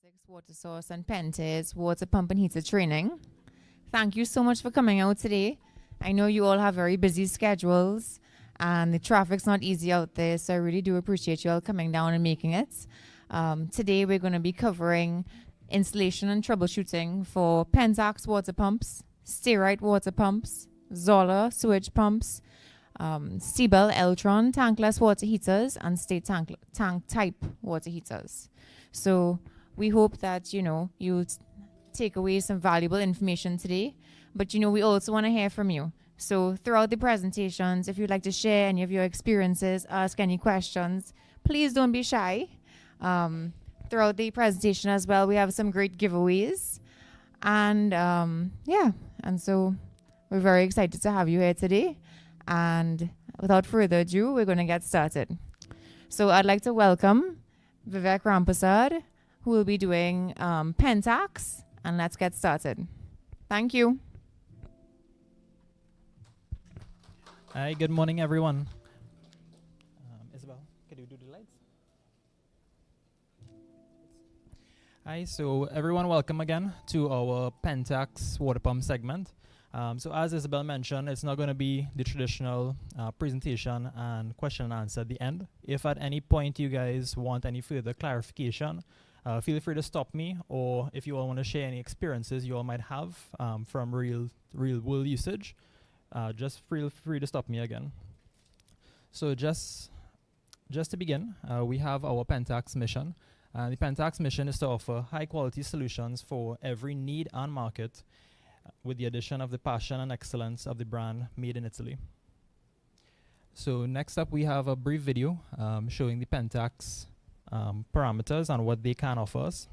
Rotoplastics Water Source and Pentair's Water Pump and Heater Training. Thank you so much for coming out today. I know you all have very busy schedules and the traffic's not easy out there, so I really do appreciate you all coming down and making it. Today we're going to be covering installation and troubleshooting for Pentax water pumps, Steerite water pumps, Zola sewage pumps, Stiebel Eltron tankless water heaters, and state tank type water heaters. So we hope that you take away some valuable information today, but we also want to hear from you. So throughout the presentations, if you'd like to share any of your experiences, ask any questions, please don't be shy. Throughout the presentation as well, we have some great giveaways, and and so we're very excited to have you here today. And without further ado, we're going to get started. So I'd like to welcome Vivek Rampasad, who will be doing Pentax, and let's get started. Thank you. Hi, good morning, everyone. Isabel, could you do the lights? Hi, so everyone, welcome again to our Pentax water pump segment. So as Isabel mentioned, it's not going to be the traditional presentation and question and answer at the end. If at any point you guys want any further clarification, feel free to stop me, or if you all want to share any experiences you all might have from real world usage, just feel free to stop me again. So just to begin, we have our Pentax mission. The Pentax mission is to offer high quality solutions for every need and market, with the addition of the passion and excellence of the brand made in Italy. So next up, we have a brief video showing the Pentax parameters and what they can offer us.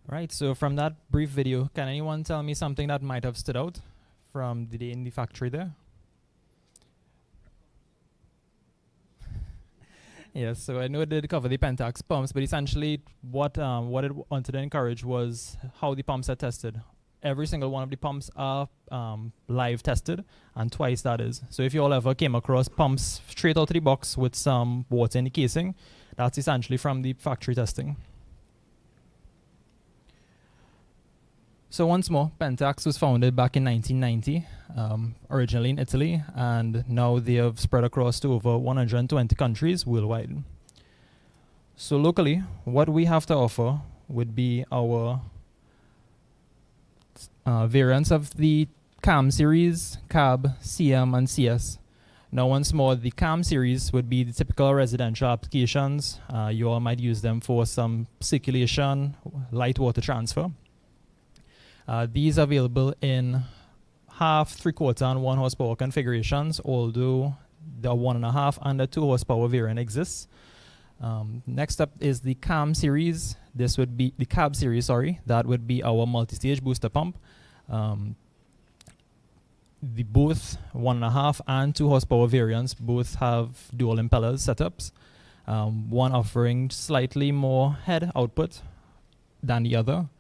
Right, so from that brief video, can anyone tell me something that might have stood out from the day in the factory there? Yes, so I know it did cover the Pentax pumps, but essentially what it wanted to encourage was how the pumps are tested. Every single one of the pumps are live tested, and twice that is. So if you all ever came across pumps straight out of the box with some water in the casing, that's essentially from the factory testing. So once more, Pentax was founded back in 1990, originally in Italy, and now they have spread across to over 120 countries worldwide. So locally, what we have to offer would be our variants of the CAM series, CAB, CM, and CS. Now, once more, the CAM series would be the typical residential applications. You all might use them for some circulation, light water transfer. These are available in half, 3/4, and 1 horsepower configurations, although the 1.5 and the 2 horsepower variant exists. Next up is the CAM series. This would be the CAB series, sorry. That would be our multi-stage booster pump. The both 1.5 and 2 horsepower variants both have dual impellers setups. One offering slightly more head output than the other.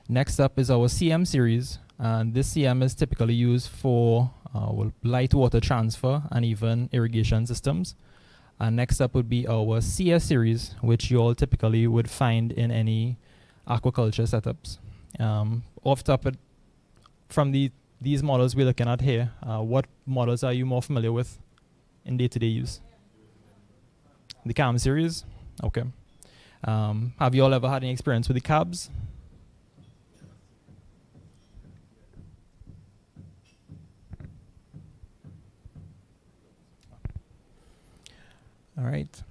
Next up is our CM series, and this CM is typically used for light water transfer and even irrigation systems. And next up would be our CS series, which you all typically would find in any aquaculture setups. Off top from these models we're looking at here, what models are you more familiar with in day-to-day use? The CAM series? Okay. Have you all ever had any experience with the cabs? All right.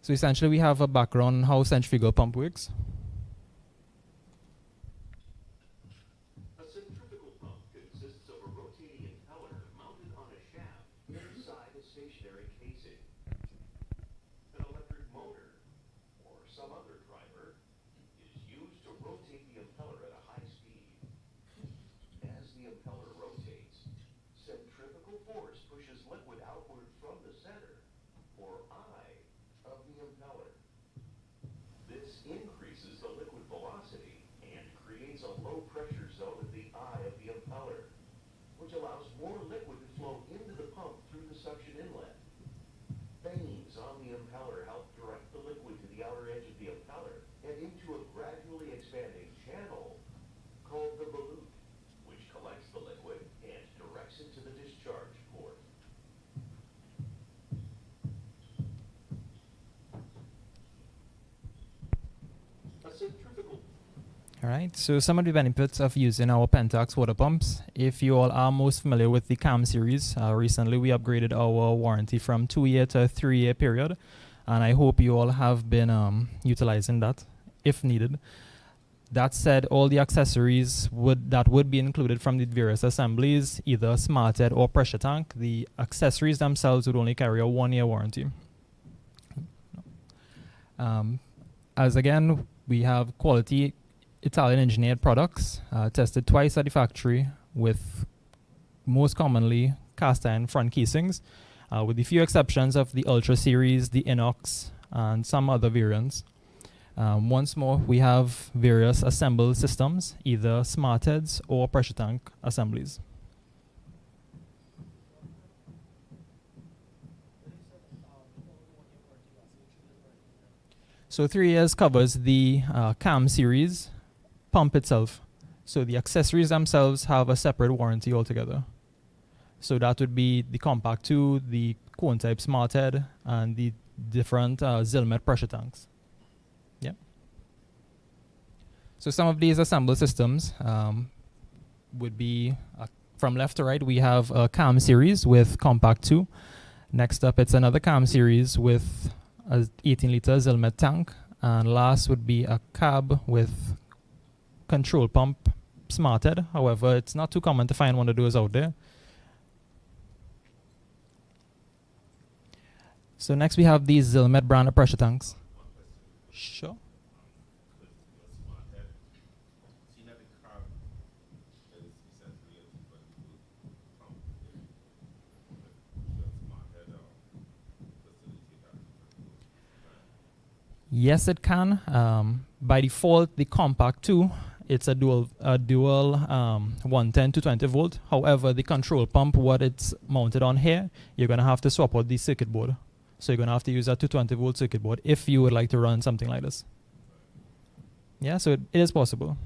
So essentially we have a background on how centrifugal pump works. A centrifugal pump consists of a rotating impeller mounted on a shaft inside a stationary casing. An electric motor, or some other driver, is used to rotate the impeller at a high speed. As the impeller rotates, centrifugal force pushes liquid outward from the center, or eye, of the impeller. This increases the liquid velocity and creates a low pressure zone at the eye of the impeller, which allows more liquid to flow into the pump through the suction inlet. Vanes on the impeller help direct the liquid to the outer edge of the impeller and into a gradually expanding channel called the volute, which collects the liquid and directs it to the discharge port. A centrifugal. All right, so some of the benefits of using our Pentax water pumps. If you all are most familiar with the CAM series, recently we upgraded our warranty from 2-year to a 3-year period, and I hope you all have been utilizing that if needed. That said, all the accessories that would be included from the various assemblies, either smarthead or pressure tank, the accessories themselves would only carry a 1-year warranty. As again, we have quality Italian engineered products, tested twice at the factory with most commonly cast iron front casings, with the few exceptions of the Ultra series, the Inox, and some other variants. Once more, we have various assembled systems, either smart heads or pressure tank assemblies. So 3 years covers the CAM series pump itself. So the accessories themselves have a separate warranty altogether. So that would be the Compact 2, the cone type smart head, and the different Zilmet pressure tanks. Yeah. So some of these assembled systems would be from left to right. We have a CAM series with Compact 2. Next up, it's another CAM series with a 18-liter Zilmet tank, and last would be a cab with control pump smarthead. However, it's not too common to find one of those out there. So next we have these Zilmet brand of pressure tanks. Sure. Yes, it can. By default, the Compact 2, it's a dual 110 to 20 volt. However, the control pump, what it's mounted on here, you're going to have to swap out the circuit board. So you're going to have to use a 220 volt circuit board if you would like to run something like this. Yeah, so it is possible.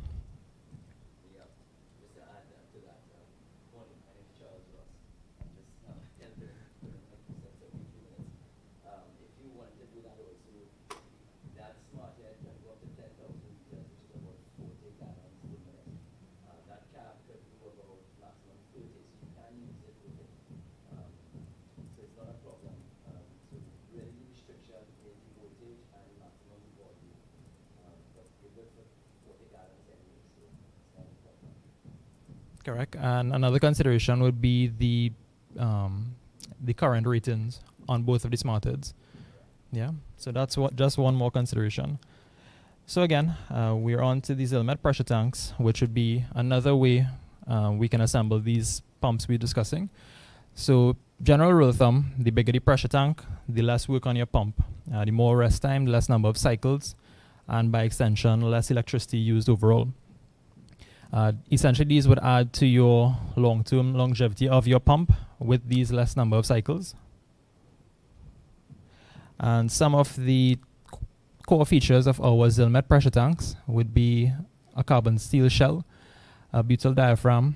Correct. And another consideration would be the current ratings on both of the smarteds. Yeah. So that's just one more consideration. So again, we're on to these Zillmet pressure tanks, which would be another way we can assemble these pumps we're discussing. So general rule of thumb, the bigger the pressure tank, the less work on your pump. The more rest time, the less number of cycles, and by extension, less electricity used overall. Essentially, these would add to your long-term longevity of your pump with these less number of cycles. And some of the core features of our Zillmet pressure tanks would be a carbon steel shell, a butyl diaphragm,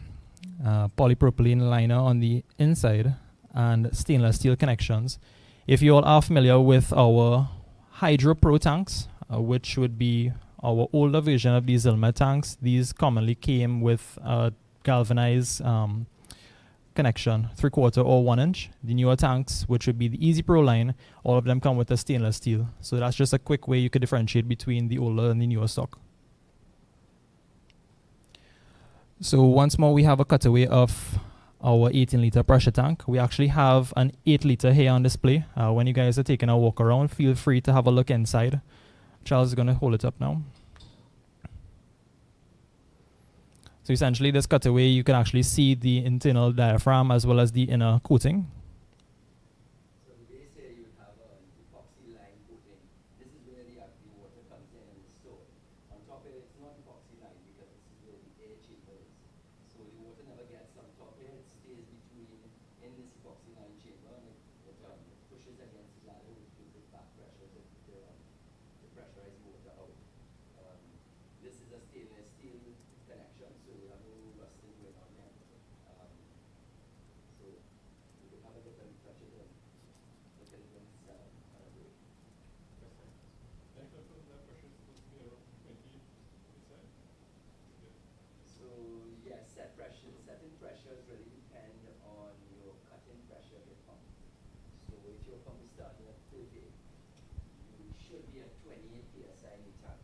polypropylene liner on the inside, and stainless steel connections. If you all are familiar with our Hydro Pro tanks, which would be our older version of these Zillmet tanks, these commonly came with a galvanized connection, 3/4 or 1 inch. The newer tanks, which would be the Easy Pro line, all of them come with a stainless steel. So that's just a quick way you could differentiate between the older and the newer stock. So once more, we have a cutaway of our 18-liter pressure tank. We actually have an 8-liter here on display. When you guys are taking a walk around, feel free to have a look inside. Charles is going to hold it up now. So essentially, this cutaway, you can actually see the internal diaphragm as well as the inner coating. So the base here, you would have an epoxy line coating. This is where the water comes in and is stored. On top here, it's not epoxy line because this is where the air chamber is. So the water never gets on top here. It stays in this epoxy line chamber, and it pushes against the ladder, which gives it back pressure to pressurize water out. This is a stainless steel connection, so we have no rusting going on here. So we can have a look and touch it and look at it when it's away. So yes, setting pressures really depend on your cut-in pressure of your pump. So if your pump is starting at 30, you should be at 28 psi in the tank.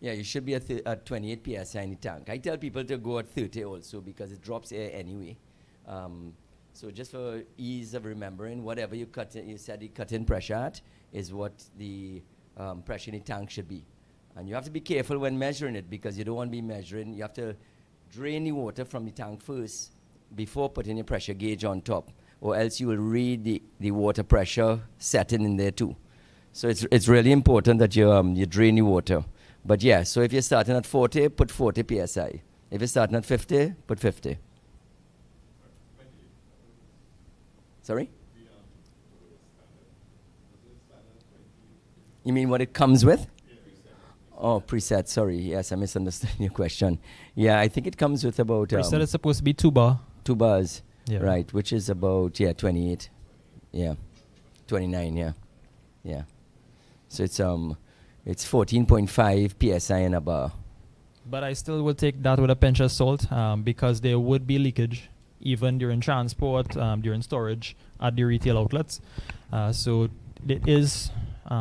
Yeah, you should be at 28 psi in the tank. I tell people to go at 30 also because it drops air anyway. So just for ease of remembering, whatever you set the cut-in pressure at is what the pressure in the tank should be. And you have to be careful when measuring it because you don't want to be measuring. You have to drain the water from the tank first before putting your pressure gauge on top, or else you will read the water pressure setting in there too. So it's really important that you drain the water. But yeah, so if you're starting at 40, put 40 psi. If you're starting at 50, put 50. Sorry? You mean what it comes with? Oh, preset, sorry. Yes, I misunderstood your question. Yeah, I think it comes with about... Preset is supposed to be 2 bar. 2 bars, Yeah. right, which is about, 28. Yeah, 29, yeah. Yeah. So it's 14.5 psi in a bar. But I still would take that with a pinch of salt because there would be leakage even during transport, during storage at the retail outlets. So it is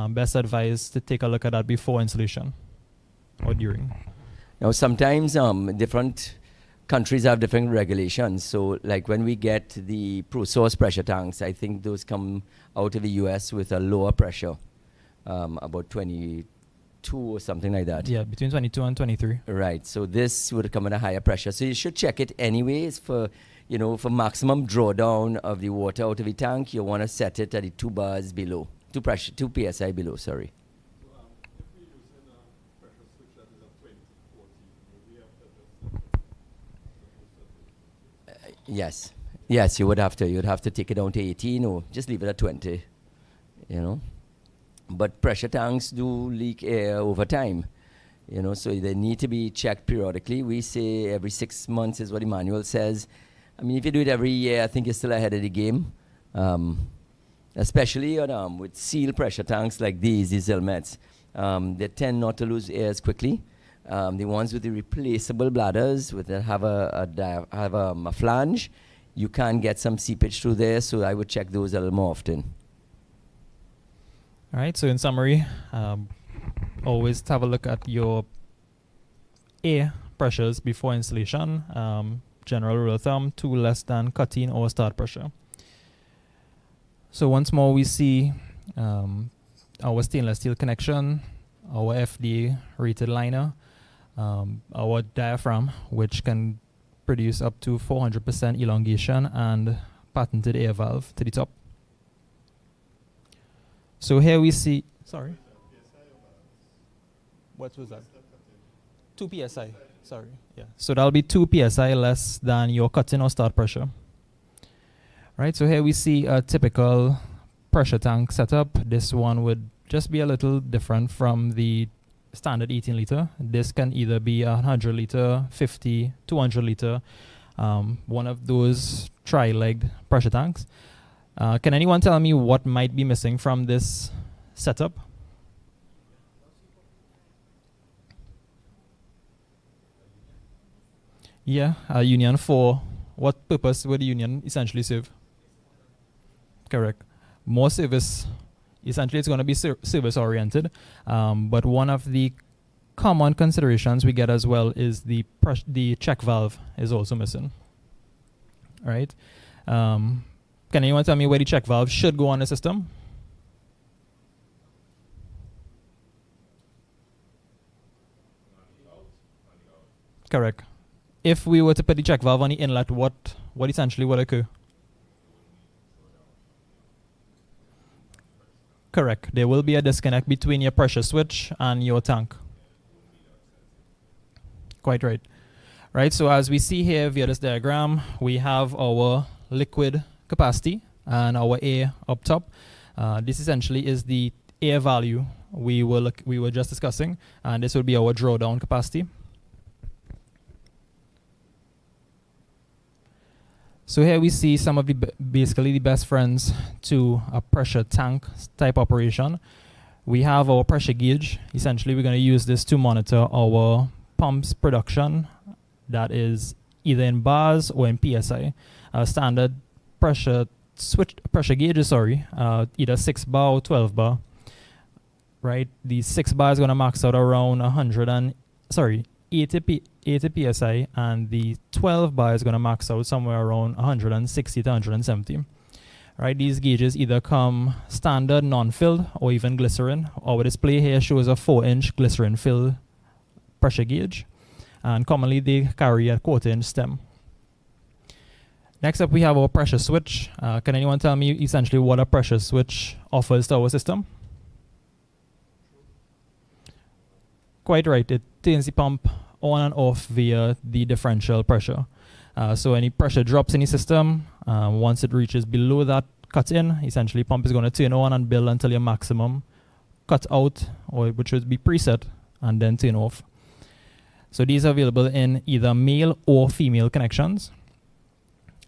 best advised to take a look at that before installation or during. Now, sometimes different countries have different regulations. So like when we get the ProSource pressure tanks, I think those come out of the US with a lower pressure, about 22 or something like that. Yeah, between 22 and 23. Right, so this would come at a higher pressure. So you should check it anyways for maximum drawdown of the water out of the tank. You want to set it at the 2 bars below, 2 psi below, sorry. If we're using a pressure switch that is at 20, 40, we have to Yes. Yes, you would have to. You'd have to take it down to 18 or just leave it at 20, But pressure tanks do leak air over time, so they need to be checked periodically. We say every 6 months is what the manual says. I mean, if you do it every year, I think you're still ahead of the game. Especially with seal pressure tanks like these Zillmets. They tend not to lose air as quickly. The ones with the replaceable bladders that have a flange, you can get some seepage through there, so I would check those a little more often. All right, so in summary, always have a look at your air pressures before installation. General rule of thumb, 2 less than cut-in or start pressure. So once more, we see our stainless steel connection, our FDA rated liner, our diaphragm, which can produce up to 400% elongation, and patented air valve to the top. So here we see, sorry. What was that? 2 psi. Sorry. Yeah. So that'll be 2 psi less than your cut-in or start pressure. Right. So here we see a typical pressure tank setup. This one would just be a little different from the standard 18 liter. This can either be 100 liter, 50, 200 liter, one of those tri-legged pressure tanks. Can anyone tell me what might be missing from this setup? Yeah, a union for what purpose would the union essentially serve? Correct. More service. Essentially, it's going to be service oriented. But one of the common considerations we get as well is the check valve is also missing. All right. Can anyone tell me where the check valve should go on the system? Correct. If we were to put the check valve on the inlet, what essentially would occur? Correct. There will be a disconnect between your pressure switch and your tank. Quite right. Right, so as we see here via this diagram, we have our liquid capacity and our air up top. This essentially is the air value we were just discussing, and this would be our drawdown capacity. So here we see some of the basically the best friends to a pressure tank type operation. We have our pressure gauge. Essentially, we're going to use this to monitor our pump's production. That is either in bars or in PSI. Standard pressure gauges, either 6 bar or 12 bar. Right, the 6 bar is going to max out around 80 psi, and the 12 bar is going to max out somewhere around 160 to 170. Right, these gauges either come standard non-filled or even glycerin. Our display here shows a 4-inch glycerin filled pressure gauge, and commonly they carry a 1/4-inch stem. Next up, we have our pressure switch. Can anyone tell me essentially what a pressure switch offers to our system? Quite right, it turns the pump on and off via the differential pressure. So any pressure drops in the system, once it reaches below that cut in, essentially pump is going to turn on and build until your maximum cut out, or which would be preset, and then turn off. So these are available in either male or female connections.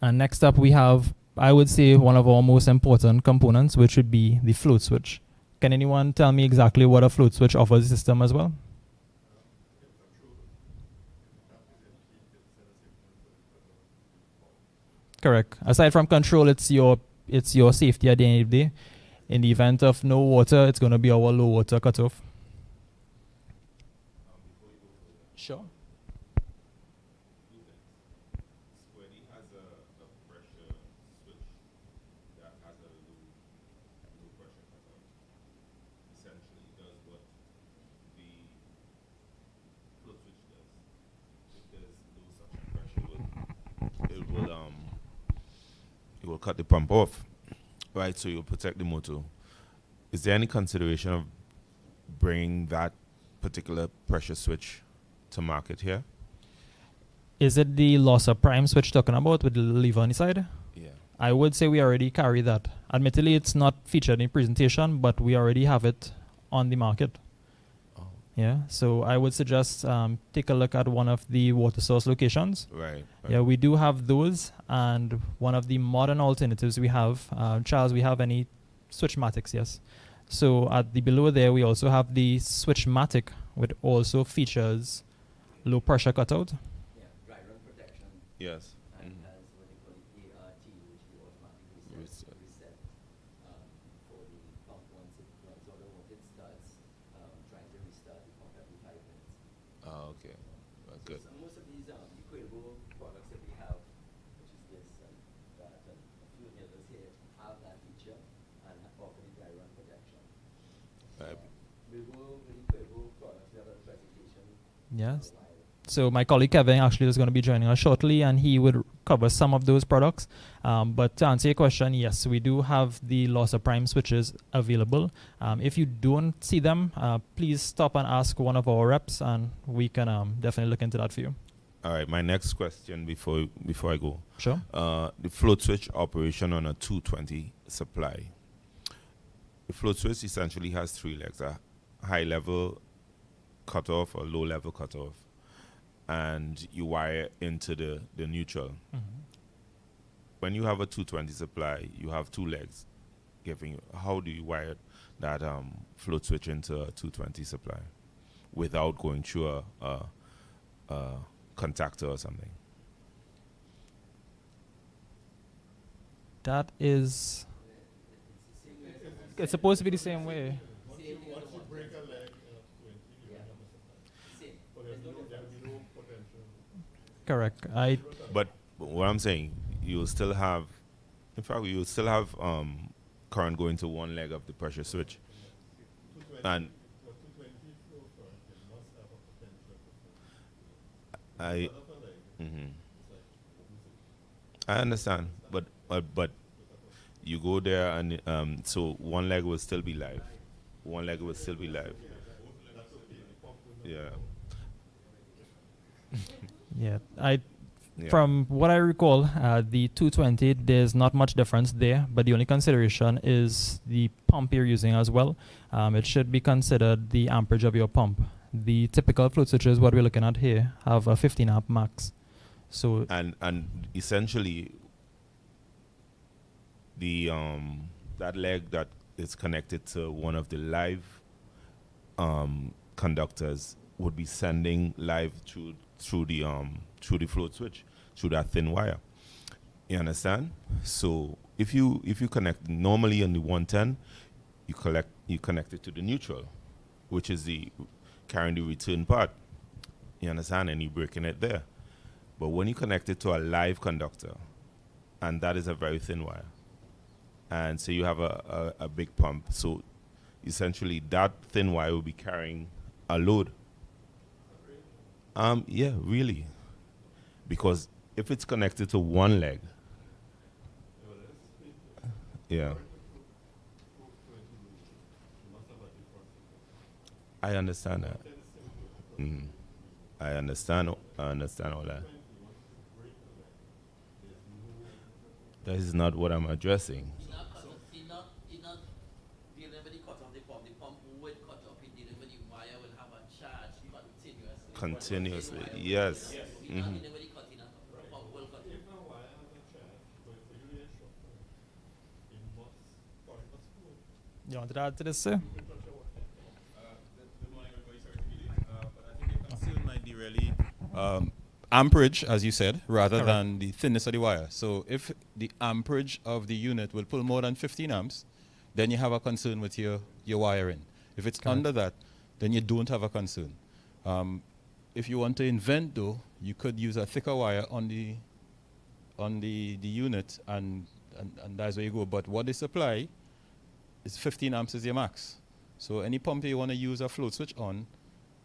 And next up we have, I would say, one of our most important components, which would be the float switch. Can anyone tell me exactly what a float switch offers the system as well? Correct. Aside from control, it's your safety at the end of the day. In the event of no water, it's going to be our low water cutoff. Sure. Squarely has a pressure switch that has a low pressure cutoff. Essentially does what the float switch does. If there's low suction pressure, it will cut the pump off. Right, so you'll protect the motor. Is there any consideration of bringing that particular pressure switch to market here? Is it the loss of prime switch talking about with the lever on the side? Yeah. I would say we already carry that. Admittedly, it's not featured in presentation, but we already have it on the market. Oh. Yeah, so I would suggest take a look at one of the water source locations. Right. Yeah, we do have those, and one of the modern alternatives we have, Charles, we have any Switchmatics, yes. So at the below there, we also have the Switchmatic, which also features low pressure cutout. Yeah, dry run protection. Yes. And has what they call it ART, which we automatically reset for the pump once it runs out of water. It starts trying to restart the pump every 5 minutes. Oh, okay. Good. So Yes. So my colleague Kevin actually is going to be joining us shortly, and he would cover some of those products. But to answer your question, yes, we do have the loss of prime switches available. If you don't see them, please stop and ask one of our reps, and we can definitely look into that for you. All right, my next question before I go. Sure. The float switch operation on a 220 supply. The float switch essentially has three legs: a high level cutoff or low level cutoff, and you wire into the neutral. When you have a 220 supply, you have two legs. How do you wire that float switch into a 220 supply without going through a contactor or something? That is. It's supposed to be the same way. Correct. But what I'm saying, you'll still have, in fact, you'll still have current going to one leg of the pressure switch. And I understand, but you go there and so one leg will still be live. One leg will still be live. Yeah. Yeah. From what I recall, the 220, there's not much difference there, but the only consideration is the pump you're using as well. It should be considered the amperage of your pump. The typical float switches, what we're looking at here, have a 15 amp max. So and essentially the that leg that is connected to one of the live conductors would be sending live through the float switch, through that thin wire. You understand? So if you connect normally on the 110, you connect it to the neutral, which is the carrying the return part. You understand? And you're breaking it there. But when you connect it to a live conductor, and that is a very thin wire, and so you have a big pump, so essentially that thin wire will be carrying a load. Yeah, really. Because if it's connected to one leg, yeah. I understand that. I understand all that. That is not what I'm addressing. He not dealing with the cut off the pump. The pump will cut off. He dealing with the wire will have a charge continuously. Continuously, yes. He not dealing with the cutting of the pump will cut off. you want to add to this, sir? Good morning, everybody. Sorry to be late. But I think your concern might be really amperage, as you said, rather than the thinness of the wire. So if the amperage of the unit will pull more than 15 amps, then you have a concern with your wiring. If it's under that, then you don't have a concern. If you want to invent, though, you could use a thicker wire on the unit, and that's where you go. But what they supply is 15 amps is your max. So any pump you want to use a float switch on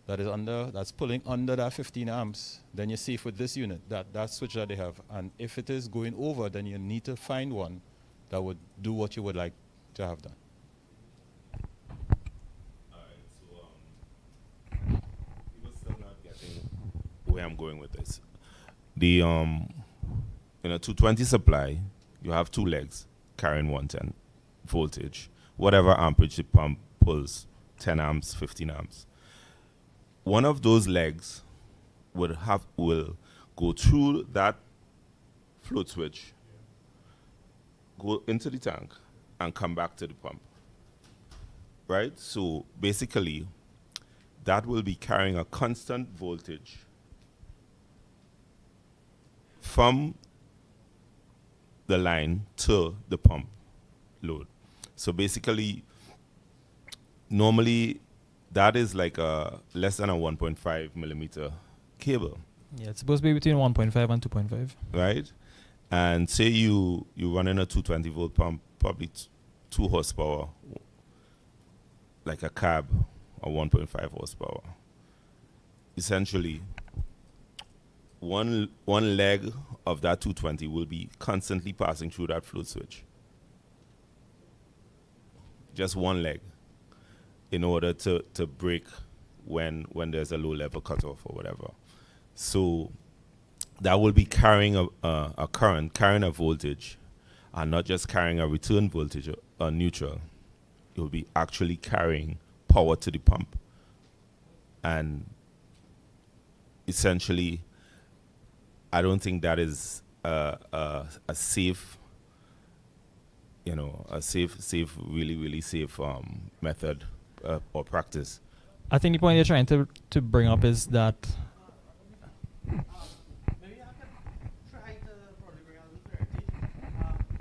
that's pulling under that 15 amps, then you're safe with this unit, that switch that they have. And if it is going over, then you need to find one that would do what you would like to have done. Alright, so people still not getting where I'm going with this. The in a 220 supply, you have two legs carrying 110 voltage, whatever amperage the pump pulls, 10 amps, 15 amps. One of those legs will go through that float switch, go into the tank, and come back to the pump. Right? So basically, that will be carrying a constant voltage from the line to the pump load. So basically, normally, that is like a less than a 1.5 millimeter cable. Yeah, it's supposed to be between 1.5 and 2.5. Right? And say you run in a 220 volt pump, probably 2 horsepower, like a cab, or 1.5 horsepower. essentially one leg of that 220 will be constantly passing through that float switch. Just one leg, in order to break when there's a low level cutoff or whatever. So that will be carrying a current, carrying a voltage, and not just carrying a return voltage or neutral. It will be actually carrying power to the pump. And essentially, I don't think that is a safe, really safe method or practice. I think the point you're trying to bring up is that Maybe I can try to probably bring out a little clarity.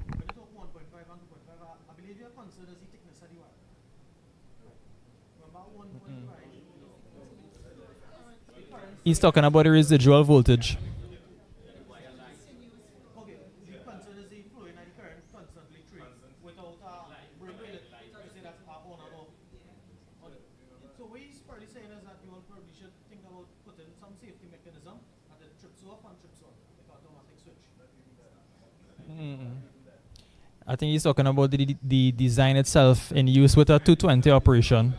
When you talk 1.5 and 2.5, I believe your concern is the thickness of the wire. Remember 1.5? he's talking about the residual voltage. Okay, the concern is the flow in the current constantly train without breaking it. You say that's on and off. So what he's probably saying is that you all probably should think about putting some safety mechanism at the trips off and trips on, like automatic switch. I think he's talking about the design itself in use with a 220 operation.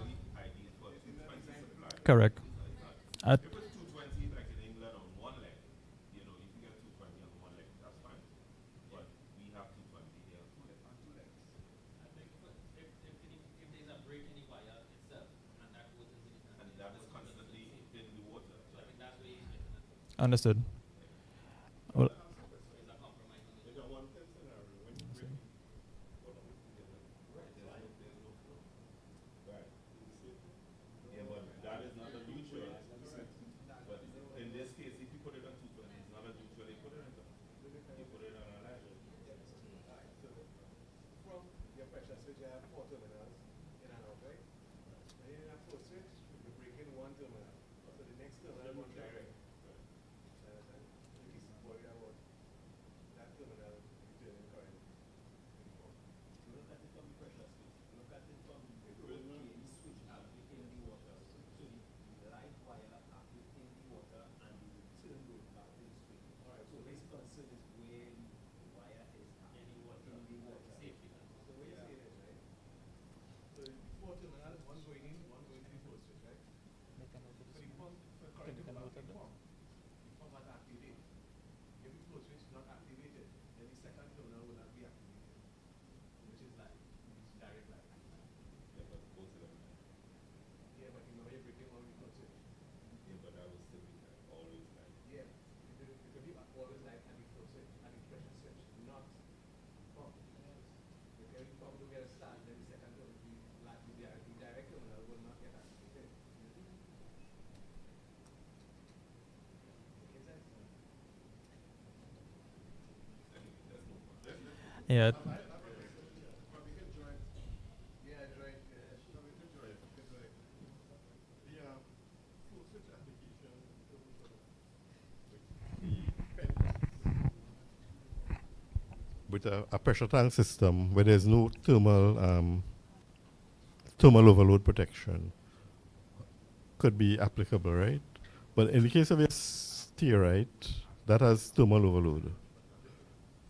Correct. If it's 220 like in England on one leg, you can get 220 on one leg, that's fine. But we have 220 here on two legs. I think if there's a break in the wire itself, and that goes into the And that is constantly in the water. so I think that's where he's getting at. Understood. Well, There's a compromise on the Yeah, but that is not a neutral. But in this case, if you put it on 220, it's not a neutral, you put it on you put it on a latch. From your pressure switch, you have 4 terminals in and out, right? And in that float switch, you break in one terminal. So the next terminal will direct. Understand? So you keep worried about that terminal returning current. Look at it from the pressure switch. Look at it from the switch actually in the water. So the light wire actually in the water and the return goes back to the switch. Alright, so his concern is where the wire is in the water. Safety. So what you say is, right? So 4 terminals, one going in, one going to the float switch, right? So the pump, for current to go back to the pump has activated. If the float switch is not activated, then the second terminal will not be activated, which is light, which is direct light. Yeah, but both of them. Yeah, but you know you're breaking one with the float switch. Yeah, but that will still be always like. Yeah, it will be always light at the float switch, at the pressure switch, not pump. If every pump will get a start, then the second terminal, the direct terminal will not get activated. Make sense? yeah. Probably can join. Yeah, join. Probably can join. The float switch application with a pressure tank system where there's no thermal overload protection could be applicable, right? But in the case of a steerite, that has thermal overload.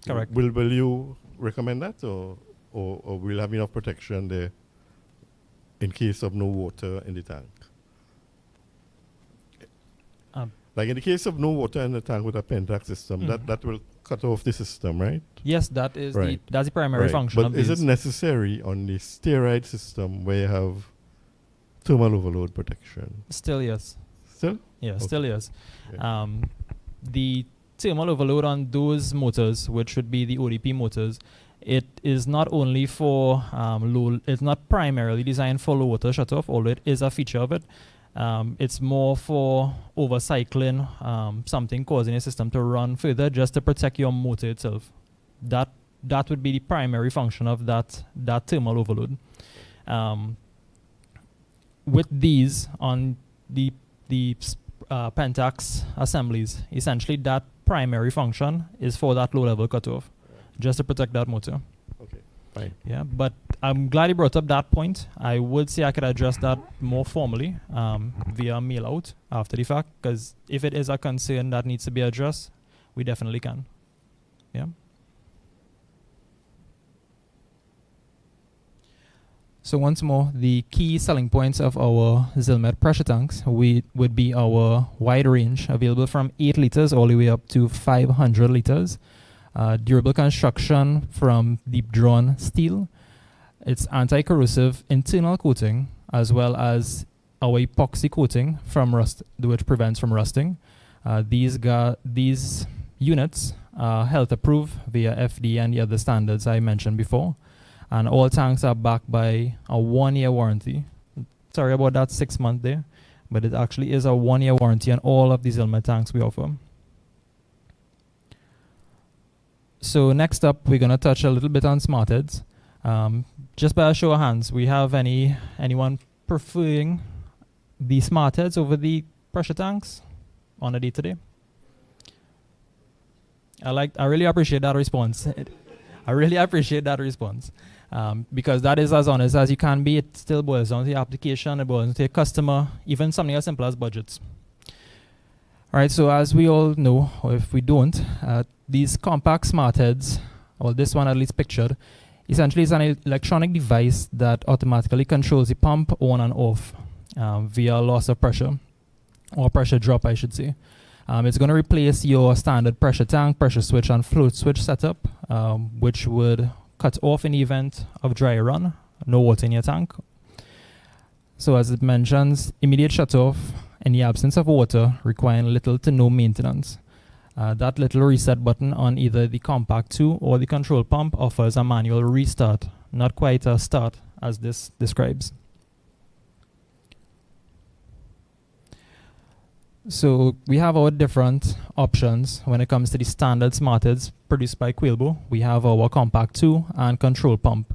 Correct. Will you recommend that, or will have enough protection there in case of no water in the tank? Like in the case of no water in the tank with a Pentax system, that will cut off the system, right? Yes, that is Right. that's the primary Right. function But of is these. it necessary on the steroid system where you have thermal overload protection? Still yes. Still? Yeah, Okay. still yes. Yeah. The thermal overload on those motors, which would be the ODP motors, it is not only for low. It's not primarily designed for low water shutoff, although it is a feature of it. It's more for overcycling, something causing a system to run further, just to protect your motor itself. That would be the primary function of that thermal overload. With these on the Pentax assemblies, essentially that primary function is for that low level cutoff, just to protect that motor. Okay, fine. Yeah, but I'm glad you brought up that point. I would say I could address that more formally via mail out after the fact, because if it is a concern that needs to be addressed, we definitely can. Yeah. So once more, the key selling points of our Zilmet pressure tanks would be our wide range, available from 8 liters all the way up to 500 liters. Durable construction from deep drawn steel. It's anti-corrosive internal coating, as well as our epoxy coating from rust, which prevents from rusting. These units are health approved via FD and the other standards I mentioned before. And all tanks are backed by a 1-year warranty. Sorry about that 6 month there, but it actually is a 1-year warranty on all of these Zilmet tanks we offer. So next up, we're gonna touch a little bit on smart heads. Just by a show of hands, we have anyone preferring the smart heads over the pressure tanks on a day-to-day? I really appreciate that response. I really appreciate that response. Because that is as honest as you can be. It still boils down to the application, it boils down to the customer, even something as simple as budgets. All right, so as we all know, or if we don't, these compact smart heads, or this one at least pictured, essentially is an electronic device that automatically controls the pump on and off via loss of pressure, or pressure drop, I should say. It's going to replace your standard pressure tank, pressure switch, and float switch setup, which would cut off in the event of dry run, no water in your tank. So as it mentions, immediate shut off in the absence of water, requiring little to no maintenance. That little reset button on either the compact 2 or the control pump offers a manual restart, not quite a start as this describes. So we have our different options when it comes to the standard smart heads produced by Quailbo. We have our compact 2 and control pump.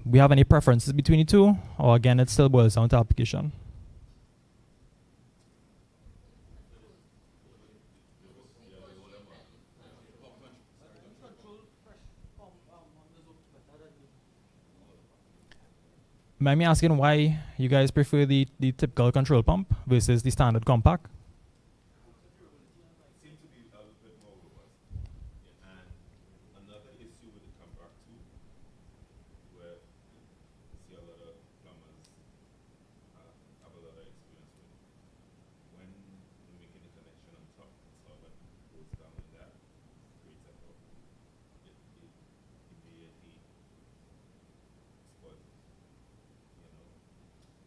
We have any preferences between the two, or again, it still boils down to application? Mind me asking why you guys prefer the typical control pump versus the standard compact? Seems to be a little bit more robust. And another issue with the compact too, where you see a lot of plumbers have a lot of experience with, when you're making the connection on top, the solvent goes down in that, creates a problem. It immediately spoils it.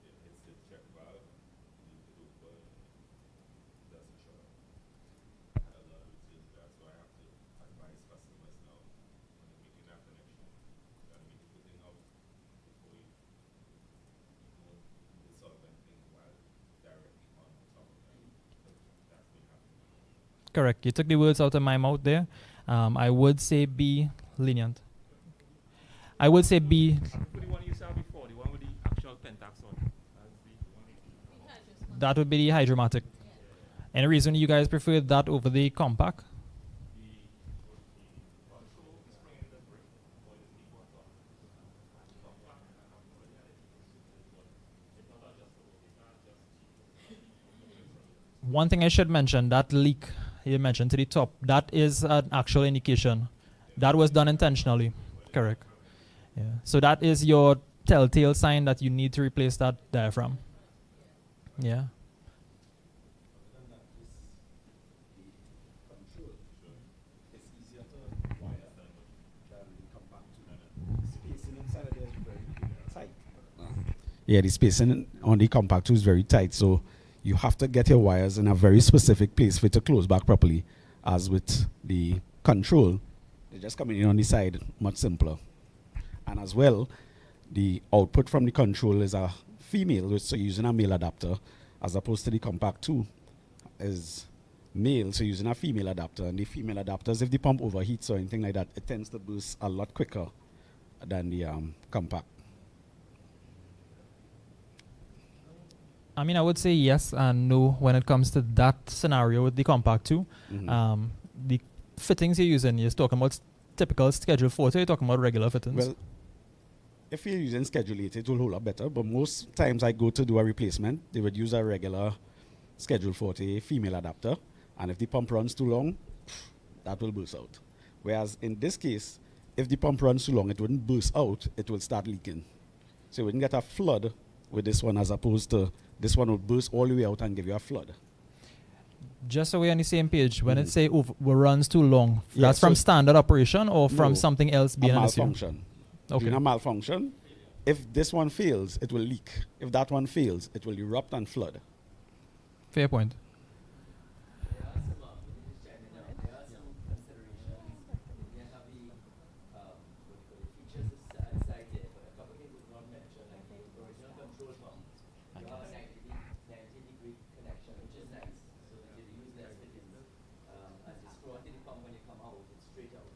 It hits the check valve, leaves it open, doesn't shut off. I had a lot of routines there, so I have to advise customers now when they're making that connection. You gotta make the thing out before you don't do the solvent thing while directly on top of that. That's been happening. Correct. You took the words out of my mouth there. I would say be lenient. I would say be. The one you saw before, the one with the actual Pentax on. That would be the hydromatic. Any reason you guys prefer that over the compact? One thing I should mention, that leak you mentioned to the top, that is an actual indication. That was done intentionally. Correct. Yeah. So that is your telltale sign that you need to replace that diaphragm. Yeah. Yeah, the spacing on the compact 2 is very tight, so you have to get your wires in a very specific place for it to close back properly. As with the control, they're just coming in on the side, much simpler. And as well, the output from the control is a female, so using a male adapter, as opposed to the compact 2 is male, so using a female adapter. And the female adapters, if the pump overheats or anything like that, it tends to burst a lot quicker than the compact. I mean, I would say yes and no when it comes to that scenario with the compact 2. Mm-hmm. The fittings you're using, you're talking about typical Schedule 4, so you're talking about regular fittings. Well, if you're using Schedule 8, it will hold up better. But most times I go to do a replacement, they would use a regular Schedule 40 female adapter. And if the pump runs too long, that will burst out. Whereas in this case, if the pump runs too long, it wouldn't burst out, it will start leaking. So you wouldn't get a flood with this one as opposed to this one will burst all the way out and give you a flood. Just so we're on the same page, when it say runs too long, Yeah, that's from so standard operation or from no, something else a being an issue? malfunction. Okay. During a malfunction, if this one fails, it will leak. If that one fails, it will erupt and flood. Fair point. There are some, there are some considerations. We have the features inside there, but a couple of things was not mentioned, like the original control pump. You have a 90-degree connection, which is nice, so that you use less fittings. As you screw onto the pump when you come out, it's straight out.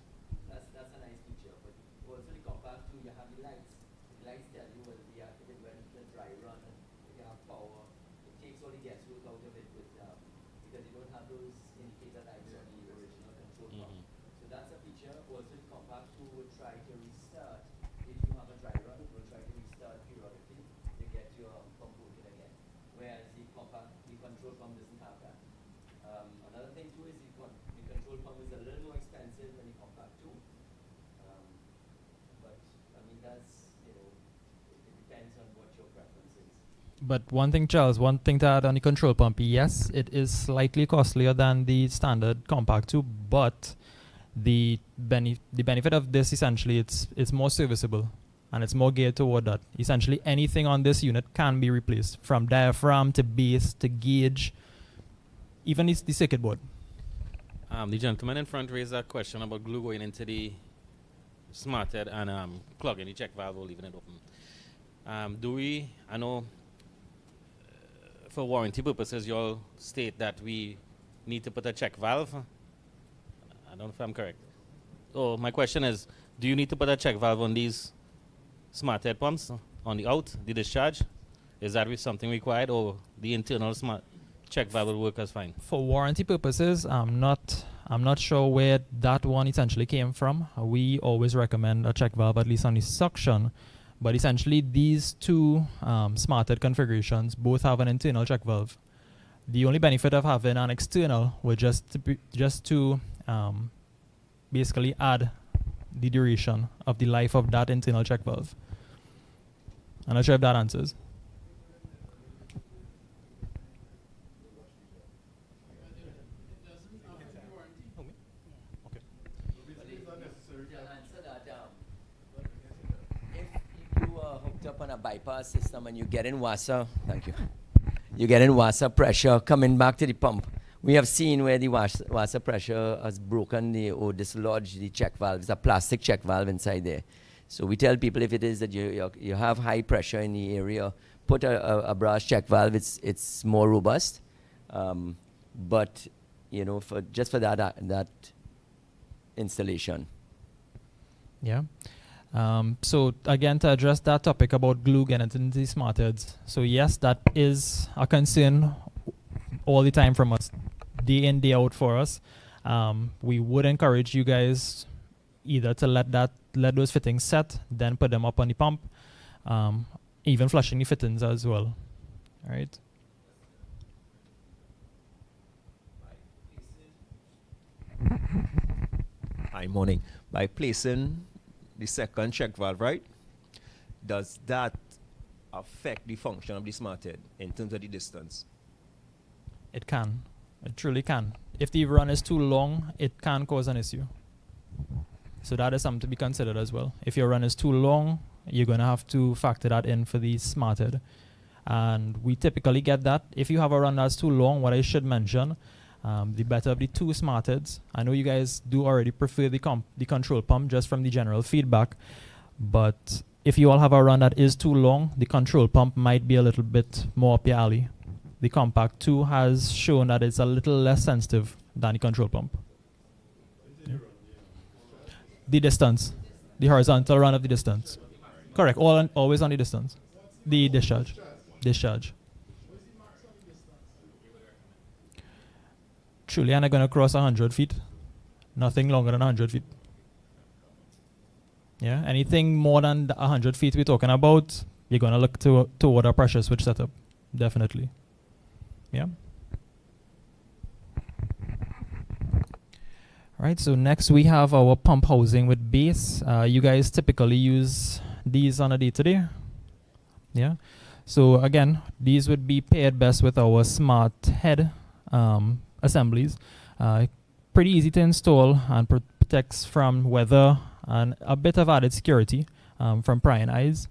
That's a nice feature. But also the compact too, you have the lights. The lights tell you whether the active when the dry run, and if you have power. It takes all the guesswork out of it with because you don't have those indicator lights on the original control pump. So that's a feature. Also the compact 2 will try to restart. If you have a dry run, it will try to restart periodically to get your pump working again. Whereas the control pump doesn't have that. Another thing too is the control pump is a little more expensive than the compact 2. But I mean that's, it depends on what your preference is. But one thing, Charles, one thing to add on the control pump, yes, it is slightly costlier than the standard compact 2, but the benefit of this essentially it's more serviceable and it's more geared toward that. Essentially anything on this unit can be replaced, from diaphragm to base to gauge, even the circuit board. The gentleman in front raised a question about glue going into the smart head and plugging the check valve or leaving it open. I know for warranty purposes, you all state that we need to put a check valve. I don't know if I'm correct. So my question is, do you need to put a check valve on these smart head pumps on the out, the discharge? Is that something required, or the internal smart check valve will work as fine? For warranty purposes, I'm not sure where that one essentially came from. We always recommend a check valve, at least on the suction. But essentially, these two smarted configurations both have an internal check valve. The only benefit of having an external was just to basically add the duration of the life of that internal check valve. I'm not sure if that answers. Up on a bypass system and you get in WASA, thank you. You get in WASA pressure coming back to the pump. We have seen where the WASA pressure has broken or dislodged the check valve. It's a plastic check valve inside there. So we tell people if it is that you have high pressure in the area, put a brass check valve. It's more robust. But for that installation. Yeah. So again, to address that topic about glue getting into the smart heads. So yes, that is a concern all the time from us, day in, day out for us. We would encourage you guys either to let those fittings set, then put them up on the pump, even flushing the fittings as well. All right. Hi, morning. By placing the second check valve, right, does that affect the function of the smart head in terms of the distance? It can. It truly can. If the run is too long, it can cause an issue. So that is something to be considered as well. If your run is too long, you're going to have to factor that in for the smart head. And we typically get that. If you have a run that's too long, what I should mention, the better of the two smart heads. I know you guys do already prefer the control pump just from the general feedback, but if you all have a run that is too long, the control pump might be a little bit more up your alley. The compact 2 has shown that it's a little less sensitive than the control pump. Yeah. The distance, the horizontal run of the distance. Correct, always on the distance. The discharge. Truly, I'm not going to cross 100 feet. Nothing longer than 100 feet. Yeah, anything more than the 100 feet we're talking about, you're going to look toward a pressure switch setup, definitely. Yeah. All right, so next we have our pump housing with base. You guys typically use these on a day-to-day. Yeah. So again, these would be paired best with our smart head assemblies. Pretty easy to install and protects from weather and a bit of added security from prying eyes.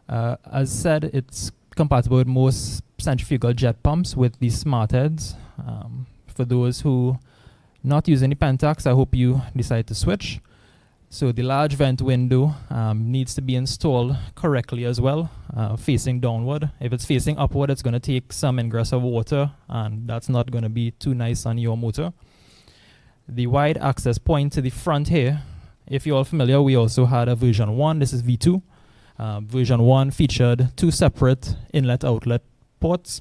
As said, it's compatible with most centrifugal jet pumps with these smart heads. For those who not use any Pentax, I hope you decide to switch. So the large vent window needs to be installed correctly as well, facing downward. If it's facing upward, it's going to take some ingress of water, and that's not going to be too nice on your motor. The wide access point to the front here, if you're all familiar, we also had a version 1. This is V2. Version 1 featured 2 separate inlet-outlet ports,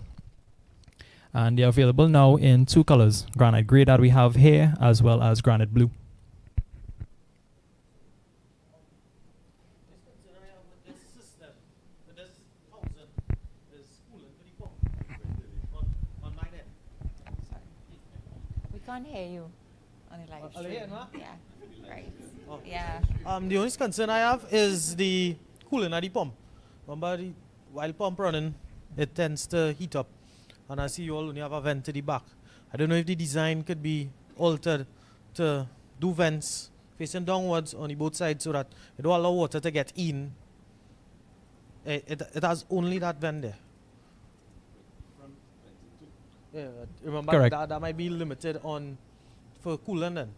and they're available now in 2 colors, granite gray that we have here, as well as granite blue. We can't hear you on the live stream. Yeah, right. Oh. Yeah. The only concern I have is the cooling at the pump. Remember, while pump running, it tends to heat up. And I see you all only have a vent to the back. I don't know if the design could be altered to do vents facing downwards on the both sides so that it don't allow water to get in. It has only that vent there. Yeah, remember Correct. that might be limited on for cooling then.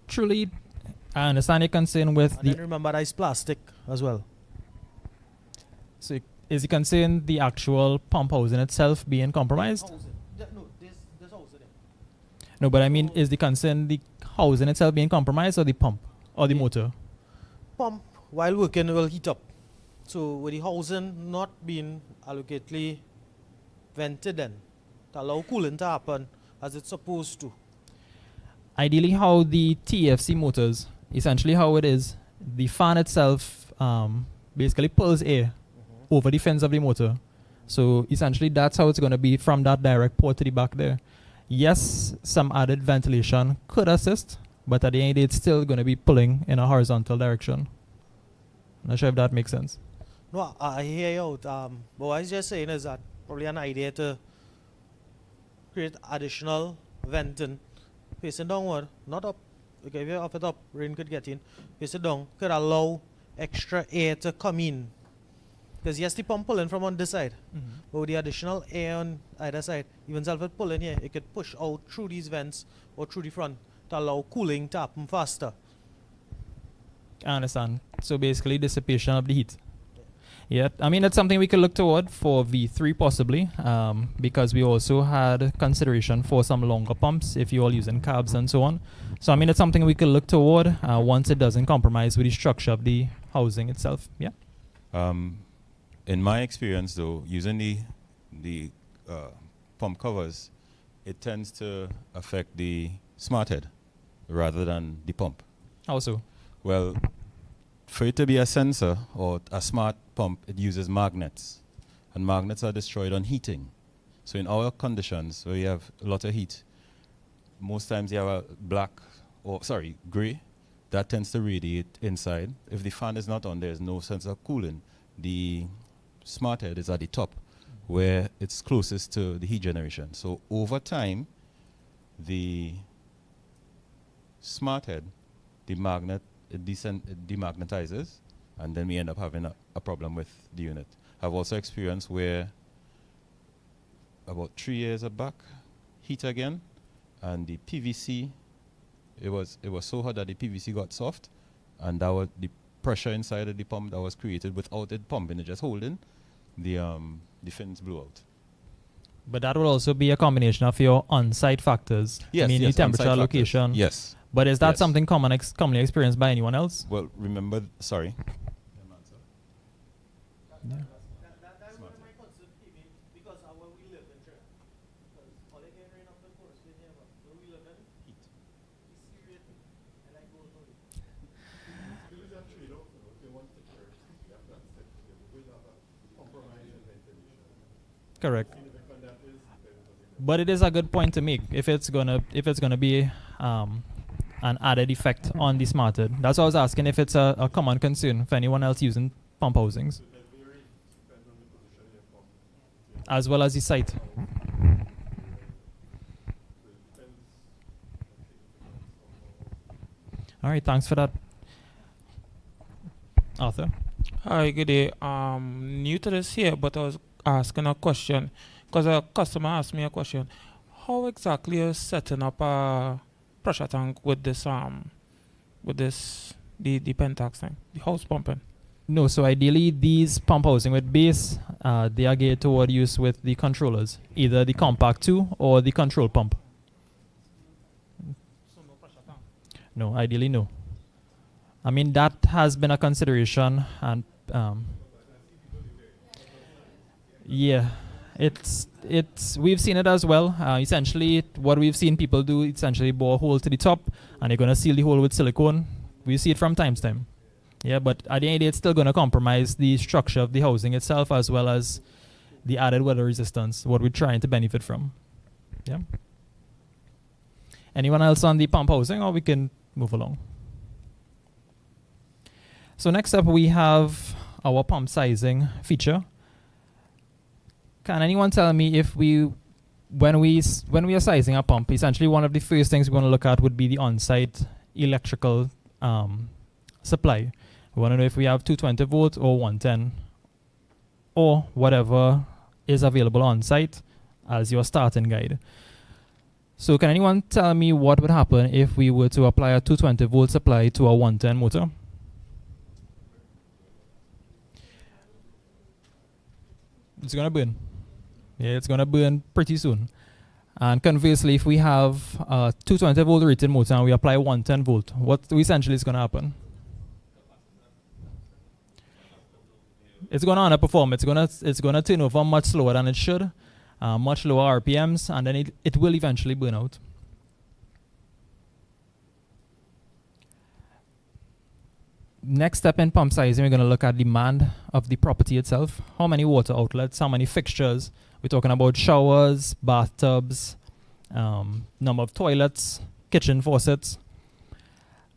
Truly, I understand your concern with And then remember that it's plastic as well. So is the concern the actual pump housing itself being compromised? No, there's housing there. No, but I mean, is the concern the housing itself being compromised or the pump or the motor? Pump, while working, will heat up. So with the housing not being allocatedly vented then, to allow cooling to happen as it's supposed to. Ideally, how the TFC motors, essentially how it is, the fan itself basically pulls air over the fins of the motor. So essentially that's how it's going to be from that direct port to the back there. Yes, some added ventilation could assist, but at the end of the day, it's still going to be pulling in a horizontal direction. Not sure if that makes sense. No, I hear you out. But what I was just saying is that probably an idea to create additional venting facing downward, not up. Okay, if you up it up, rain could get in. Face it down, could allow extra air to come in. Because yes, the pump pulling from on this side, but with the additional air on either side, even if it pulling here, it could push out through these vents or through the front to allow cooling to happen faster. I understand. So basically dissipation of the heat. Yeah, I mean, that's something we could look toward for V3 possibly, because we also had consideration for some longer pumps if you're all using cabs and so on. So I mean, it's something we could look toward once it doesn't compromise with the structure of the housing itself. Yeah. In my experience, though, using the pump covers, it tends to affect the smart head rather than the pump. How so? Well, for it to be a sensor or a smart pump, it uses magnets. And magnets are destroyed on heating. So in our conditions, where you have a lot of heat, most times you have a gray, that tends to radiate inside. If the fan is not on, there's no sense of cooling. The smart head is at the top, where it's closest to the heat generation. So over time, the smart head, the magnet, it demagnetizes, and then we end up having a problem with the unit. I've also experienced where about 3 years back, heat again, and the PVC, it was so hot that the PVC got soft, and that was the pressure inside of the pump that was created without it pumping, it just holding, the fins blew out. But that would also be a combination of your on-site factors. Yes, I mean, yes, the temperature, on-site location. factors. Yes. But is that Yes. something commonly experienced by anyone else? Well, remember, sorry. Yeah. That's one of my concerns, because of where we live in Trinidad. Because all they can rain up the forest in here, but where we live in, heat. It's serious. I like going to it. Correct. But it is a good point to make if it's gonna be an added effect on the smarted. That's why I was asking if it's a common concern for anyone else using pump housings, as well as the site. All right, thanks for that, Arthur. Hi, good day. New to this here, but I was asking a question because a customer asked me a question. How exactly is setting up a pressure tank with this the Pentax thing, the house pumping? No, so ideally these pump housing with base, they are geared toward use with the controllers, either the compact 2 or the control pump. So no pressure tank. No, ideally no. I mean, that has been a consideration, and yeah, we've seen it as well. Essentially, what we've seen people do, essentially bore a hole to the top, and they're gonna seal the hole with silicone. We see it from time to time. Yeah, but at the end of the day, it's still gonna compromise the structure of the housing itself, as well as the added weather resistance, what we're trying to benefit from. Yeah. Anyone else on the pump housing, or we can move along? So next up, we have our pump sizing feature. Can anyone tell me if when we are sizing a pump, essentially one of the first things we want to look at would be the on-site electrical supply. We want to know if we have 220 volts or 110 or whatever is available on-site as your starting guide. So can anyone tell me what would happen if we were to apply a 220 volt supply to a 110 motor? It's going to burn. Yeah, it's going to burn pretty soon. And conversely, if we have a 220 volt rated motor and we apply 110 volt, what essentially is going to happen? It's going to underperform. It's going to turn over much slower than it should, much lower RPMs, and then it will eventually burn out. Next step in pump sizing, we're going to look at demand of the property itself. How many water outlets, how many fixtures. We're talking about showers, bathtubs, number of toilets, kitchen faucets.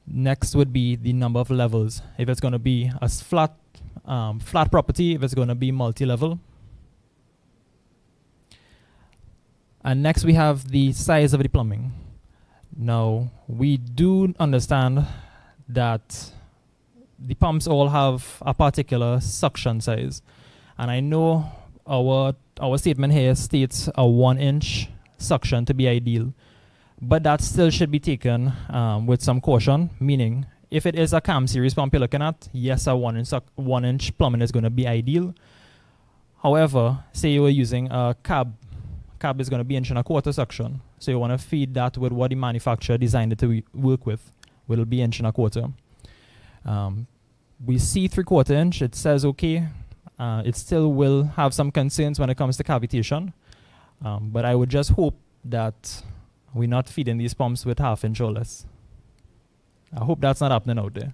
Next would be the number of levels. If it's going to be a flat property, if it's going to be multi-level. And next we have the size of the plumbing. Now, we do understand that the pumps all have a particular suction size. And I know our statement here states a 1-inch suction to be ideal. But that still should be taken with some caution, meaning if it is a cam series pump you're looking at, yes, a 1-inch plumbing is going to be ideal. However, say you were using a cab is going to be 1.25 suction. So you want to feed that with what the manufacturer designed it to work with, which will be 1.25. We see 3/4 inch, it says okay. It still will have some concerns when it comes to cavitation. But I would just hope that we're not feeding these pumps with 1/2 inch or less. I hope that's not happening out there.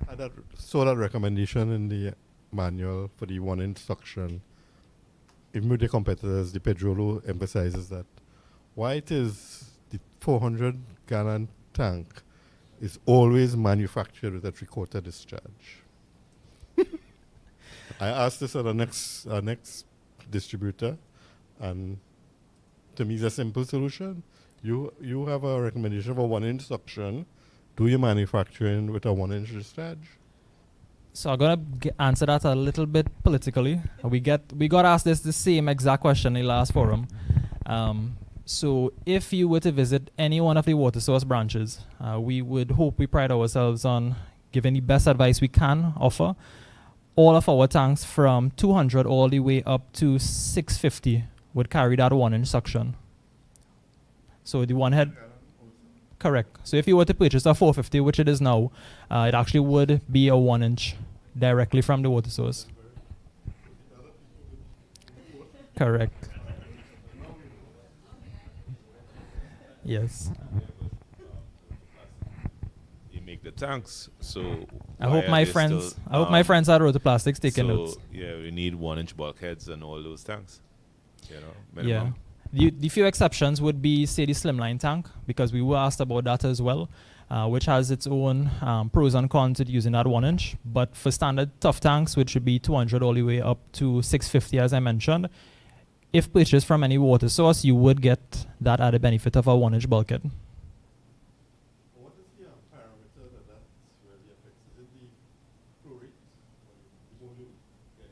I saw that recommendation in the manual for the 1-inch suction. Even with the competitors, the Pedrolo emphasizes that why it is the 400-gallon tank is always manufactured with a 3/4 discharge. I asked this at our next distributor, and to me, it's a simple solution. You have a recommendation for 1-inch suction. Do your manufacturing with a 1-inch discharge? So I'm gonna answer that a little bit politically. We got asked the same exact question in the last forum. So if you were to visit any one of the water source branches, we would hope we pride ourselves on giving the best advice we can offer. All of our tanks from 200 all the way up to 650 would carry that 1-inch suction. So the one head, correct. So if you were to purchase a 450, which it is now, it actually would be a 1-inch directly from the water source. Correct. Yes. You make the tanks, so I hope why my are they friends, still, I hope my friends at Rotoplastics taking so, notes. yeah, we need 1-inch bulkheads and all those tanks. You know, Yeah. minimum. The few exceptions would be, say, the slimline tank, because we were asked about that as well, which has its own pros and cons with using that 1-inch. But for standard tough tanks, which would be 200 all the way up to 650, as I mentioned, if purchased from any water source, you would get that added benefit of a 1-inch bulkhead. What is the parameter that really affects? Is it the flow rate? Or you get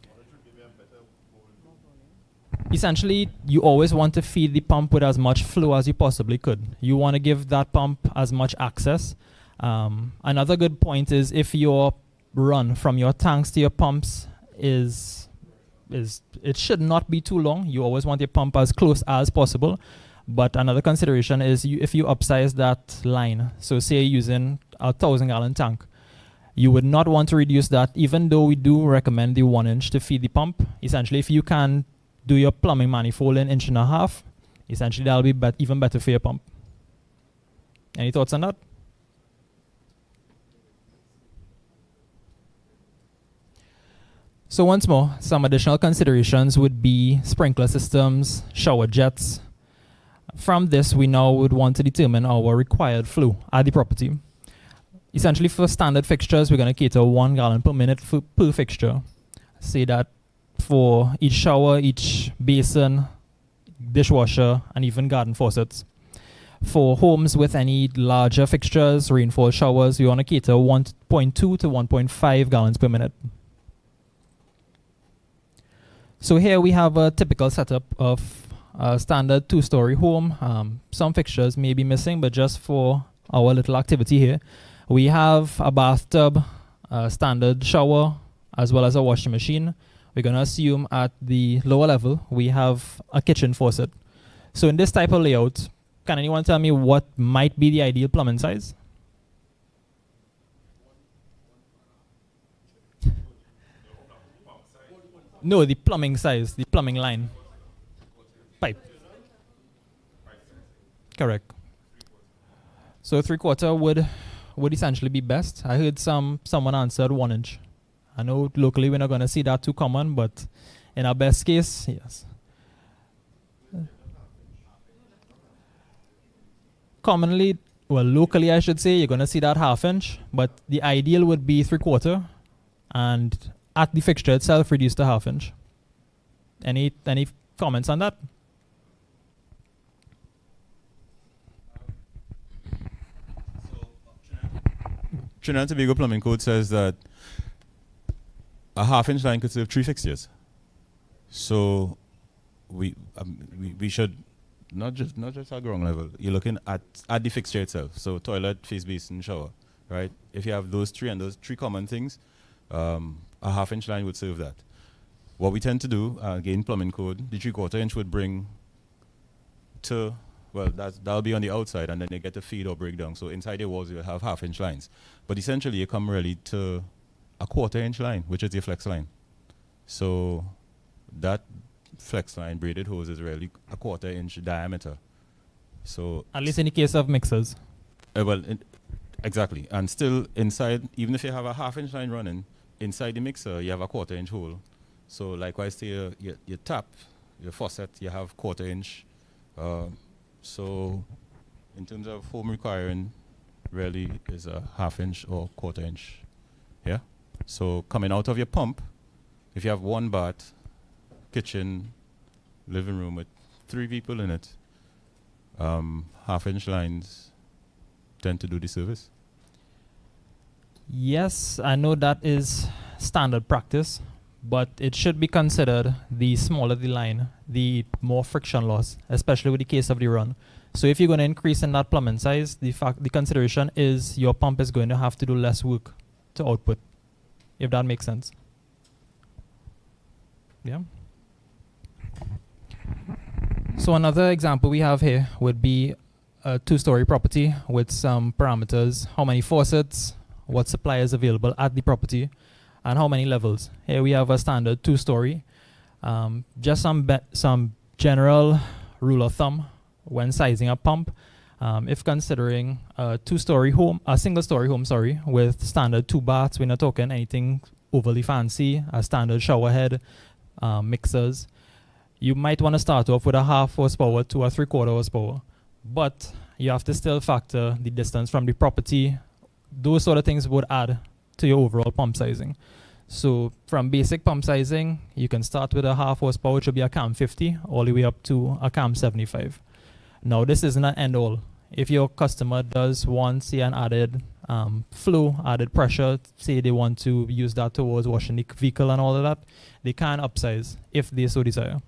or it should give you a better volume? Essentially, you always want to feed the pump with as much flow as you possibly could. You want to give that pump as much access. Another good point is if your run from your tanks to your pumps is it should not be too long. You always want your pump as close as possible. But another consideration is if you upsize that line, so say you're using a 1,000-gallon tank, you would not want to reduce that, even though we do recommend the 1-inch to feed the pump. Essentially, if you can do your plumbing manifold in 1.5 inches, essentially that'll be even better for your pump. Any thoughts on that? So once more, some additional considerations would be sprinkler systems, shower jets. From this, we now would want to determine our required flow at the property. Essentially, for standard fixtures, we're going to cater 1 gallon per minute per fixture. Say that for each shower, each basin, dishwasher, and even garden faucets. For homes with any larger fixtures, rainfall showers, we want to cater 1.2 to 1.5 gallons per minute. So here we have a typical setup of a standard 2-story home. Some fixtures may be missing, but just for our little activity here, we have a bathtub, a standard shower, as well as a washing machine. We're going to assume at the lower level, we have a kitchen faucet. So in this type of layout, can anyone tell me what might be the ideal plumbing size? No, the plumbing size, the plumbing line. Pipe. Correct. So 3/4 would essentially be best. I heard someone answered 1-inch. I know locally we're not going to see that too common, but in our best case, yes. Commonly, well, locally I should say, you're going to see that 1/2 inch, but the ideal would be 3/4, and at the fixture itself, reduce to 1/2 inch. Any comments on that? Trinidad and Tobago Plumbing Code says that a 1/2 inch line could serve 3 fixtures. So we should not just at ground level. You're looking at the fixture itself. So toilet, face basin, shower, right? If you have those 3 and those 3 common things, a 1/2 inch line would serve that. What we tend to do, again, plumbing code, the 3/4 inch would bring to, well, that'll be on the outside, and then they get a feed or breakdown. So inside the walls, you'll have 1/2 inch lines. But essentially, you come really to a 1/4 inch line, which is your flex line. So that flex line braided hose is really a 1/4 inch diameter. So at least in the case of mixers. Exactly. And still inside, even if you have a 1/2 inch line running, inside the mixer, you have a 1/4 inch hole. So likewise to your tap, your faucet, you have 1/4 inch. So in terms of home requiring, really is a 1/2 inch or 1/4 inch. Yeah. So coming out of your pump, if you have 1 bath, kitchen, living room with 3 people in it, 1/2 inch lines tend to do the service. Yes, I know that is standard practice, but it should be considered the smaller the line, the more friction loss, especially with the case of the run. So if you're going to increase in that plumbing size, the consideration is your pump is going to have to do less work to output, if that makes sense. Yeah. So another example we have here would be a 2-story property with some parameters: how many faucets, what supply is available at the property, and how many levels. Here we have a standard 2-story. Just some general rule of thumb when sizing a pump. If considering a two-story home, a single-story home, sorry, with standard 2 baths, we're not talking anything overly fancy, a standard shower head, mixers, you might want to start off with a 1/2 horsepower to a 3/4 horsepower. But you have to still factor the distance from the property. Those sort of things would add to your overall pump sizing. So from basic pump sizing, you can start with a 1/2 horsepower, which would be a CAM 50, all the way up to a CAM 75. Now, this isn't an end all. If your customer does want, say, an added flow, added pressure, say they want to use that towards washing the vehicle and all of that, they can upsize if they so desire.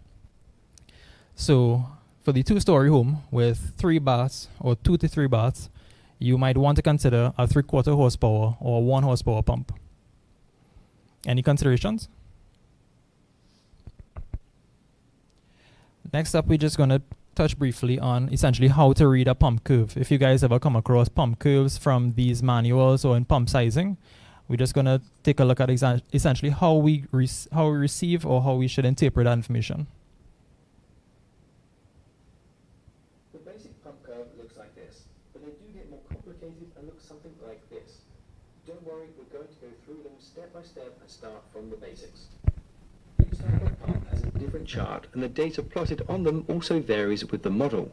So for the 2-story home with 3 baths or 2 to 3 baths, you might want to consider a 3/4 horsepower or 1 horsepower pump. Any considerations? Next up, we're just going to touch briefly on essentially how to read a pump curve. If you guys ever come across pump curves from these manuals or in pump sizing, we're just going to take a look at essentially how we receive or how we should interpret that information. The basic pump curve looks like this, but they do get more complicated and look something like this. Don't worry, we're going to go through them step by step and start from the basics. Each type of pump has a different chart, and the data plotted on them also varies with the model.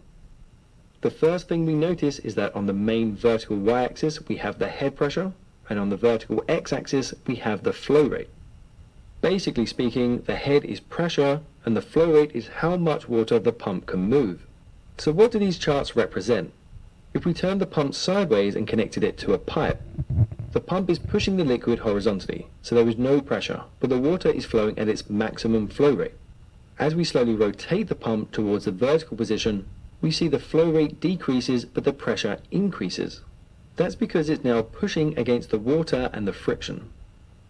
The first thing we notice is that on the main vertical y-axis we have the head pressure, and on the vertical x-axis we have the flow rate. Basically speaking, the head is pressure and the flow rate is how much water the pump can move. So what do these charts represent? If we turn the pump sideways and connected it to a pipe, the pump is pushing the liquid horizontally, so there is no pressure, but the water is flowing at its maximum flow rate. As we slowly rotate the pump towards the vertical position, we see the flow rate decreases but the pressure increases. That's because it's now pushing against the water and the friction.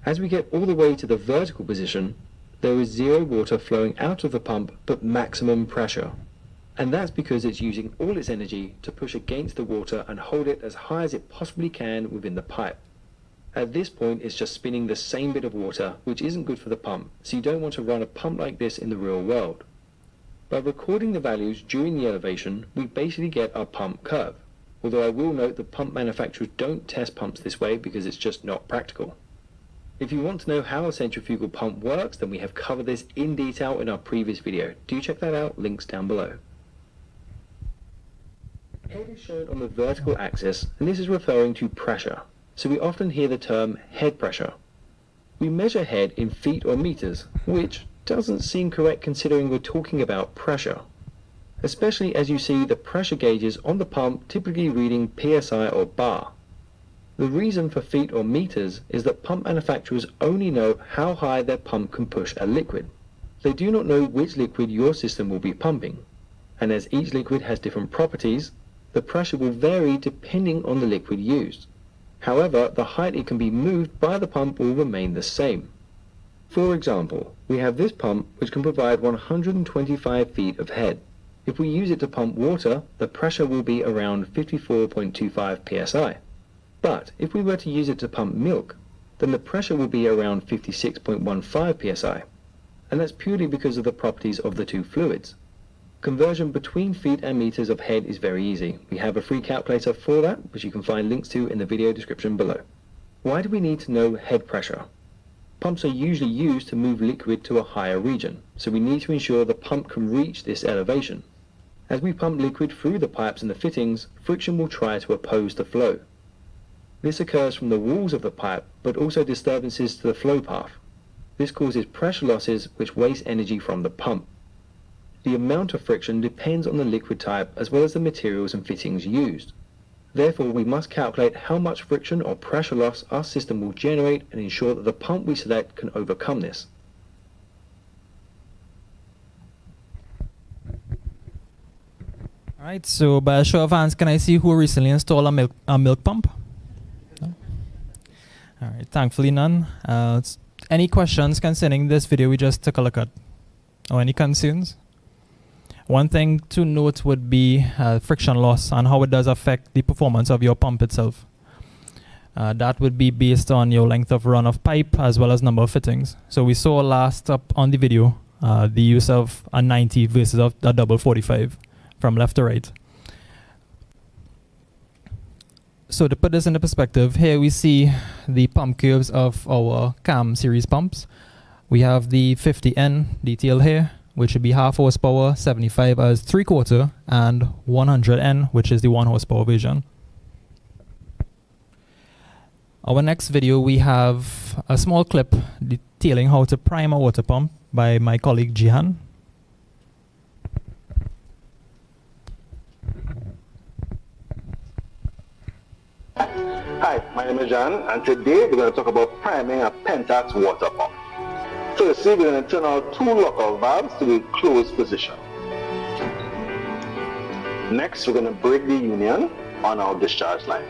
As we get all the way to the vertical position, there is 0 water flowing out of the pump but maximum pressure. And that's because it's using all its energy to push against the water and hold it as high as it possibly can within the pipe. At this point, it's just spinning the same bit of water, which isn't good for the pump, so you don't want to run a pump like this in the real world. By recording the values during the elevation, we basically get our pump curve, although I will note that pump manufacturers don't test pumps this way because it's just not practical. If you want to know how a centrifugal pump works, then we have covered this in detail in our previous video. Do check that out, links down below. Head is shown on the vertical axis, and this is referring to pressure. So we often hear the term head pressure. We measure head in feet or meters, which doesn't seem correct considering we're talking about pressure, especially as you see the pressure gauges on the pump typically reading PSI or bar. The reason for feet or meters is that pump manufacturers only know how high their pump can push a liquid. They do not know which liquid your system will be pumping, and as each liquid has different properties, the pressure will vary depending on the liquid used. However, the height it can be moved by the pump will remain the same. For example, we have this pump which can provide 125 feet of head. If we use it to pump water, the pressure will be around 54.25 psi. But if we were to use it to pump milk, then the pressure will be around 56.15 psi. And that's purely because of the properties of the two fluids. Conversion between feet and meters of head is very easy. We have a free calculator for that, which you can find links to in the video description below. Why do we need to know head pressure? Pumps are usually used to move liquid to a higher region, so we need to ensure the pump can reach this elevation. As we pump liquid through the pipes and the fittings, friction will try to oppose the flow. This occurs from the walls of the pipe, but also disturbances to the flow path. This causes pressure losses which waste energy from the pump. The amount of friction depends on the liquid type as well as the materials and fittings used. Therefore, we must calculate how much friction or pressure loss our system will generate and ensure that the pump we select can overcome this. Alright, so by a show of hands, can I see who recently installed a milk pump? No? Alright, thankfully none. Any questions concerning this video we just took a look at? Or any concerns? One thing to note would be friction loss and how it does affect the performance of your pump itself. That would be based on your length of run of pipe as well as number of fittings. So we saw last up on the video the use of a 90 versus a double 45 from left to right. So to put this into perspective, here we see the pump curves of our CAM series pumps. We have the 50N detail here, which would be half horsepower, 75 as 3/4, and 100N, which is the 1 horsepower version. Our next video, we have a small clip detailing how to prime a water pump by my colleague Jihan. Hi, my name is John, and today we're going to talk about priming a Pentax water pump. Firstly, we're going to turn our 2 lockout valves to the closed position. Next, we're going to break the union on our discharge line.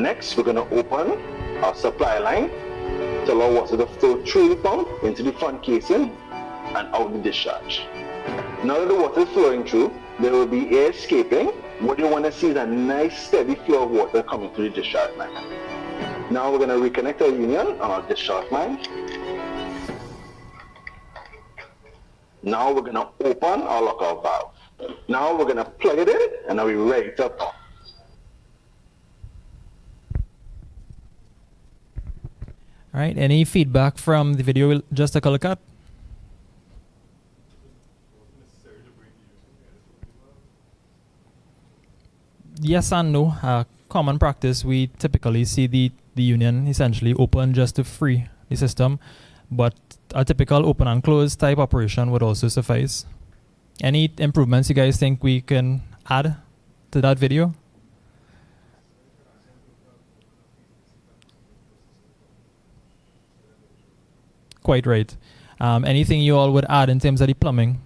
Next, we're going to open our supply line to allow water to flow through the pump into the front casing and out the discharge. Now that the water is flowing through, there will be air escaping. What you want to see is a nice steady flow of water coming through the discharge line. Now we're going to reconnect our union on our discharge line. Now we're going to open our lockout valve. Now we're going to plug it in and now we're ready to pump. All right, any feedback from the video we just took a look at? Yes and no. Common practice, we typically see the union essentially open just to free the system, but a typical open and close type operation would also suffice. Any improvements you guys think we can add to that video? Quite right. Anything you all would add in terms of the plumbing?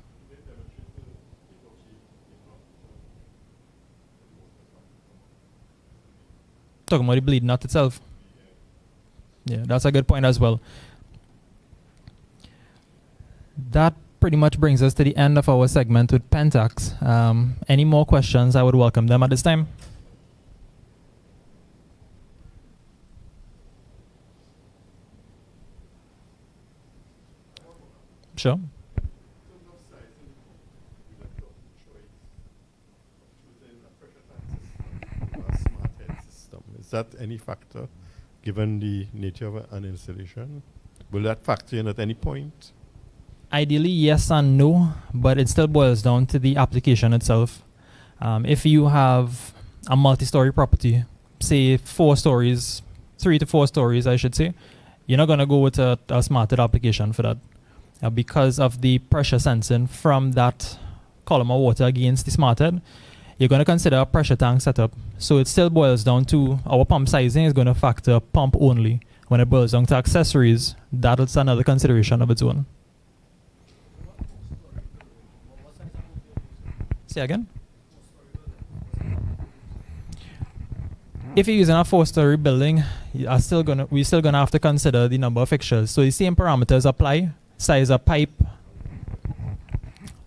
Talking about the bleed nut itself. Yeah, that's a good point as well. That pretty much brings us to the end of our segment with Pentax. Any more questions, I would welcome them at this time. Sure. Is that any factor, given the nature of an installation? Will that factor in at any point? Ideally, yes and no, but it still boils down to the application itself. If you have a multi-story property, say 4 stories, 3 to 4 stories, I should say, you're not going to go with a smarted application for that. Because of the pressure sensing from that column of water against the smarted, you're going to consider a pressure tank setup. So it still boils down to our pump sizing is going to factor pump only. When it boils down to accessories, that's another consideration of its own. Say again? If you're using a 4-story building, we're still gonna have to consider the number of fixtures. So the same parameters apply, size of pipe.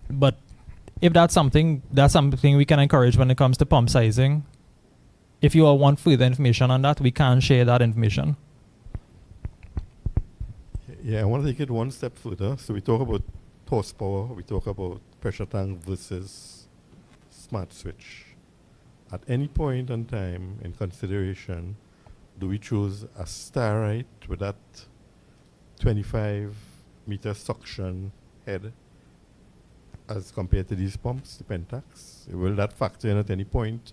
But if that's something we can encourage when it comes to pump sizing. If you all want further information on that, we can share that information. Yeah, I want to take it one step further. So we talk about horsepower, we talk about pressure tank versus smart switch. At any point in time in consideration, do we choose a Starite with that 25-meter suction head as compared to these pumps, the Pentax? Will that factor in at any point?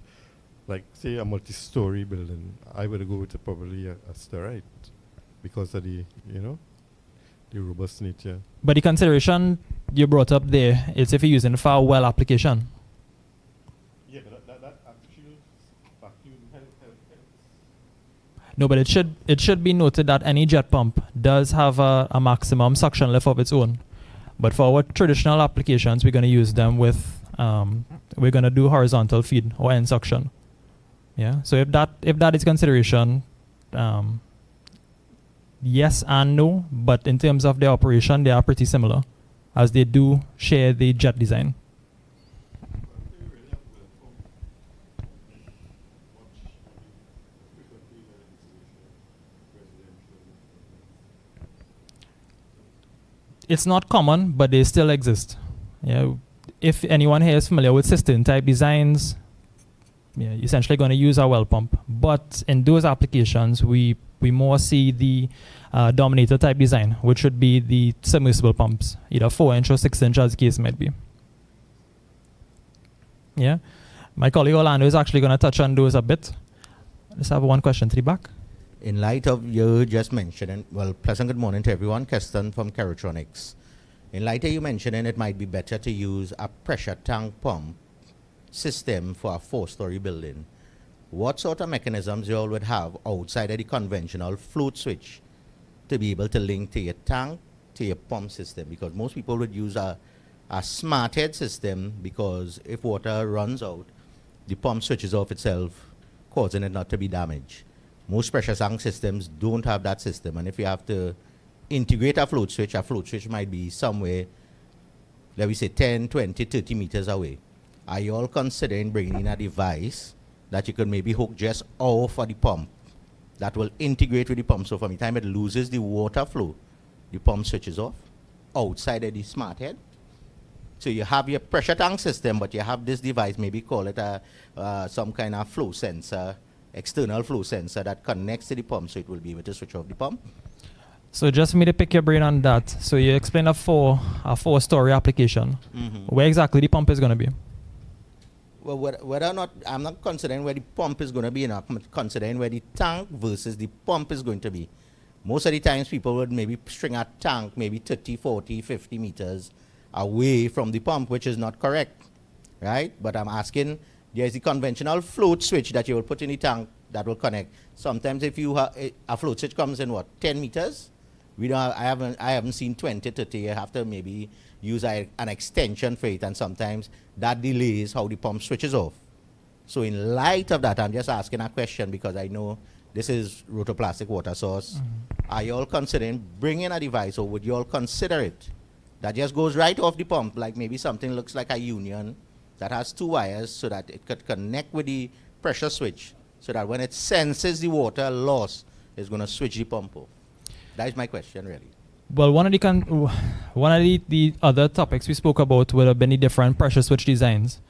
Like, say, a multi-story building, I would go with probably a Starite because of the, the robust nature. But the consideration you brought up there is if you're using for a well application. Yeah, but that actual vacuum helps. No, but it should be noted that any jet pump does have a maximum suction lift of its own. But for our traditional applications, we're going to use them with, we're going to do horizontal feed or end suction. Yeah. So if that is consideration, yes and no. But in terms of their operation, they are pretty similar, as they do share the jet design. It's not common, but they still exist. Yeah. If anyone here is familiar with cistern type designs, essentially going to use our well pump. But in those applications, we more see the dominator type design, which would be the submersible pumps, either 4-inch or 6-inch as the case might be. Yeah, my colleague Orlando is actually going to touch on those a bit. Let's have one question to the back. In light of you just mentioning, well, pleasant good morning to everyone, Keston from Kerotronics. In light of you mentioning it might be better to use a pressure tank pump system for a 4-story building, what sort of mechanisms you all would have outside of the conventional float switch to be able to link to your tank, to your pump system? Because most people would use a smart head system, because if water runs out, the pump switches off itself, causing it not to be damaged. Most pressure tank systems don't have that system, and if you have to integrate a float switch might be somewhere, let me say 10, 20, 30 meters away. Are you all considering bringing in a device that you could maybe hook just off of the pump that will integrate with the pump, so from the time it loses the water flow, the pump switches off outside of the smart head? So you have your pressure tank system, but you have this device, maybe call it some kind of flow sensor, external flow sensor that connects to the pump, so it will be able to switch off the pump. So just for me to pick your brain on that, so you explained a 4-story application. Where exactly the pump is going to be? Well, whether or not, I'm not considering where the pump is going to be, I'm considering where the tank versus the pump is going to be. Most of the times people would maybe string a tank maybe 30, 40, 50 meters away from the pump, which is not correct, right? But I'm asking, there's the conventional float switch that you will put in the tank that will connect. Sometimes if you have a float switch comes in 10 meters, I haven't seen 20, 30. You have to maybe use an extension for it, and sometimes that delays how the pump switches off. So in light of that, I'm just asking a question because I know this is rotoplastic water source. Are you all considering bringing a device, or would you all consider it, that just goes right off the pump, like maybe something looks like a union that has 2 wires, so that it could connect with the pressure switch, so that when it senses the water loss, it's going to switch the pump off? That is my question, really. Well, one of the other topics we spoke about would have been the different pressure switch designs.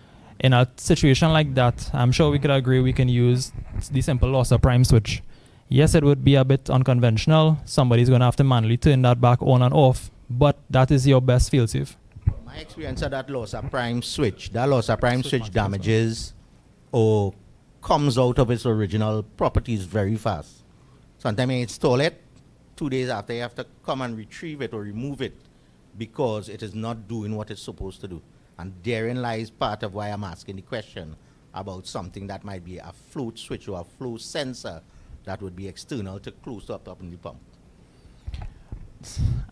In a situation like that, I'm sure we could agree we can use the simple losser prime switch. Yes, it would be a bit unconventional. Somebody's going to have to manually turn that back on and off, but that is your best fail-safe. My experience of that losser prime switch damages or comes out of its original properties very fast. Sometimes you install it, 2 days after you have to come and retrieve it or remove it because it is not doing what it's supposed to do. And therein lies part of why I'm asking the question about something that might be a float switch or a flow sensor that would be external to close up in the pump.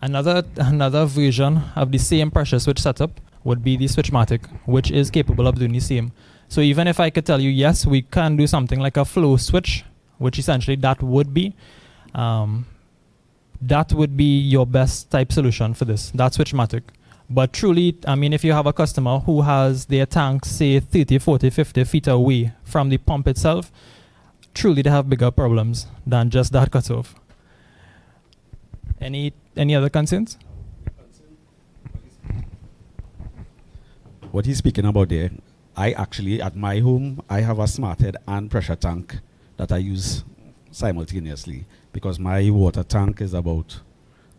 Another version of the same pressure switch setup would be the Switchmatic, which is capable of doing the same. So even if I could tell you, yes, we can do something like a flow switch, which essentially that would be your best type solution for this, that Switchmatic. But truly, I mean, if you have a customer who has their tank, say, 30, 40, 50 feet away from the pump itself, truly they have bigger problems than just that cutoff. Any other concerns? What he's speaking about there, I actually, at my home, I have a smart head and pressure tank that I use simultaneously, because my water tank is about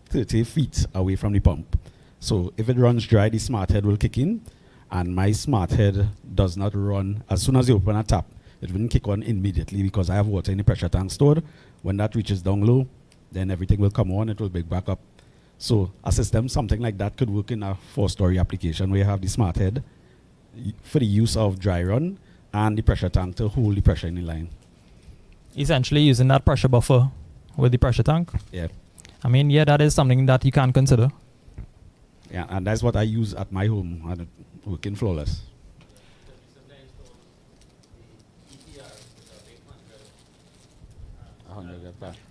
30 feet away from the pump. So if it runs dry, the smart head will kick in, and my smart head does not run. As soon as you open a tap, it wouldn't kick on immediately because I have water in the pressure tank stored. When that reaches down low, then everything will come on, it will big back up. So a system, something like that could work in a 4-story application where you have the smart head for the use of dry run and the pressure tank to hold the pressure in the line. Essentially using that pressure buffer with the pressure tank? Yeah. I mean, yeah, that is something that you can consider. Yeah, and that's what I use at my home, and it's working flawless.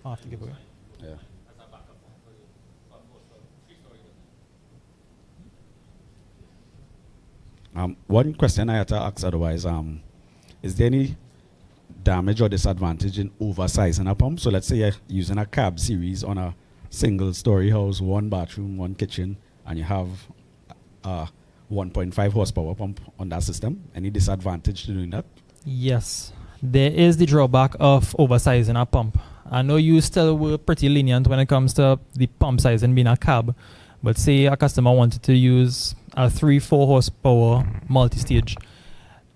I'll have to give away. Yeah. One question I had to ask otherwise, is there any damage or disadvantage in oversizing a pump? So let's say you're using a cab series on a single story house, 1 bathroom, 1 kitchen, and you have a 1.5 horsepower pump on that system. Any disadvantage to doing that? Yes, there is the drawback of oversizing a pump. I know you still were pretty lenient when it comes to the pump size and being a cab, but say a customer wanted to use a 3-4 horsepower multi-stage.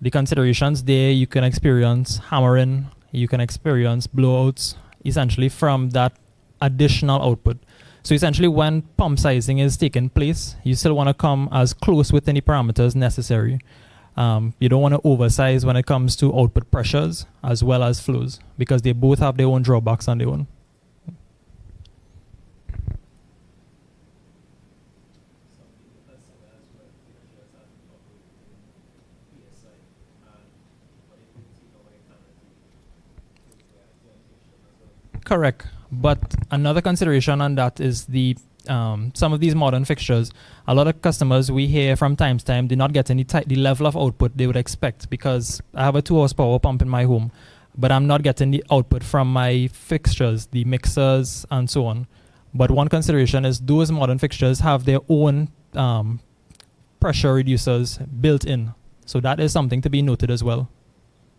The considerations there, you can experience hammering, you can experience blowouts, essentially from that additional output. So essentially when pump sizing is taking place, you still want to come as close within the parameters necessary. You don't want to oversize when it comes to output pressures as well as flows, because they both have their own drawbacks on their own. Correct. But another consideration on that is the some of these modern fixtures, a lot of customers we hear from time to time, do not get the level of output they would expect, because I have a 2 horsepower pump in my home, but I'm not getting the output from my fixtures, the mixers and so on. But one consideration is those modern fixtures have their own pressure reducers built in. So that is something to be noted as well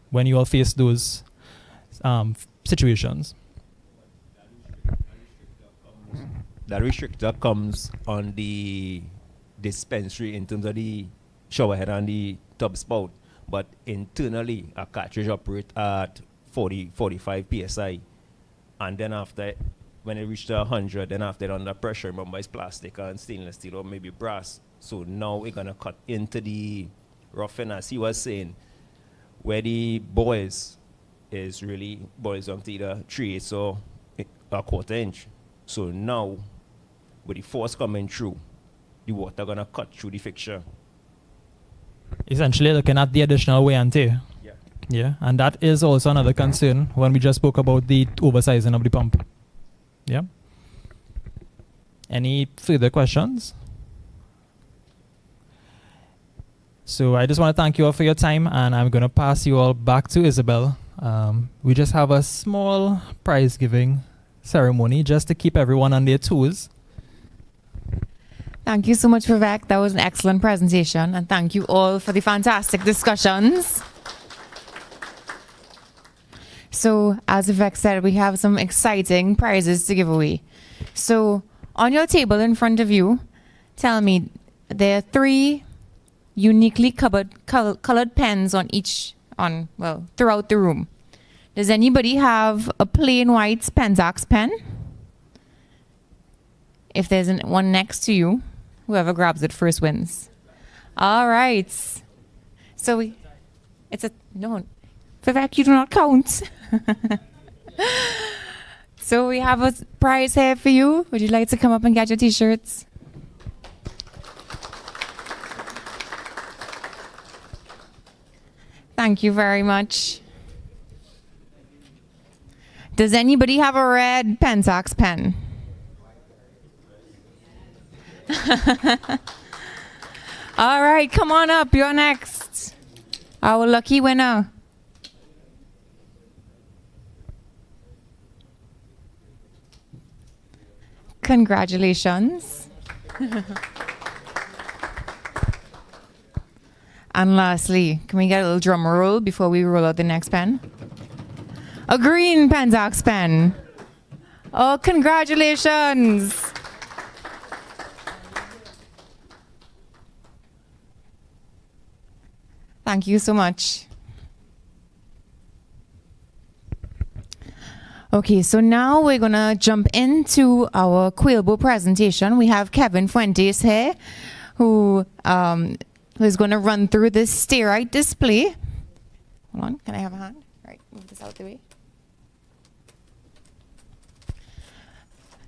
when you all face those situations. That restrictor comes on the dispensary in terms of the shower head and the tub spout, but internally a cartridge operates at 45 psi, and then after, when it reaches 100, then after under pressure, remember it's plastic and stainless steel or maybe brass. So now we're gonna cut into the roughing, as he was saying, where the boils is really boils down to either 3/8 or a 1/4 inch. So now, with the force coming through, the water gonna cut through the fixture. Essentially looking at the additional wear and tear. Yeah. Yeah, and that is also another concern when we just spoke about the oversizing of the pump. Yeah. Any further questions? So I just want to thank you all for your time, and I'm going to pass you all back to Isabel. We just have a small prize giving ceremony just to keep everyone on their toes. Thank you so much, Vivek. That was an excellent presentation, and thank you all for the fantastic discussions. So, as Vivek said, we have some exciting prizes to give away. So, on your table in front of you, tell me, there are 3 uniquely colored pens on throughout the room. Does anybody have a plain white Pentax pen? If there's one next to you, whoever grabs it first wins. All right. So no, Vivek, you do not count. So we have a prize here for you. Would you like to come up and get your t-shirts? Thank you very much. Does anybody have a red Pentax pen? All right, come on up. You're next. Our lucky winner. Congratulations. And lastly, can we get a little drum roll before we roll out the next pen? A green Pentax pen. Oh, congratulations. Thank you so much. Okay, so now we're going to jump into our Quailbo presentation. We have Kevin Fuentes here, who is going to run through this steerite display. Hold on, can I have a hand? All right, move this out the way.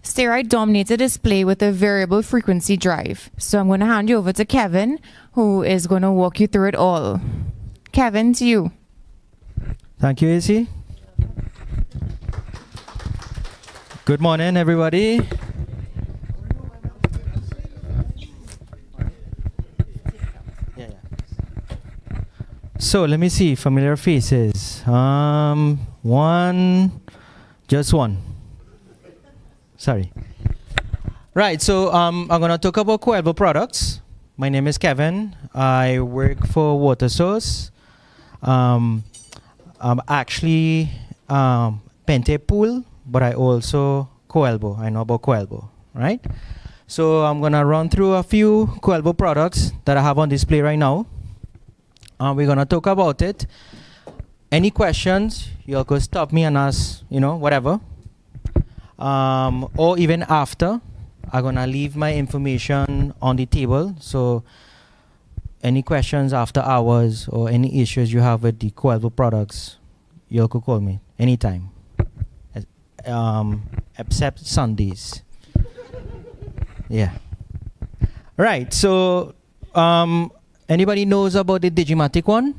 Steerite dominates a display with a variable frequency drive. So I'm going to hand you over to Kevin, who is going to walk you through it all. Kevin, to you. Thank you, AC. Good morning, everybody. So let me see, familiar faces. Just one. Sorry. Right, so I'm gonna talk about Quailbo products. My name is Kevin. I work for Water Source. I'm actually Pente Pool, but I also Coelbo. I know about Coelbo, right? So I'm gonna run through a few Coelbo products that I have on display right now. We're gonna talk about it. Any questions, you could stop me and ask, whatever. Or even after, I'm gonna leave my information on the table. So any questions after hours or any issues you have with the Coelbo products, you could call me anytime. Except Sundays. Yeah. Right. So, anybody knows about the Digimatic one?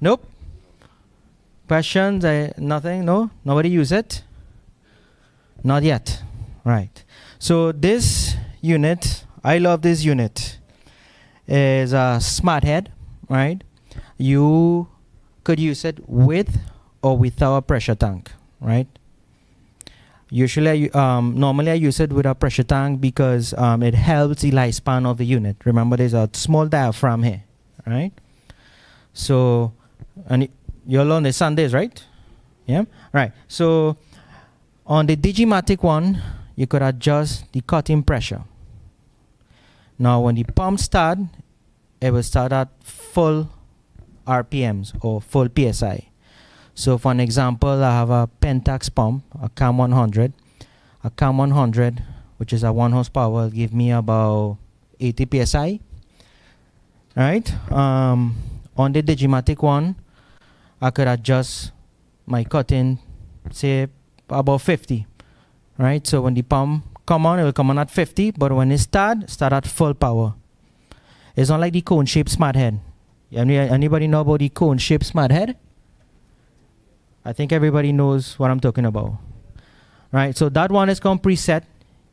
Nope. Questions? Nothing? No? Nobody use it? Not yet. Right. So this unit, I love this unit. Is a smart head, right? You could use it with or without a pressure tank, right? Usually, normally I use it with a pressure tank because it helps the lifespan of the unit. Remember, there's a small diaphragm here, right? So, and you'll learn this Sundays, right? Yeah, right. So, on the Digimatic one, you could adjust the cutting pressure. Now, when the pump start, it will start at full RPMs or full PSI. So for an example, I have a Pentax pump, a CAM 100. A CAM 100, which is a 1 horsepower, will give me about 80 PSI. Right? On the Digimatic one, I could adjust my cutting, say about 50. Right? So when the pump come on, it will come on at 50, but when it start at full power. It's not like the cone-shaped smart head. Anybody know about the cone-shaped smart head? I think everybody knows what I'm talking about. Right, so that one is come preset.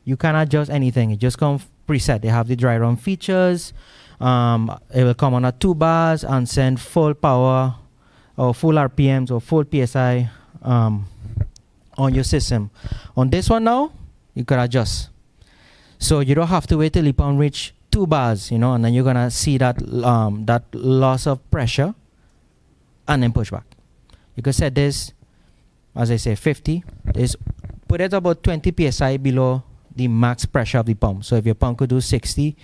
You can't adjust anything. It just comes preset. They have the dry run features. It will come on at 2 bars and send full power or full RPMs or full PSI on your system. On this one now, you could adjust. So you don't have to wait till the pump reach 2 bars, and then you're gonna see that that loss of pressure and then push back. You could set this, as I say, 50. Put it about 20 PSI below the max pressure of the pump. So if your pump could do 60,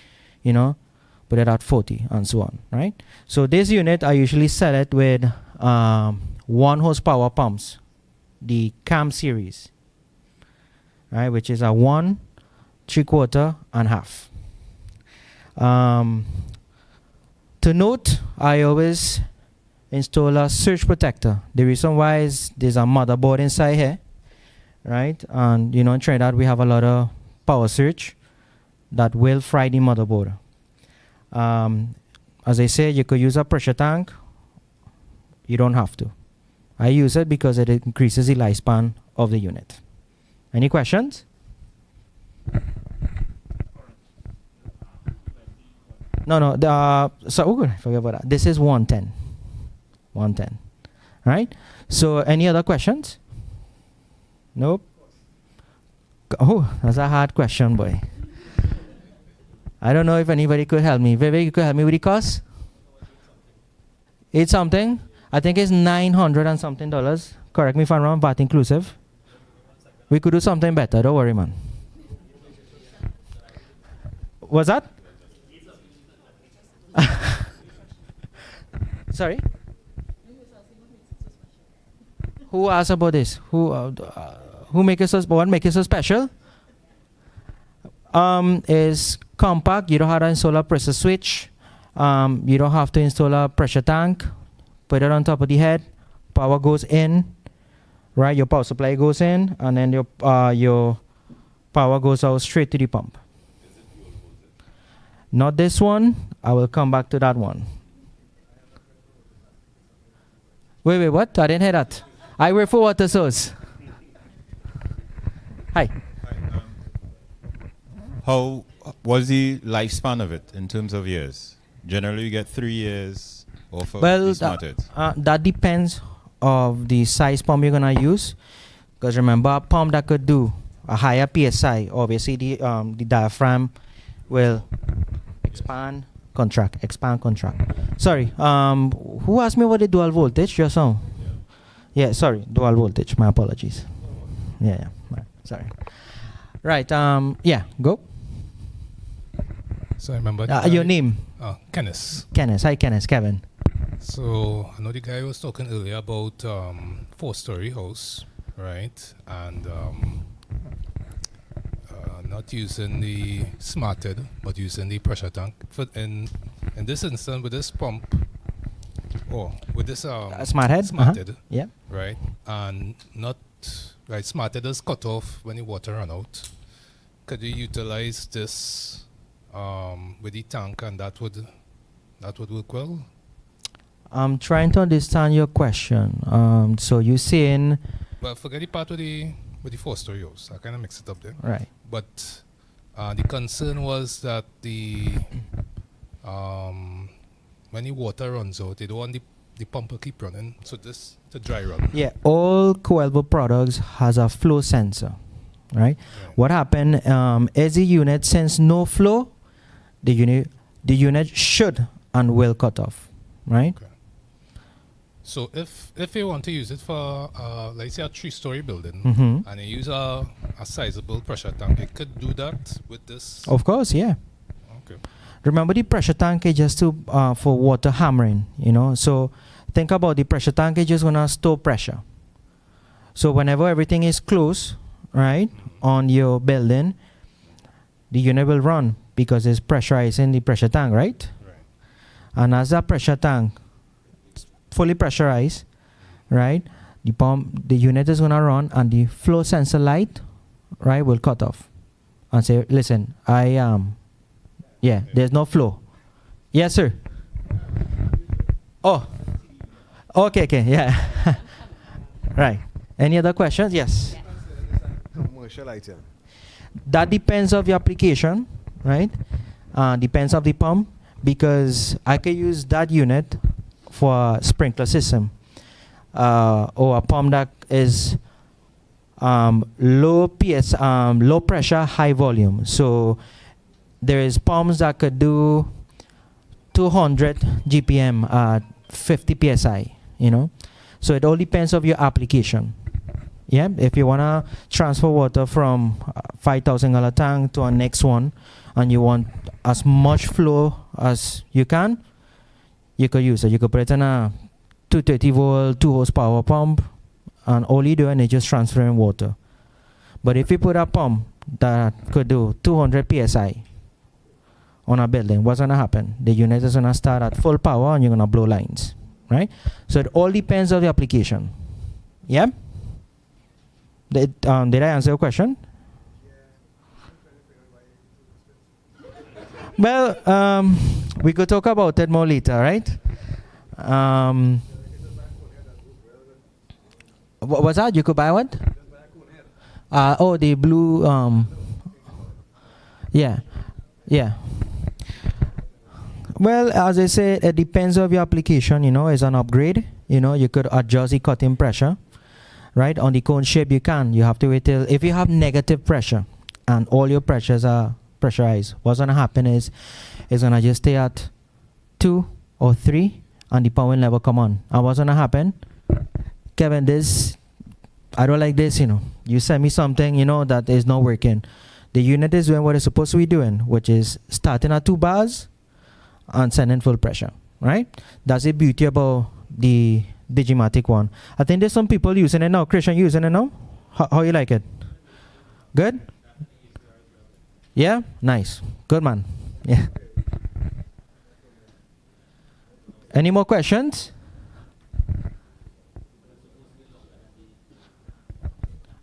put it at 40 and so on, right? So this unit, I usually sell it with 1 horsepower pumps, the CAM series, right? Which is a 1, 3/4, and half. To note, I always install a surge protector. The reason why is there's a motherboard inside here, right? And in Trinidad we have a lot of power surge that will fry the motherboard. As I said, you could use a pressure tank. You don't have to. I use it because it increases the lifespan of the unit. Any questions? No. Forget about that. This is 110. 110. Right? So, any other questions? Nope. Oh, that's a hard question, boy. I don't know if anybody could help me. Vivek, you could help me with the cost? It's something. I think it's $900 and something. Correct me if I'm wrong, VAT inclusive. We could do something better. Don't worry, man. What's that? Sorry? Who asked about this? Who make it so? What make it so special? Is compact. You don't have to install a pressure switch. You don't have to install a pressure tank. Put it on top of the head. Power goes in. Right, your power supply goes in, and then your power goes out straight to the pump. Not this one. I will come back to that one. Wait, what? I didn't hear that. I work for water source. Hi. How was the lifespan of it in terms of years? Generally, you get 3 years off of these smart heads. That depends of the size pump you're gonna use. Because remember, a pump that could do a higher PSI, obviously the diaphragm will expand contract, expand, contract. Sorry, who asked me about the dual voltage just now? Yeah, sorry, dual voltage. My apologies. Yeah, right, sorry. Right, yeah, go. So I remember your name? Kenneth. Kenneth. Hi, Kenneth. Kevin. So I know the guy was talking earlier about 4-story house, right? And not using the smarted, but using the pressure tank. In this instance, with this pump, or with this smarted, smarted, yeah, right, and not right. Smarted is cut off when the water run out. Could you utilize this with the tank, and that would work well? I'm trying to understand your question. So you're saying? Well, forget the part with the 4-story house. I kind of mix it up there. Right. But the concern was that when the water runs out, they don't want the pump to keep running, so this to dry run. Yeah, all Coelho products has a flow sensor, right? What happened is the unit sense no flow, the unit should and will cut off, right? Okay. So if you want to use it for let's say a 3-story building, and you use a sizable pressure tank, it could do that with this. Of course, yeah. Okay. Remember, the pressure tank is just to for water hammering, you know. So think about the pressure tank is just gonna store pressure. So whenever everything is close, right, on your building, the unit will run because it's pressurizing the pressure tank, right? And as that pressure tank fully pressurized, right, the unit is gonna run, and the flow sensor light, right, will cut off and say, listen, yeah, there's no flow. Yes, sir. Oh, okay, yeah. Right. Any other questions? Yes. Commercial item. That depends of your application, right? Depends of the pump, because I can use that unit for a sprinkler system, or a pump that is low pressure, high volume. So there is pumps that could do 200 GPM at 50 psi, you know. So it all depends of your application. Yeah, if you wanna transfer water from 5,000 gallon tank to a next one, and you want as much flow as you can, you could use it. You could put it in a 230 volt, 2 horsepower pump, and all you're doing is just transferring water. But if you put a pump that could do 200 psi on a building, what's gonna happen? The unit is gonna start at full power, and you're gonna blow lines, right? So it all depends on the application. Yeah. Did I answer your question? Well, we could talk about it more later, right? What was that? You could buy what? Oh, the blue. Yeah. Well, as I said, it depends on your application. You know, it's an upgrade. You know, you could adjust the cutting pressure, right? On the cone shape, you can. You have to wait till if you have negative pressure, and all your pressures are pressurized. What's gonna happen is it's gonna just stay at 2 or 3, and the pump will never come on. And what's gonna happen, Kevin? I don't like this. You know, you send me something, you know, that is not working. The unit is doing what it's supposed to be doing, which is starting at 2 bars and sending full pressure, right? That's the beauty about the Digimatic one. I think there's some people using it now. Christian, using it now? How you like it? Good? Yeah? Nice. Good, man. Yeah. Any more questions?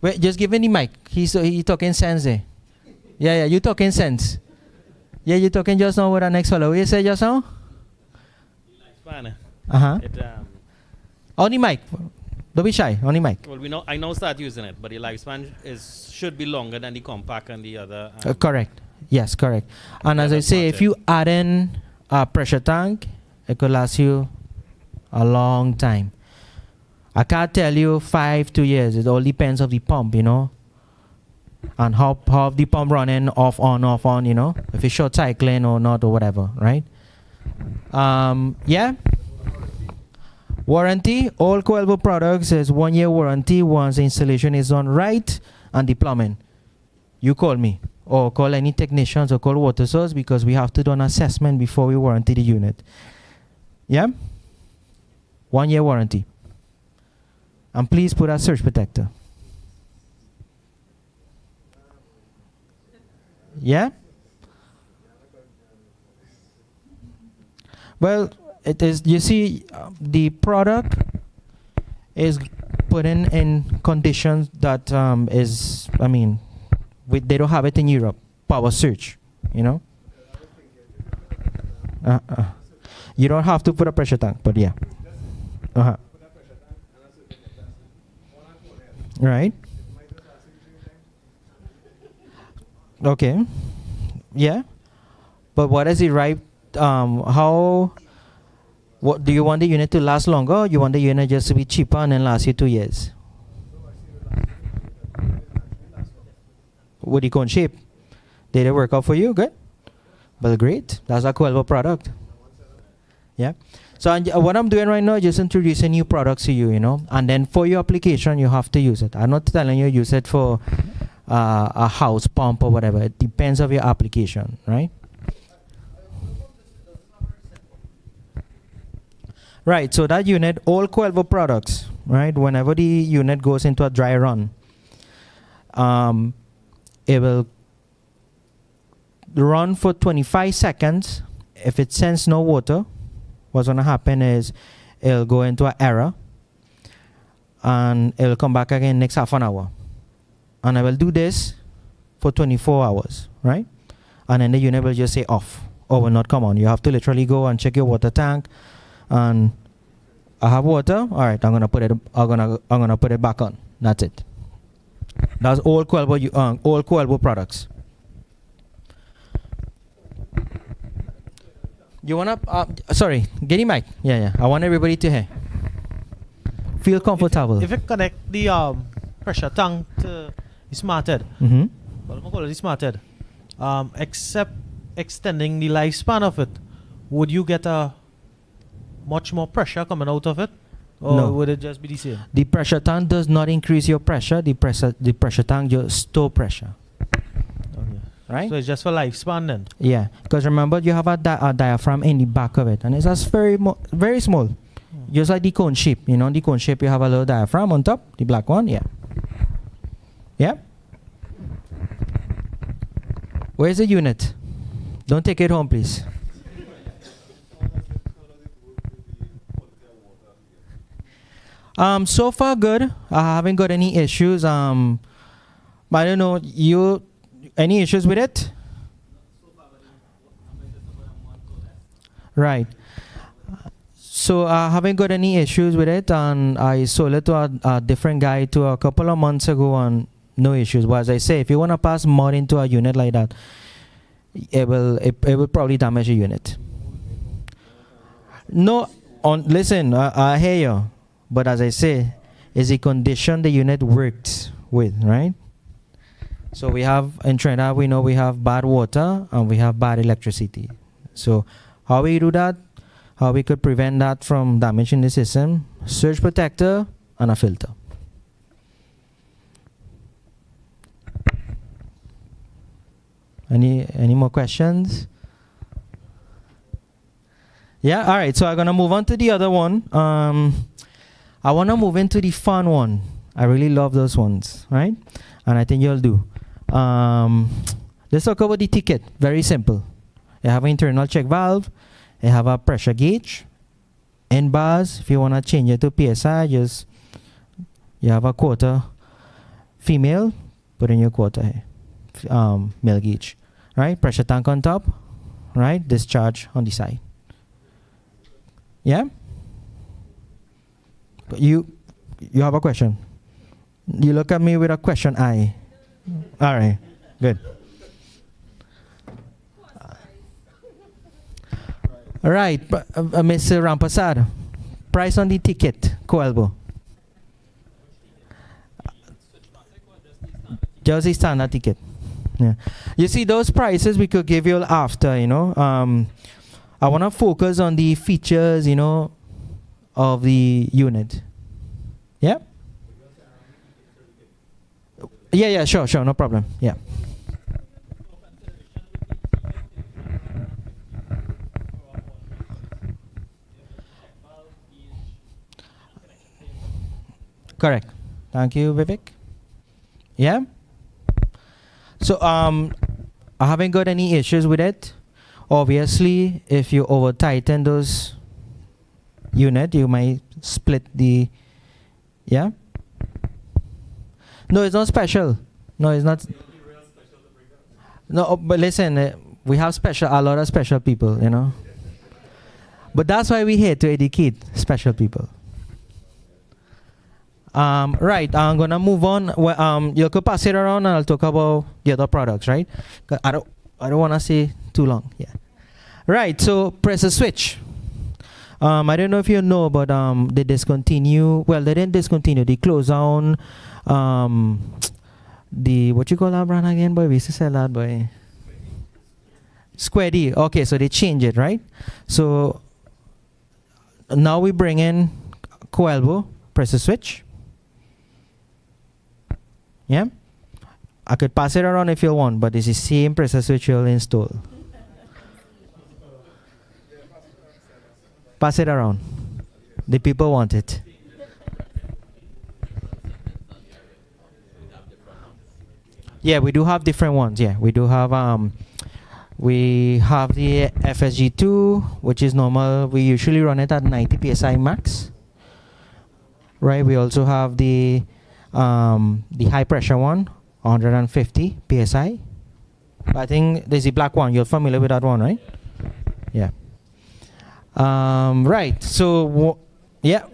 Wait, just give me the mic. He talking sense there. Yeah, you talking sense. Yeah, you talking just now with the next fellow. What you say just now? Uh-huh. On the mic. Don't be shy. On the mic. Well, I now start using it, but the lifespan should be longer than the compact and the other. Correct. Yes, correct. And as I say, if you add in a pressure tank, it could last you a long time. I can't tell you 5 2 years. It all depends on the pump, you know, and how the pump running off on, you know, if it's short cycling or not or whatever, right? Yeah. Warranty, all Coelho products is 1 year warranty once the installation is done right and the plumbing. You call me or call any technicians or call water source because we have to do an assessment before we warranty the unit. Yeah? 1 year warranty. And please put a surge protector. Yeah? Well, it is, you see, the product is put in conditions that is, I mean, they don't have it in Europe. Power surge, you know? You don't have to put a pressure tank, but yeah. Right. Okay. Yeah. But what is the right, what do you want the unit to last longer, or you want the unit just to be cheaper and then last you 2 years? Would the cone shape? Did it work out for you? Good. Well, great. That's a Coelho product. Yeah. So what I'm doing right now is just introducing new products to you, you know. And then for your application, you have to use it. I'm not telling you use it for a house pump or whatever. It depends on your application, right? Right, so that unit, all Coelho products, right? Whenever the unit goes into a dry run, it will run for 25 seconds. If it sends no water, what's going to happen is it'll go into an error and it'll come back again next half an hour. And I will do this for 24 hours, right? And then the unit will just say off or will not come on. You have to literally go and check your water tank. And I have water. All right, I'm gonna put it back on. That's it. That's all Coelho products. You wanna? Sorry, get your mic. Yeah. I want everybody to hear. Feel comfortable. If you connect the pressure tank to the smart head, Mm-hmm. well, I'm gonna call it the smart head. Except extending the lifespan of it, would you get a much more pressure coming out of it, or No. would it just be the same? The pressure tank does not increase your pressure. The pressure tank just store pressure. Okay. Right? So it's just for lifespan then. Yeah, because remember you have a diaphragm in the back of it, and it's just very small, just like the cone shape. You know, the cone shape you have a little diaphragm on top, the black one. Yeah. Yeah. Where's the unit? Don't take it home, please. So far good. I haven't got any issues. But I don't know, you any issues with it? Right. So I haven't got any issues with it, and I sold it to a different guy to a couple of months ago, and no issues. But as I say, if you want to pass mud into a unit like that, it will probably damage a unit. No, listen, I hear you. But as I say, it's the condition the unit works with, right? So we have, in Trinidad, we know we have bad water and we have bad electricity. So how we do that, how we could prevent that from damaging the system, surge protector and a filter. Any more questions? Yeah, all right, so I'm gonna move on to the other one. I want to move into the fun one. I really love those ones, right? And I think you'll do. Let's talk about the ticket. Very simple. You have an internal check valve. You have a pressure gauge. End bars, if you want to change it to PSI, you have a quarter female, put in your quarter here. Male gauge. Right? Pressure tank on top. Right? Discharge on the side. Yeah? You have a question? You look at me with a question eye. All right, good. All right, Mr. Rampasad, price on the ticket, Coelho. Just the standard ticket. Yeah. You see, those prices we could give you after, you know. I want to focus on the features, of the unit. Yeah? Yeah, sure, no problem. Yeah. Correct. Thank you, Vivek. Yeah? So, I haven't got any issues with it. Obviously, if you over tighten those unit, you might split the, yeah? No, it's not special. No, it's not. No, but listen, we have a lot of special people, But that's why we're here, to educate special people. Right, I'm gonna move on. Well, you could pass it around, and I'll talk about the other products, right? 'Cause I don't wanna say too long. Yeah. Right. So press a switch. I don't know if you know, but they discontinue. Well, they didn't discontinue. They closed down. The what you call that brand again, boy? We used to sell that, boy. Square D. Okay, so they changed it, right? So now we bring in Coelbo. Press a switch. Yeah, I could pass it around if you want, but it's the same pressure switch you'll install. Pass it around. The people want it. Yeah, we do have different ones. Yeah, we do have we have the FSG2, which is normal. We usually run it at 90 psi max. Right. We also have the high pressure one, 150 psi. I think there's the black one. You're familiar with that one, right? Yeah. Right. So yeah,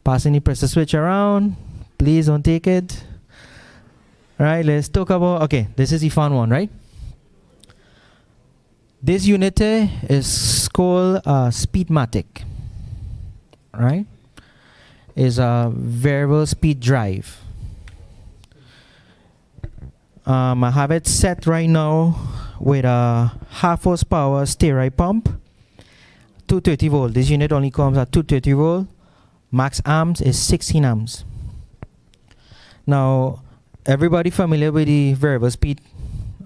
passing the pressure switch around. Please don't take it. Right. Let's talk about. Okay, this is the fun one, right? This unit is called Speedmatic. Right. Is a variable speed drive. I have it set right now with a half horsepower steroid pump, 230 volt. This unit only comes at 230 volt. Max amps is 16 amps. Now, everybody familiar with the variable speed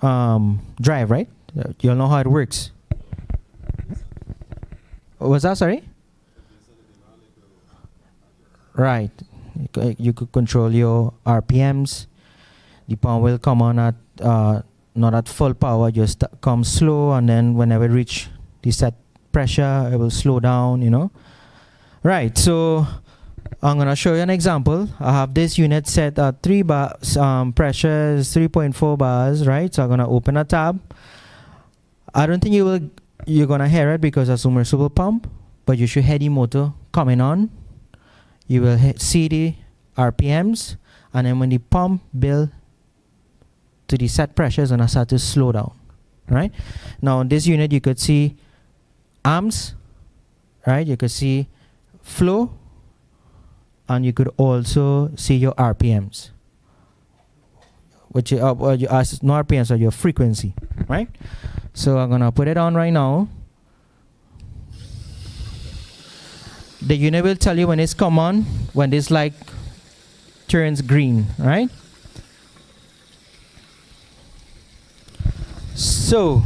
drive, right? You'll know how it works. What was that, sorry? Right. You could control your RPMs. The pump will come on at not at full power, just come slow, and then whenever it reach the set pressure, it will slow down, Right, so I'm gonna show you an example. I have this unit set at 3 bars, pressure is 3.4 bars, right? So I'm gonna open a tab. I don't think you're gonna hear it because it's a submersible pump, but you should hear the motor coming on. You will see the RPMs, and then when the pump build to the set pressure, it's gonna start to slow down, right? Now on this unit, you could see amps, right? You could see flow, and you could also see your RPMs, which no RPMs are your frequency, right? So I'm gonna put it on right now. The unit will tell you when it's come on, when this light turns green, right? So,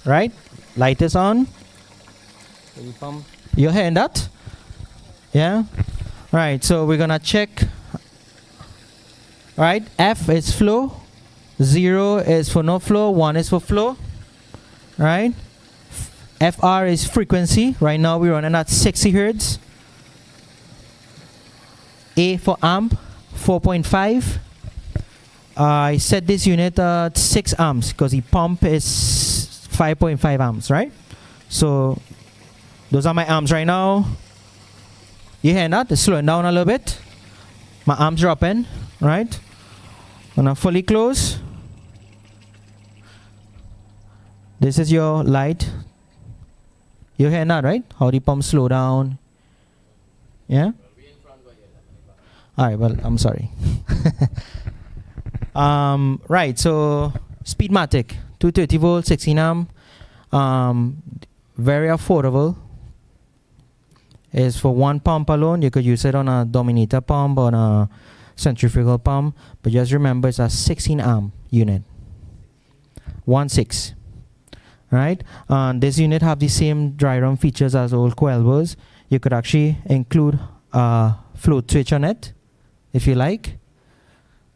right, light is on. You're hearing that? Yeah? Right, so we're gonna check. Right, F is flow, 0 is for no flow, 1 is for flow, right? FR is frequency. Right now we're running at 60 hertz. A for amp, 4.5. I set this unit at 6 amps because the pump is 5.5 amps, right? So those are my amps right now. You hear that? It's slowing down a little bit. My amps dropping, right? When I fully close, this is your light. You hear that, right? How the pump slow down. Yeah? Alright, well, I'm sorry. Right, so Speedmatic, 230 volt, 16 amp. very affordable. Is for one pump alone. You could use it on a Dominator pump, on a centrifugal pump, but just remember it's a 16 amp unit. 1.6. Right? This unit have the same dry run features as old coelbos. You could actually include a float switch on it if you like.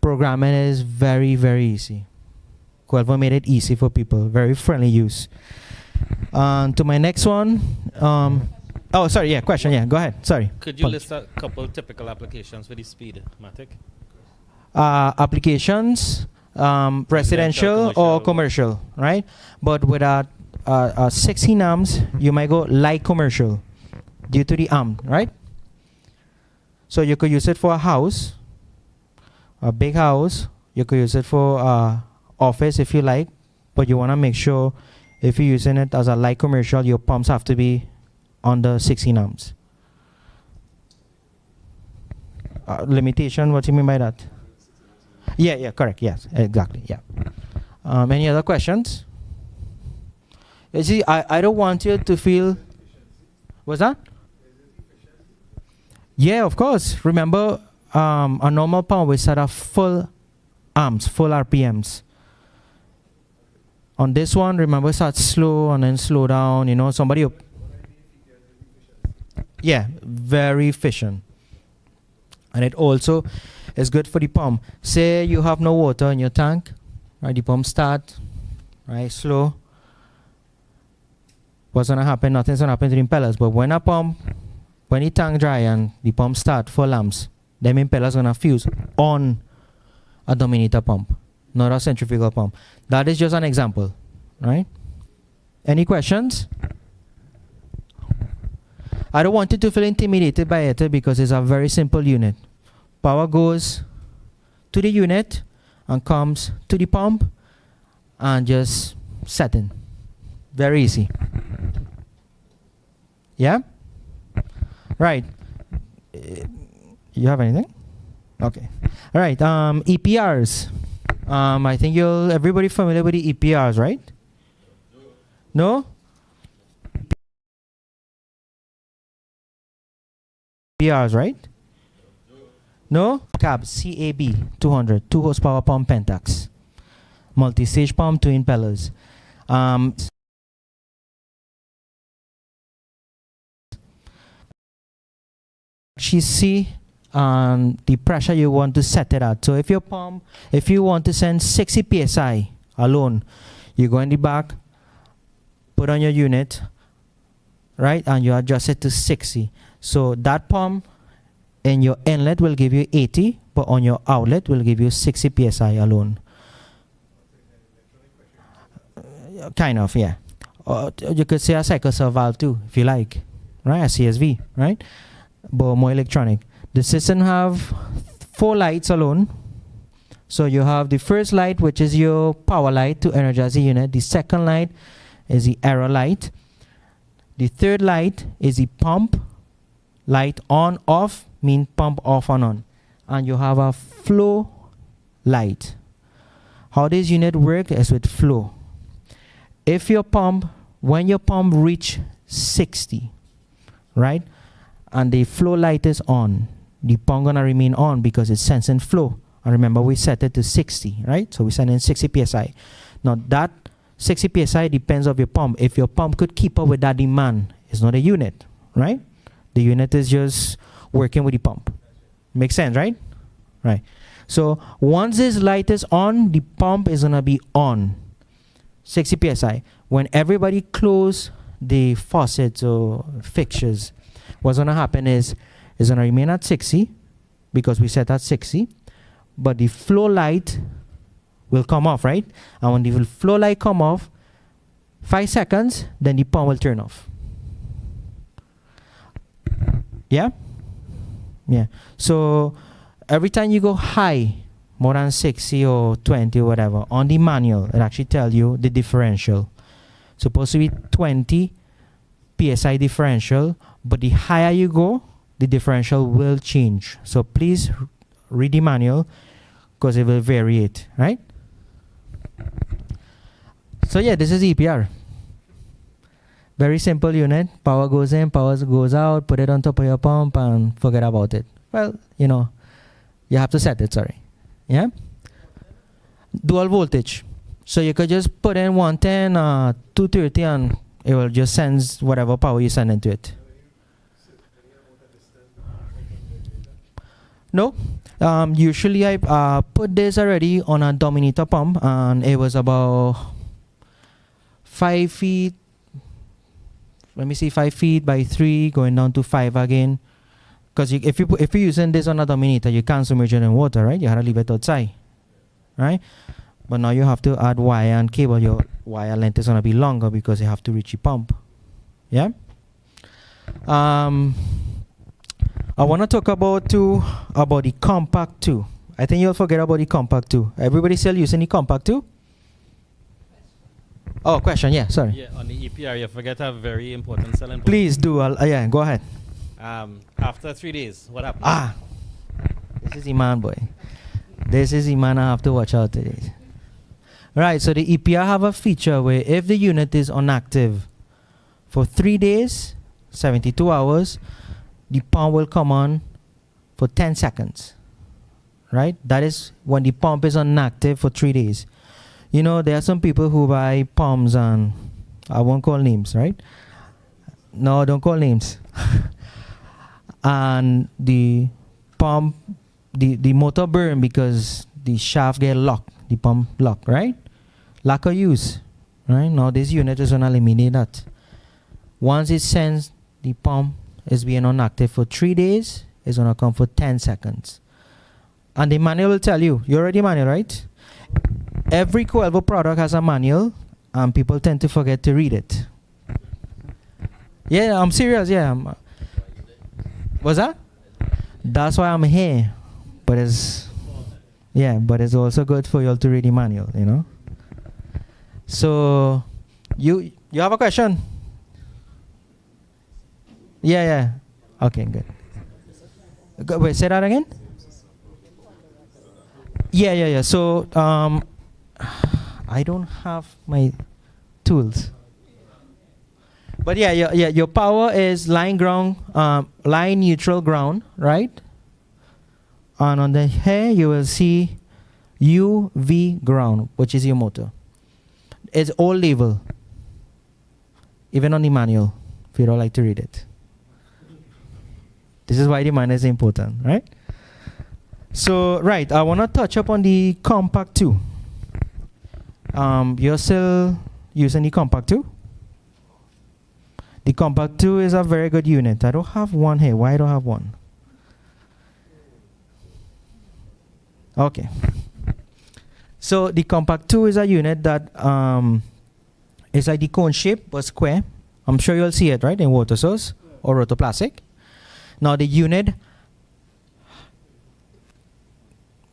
Programming is very, very easy. Coelbo made it easy for people, very friendly use. To my next one. Oh, sorry, yeah, question, yeah, go ahead, sorry. Could you list a couple typical applications for the speed matic? Applications, residential or commercial, right? But with a 16 amps, you might go light commercial due to the amp, right? So you could use it for a house, a big house. You could use it for office if you like, but you want to make sure if you're using it as a light commercial, your pumps have to be under 16 amps. Limitation, what do you mean by that? Yeah, correct, yes, exactly, yeah. Any other questions? You see, I don't want you to feel, what's that? Yeah, of course. Remember, a normal pump will set up full amps, full RPMs. On this one, remember, start slow and then slow down, you know, somebody. Yeah, very efficient. And it also is good for the pump. Say you have no water in your tank, right? The pump start, right, slow. What's gonna happen? Nothing's gonna happen to the impellers. But when the tank dry and the pump start full amps, them impellers gonna fuse on a Dominator pump, not a centrifugal pump. That is just an example, right? Any questions? I don't want you to feel intimidated by it because it's a very simple unit. Power goes to the unit and comes to the pump and just setting. Very easy. Yeah? Right. You have anything? Okay. All right. EPRs. I think everybody familiar with the EPRs, right? No? EPRs, right? No? CAB, CAB 200, 2 horsepower pump Pentax. Multi-stage pump, 2 impellers. She see the pressure you want to set it at. So if your pump, if you want to send 60 psi alone, you go in the back, put on your unit, right, and you adjust it to 60. So that pump in your inlet will give you 80, but on your outlet will give you 60 psi alone. Kind of, yeah. You could say a cycle serve valve too, if you like, right? A CSV, right? But more electronic. The system have 4 lights alone. So you have the first light, which is your power light to energize the unit. The second light is the error light. The third light is the pump light on, off, mean pump off and on. And you have a flow light. How this unit work is with flow. If your pump, when your pump reach 60, right, and the flow light is on, the pump gonna remain on because it's sensing flow. And remember, we set it to 60, right? So we send in 60 psi. Now that 60 psi depends on your pump. If your pump could keep up with that demand, it's not a unit, right? The unit is just working with the pump. Makes sense, right? Right. So once this light is on, the pump is gonna be on. 60 psi. When everybody close the faucets or fixtures, what's gonna happen is it's gonna remain at 60 because we set at 60, but the flow light will come off, right? And when the flow light come off, 5 seconds, then the pump will turn off. Yeah? Yeah. So every time you go high, more than 60 or 20 or whatever, on the manual, it actually tells you the differential. Supposed to be 20 psi differential, but the higher you go, the differential will change. So please read the manual because it will vary it, right? So yeah, this is EPR. Very simple unit. Power goes in, power goes out, put it on top of your pump and forget about it. Well, you know, you have to set it, sorry. Yeah? Dual voltage. So you could just put in 110, 230 and it will just send whatever power you send into it. No. Usually I put this already on a Dominator pump and it was about 5 feet. Let me see, 5 feet by 3 going down to 5 again. Because if you're using this on a Dominator, you can't submerge it in water, right? You have to leave it outside, right? But now you have to add wire and cable. Your wire length is gonna be longer because you have to reach your pump. Yeah. I want to talk about the compact 2. I think you'll forget about the compact 2. Everybody still using the compact 2? Oh, question. Yeah, sorry. Yeah, on the EPR, you forget a very important selling point. Please do. Yeah, go ahead. After 3 days, what happens? This is Iman, boy. This is Iman. I have to watch out today. Right, so the EPR have a feature where if the unit is inactive for 3 days, 72 hours, the pump will come on for 10 seconds. Right? That is when the pump is inactive for 3 days. You know, there are some people who buy pumps and I won't call names, right? No, don't call names. And the pump, the motor burn because the shaft get locked, the pump locked, right? Lack of use, right? Now this unit is gonna eliminate that. Once it sends the pump is being inactive for 3 days, it's gonna come for 10 seconds. And the manual will tell you, you already manual, right? Every Coelvo product has a manual and people tend to forget to read it. Yeah, I'm serious, yeah. What's that? That's why I'm here. But it's also good for you all to read the manual, you know? So you have a question? Yeah. Okay, good. Wait, say that again? Yeah. So I don't have my tools. But yeah, your power is line ground, line neutral ground, right? And on the here you will see UV ground, which is your motor. It's all label, even on the manual, if you don't like to read it. This is why the manual is important, right? So, right, I want to touch up on the compact 2. You're still using the compact 2? The compact 2 is a very good unit. I don't have one here. Why don't I have one? Okay. So the compact 2 is a unit that is like the cone shape but square. I'm sure you'll see it, right, in water source or Rotoplastic. Now the unit.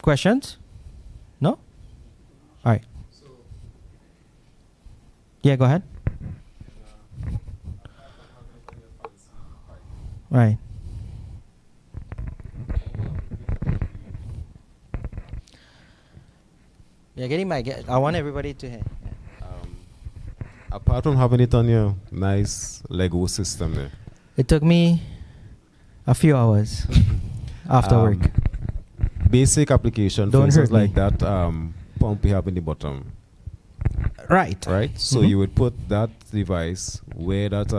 Questions? No? All right. Yeah, go ahead. Right. Yeah, getting my I want everybody to hear. Apart from having it on your nice Lego system there. It took me a few hours after work. Basic application, Don't for instance, hurt me. like that pump we have in the bottom. Right. Right? So you would put that device where that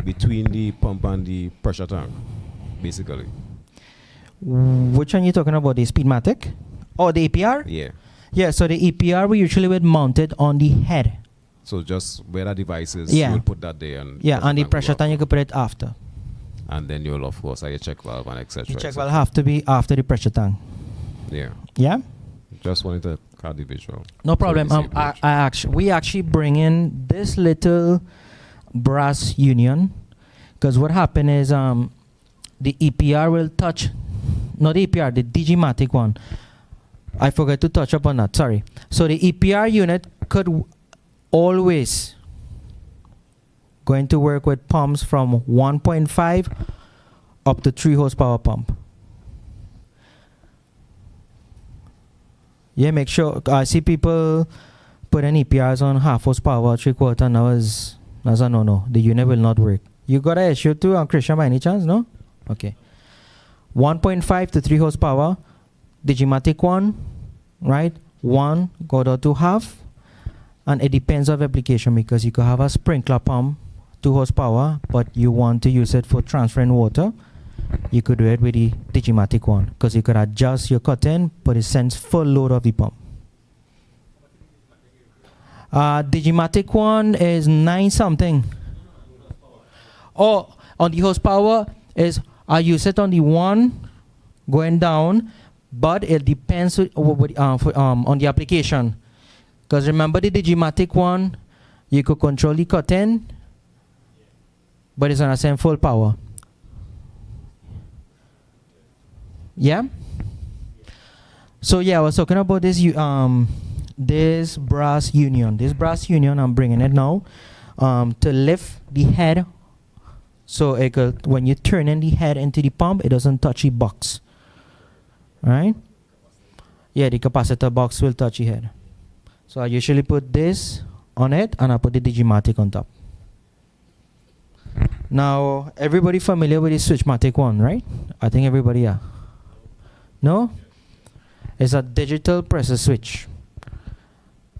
between the pump and the pressure tank, basically. Which one you talking about? The Speedmatic? Or the APR? Yeah. Yeah, so the APR we usually would mount it on the head. So just where that device is, Yeah. you will put that there. And Yeah, and the tank will pressure go tank you could put it after. and then you'll of course have your check valve and etc. The check valve have to be after the pressure tank. Yeah. Yeah? Just wanted to have the visual. No So problem. we see We actually bring in this little brass union because what happened is the EPR will touch, not the EPR, the Digimatic one. I forgot to touch upon that, sorry. So the EPR unit could always going to work with pumps from 1.5 up to 3 horsepower pump. Yeah, make sure. I see people put an EPRs on half horsepower, 3/4, now that's a no-no. The unit will not work. You got an issue too, Christian, by any chance? No? Okay. 1.5 to 3 horsepower, Digimatic one, right? One go down to half, and it depends on application because you could have a sprinkler pump, 2 horsepower, but you want to use it for transferring water. You could do it with the Digimatic one because you could adjust your curtain, but it sends full load of the pump. Digimatic one is 9 something. Oh, on the horsepower is I use it on the one going down, but it depends on the application. Because remember the Digimatic one, you could control the curtain, but it's on the same full power. Yeah. So yeah, I was talking about this this brass union. This brass union, I'm bringing it now to lift the head. So it could, when you turn in the head into the pump, it doesn't touch the box. Right? Yeah, the capacitor box will touch the head. So I usually put this on it and I put the Digimatic on top. Now, everybody familiar with the Switchmatic one, right? I think everybody are. No? It's a digital pressure switch.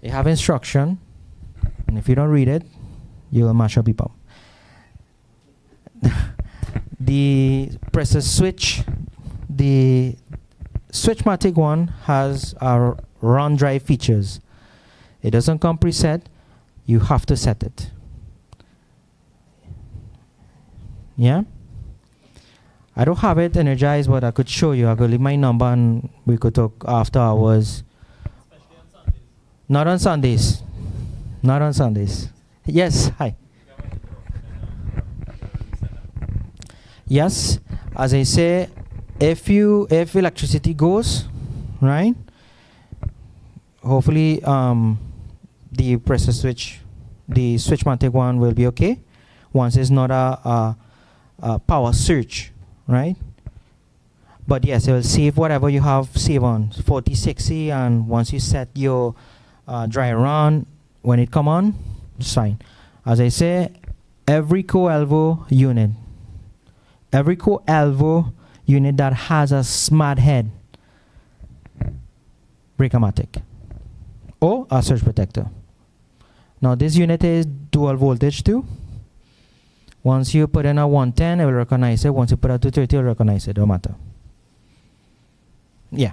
They have instruction, and if you don't read it, you will mash up the pump. The pressure switch, the Switchmatic one has a run drive features. It doesn't come preset, you have to set it. Yeah? I don't have it energized, but I could show you. I could leave my number and we could talk after hours. Not on Sundays. Not on Sundays. Yes, hi. Yes, as I say, if electricity goes, right? Hopefully, the pressure switch, the Switchmatic one will be okay. Once it's not a power surge, right? But yes, it will save whatever you have save on 40, 60, and once you set your dry run, when it come on, it's fine. As I say, every co-elvo unit that has a smart head, Breaker-matic, or a surge protector. Now this unit is dual voltage too. Once you put in a 110, it will recognize it. Once you put a 230, it will recognize it. Don't matter. Yeah.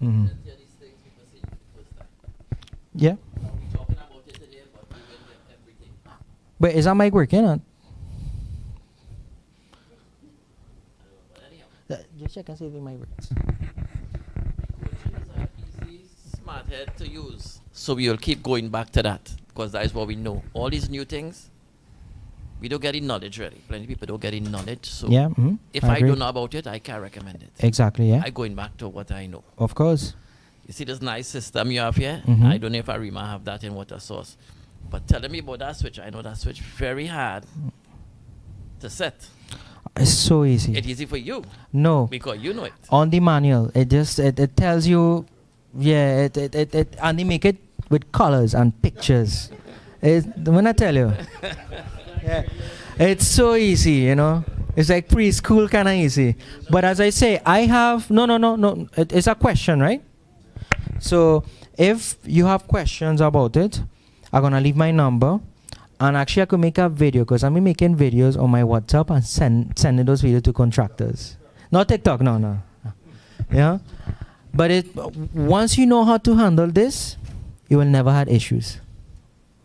Mm-hmm. Yeah. But is that mic working? Just check and see if it might work. Smart head to use. So we will keep going back to that because that is what we know. All these new things, we don't get in knowledge really. Plenty of people don't get in knowledge. So yeah, if I don't know about it, I can't recommend it. Exactly, yeah. I going back to what I know. Of course. You see this nice system you have here? I don't know if Arima have that in water source. But telling me about that switch, I know that switch very hard to set. It's so easy. It's easy for you. No. Because you know it. On the manual, it just it tells you, yeah, and they make it with colors and pictures. When I tell you, yeah, it's so easy, you know. It's like preschool kind of easy. But as I say, I have no. It's a question, right? So if you have questions about it, I'm gonna leave my number. And actually, I could make a video because I'm making videos on my WhatsApp and sending those videos to contractors. Not TikTok, no. Yeah, but once you know how to handle this, you will never have issues,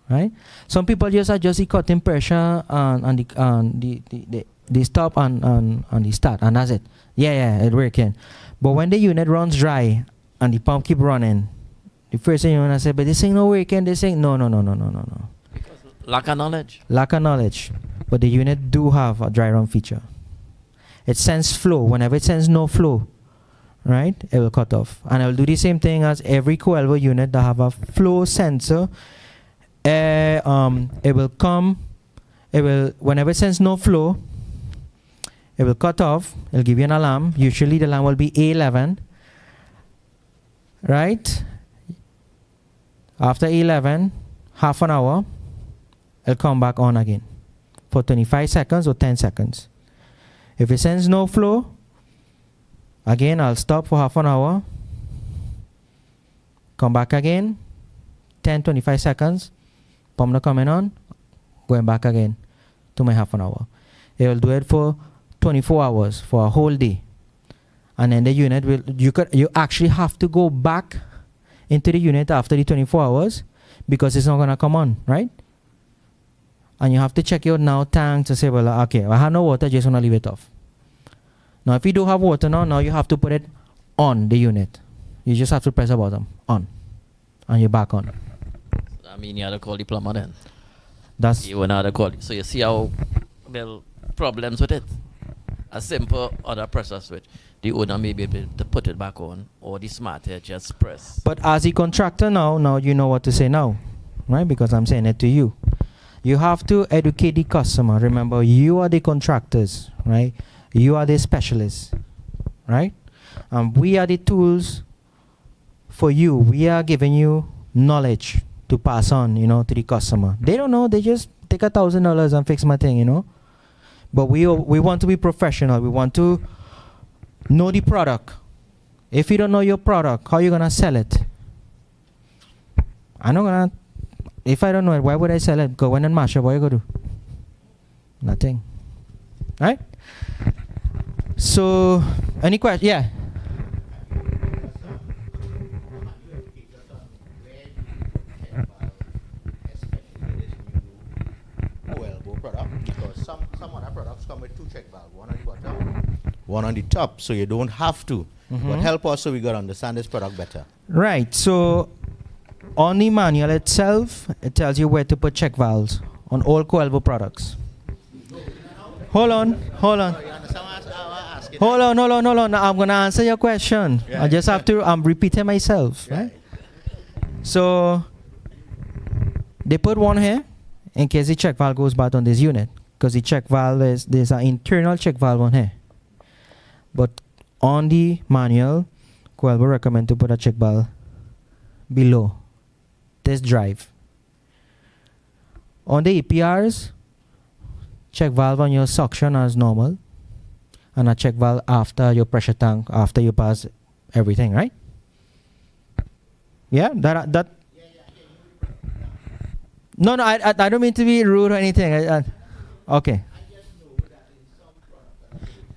right? Some people just adjust the cutting pressure and the stop and the start, and that's it. Yeah, it working. But when the unit runs dry and the pump keep running, the first thing you wanna say, but this ain't no working. This ain't no. Lack of knowledge. Lack of knowledge. But the unit do have a dry run feature. It sends flow. Whenever it sends no flow, right, it will cut off. And it will do the same thing as every co-elvo unit that have a flow sensor. It will come. It will, whenever it sends no flow, It will cut off. It'll give you an alarm. Usually the alarm will be A11. Right? After 11, half an hour, it'll come back on again for 25 seconds or 10 seconds. If it sends no flow, again, I'll stop for half an hour, come back again, 10, 25 seconds, pump not coming on, going back again to my half an hour. It will do it for 24 hours, for a whole day. And then the unit will, you actually have to go back into the unit after the 24 hours because it's not going to come on, right? And you have to check your now tank to say, well, okay, I have no water, just want to leave it off. Now, if you do have water now you have to put it on the unit. You just have to press the button, on, and you're back on. I mean, you had to call the plumber then. That's you went out to call. So you see how well problems with it. A simple other pressure switch. The owner may be able to put it back on, or the smart head just press. But as a contractor now you know what to say now, right? Because I'm saying it to you. You have to educate the customer. Remember, you are the contractors, right? You are the specialists, right? We are the tools for you. We are giving you knowledge to pass on, to the customer. They don't know. They just take $1,000 and fix my thing, But we want to be professional. We want to know the product. If you don't know your product, how are you gonna sell it? I'm not gonna. If I don't know it, why would I sell it? Go in and mash it. What are you gonna do? Nothing. Right? So, any question? Yeah. Product, because some other products come with two check valves, one on the bottom, one on the top, so you don't have to. But help us so we got to understand this product better. Right. So on the manual itself, it tells you where to put check valves on all Coelvo products. Hold on. Hold on. Now I'm gonna answer your question. I just have to. I'm repeating myself. Right. So they put one here in case the check valve goes bad on this unit, because the check valve there's an internal check valve on here. But on the manual, Coelvo recommend to put a check valve below this drive. On the APRs, check valve on your suction as normal, and a check valve after your pressure tank after you pass everything, right? Yeah, that. No, I don't mean to be rude or anything. Okay.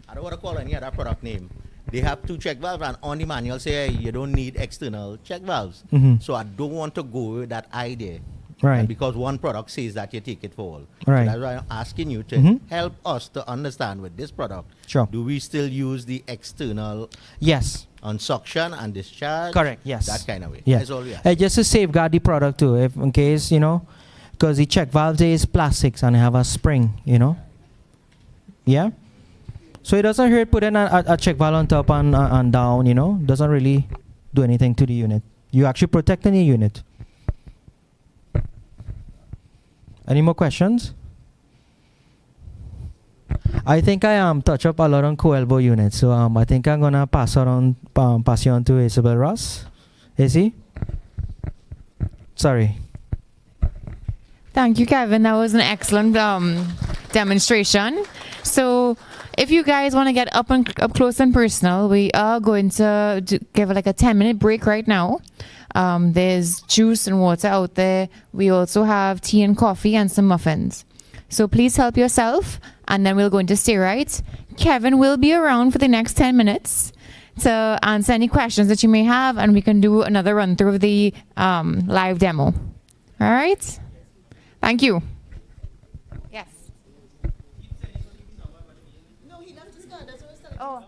I don't want to call any other product name. They have two check valves, and on the manual say you don't need external check valves. So I don't want to go with that idea. Right. And because one product says that you take it for all. Right. So that's why I'm asking you to help us to understand with this product. Sure. Do we still use the external? Yes. On suction and discharge? Correct, yes. That kind of way. Yeah. That's all we ask. Just to safeguard the product too, if in case, because the check valve there is plastics and they have a spring, Yeah? So it doesn't hurt putting a check valve on top and down, Doesn't really do anything to the unit. You actually protecting the unit. Any more questions? I think I touch up a lot on Coelvo units, so I think I'm gonna pass you on to Isabel Ross. Is he? Sorry. Thank you, Kevin. That was an excellent demonstration. So, if you guys want to get up close and personal, we are going to give like a 10-minute break right now. There's juice and water out there. We also have tea and coffee and some muffins. So please help yourself, and then we'll go into stay right. Kevin will be around for the next 10 minutes to answer any questions that you may have, and we can do another run through of the live demo. All right? Thank you. Yes. No, he left his card. That's what I was telling you. Oh.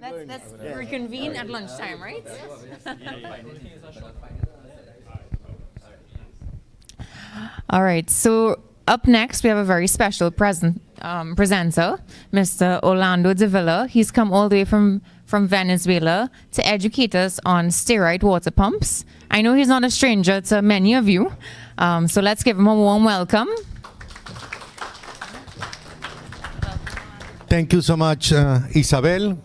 Let's reconvene at lunchtime, right? All right. So up next, we have a very special presenter, Mr. Orlando de Villa. He's come all the way from Venezuela to educate us on steroid water pumps. I know he's not a stranger to many of you, so let's give him a warm welcome. Thank you so much, Isabel.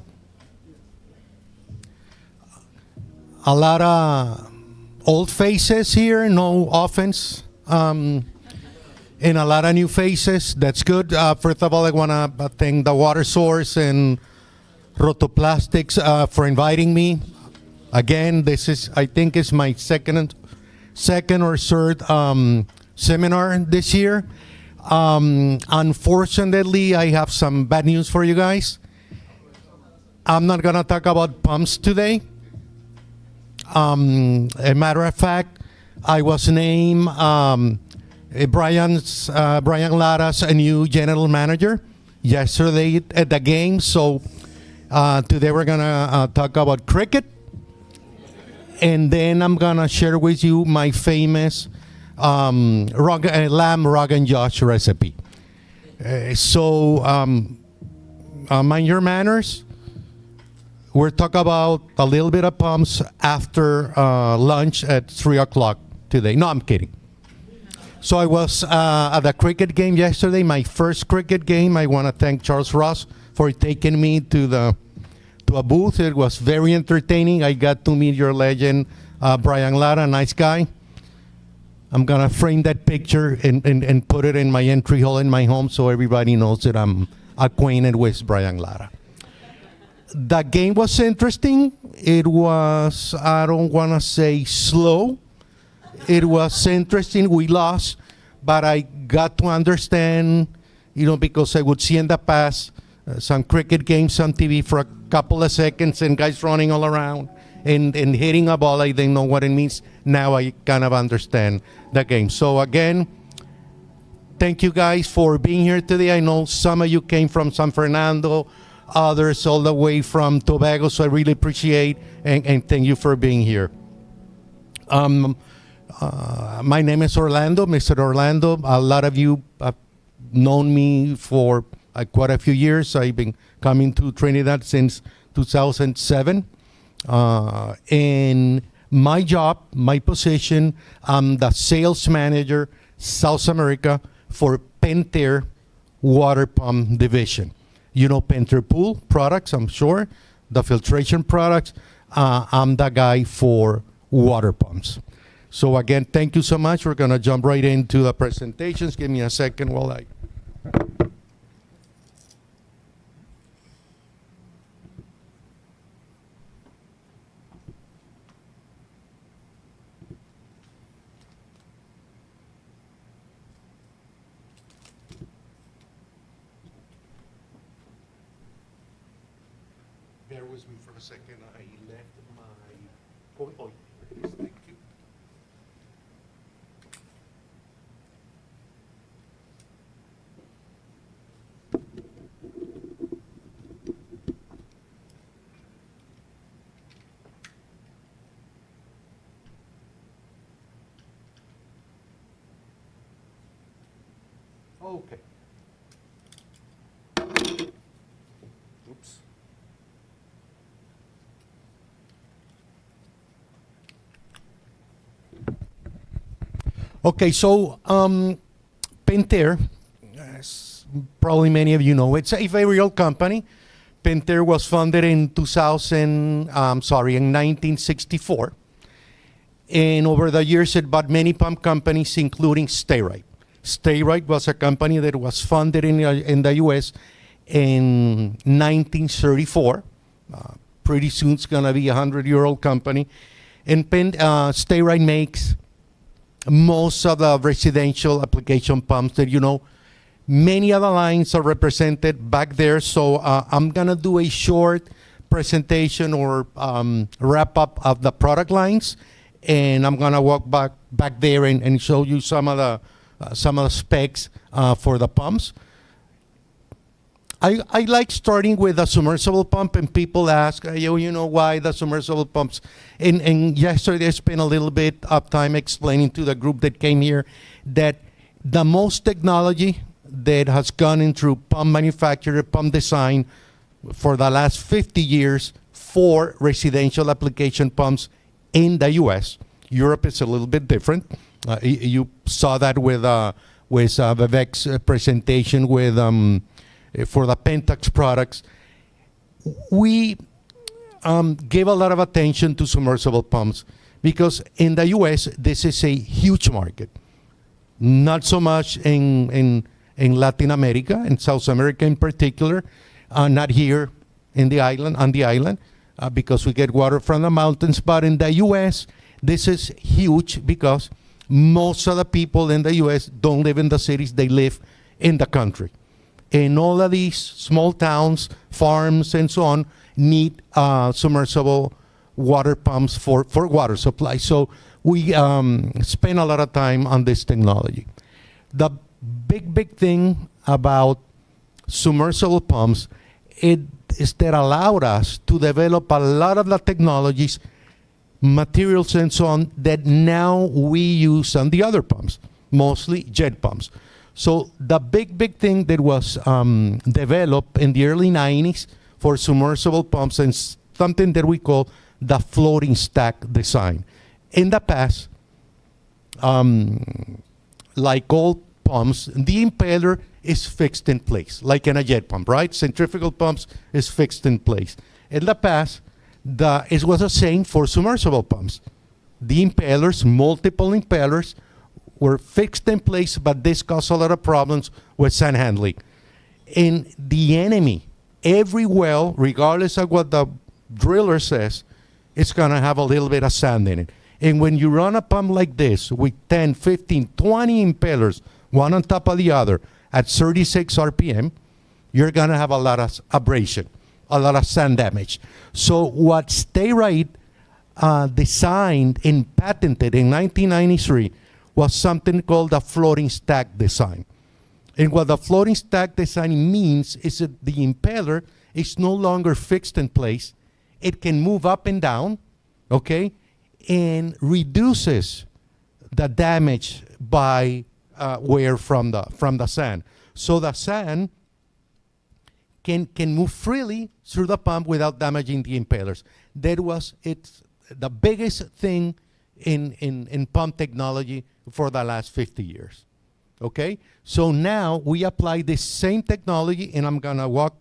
A lot of old faces here, no offense, and a lot of new faces. That's good. First of all, I want to thank the Water Source and Rotoplastics for inviting me. Again, this is, I think, is my second or third seminar this year. Unfortunately, I have some bad news for you guys. I'm not going to talk about pumps today. A matter of fact, I was named Brian Lara's a new general manager yesterday at the game. So today we're going to talk about cricket. And then I'm going to share with you my famous lamb Rogan Josh recipe. So mind your manners. We'll talk about a little bit of pumps after lunch at 3 o'clock today. No, I'm kidding. So I was at the cricket game yesterday, my first cricket game. I want to thank Charles Ross for taking me to a booth. It was very entertaining. I got to meet your legend, Brian Lara, nice guy. I'm going to frame that picture and put it in my entry hall in my home so everybody knows that I'm acquainted with Brian Lara. The game was interesting. It was, I don't want to say slow. It was interesting. We lost, but I got to understand, because I would see in the past some cricket games on TV for a couple of seconds and guys running all around and hitting a ball. I didn't know what it means. Now I kind of understand the game. So again, thank you guys for being here today. I know some of you came from San Fernando, others all the way from Tobago, so I really appreciate and thank you for being here. My name is Orlando, Mr. Orlando. A lot of you have known me for quite a few years. I've been coming to Trinidad since 2007. And my job, my position, I'm the sales manager, South America for Pentair Water Pump Division. You know Pentair Pool products, I'm sure, the filtration products. I'm the guy for water pumps. So again, thank you so much. We're going to jump right into the presentations. Give me a second while I... Bear with me for a second. I left my... Oh, thank you. Okay. Oops. Okay, so Pentair, as probably many of you know, it's a very old company. Pentair was founded in 1964. And over the years, it bought many pump companies, including Steroid. Steroid was a company that was founded in the U.S. in 1934. Pretty soon it's going to be a 100-year-old company. And Steroid makes most of the residential application pumps that many of the lines are represented back there. So I'm going to do a short presentation or wrap up of the product lines. And I'm going to walk back there and show you some of the specs for the pumps. I like starting with a submersible pump, and people ask, you know, why the submersible pumps? And yesterday I spent a little bit of time explaining to the group that came here that the most technology that has gone in through pump manufacturer, pump design for the last 50 years for residential application pumps in the U.S. Europe is a little bit different. You saw that with Vivek's presentation with for the Pentax products. We gave a lot of attention to submersible pumps because in the U.S. this is a huge market. Not so much in Latin America and South America in particular. Not here in the island, on the island, because we get water from the mountains. But in the U.S., this is huge because most of the people in the U.S. don't live in the cities; they live in the country. And all of these small towns, farms, and so on need submersible water pumps for water supply. So we spend a lot of time on this technology. The big thing about submersible pumps is that allowed us to develop a lot of the technologies, materials, and so on that now we use on the other pumps, mostly jet pumps. So the big thing that was developed in the early 90s for submersible pumps and something that we call the floating stack design. In the past, like all pumps, the impeller is fixed in place, like in a jet pump, right? Centrifugal pumps is fixed in place. In the past, it was the same for submersible pumps. The impellers, multiple impellers, were fixed in place, but this caused a lot of problems with sand handling. And the enemy, every well, regardless of what the driller says, it's going to have a little bit of sand in it. And when you run a pump like this with 10, 15, 20 impellers, one on top of the other, at 36 RPM, you're going to have a lot of abrasion, a lot of sand damage. So what Stayrite designed and patented in 1993 was something called the floating stack design. And what the floating stack design means is that the impeller is no longer fixed in place. It can move up and down, okay, and reduces the damage by wear from the sand. So the sand can move freely through the pump without damaging the impellers. It's the biggest thing in pump technology for the last 50 years. Okay? So now we apply this same technology, and I'm gonna walk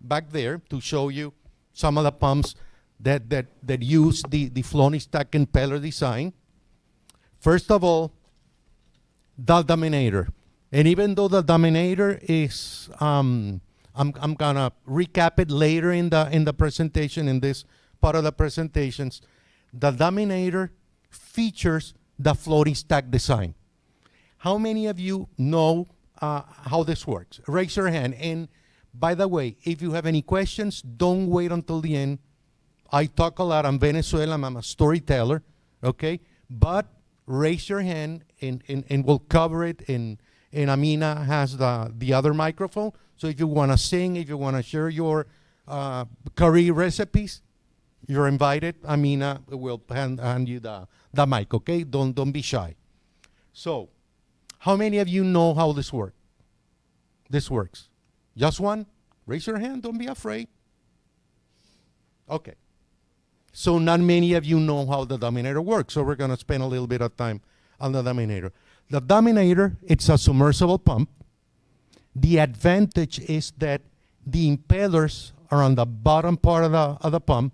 back there to show you some of the pumps that use the floating stack impeller design. First of all, the Dominator. And even though the Dominator is, I'm gonna recap it later in the presentation, in this part of the presentations. The Dominator features the floating stack design. How many of you know how this works? Raise your hand. And by the way, if you have any questions, don't wait until the end. I talk a lot. I'm Venezuelan. I'm a storyteller, okay? But raise your hand, and we'll cover it. And Amina has the other microphone. So if you want to sing, if you want to share your curry recipes, you're invited. Amina will hand you the mic, okay? Don't be shy. So, how many of you know how this works? This works. Just one? Raise your hand. Don't be afraid. Okay. So not many of you know how the Dominator works, so we're going to spend a little bit of time on the Dominator. The Dominator, it's a submersible pump. The advantage is that the impellers are on the bottom part of the pump.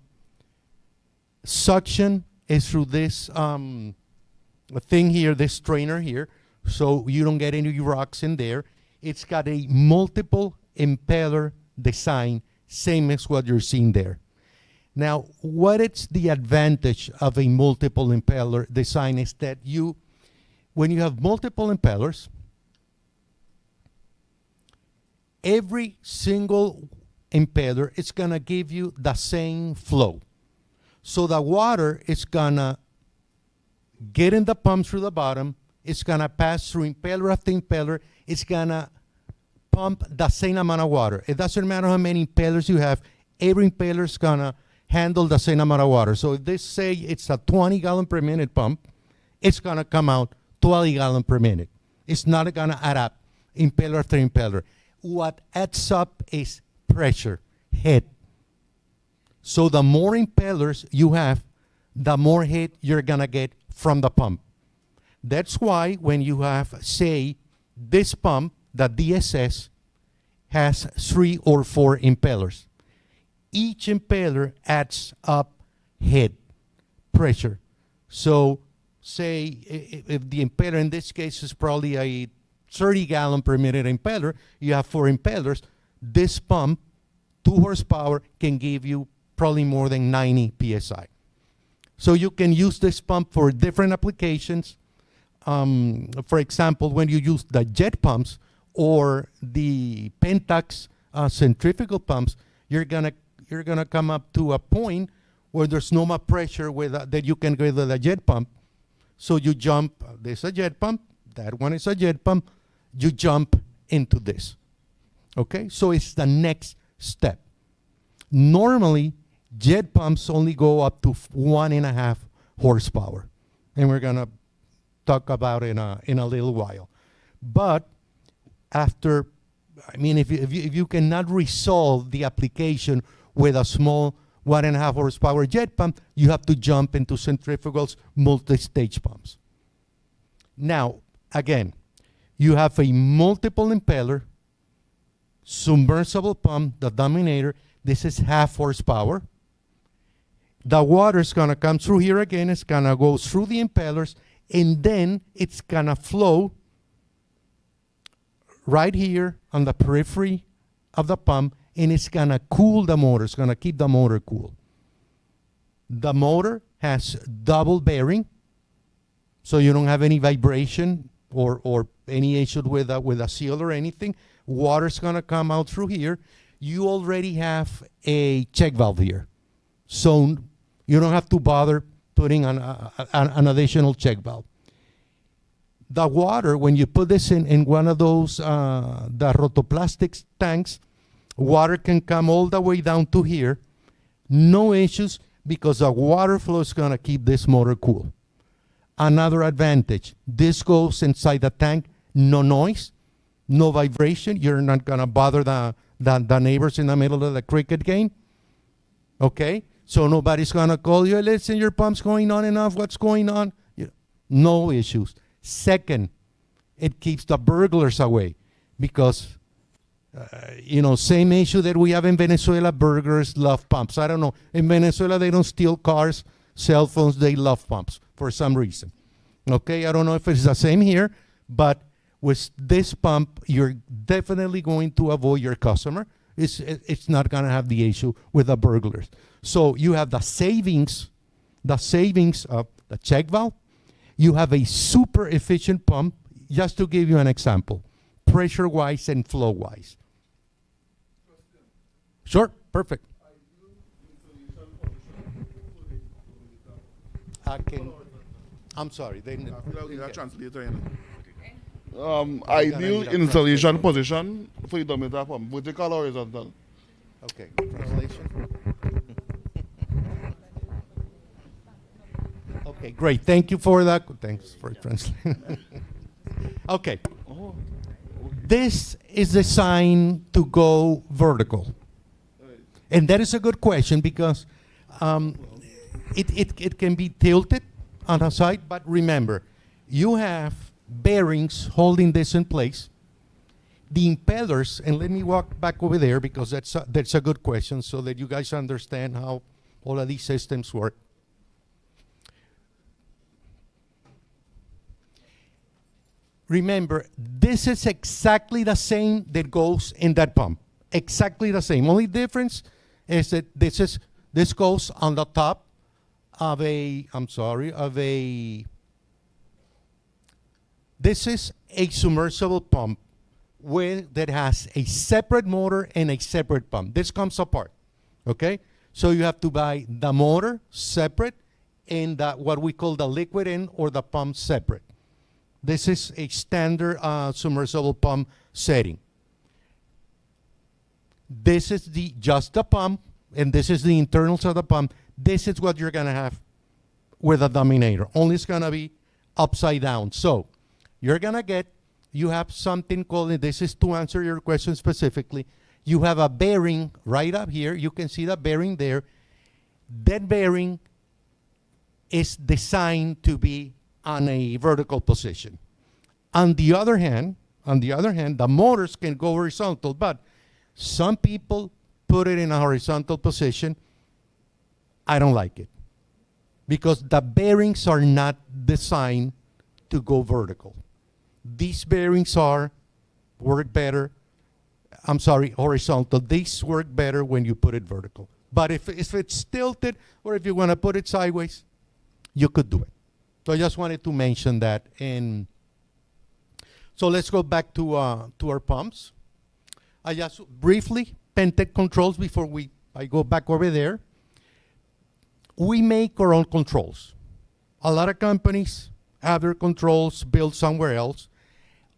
Suction is through this thing here, this strainer here, so you don't get any rocks in there. It's got a multiple impeller design, same as what you're seeing there. Now, what is the advantage of a multiple impeller design is that when you have multiple impellers, every single impeller is going to give you the same flow. So the water is going to get in the pump through the bottom. It's going to pass through impeller after impeller. It's going to pump the same amount of water. It doesn't matter how many impellers you have. Every impeller is going to handle the same amount of water. So if they say it's a 20-gallon per minute pump, it's going to come out 20 gallon per minute. It's not going to add up impeller after impeller. What adds up is pressure, head. So the more impellers you have, the more head you're going to get from the pump. That's why when you have, say, this pump, the DSS, has 3 or 4 impellers. Each impeller adds up head, pressure. So say if the impeller in this case is probably a 30-gallon per minute impeller, you have 4 impellers. This pump, 2 horsepower, can give you probably more than 90 PSI. So you can use this pump for different applications. For example, when you use the jet pumps or the Pentax centrifugal pumps, you're gonna come up to a point where there's no more pressure that you can get with a jet pump. So you jump, there's a jet pump, that one is a jet pump, you jump into this. Okay, so it's the next step. Normally, jet pumps only go up to 1.5 horsepower. And we're gonna talk about it in a little while. But after, I mean, if you cannot resolve the application with a small 1.5 horsepower jet pump, you have to jump into centrifugals, multi-stage pumps. Now, again, you have a multiple impeller, submersible pump, the Dominator. This is 0.5 horsepower. The water is going to come through here again. It's going to go through the impellers, and then it's going to flow right here on the periphery of the pump, and it's going to cool the motor. It's going to keep the motor cool. The motor has double bearing, so you don't have any vibration or any issue with a seal or anything. Water's going to come out through here. You already have a check valve here, so you don't have to bother putting an additional check valve. The water, when you put this in one of those, the Rotoplastics tanks, water can come all the way down to here. No issues, because the water flow is going to keep this motor cool. Another advantage, this goes inside the tank, no noise, no vibration. You're not going to bother the neighbors in the middle of the cricket game. Okay? So nobody's going to call you, listen, your pump's going on enough, what's going on? No issues. Second, it keeps the burglars away, because, same issue that we have in Venezuela, burglars love pumps. I don't know. In Venezuela, they don't steal cars, cell phones, they love pumps for some reason. Okay, I don't know if it's the same here, but with this pump, you're definitely going to avoid your customer. It's not going to have the issue with the burglars. So you have the savings of the check valve. You have a super efficient pump, just to give you an example, pressure-wise and flow-wise. Sure, perfect. I'm sorry. Ideal installation position for the diameter pump, vertical or horizontal? Okay, translation. Okay, great. Thank you for that. Thanks for translating. Okay. This is designed to go vertical. And that is a good question, because it can be tilted on the side, but remember, you have bearings holding this in place. The impellers, and let me walk back over there, because that's a good question, so that you guys understand how all of these systems work. Remember, this is exactly the same that goes in that pump. Exactly the same. Only difference is that this goes on the top of this is a submersible pump that has a separate motor and a separate pump. This comes apart, okay? So you have to buy the motor separate and what we call the liquid end or the pump separate. This is a standard submersible pump setting. This is just the pump, and this is the internals of the pump. This is what you're gonna have with a Dominator. Only it's gonna be upside down. So you're gonna get, you have something called, and this is to answer your question specifically, you have a bearing right up here. You can see the bearing there. That bearing is designed to be on a vertical position. On the other hand, the motors can go horizontal, but some people put it in a horizontal position. I don't like it because the bearings are not designed to go vertical. These bearings work better. I'm sorry, horizontal. These work better when you put it vertical. But if it's tilted or if you want to put it sideways, you could do it. So I just wanted to mention that. And so let's go back to our pumps. I just briefly, Pentec controls before I go back over there. We make our own controls. A lot of companies have their controls built somewhere else.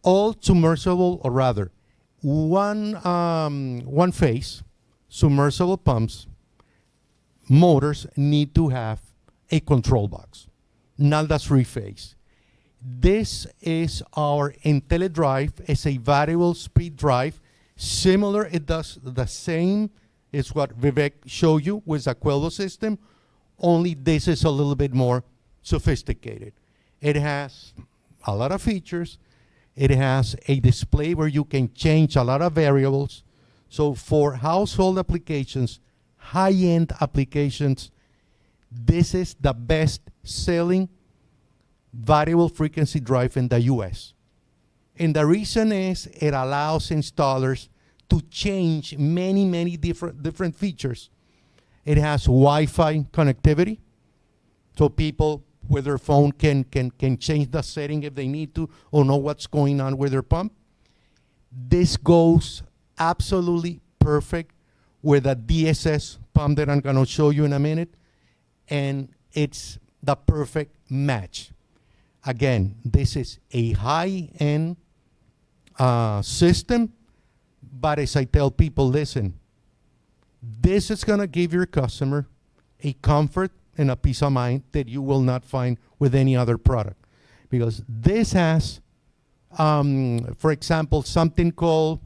All submersible, or rather, one phase submersible pumps motors need to have a control box, not the three-phase. This is our IntelliDrive. It's a variable speed drive. Similar, it does the same as what Vivek showed you with the Quello system, only this is a little bit more sophisticated. It has a lot of features. It has a display where you can change a lot of variables. So for household applications, high-end applications, this is the best-selling variable frequency drive in the US. And the reason is it allows installers to change many different features. It has Wi-Fi connectivity, so people with their phone can change the setting if they need to or know what's going on with their pump. This goes absolutely perfect with a DSS pump that I'm gonna show you in a minute, and it's the perfect match. Again, this is a high-end system, but as I tell people, listen, this is gonna give your customer a comfort and a peace of mind that you will not find with any other product. Because this has, for example, something called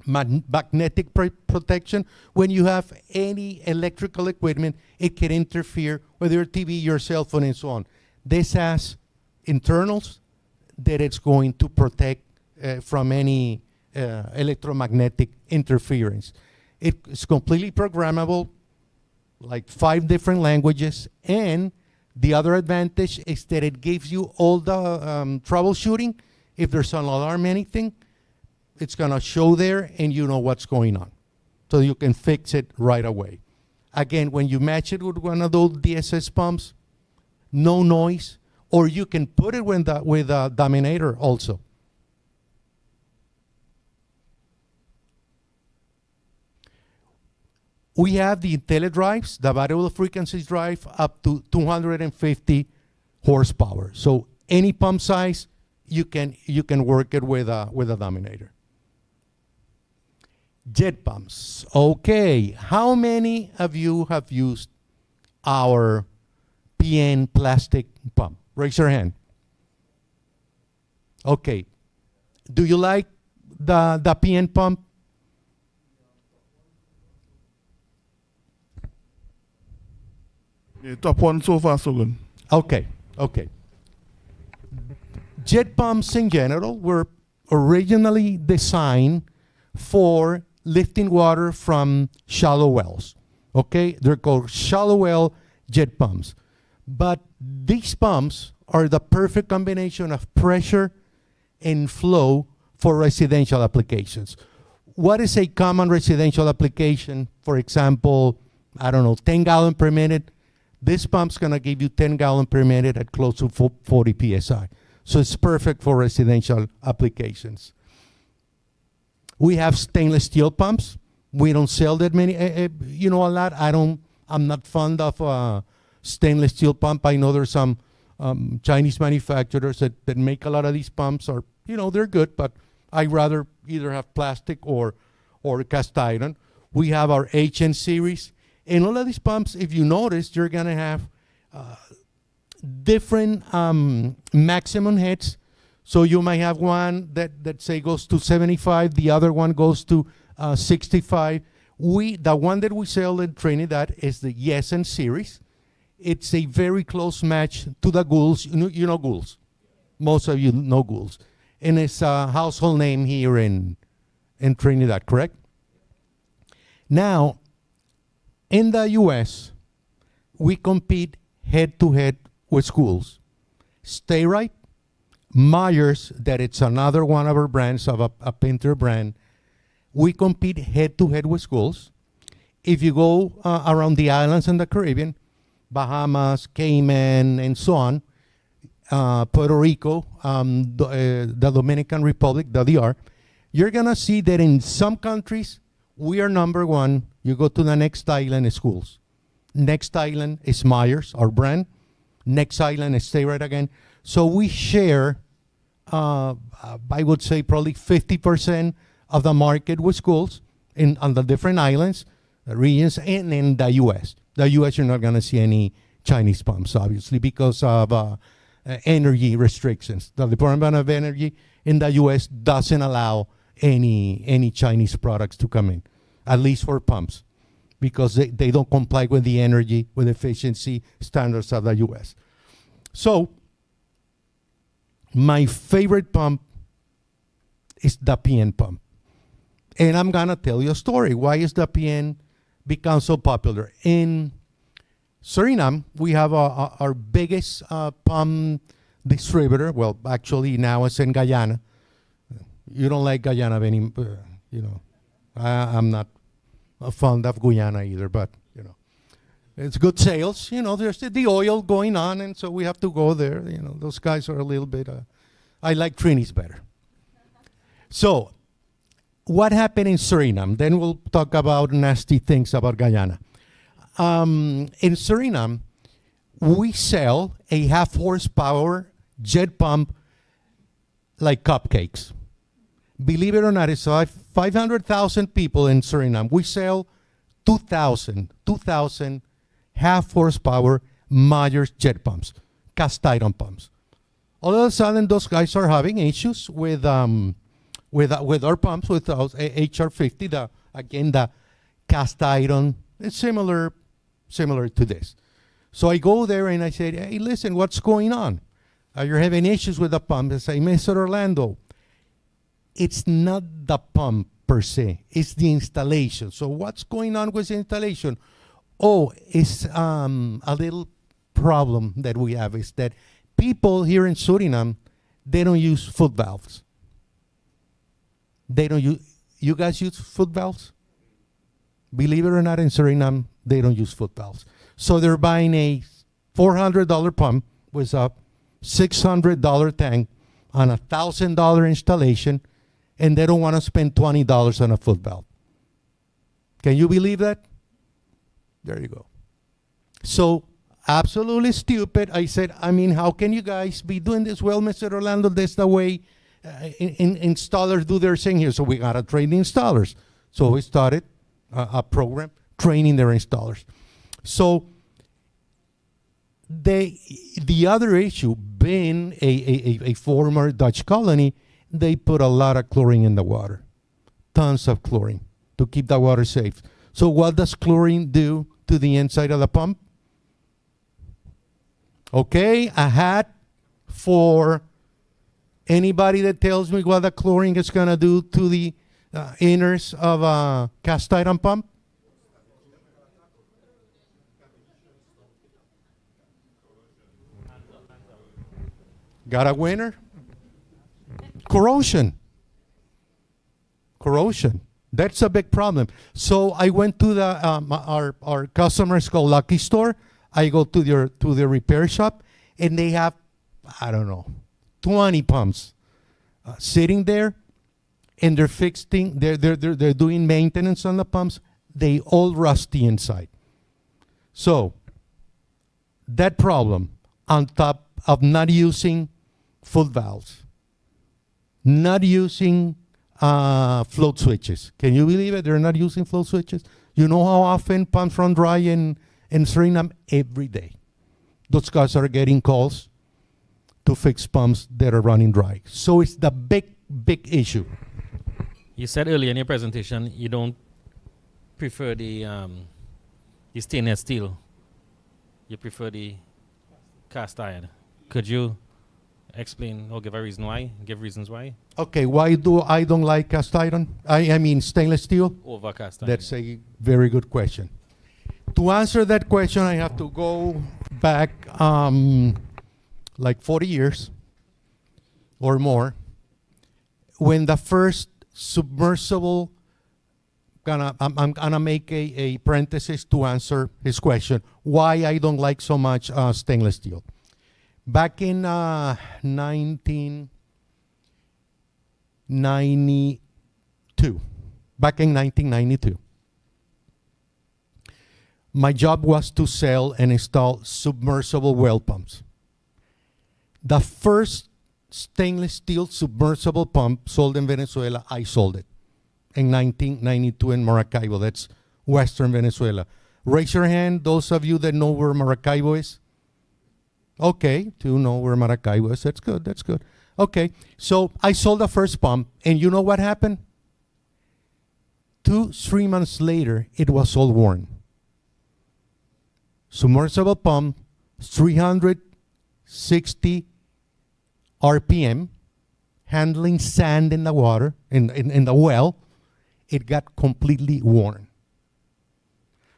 magnetic protection. When you have any electrical equipment, it can interfere with your TV, your cell phone, and so on. This has internals that it's going to protect from any electromagnetic interference. It's completely programmable, like 5 different languages, and the other advantage is that it gives you all the troubleshooting. If there's an alarm, anything, it's gonna show there and you know what's going on. So you can fix it right away. Again, when you match it with one of those DSS pumps, no noise, or you can put it with a Dominator also. We have the IntelliDrives, the variable frequencies drive, up to 250 horsepower. So any pump size, you can work it with a Dominator. Jet pumps. Okay, how many of you have used our PN plastic pump? Raise your hand. Okay. Do you like the PN pump? Yeah, top one so far, so good. Okay. Jet pumps in general were originally designed for lifting water from shallow wells. Okay, they're called shallow well jet pumps. But these pumps are the perfect combination of pressure and flow for residential applications. What is a common residential application? For example, I don't know, 10 gallons per minute. This pump's gonna give you 10 gallons per minute at close to 40 PSI. So it's perfect for residential applications. We have stainless steel pumps. We don't sell that many, a lot. I'm not fond of stainless steel pump. I know there's some Chinese manufacturers that make a lot of these pumps, or they're good, but I'd rather either have plastic or or cast iron. We have our HN series. And all of these pumps, if you notice, you're going to have different maximum heads. So you might have one that say goes to 75, the other one goes to 65. The one that we sell in Trinidad is the Yesen series. It's a very close match to the Gould's. You know Gould's. Most of you know Gould's. And it's a household name here in Trinidad, correct? Now, in the U.S., we compete head-to-head with schools. Stay Right, Myers, that it's another one of our brands, of a painter brand. We compete head-to-head with schools. If you go around the islands in the Caribbean, Bahamas, Cayman, and so on, Puerto Rico, the Dominican Republic, the DR, you're going to see that in some countries, we are number one. You go to the next island is schools. Next island is Myers, our brand. Next island is Stay Right again. So we share, I would say probably 50% of the market with schools on the different islands, regions, and in the U.S. The U.S., you're not going to see any Chinese pumps, obviously, because of energy restrictions. The Department of Energy in the U.S. doesn't allow any Chinese products to come in, at least for pumps, because they don't comply with the energy, with efficiency standards of the U.S. So my favorite pump is the PN pump. And I'm going to tell you a story. Why is the PN become so popular? In Suriname, we have our biggest pump distributor. Well, actually, now it's in Guyana. You don't like Guyana, I'm not fond of Guyana either, but, it's good sales. There's the oil going on, and so we have to go there. Those guys are a little bit, I like Trinis better. So, what happened in Suriname? Then we'll talk about nasty things about Guyana. In Suriname, we sell a half horsepower jet pump like cupcakes. Believe it or not, it's 500,000 people in Suriname. We sell 2,000 half horsepower Myers jet pumps, cast iron pumps. All of a sudden, those guys are having issues with our pumps, with our HR50, the cast iron. It's similar to this. So I go there and I say, hey, listen, what's going on? You're having issues with the pump. They say, Mr. Orlando, it's not the pump per se, it's the installation. So what's going on with the installation? Oh, it's a little problem that we have is that people here in Suriname, they don't use foot valves. They don't use, you guys use foot valves? Believe it or not, in Suriname, they don't use foot valves. So they're buying a $400 pump with a $600 tank on a $1,000 installation, and they don't want to spend $20 on a foot valve. Can you believe that? There you go. So, absolutely stupid. I said, how can you guys be doing this? Well, Mr. Orlando, that's the way installers do their thing here. So we got to train the installers. So we started a program training their installers. So the other issue, being a former Dutch colony, they put a lot of chlorine in the water, tons of chlorine to keep the water safe. So what does chlorine do to the inside of the pump? Okay, a hat for anybody that tells me what the chlorine is going to do to the inners of a cast iron pump. Got a winner? Corrosion. That's a big problem. So I went to our customers called Lucky Store. I go to their repair shop, and they have, 20 pumps sitting there, and they're doing maintenance on the pumps. They all rusty inside. So that problem, on top of not using foot valves, not using float switches. Can you believe it? They're not using float switches. You know how often pumps run dry in Suriname? Every day. Those guys are getting calls to fix pumps that are running dry. So it's the big issue. You said earlier in your presentation you don't prefer the stainless steel. You prefer the cast iron. Could you explain or give a reason why? Give reasons why? Okay, why do I don't like cast iron? I mean stainless steel? Over cast iron. That's a very good question. To answer that question, I have to go back like 40 years or more, when the first submersible, I'm gonna make a parenthesis to answer his question, why I don't like so much stainless steel. Back in 1992, my job was to sell and install submersible well pumps. The first stainless steel submersible pump sold in Venezuela, I sold it in 1992 in Maracaibo. That's Western Venezuela. Raise your hand, those of you that know where Maracaibo is. Okay, to know where Maracaibo is. That's good, that's good. Okay, so I sold the first pump, and you know what happened? 2-3 months later, it was all worn. Submersible pump, 360 RPM, handling sand in the water, in the well, it got completely worn.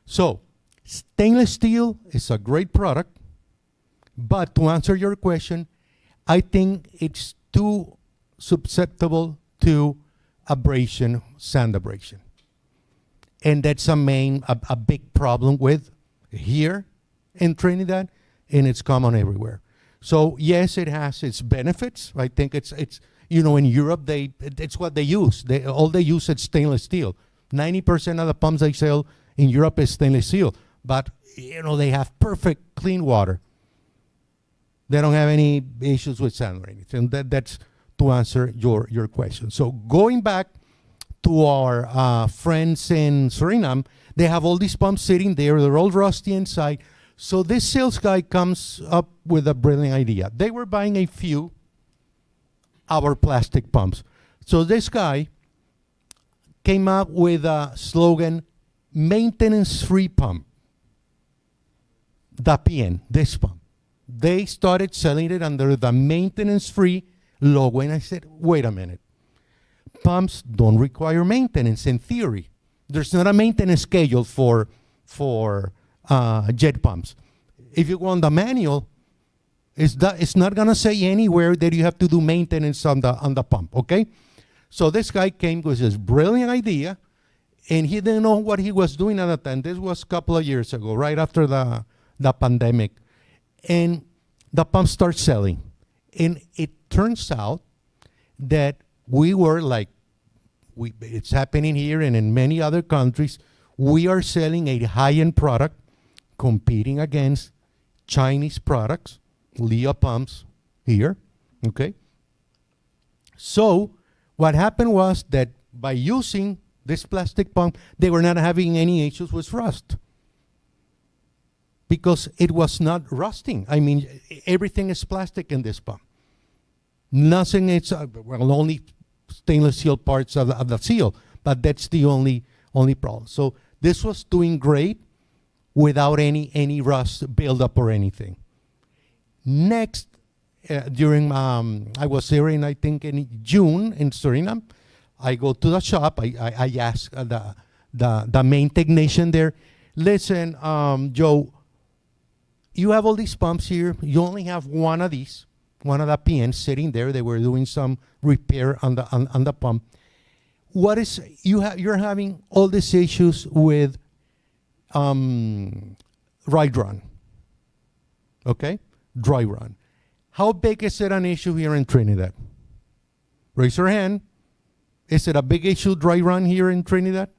So, stainless steel is a great product, but to answer your question, I think it's too susceptible to abrasion, sand abrasion. And that's a big problem with here in Trinidad, and it's common everywhere. So yes, it has its benefits. I think it's in Europe it's what they use. All they use is stainless steel. 90% of the pumps they sell in Europe is stainless steel, but they have perfect clean water. They don't have any issues with sand or anything. That's to answer your question. So going back to our friends in Suriname, they have all these pumps sitting there. They're all rusty inside. So this sales guy comes up with a brilliant idea. They were buying a few our plastic pumps. So this guy came up with a slogan, maintenance-free pump. The PN, this pump. They started selling it under the maintenance-free logo, and I said, wait a minute. Pumps don't require maintenance in theory. There's not a maintenance schedule for jet pumps. If you go on the manual, it's not going to say anywhere that you have to do maintenance on the pump, okay? So this guy came with this brilliant idea, and he didn't know what he was doing at the time. This was a couple of years ago, right after the pandemic. And the pump starts selling. And it turns out that we were like, it's happening here and in many other countries, we are selling a high-end product competing against Chinese products, Leo pumps here, okay? So what happened was that by using this plastic pump, they were not having any issues with rust because it was not rusting. I mean, everything is plastic in this pump. Nothing is, only stainless steel parts of the seal, but that's the only problem. So this was doing great without any rust buildup or anything. Next, during I was there I think in June in Suriname. I go to the shop. I ask the main technician there, listen, Joe, you have all these pumps here. You only have one of these, one of the PNs sitting there. They were doing some repair on the pump. What is you're having all these issues with dry run, okay? Dry run. How big is it an issue here in Trinidad? Raise your hand. Is it a big issue, dry run here in Trinidad?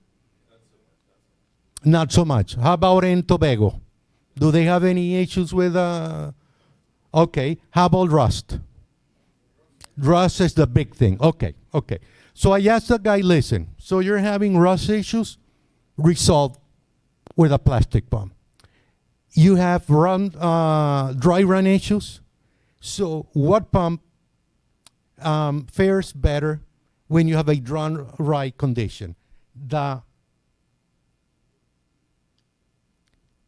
Not so much. How about in Tobago? Do they have any issues with, okay. How about rust? Rust is the big thing. Okay. So I asked the guy, listen, so you're having rust issues? Resolved with a plastic pump. You have dry run issues? So what pump fares better when you have a dry condition? The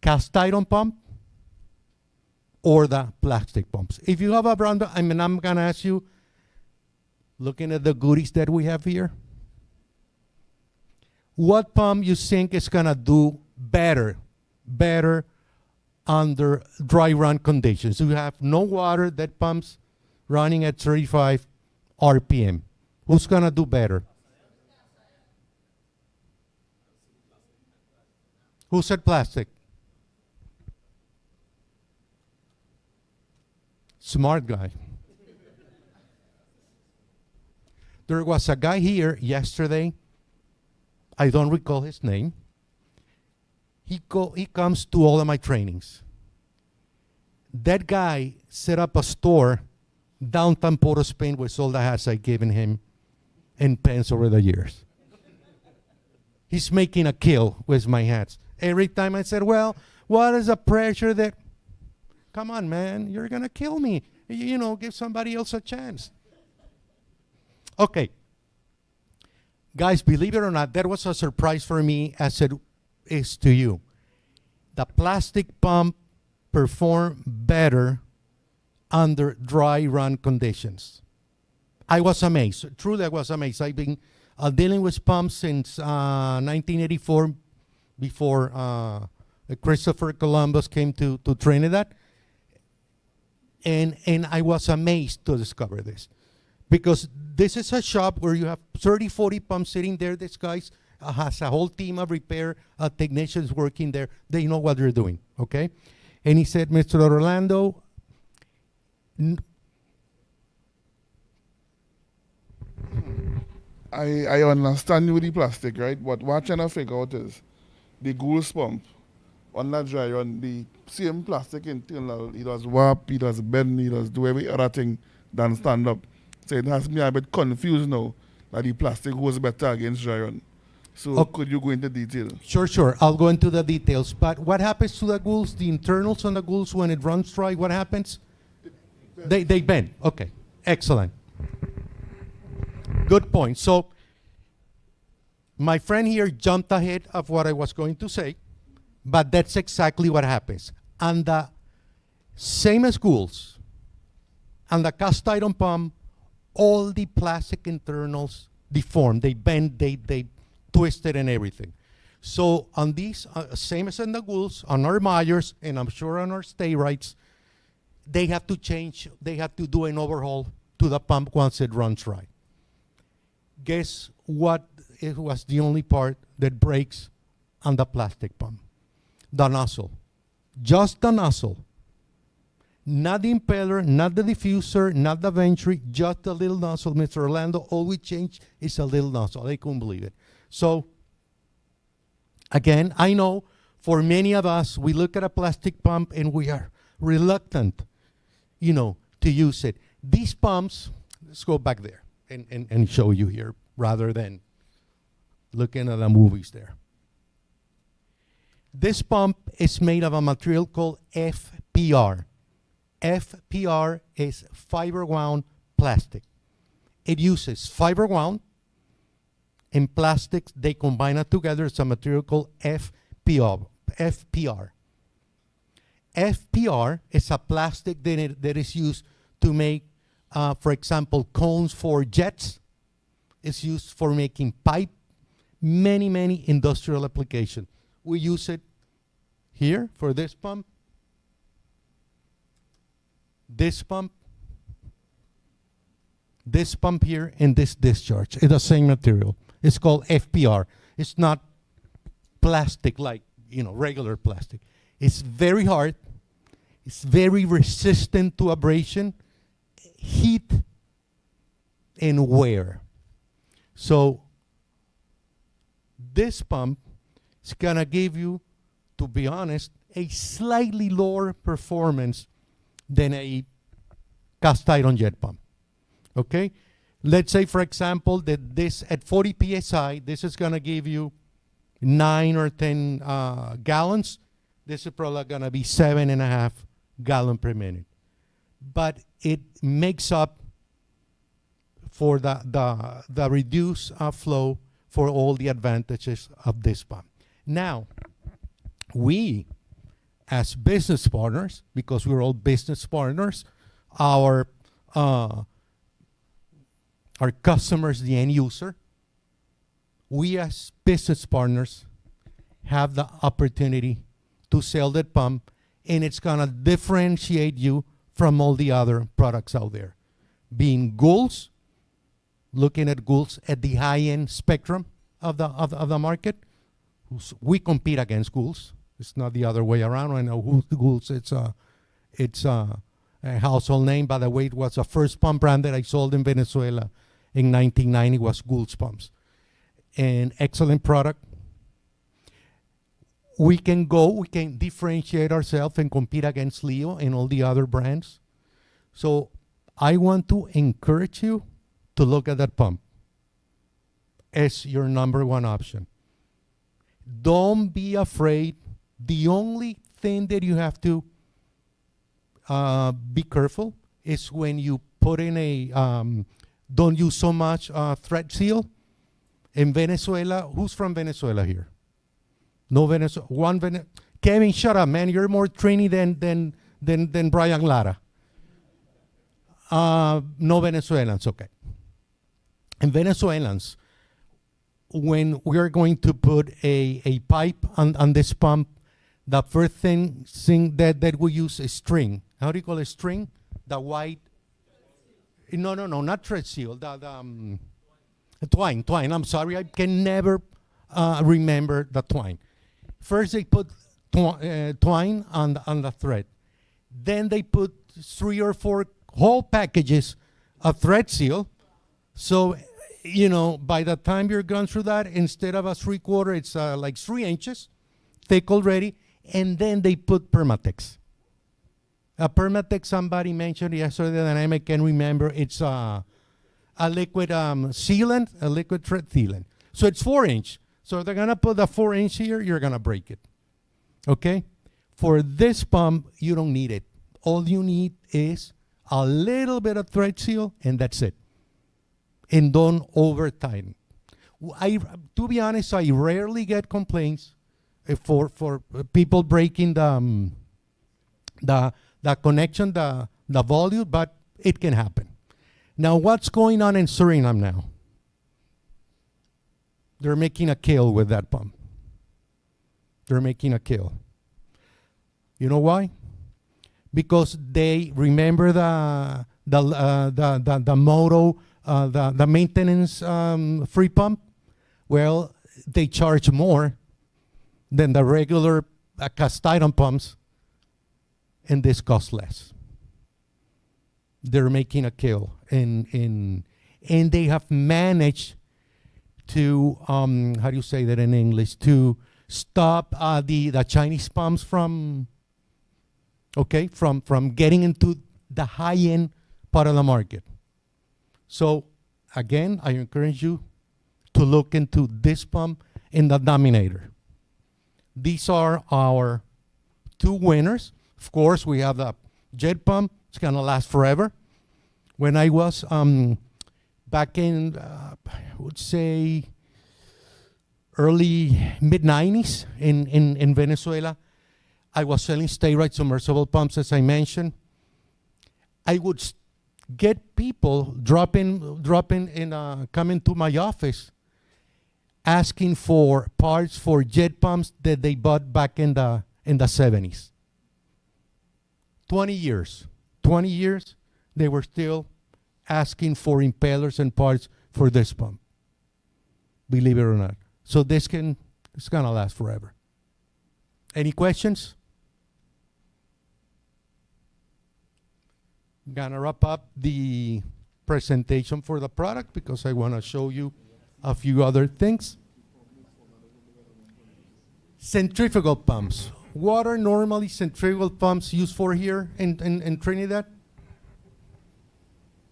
cast iron pump or the plastic pumps? If you have a brand, I'm gonna ask you, looking at the goodies that we have here, what pump you think is gonna do better under dry run conditions? You have no water, that pump's running at 35 RPM. Who's gonna do better? Who said plastic? Smart guy. There was a guy here yesterday, I don't recall his name. He comes to all of my trainings. That guy set up a store downtown Port of Spain with all the hats I've given him and pens over the years. He's making a kill with my hats. Every time I said, well, what is the pressure that, come on, man, you're gonna kill me. You know, give somebody else a chance. Okay. Guys, believe it or not, that was a surprise for me as it is to you. The plastic pump performed better under dry run conditions. I was amazed. Truly, I was amazed. I've been dealing with pumps since 1984, before Christopher Columbus came to Trinidad. And I was amazed to discover this. Because this is a shop where you have 30, 40 pumps sitting there. This guy has a whole team of repair technicians working there. They know what they're doing, okay? And he said, Mr. Orlando, I understand you with the plastic, right? But what I'm trying to figure out is the goose pump on that dry run, the same plastic internal, it does warp, it does bend, it does do every other thing than stand up. So it has me a bit confused now that the plastic goes better against dry run. So could you go into detail? Sure. I'll go into the details. But what happens to the ghouls, the internals on the ghouls when it runs dry, what happens? They bend. Okay, excellent. Good point. So my friend here jumped ahead of what I was going to say, but that's exactly what happens. And the same as ghouls, and the cast iron pump, all the plastic internals deform, they bend, they twist it and everything. So on these, same as in the ghouls, on our Myers, and I'm sure on our stay rights, they have to change, they have to do an overhaul to the pump once it runs right. Guess what? It was the only part that breaks on the plastic pump. The nozzle. Just the nozzle. Not the impeller, not the diffuser, not the venturi, just the little nozzle. Mr. Orlando, all we change is a little nozzle. I couldn't believe it. So, again, I know for many of us, we look at a plastic pump and we are reluctant, to use it. These pumps, let's go back there and show you here rather than looking at the movies there. This pump is made of a material called FPR. FPR is fiber wound plastic. It uses fiber wound and plastics. They combine it together. It's a material called FPR. FPR is a plastic that is used to make, for example, cones for jets. It's used for making pipe. Many industrial applications. We use it here for this pump. This pump here, and this discharge. It's the same material. It's called FPR. It's not plastic like, regular plastic. It's very hard. It's very resistant to abrasion, heat, and wear. So this pump is gonna give you, to be honest, a slightly lower performance than a cast iron jet pump, okay? let's say, for example, that this at 40 psi, this is going to give you 9 or 10 gallons. This is probably going to be 7.5 gallon per minute. But it makes up for the reduced flow for all the advantages of this pump. Now, we, as business partners, because we're all business partners, our customers, the end user, we as business partners have the opportunity to sell that pump, and it's gonna differentiate you from all the other products out there. Being Goulds, looking at Goulds at the high-end spectrum of the market, we compete against Goulds. It's not the other way around. I know who's Goulds. It's a household name. By the way, it was the first pump brand that I sold in Venezuela in 1990 was Goulds pumps. An excellent product. We can differentiate ourselves and compete against Leo and all the other brands. So I want to encourage you to look at that pump as your number one option. Don't be afraid. The only thing that you have to be careful is when you put in a, don't use so much thread seal. In Venezuela, who's from Venezuela here? No Venezuela. Kevin, shut up, man. You're more Trini than Brian Lara. No Venezuelans, okay. And Venezuelans, when we're going to put a pipe on this pump, the first thing that we use is string. How do you call it? String? The white? No, not thread seal. Twine. I'm sorry, I can never remember the twine. First they put twine on the thread. Then they put 3 or 4 whole packages of thread seal. So, you know, by the time you're gone through that, instead of a 3/4, it's like 3 inches thick already. And then they put Permatex. Permatex, somebody mentioned yesterday, and I can remember, it's a liquid sealant, a liquid thread sealant. So it's 4 inch. So if they're gonna put a 4 inch here, you're gonna break it. Okay? For this pump, you don't need it. All you need is a little bit of thread seal, and that's it. And don't over tighten. To be honest, I rarely get complaints for people breaking the connection, the volume, but it can happen. Now, what's going on in Suriname now? They're making a kill with that pump. They're making a kill. You know why? Because they remember the motto, the maintenance free pump. Well, they charge more than the regular cast iron pumps, and this costs less. They're making a kill, and they have managed to how do you say that in English, to stop the Chinese pumps from getting into the high-end part of the market. So again, I encourage you to look into this pump and the Dominator. These are our 2 winners. Of course, we have the jet pump. It's gonna last forever. When I was back in, I would say, early mid-90s in Venezuela, I was selling stay-right submersible pumps, as I mentioned. I would get people coming to my office asking for parts for jet pumps that they bought back in the 70s. 20 years, they were still asking for impellers and parts for this pump, believe it or not. So it's gonna last forever. Any questions? I'm gonna wrap up the presentation for the product because I wanna show you a few other things. Centrifugal pumps. What are normally centrifugal pumps used for here in Trinidad?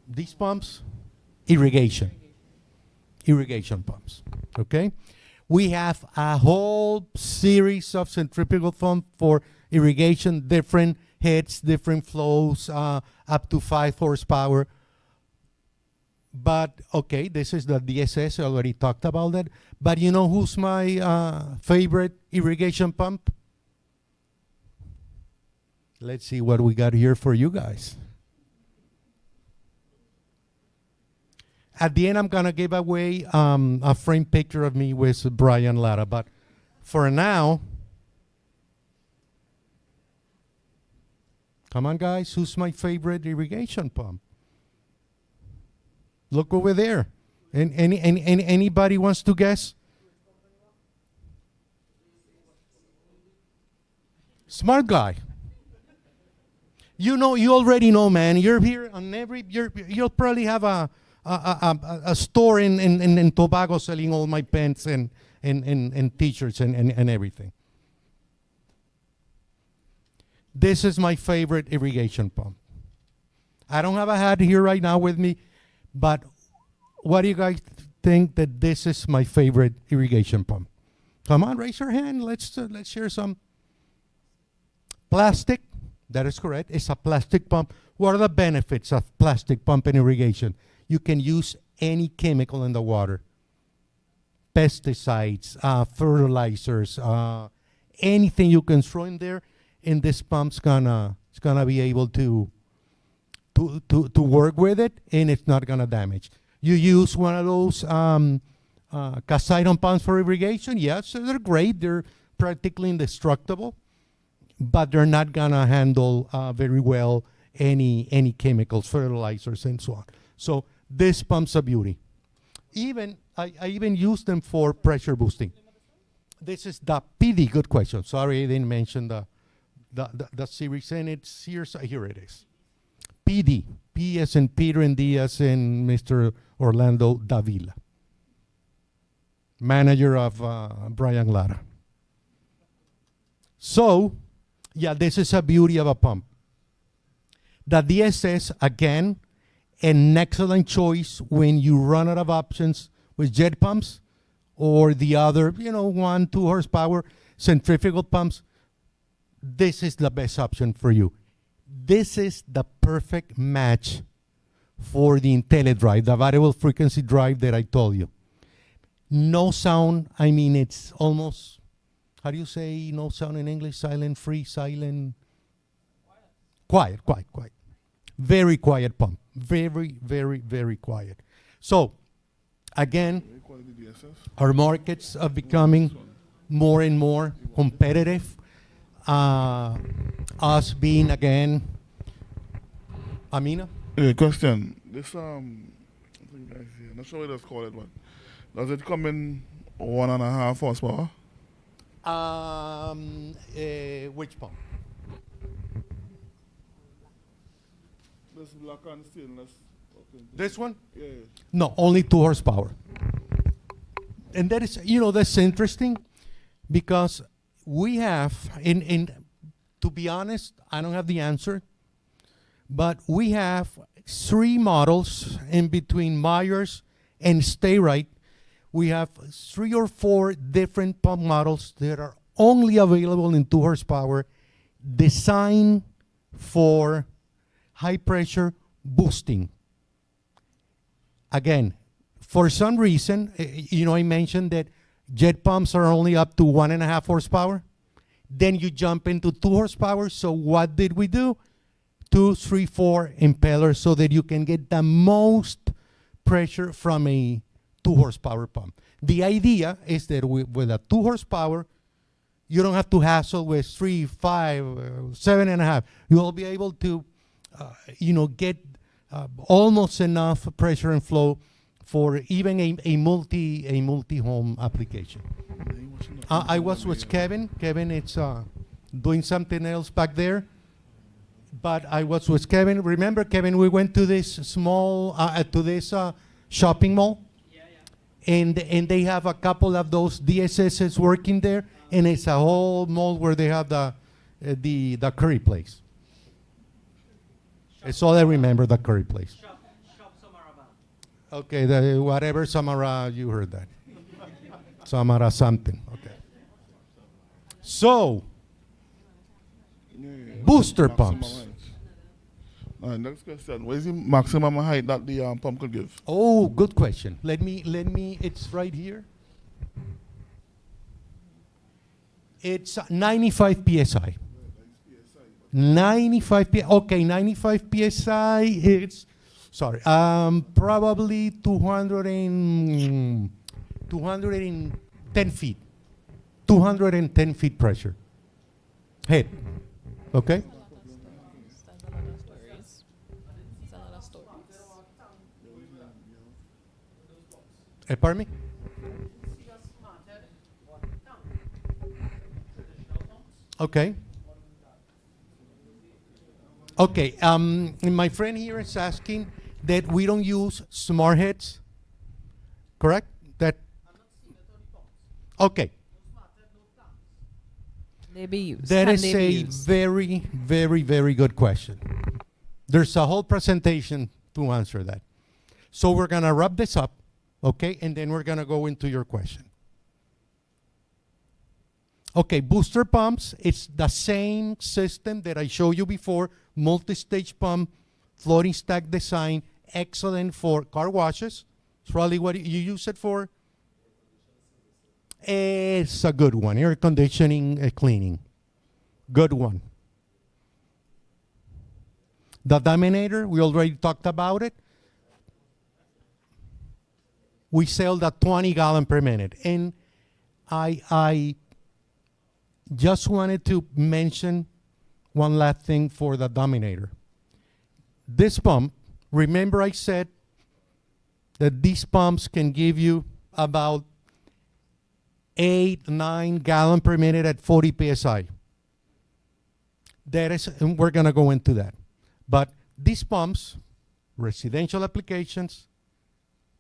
These pumps, irrigation. Irrigation pumps, okay? We have a whole series of centrifugal pumps for irrigation, different heads, different flows, up to 5 horsepower. But, okay, this is the DSS, I already talked about that. But you know who's my favorite irrigation pump? Let's see what we got here for you guys. At the end, I'm going to give away a framed picture of me with Brian Lara. But for now, come on, guys. Who's my favorite irrigation pump? Look over there. Anybody wants to guess? Smart guy. You know, you already know, man. You're here on you'll probably have a store in Tobago selling all my pants and t-shirts and everything. This is my favorite irrigation pump. I don't have a hat here right now with me, but what do you guys think that this is my favorite irrigation pump? Come on, raise your hand. Let's share some. Plastic. That is correct. It's a plastic pump. What are the benefits of plastic pump and irrigation? You can use any chemical in the water. Pesticides, fertilizers, anything you can throw in there, and this pump's gonna be able to work with it, and it's not gonna damage. You use one of those cast iron pumps for irrigation. Yes, they're great. They're practically indestructible, but they're not gonna handle very well any chemicals, fertilizers, and so on. So this pump's a beauty. I even use them for pressure boosting. This is the PD. Good question. Sorry, I didn't mention the series, and it's here. So here it is. PD. P as in Peter and D as in Mr. Orlando Davila, manager of Brian Lara. So, yeah, this is a beauty of a pump. The DSS, again, an excellent choice when you run out of options with jet pumps or the other, 1, 2 horsepower centrifugal pumps. This is the best option for you. This is the perfect match for the IntelliDrive, the variable frequency drive that I told you. No sound. I mean, it's almost, how do you say no sound in English? Silent, free, silent? Quiet. Very quiet pump. Very, very, very quiet. So, again, our markets are becoming more and more competitive. Us being, again, Amina? Question. This, I'm not sure what it's called, but does it come in 1.5 horsepower? Which pump? This black and stainless. This one? Yeah. No, only 2 horsepower. And that is, that's interesting because we have, to be honest, I don't have the answer, but we have 3 models in between Myers and Stay Right. We have 3 or 4 different pump models that are only available in 2 horsepower, designed for high pressure boosting. Again, for some reason, I mentioned that jet pumps are only up to 1.5 horsepower. Then you jump into 2 horsepower. So what did we do? 2, 3, 4 impellers so that you can get the most pressure from a 2 horsepower pump. The idea is that with a 2 horsepower, you don't have to hassle with 3, 5, 7.5. You will be able to, get almost enough pressure and flow for even a multi-home application. I was with Kevin. Kevin, it's doing something else back there. But I was with Kevin. Remember, Kevin, we went to this small, shopping mall. And they have a couple of those DSSs working there, and it's a whole mall where they have the curry place. It's all I remember, the curry place. Okay, whatever Samara, you heard that. Samara something. Okay. So, booster pumps. Next question. What is the maximum height that the pump could give? Oh, good question. Let me, it's right here. It's 95 psi. 95 psi. Okay, 95 psi. It's sorry. Probably 210 feet. 210 feet pressure. Head. Okay. Pardon me? Okay. Okay. My friend here is asking that we don't use smart heads. Correct? That. Okay. They be used. That Can is they be a used? very, very, very good question. There's a whole presentation to answer that. So we're going to wrap this up, okay? And then we're going to go into your question. Okay, booster pumps, it's the same system that I showed you before, multi-stage pump, floating stack design, excellent for car washes. It's probably what you use it for. It's a good one, air conditioning, cleaning. Good one. The Dominator, we already talked about it. We sell the 20 gallon per minute. And I just wanted to mention one last thing for the Dominator. This pump, remember I said that these pumps can give you about 8-9 gallon per minute at 40 psi. That is, and we're gonna go into that. But these pumps, residential applications,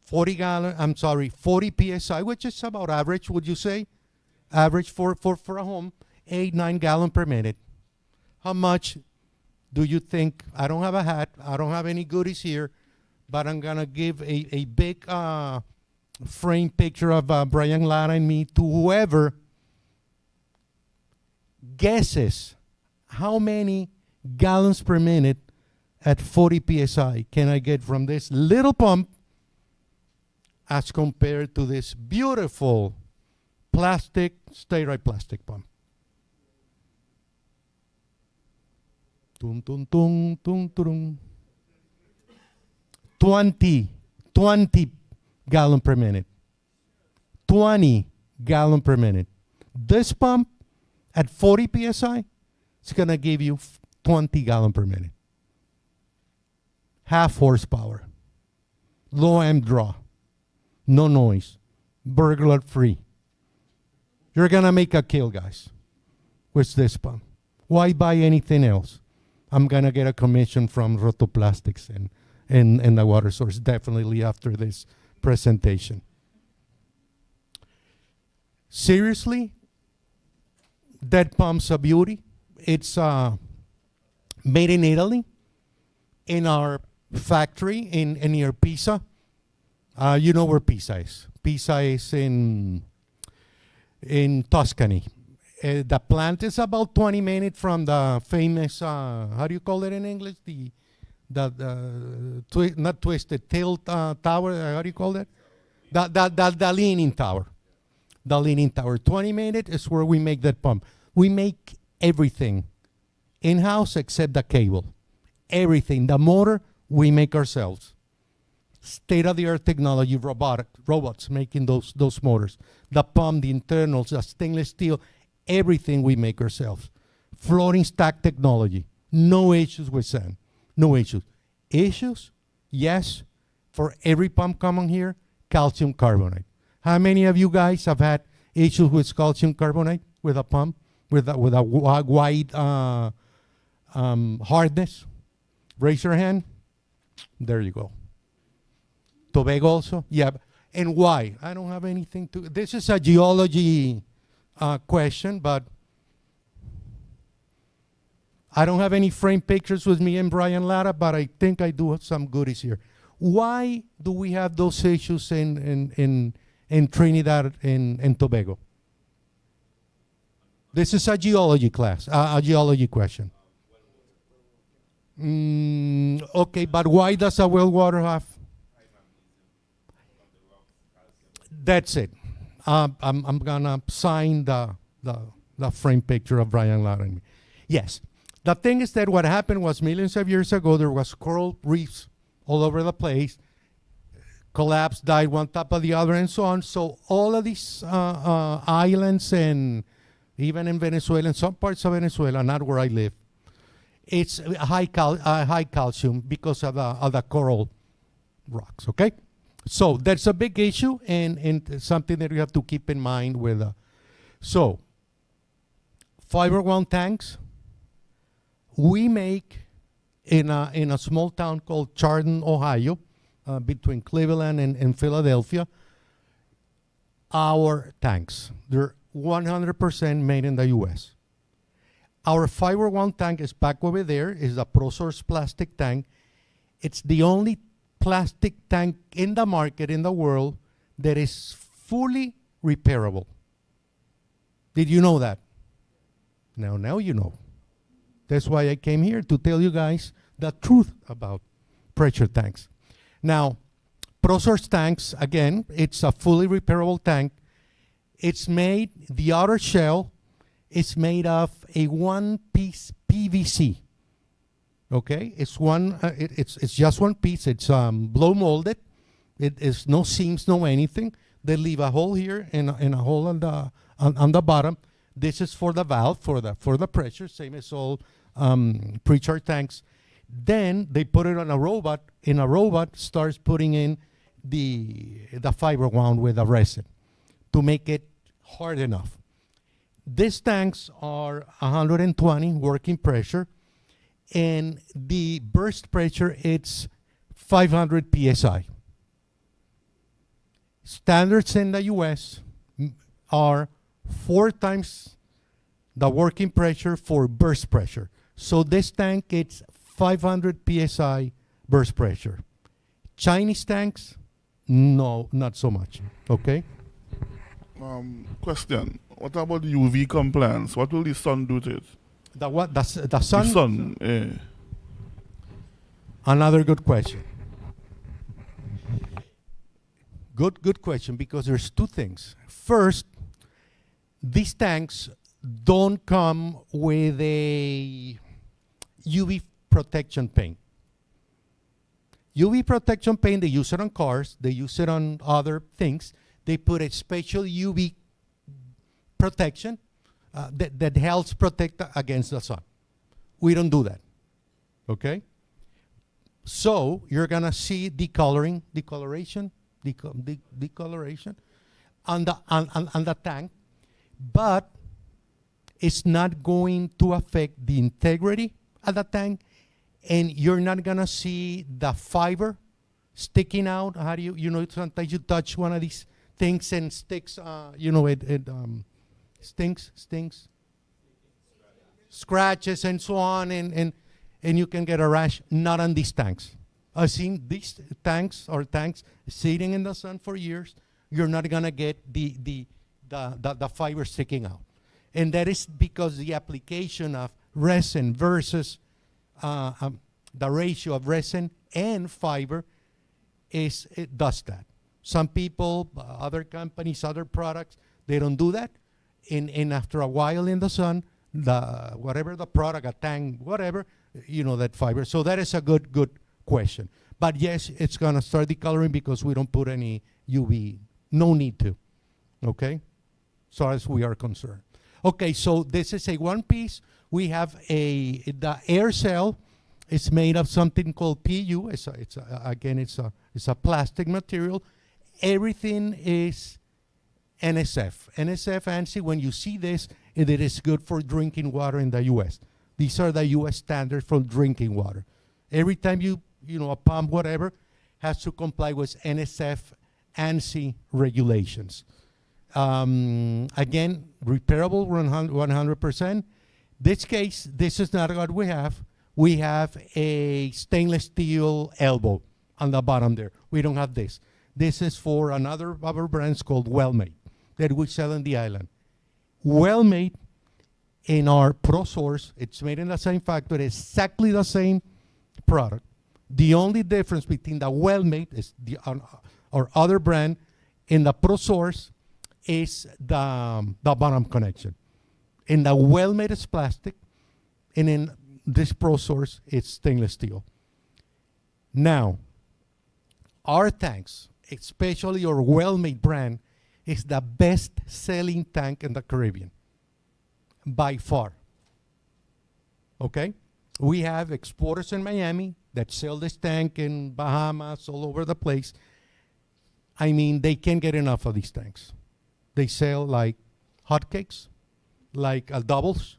40 psi, which is about average, would you say? Average for a home, 8-9 gallon per minute. How much do you think? I don't have a hat, I don't have any goodies here, but I'm gonna give a big frame picture of Brian Lara and me to whoever guesses how many gallons per minute at 40 psi can I get from this little pump as compared to this beautiful plastic, stay-right plastic pump. Tung, tung, tung, tung, tung. 20 gallon per minute. 20 gallon per minute. This pump at 40 psi, it's gonna give you 20 gallon per minute. Half horsepower. Low amp draw. No noise. Burglar free. You're gonna make a kill, guys, with this pump. Why buy anything else? I'm gonna get a commission from Rotoplastics and the water source definitely after this presentation. Seriously, that pump's a beauty. It's made in Italy, in our factory in near Pisa. You know where Pisa is. Pisa is in Tuscany. The plant is about 20 minutes from the famous, how do you call it in English? Not twisted, tilt tower, how do you call that? The leaning tower. The leaning tower. 20 minutes is where we make that pump. We make everything in-house except the cable. Everything. The motor, we make ourselves. State-of-the-art technology, robots making those motors. The pump, the internals, the stainless steel, everything we make ourselves. Floating stack technology. No issues with sand. No issues. Issues? Yes. For every pump coming here, calcium carbonate. How many of you guys have had issues with calcium carbonate with a pump, with a wide hardness? Raise your hand. There you go. Tobago also? Yeah. And why? I don't have anything to... This is a geology question, but I don't have any frame pictures with me and Brian Lara, but I think I do have some goodies here. Why do we have those issues in Trinidad and Tobago? This is a geology class, a geology question. Okay, but why does a well water have? That's it. I'm gonna sign the frame picture of Brian Lara and me. Yes. The thing is that what happened was millions of years ago, there was coral reefs all over the place, collapsed, died one top of the other, and so on. So all of these islands, and even in Venezuela, in some parts of Venezuela, not where I live, it's high calcium because of the coral rocks, okay? So that's a big issue and something that we have to keep in mind with. So fiber wound tanks, we make in a small town called Chardon, Ohio, between Cleveland and Philadelphia, our tanks. They're 100% made in the U.S. Our fiber wound tank is back over there, is a ProSource plastic tank. It's the only plastic tank in the market in the world that is fully repairable. Did you know that? Now you know. That's why I came here, to tell you guys the truth about pressure tanks. Now, ProSource tanks, again, it's a fully repairable tank. It's made, the outer shell is made of a one-piece PVC. Okay, it's just one piece. It's blow molded. It is no seams, no anything. They leave a hole here and a hole on the bottom. This is for the valve, for the pressure, same as all pre-charge tanks. Then they put it on a robot, and a robot starts putting in the fiber wound with a resin to make it hard enough. These tanks are 120 working pressure, and the burst pressure, it's 500 psi. Standards in the US are 4 times the working pressure for burst pressure. So this tank, it's 500 psi burst pressure. Chinese tanks, no, not so much. Okay? Question. What about the UV compliance? What will the sun do to it? The what? The sun? The sun, yeah. Another good question. Good question, because there's 2 things. First, these tanks don't come with a UV protection paint. UV protection paint, they use it on cars, they use it on other things. They put a special UV protection that helps protect against the sun. We don't do that, okay? So you're gonna see decoloration on the tank, but it's not going to affect the integrity of the tank, and you're not gonna see the fiber sticking out. How do you know, sometimes you touch one of these things and sticks, it stings, scratches and so on, and you can get a rash. Not on these tanks. I've seen these tanks sitting in the sun for years. You're not gonna get the fiber sticking out. And that is because the application of resin versus the ratio of resin and fiber it does that. Some people, other companies, other products, they don't do that. And after a while in the sun, whatever the product, a tank, whatever, that fiber. So that is a good question. But yes, it's gonna start decoloring because we don't put any UV. No need to. Okay? So as we are concerned. Okay, so this is a one piece. We have the air cell is made of something called PU. It's a plastic material. Everything is NSF. NSF, ANSI, when you see this, it is good for drinking water in the US. These are the US standards for drinking water. Every time a pump, whatever, has to comply with NSF, ANSI regulations. Again, repairable 100%. This case, this is not what we have. We have a stainless steel elbow on the bottom there. We don't have this. This is for another of our brands called Well-Made that we sell in the island. Well-Made in our Pro Source, it's made in the same factory, exactly the same product. The only difference between the Well-Made is our other brand in the Pro Source is the bottom connection. In the Well-Made is plastic, and in this Pro Source it's stainless steel. Now, our tanks, especially our Well-Made brand, is the best-selling tank in the Caribbean, by far. Okay? We have exporters in Miami that sell this tank in Bahamas, all over the place. I mean, they can't get enough of these tanks. They sell like hotcakes, like doubles.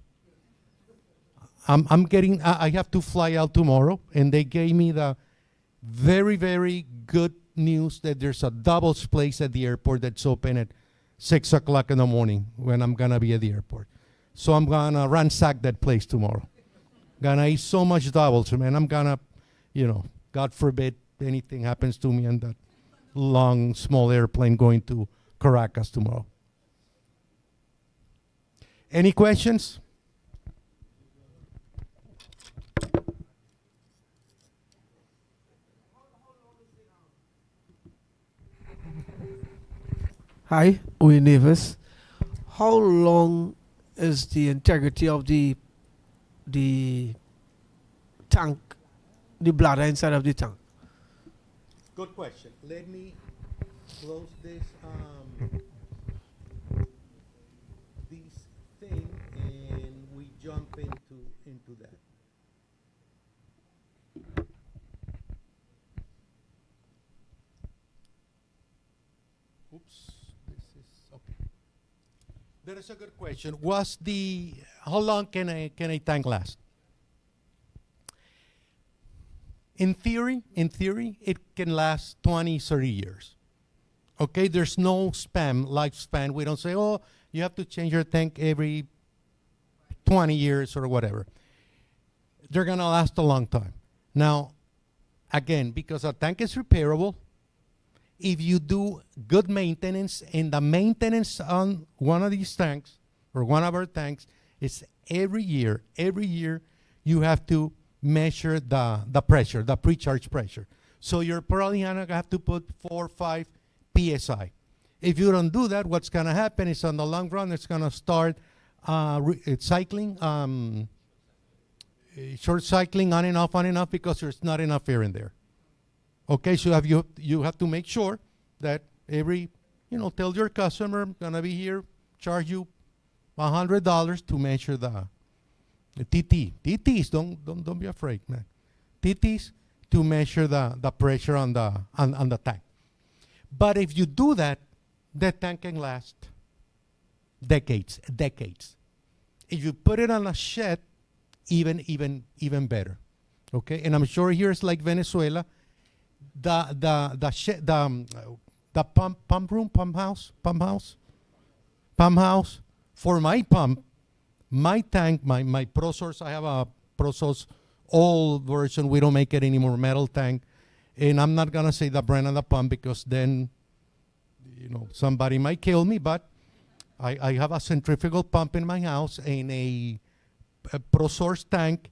I have to fly out tomorrow, and they gave me the very, very good news that there's a doubles place at the airport that's open at 6 o'clock in the morning when I'm gonna be at the airport. So I'm gonna ransack that place tomorrow. Gonna eat so much doubles, man. I'm gonna, God forbid anything happens to me on that long, small airplane going to Caracas tomorrow. Any questions? Hi, Owen Davis. How long is the integrity of the tank, the bladder inside of the tank? Good question. Let me close this thing, and we jump into that. Oops, this is okay. That is a good question. How long can a tank last? In theory, it can last 20, 30 years. Okay, there's no lifespan. We don't say, oh, you have to change your tank every 20 years or whatever. They're gonna last a long time. Now, again, because a tank is repairable, if you do good maintenance, and the maintenance on one of these tanks, or one of our tanks, is every year you have to measure the pressure, the pre-charge pressure. So you're probably gonna have to put 4 or 5 PSI. If you don't do that, what's gonna happen is on the long run, it's gonna start cycling, short cycling on and off because there's not enough air in there. Okay, so you have to make sure that tell your customer, I'm gonna be here, charge you $100 to measure the TT. TTs, don't be afraid, man. TTs to measure the pressure on the tank. But if you do that, that tank can last decades. If you put it on a shed, even better. Okay, and I'm sure here it's like Venezuela. The pump house for my pump, my tank, my Pro Source. I have a Pro Source old version. We don't make it anymore, metal tank. And I'm not gonna say the brand of the pump because then, somebody might kill me. But I have a centrifugal pump in my house and a Pro Source tank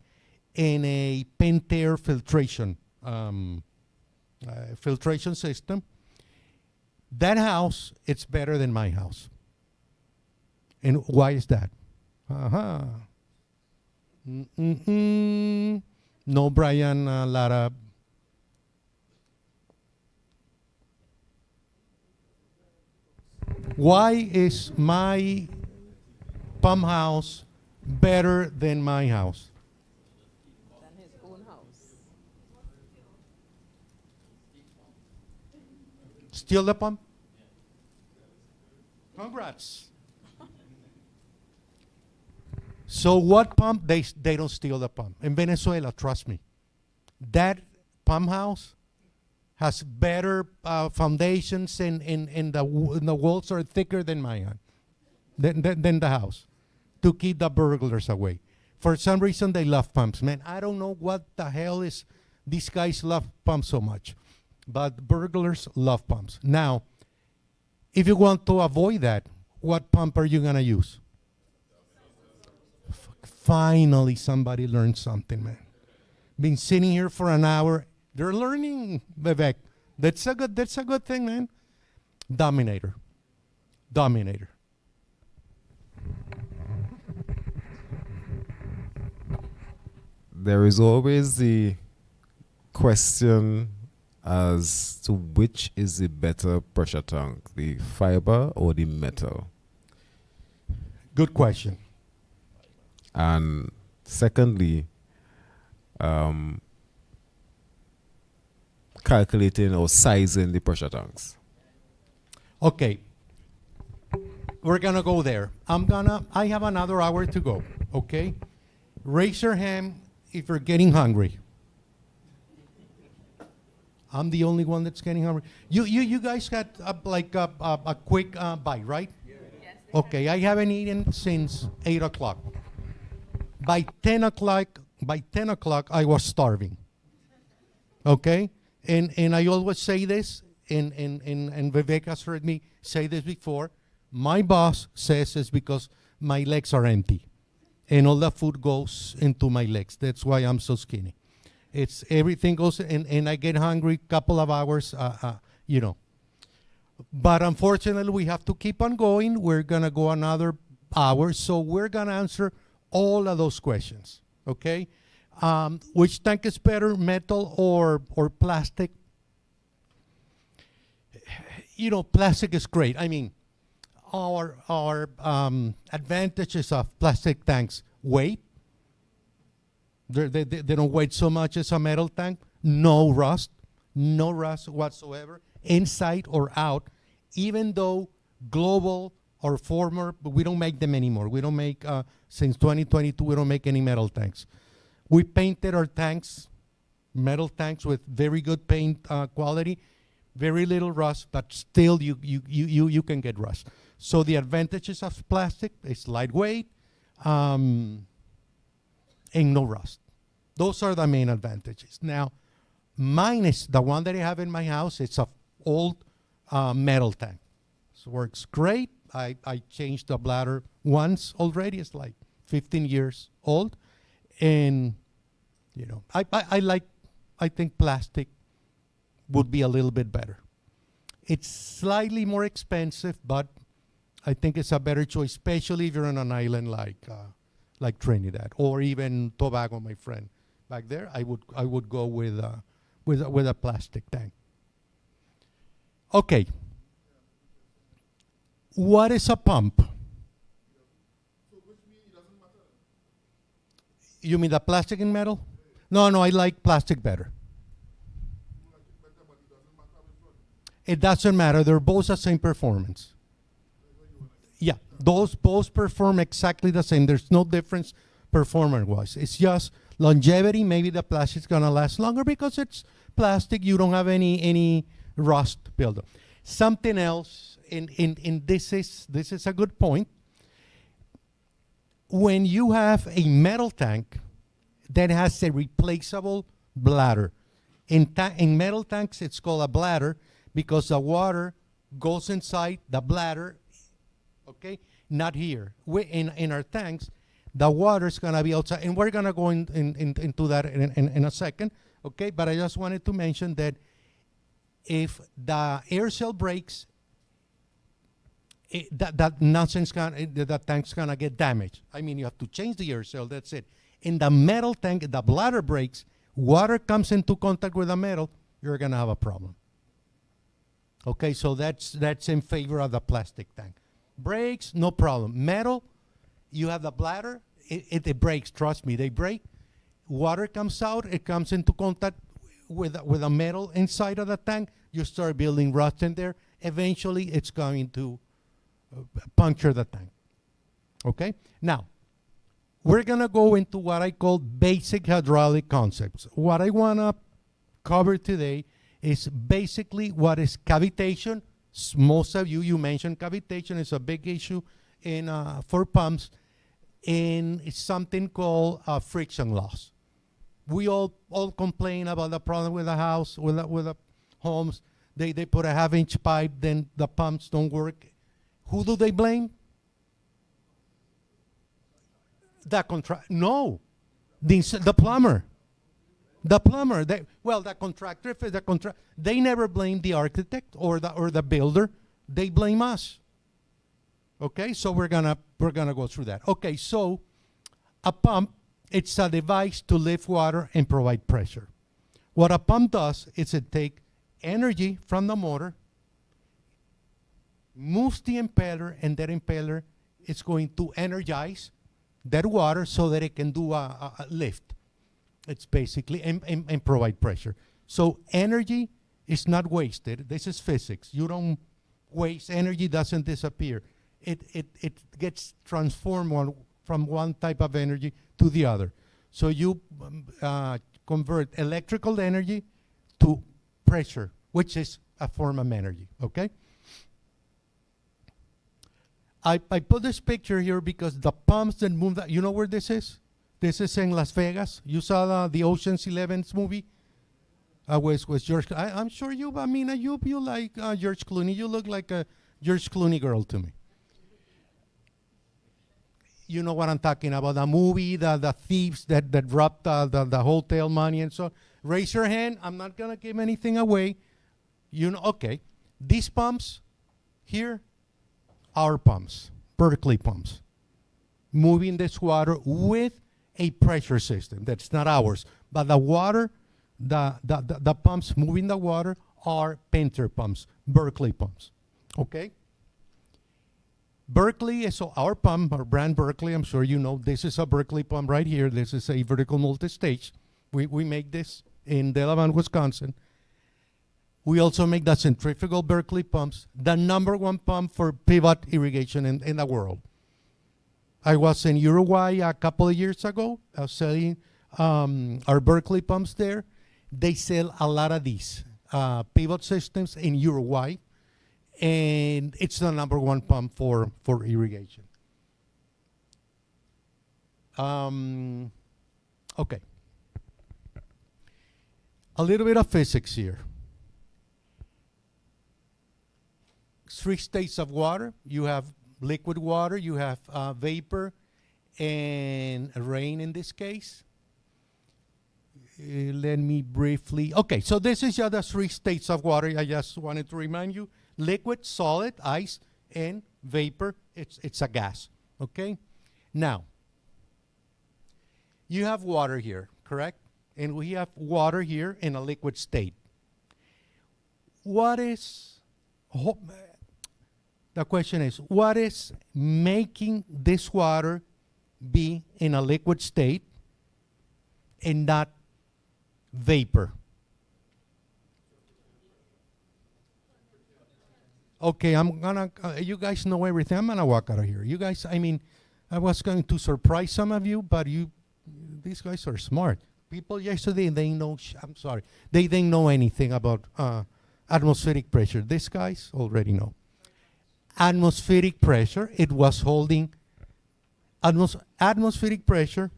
and a Pentair filtration system. That house, it's better than my house. And why is that? No, Brian, Lara. Why is my pump house better than my house? Than his own house. Steal the pump? Congrats. So what pump? They don't steal the pump. In Venezuela, trust me, that pump house has better foundations, and the walls are thicker than mine, than the house, to keep the burglars away. For some reason, they love pumps, man. I don't know what the hell is. These guys love pumps so much. but burglars love pumps. Now, if you want to avoid that, what pump are you going to use? Finally, somebody learned something, man. Been sitting here for an hour. They're learning, Vivek. That's a good thing, man. Dominator. Dominator. There is always the question as to which is the better pressure tank, the fiber or the metal. Good question. And secondly, calculating or sizing the pressure tanks. Okay. We're going to go there. I have another hour to go, okay? Raise your hand if you're getting hungry. I'm the only one that's getting hungry. You guys got a quick bite, right? Yes. Okay, I haven't eaten since 8 o'clock. By 10 o'clock, I was starving. Okay? And I always say this, and Vivek has heard me say this before. My boss says it's because my legs are empty. And all the food goes into my legs. That's why I'm so skinny. It's everything goes, and I get hungry couple of hours, you know. But unfortunately, we have to keep on going. We're going to go another hour. So we're going to answer all of those questions, okay? Which tank is better, metal or plastic? You know, plastic is great. I mean, our advantages of plastic tanks: weight. They don't weigh so much as a metal tank. No rust whatsoever, inside or out. Even though global or former, but we don't make them anymore. We don't make, since 2022, we don't make any metal tanks. We painted our tanks, metal tanks, with very good paint quality, very little rust, but still you can get rust. So the advantages of plastic is lightweight and no rust. Those are the main advantages. Now, mine is the one that I have in my house. It's an old metal tank. So it works great. I changed the bladder once already. It's like 15 years old. And, you know, I think plastic would be a little bit better. It's slightly more expensive, but I think it's a better choice, especially if you're on an island like Trinidad or even Tobago, my friend. Back there, I would go with a plastic tank. Okay. What is a pump? You mean the plastic and metal? No, I like plastic better. It doesn't matter. They're both the same performance. Yeah, those both perform exactly the same. There's no difference performance-wise. It's just longevity. Maybe the plastic's gonna last longer because it's plastic. You don't have any rust buildup. Something else, and this is a good point. When you have a metal tank that has a replaceable bladder, in metal tanks it's called a bladder because the water goes inside the bladder. Okay, not here. In our tanks, the water is going to be outside, and we're going to go into that in a second. Okay, but I just wanted to mention that if the air cell breaks, that tank's going to get damaged. I mean, you have to change the air cell. That's it. In the metal tank, the bladder breaks, water comes into contact with the metal, you're going to have a problem. Okay, so that's in favor of the plastic tank. Breaks, no problem. Metal, you have the bladder, it breaks, trust me, they break. Water comes out, it comes into contact with a metal inside of the tank, you start building rust in there. Eventually, it's going to puncture the tank. Okay? Now, we're going to go into what I call basic hydraulic concepts. What I want to cover today is basically what is cavitation. Most of you mentioned cavitation is a big issue for pumps, and it's something called friction loss. We all complain about the problem with the house, with a homes, they put a half-inch pipe, then the pumps don't work. Who do they blame? No, the plumber. The plumber. The contractor. They never blame the architect or the builder. They blame us. Okay, so we're gonna go through that. Okay, so a pump, it's a device to lift water and provide pressure. What a pump does is it takes energy from the motor, moves the impeller, and that impeller is going to energize that water so that it can do a lift. It's basically, and provide pressure. So energy is not wasted. This is physics. You don't waste, energy doesn't disappear. It gets transformed from one type of energy to the other. So you convert electrical energy to pressure, which is a form of energy, okay? I put this picture here because the pumps that move that, you know where this is? This is in Las Vegas. You saw the Ocean's 11 movie with George. I'm sure you like George Clooney. You look like a George Clooney girl to me. You know what I'm talking about, the movie, the thieves that robbed the hotel money and so on. Raise your hand. I'm not going to give anything away. You know, okay. These pumps here are pumps, Berkeley pumps, moving this water with a pressure system. That's not ours. But the water, the pumps moving the water are Painter pumps, Berkeley pumps. Okay? Berkeley is our pump, our brand Berkeley. I'm sure you know this is a Berkeley pump right here. This is a vertical multi-stage. We make this in Delavan, Wisconsin. We also make the centrifugal Berkeley pumps, the #1 pump for pivot irrigation in the world. I was in Uruguay a couple of years ago. I was selling our Berkeley pumps there. They sell a lot of these pivot systems in Uruguay. And it's the #1 pump for irrigation. Okay. A little bit of physics here. 3 states of water. You have liquid water, you have vapor, and rain in this case. Let me briefly, okay, so this is the 3 states of water. I just wanted to remind you. Liquid, solid, ice, and vapor, it's a gas, okay? Now, you have water here, correct? And we have water here in a liquid state. The question is, what is making this water be in a liquid state and not vapor? Okay, I'm gonna, you guys know everything. I'm gonna walk out of here. You guys, I mean, I was going to surprise some of you, but these guys are smart. People yesterday, they didn't know anything about atmospheric pressure. These guys already know. Atmospheric pressure, it was holding atmospheric pressure,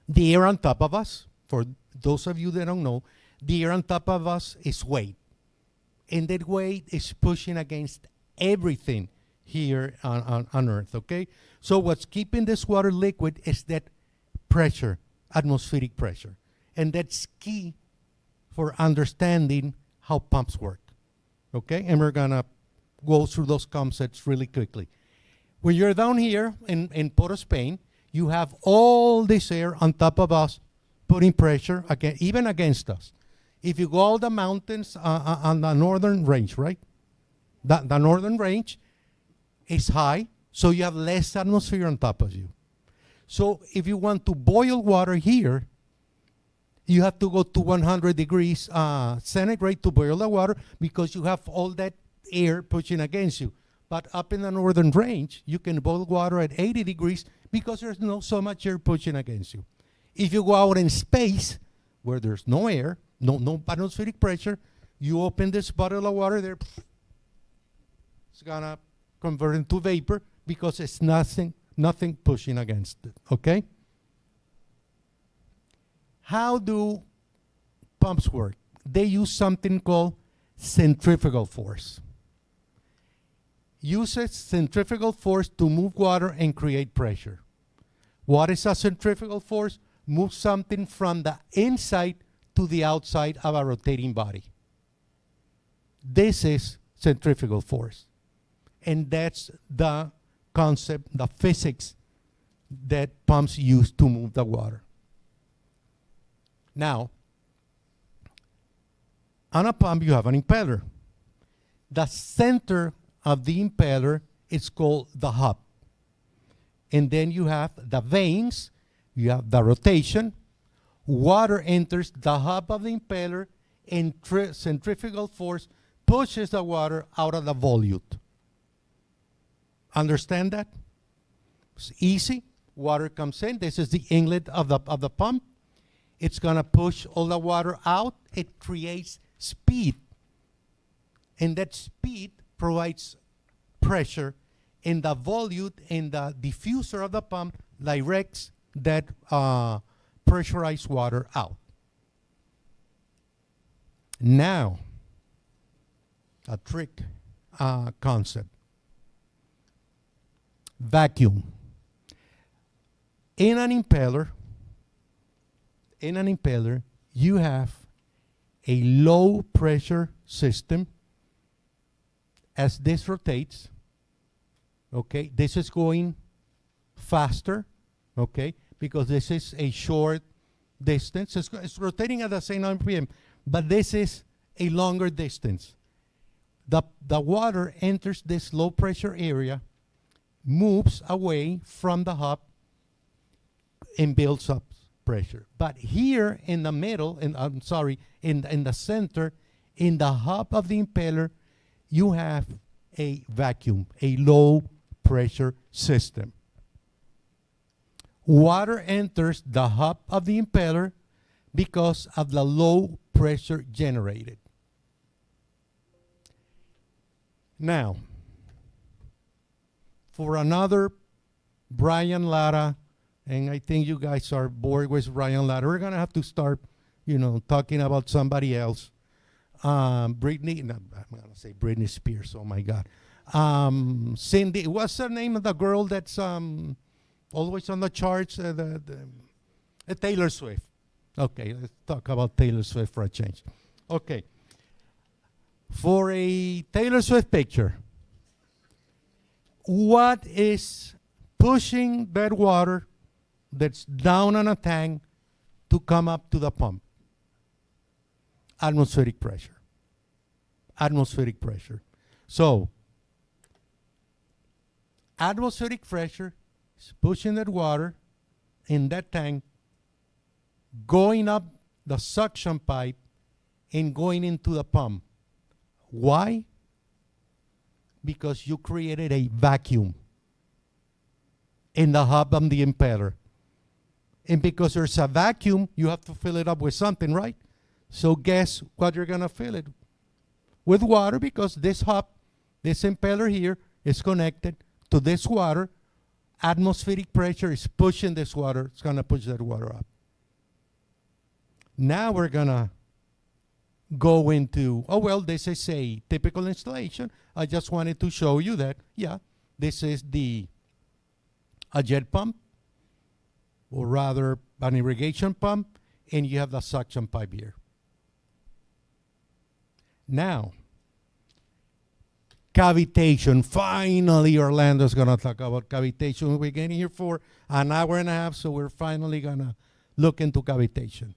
the air on top of us. For those of you that don't know, the air on top of us is weight. And that weight is pushing against everything here on Earth, okay? So what's keeping this water liquid is that pressure, atmospheric pressure. And that's key for understanding how pumps work, okay? And we're gonna go through those concepts really quickly. When you're down here in Port of Spain, you have all this air on top of us putting pressure, even against us. If you go all the mountains on the northern range, right? The northern range is high, so you have less atmosphere on top of you. So if you want to boil water here, you have to go to 100 degrees centigrade to boil the water because you have all that air pushing against you. But up in the northern range, you can boil water at 80 degrees because there's not so much air pushing against you. If you go out in space where there's no air, no atmospheric pressure, you open this bottle of water there, it's gonna convert into vapor because it's nothing pushing against it, okay? How do pumps work? they use something called centrifugal force. Uses centrifugal force to move water and create pressure. What is a centrifugal force? Move something from the inside to the outside of a rotating body. This is centrifugal force. And that's the concept, the physics that pumps use to move the water. Now, on a pump, you have an impeller. The center of the impeller is called the hub. And then you have the vanes, you have the rotation. Water enters the hub of the impeller, and centrifugal force pushes the water out of the volute. Understand that? It's easy. Water comes in. This is the inlet of the pump. It's going to push all the water out. It creates speed. And that speed provides pressure, and the volute and the diffuser of the pump directs that pressurized water out. Now, a trick concept. Vacuum. In an impeller, you have a low pressure system. As this rotates, okay, this is going faster, okay, because this is a short distance. It's rotating at the same RPM, but this is a longer distance. The water enters this low pressure area, moves away from the hub, and builds up pressure. But here in the middle, in the center, in the hub of the impeller, you have a vacuum, a low pressure system. Water enters the hub of the impeller because of the low pressure generated. Now, for another Brian Lara, and I think you guys are bored with Brian Lara, we're going to have to start, talking about somebody else. Britney, no, I'm going to say Britney Spears, oh my God. Cindy, what's the name of the girl that's always on the charts? Taylor Swift. Okay, let's talk about Taylor Swift for a change. Okay. For a Taylor Swift picture, what is pushing that water that's down on a tank to come up to the pump? Atmospheric pressure. Atmospheric pressure. So, atmospheric pressure is pushing that water in that tank, going up the suction pipe and going into the pump. Why? Because you created a vacuum in the hub of the impeller. And because there's a vacuum, you have to fill it up with something, right? So guess what you're going to fill it with? Water, because this hub, this impeller here, is connected to this water. Atmospheric pressure is pushing this water. It's going to push that water up. Now we're going to go into, this is a typical installation. I just wanted to show you that, this is a jet pump, or rather an irrigation pump, and you have the suction pipe here. Now, cavitation. Finally, Orlando's going to talk about cavitation. We're getting here for an hour and a half, so we're finally going to look into cavitation.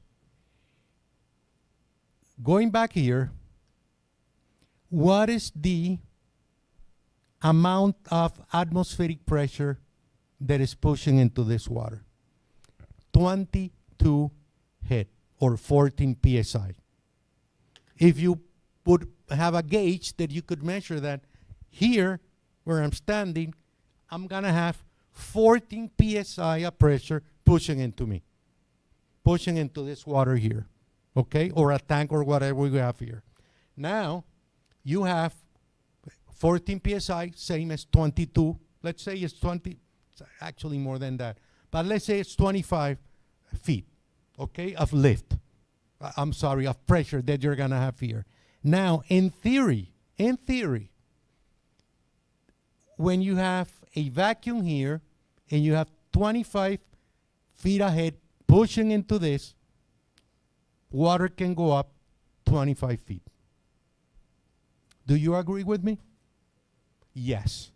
Going back here, what is the amount of atmospheric pressure that is pushing into this water? 22 HIT, or 14 psi. If you would have a gauge that you could measure that, here where I'm standing, I'm going to have 14 psi of pressure pushing into me, pushing into this water here, okay, or a tank or whatever we have here. Now, you have 14 psi, same as 22. Let's say it's 20, it's actually more than that, but let's say it's 25 feet, okay, of lift, I'm sorry, of pressure that you're gonna have here. Now, in theory, when you have a vacuum here and you have 25 feet ahead pushing into this, water can go up 25 feet. Do you agree with me? Yes.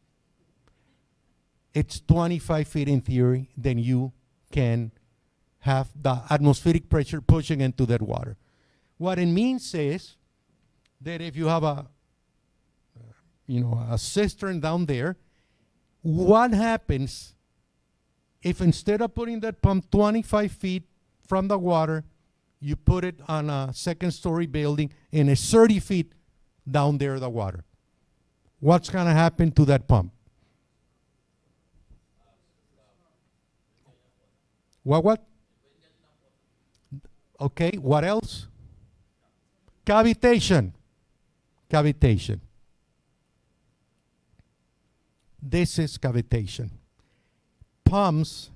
It's 25 feet in theory, then you can have the atmospheric pressure pushing into that water. What it means is that if you have a cistern down there, what happens if instead of putting that pump 25 feet from the water, you put it on a second-story building and it's 30 feet down there, the water? What's going to happen to that pump? What? Okay, what else? Cavitation. This is cavitation. Pumps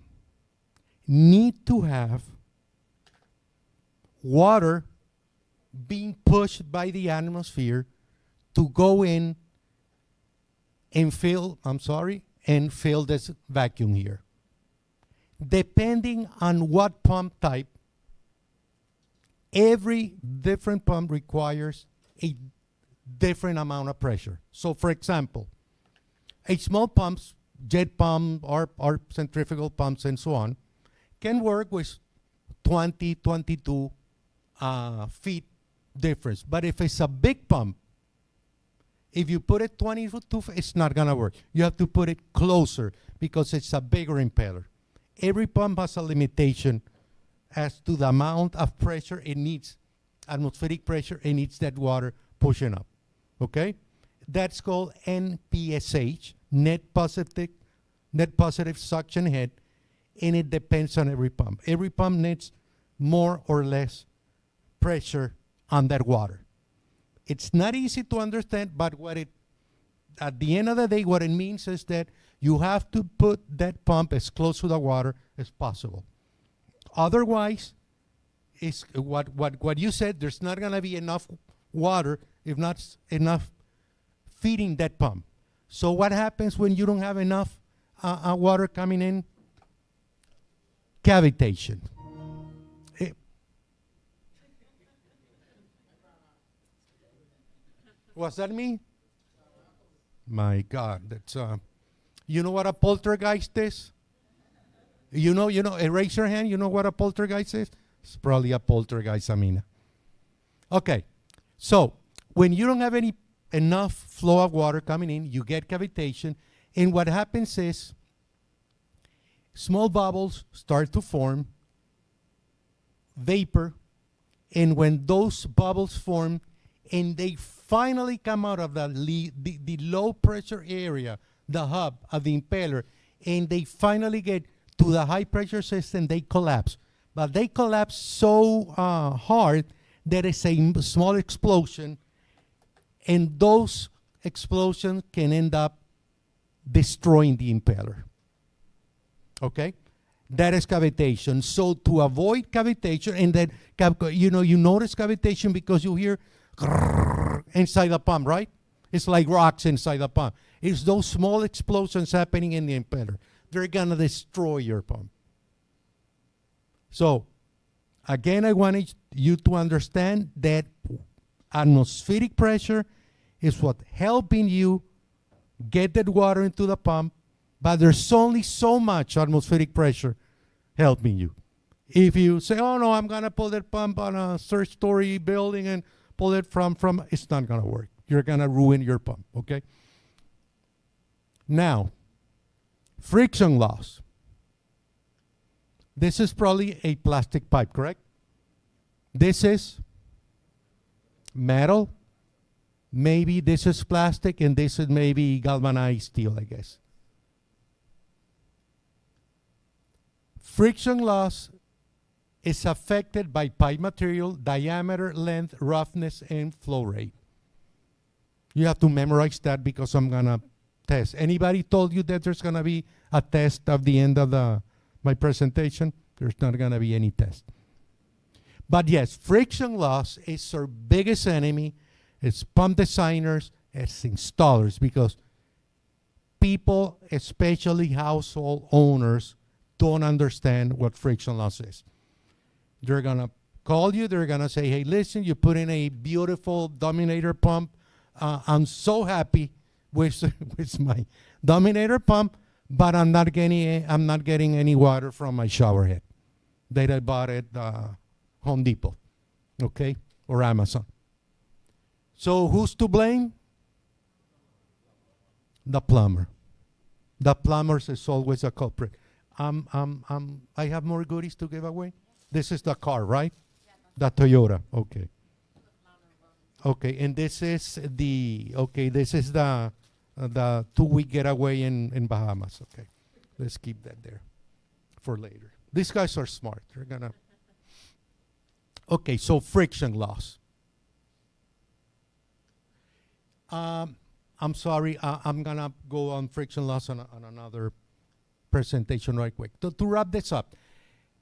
need to have water being pushed by the atmosphere to go in and fill this vacuum here. Depending on what pump type, every different pump requires a different amount of pressure. So for example, a small pumps, jet pump or centrifugal pumps and so on, can work with 20, 22 feet difference. But if it's a big pump, if you put it 22 feet, it's not gonna work. You have to put it closer because it's a bigger impeller. Every pump has a limitation as to the amount of pressure it needs, atmospheric pressure it needs that water pushing up, okay? That's called NPSH, net positive suction head, and it depends on every pump. Every pump needs more or less pressure on that water. It's not easy to understand, but at the end of the day, what it means is that you have to put that pump as close to the water as possible. Otherwise, it's what you said, there's not gonna be enough water, if not enough feeding that pump. So what happens when you don't have enough water coming in? Cavitation. What's that mean? My God, that's you know what a poltergeist is? You know, raise your hand, you know what a poltergeist is? It's probably a poltergeist, Amina. Okay, so when you don't have enough flow of water coming in, you get cavitation, and what happens is small bubbles start to form, vapor, and when those bubbles form and they finally come out of the low pressure area, the hub of the impeller, and they finally get to the high pressure system, they collapse. But they collapse so hard that it's a small explosion, and those explosions can end up destroying the impeller. Okay? That is cavitation. So to avoid cavitation, and then, you notice cavitation because you hear inside the pump, right? It's like rocks inside the pump. It's those small explosions happening in the impeller. They're gonna destroy your pump. So, again, I wanted you to understand that atmospheric pressure is what helping you get that water into the pump, but there's only so much atmospheric pressure helping you. If you say, oh no, I'm gonna pull that pump on a third-story building and pull it from, it's not gonna work. You're gonna ruin your pump, okay? Now, friction loss. This is probably a plastic pipe, correct? This is metal. Maybe this is plastic, and this is maybe galvanized steel, I guess. Friction loss is affected by pipe material, diameter, length, roughness, and flow rate. You have to memorize that because I'm gonna test. Anybody told you that there's gonna be a test at the end of my presentation? There's not gonna be any test. But yes, friction loss is our biggest enemy. It's pump designers, it's installers, because people, especially household owners, don't understand what friction loss is. They're gonna call you, they're gonna say, hey, listen, you put in a beautiful Dominator pump. I'm so happy with, with my Dominator pump, but I'm not getting any water from my shower head that I bought at Home Depot, okay, or Amazon. So who's to blame? The plumber. The plumber is always a culprit. I have more goodies to give away. This is the car, right? The Toyota. Okay. Okay, and this is the 2-week getaway in Bahamas. Okay, let's keep that there for later. These guys are smart. They're gonna. Okay, so friction loss. I'm sorry, I'm gonna go on friction loss on another presentation right quick. To wrap this up,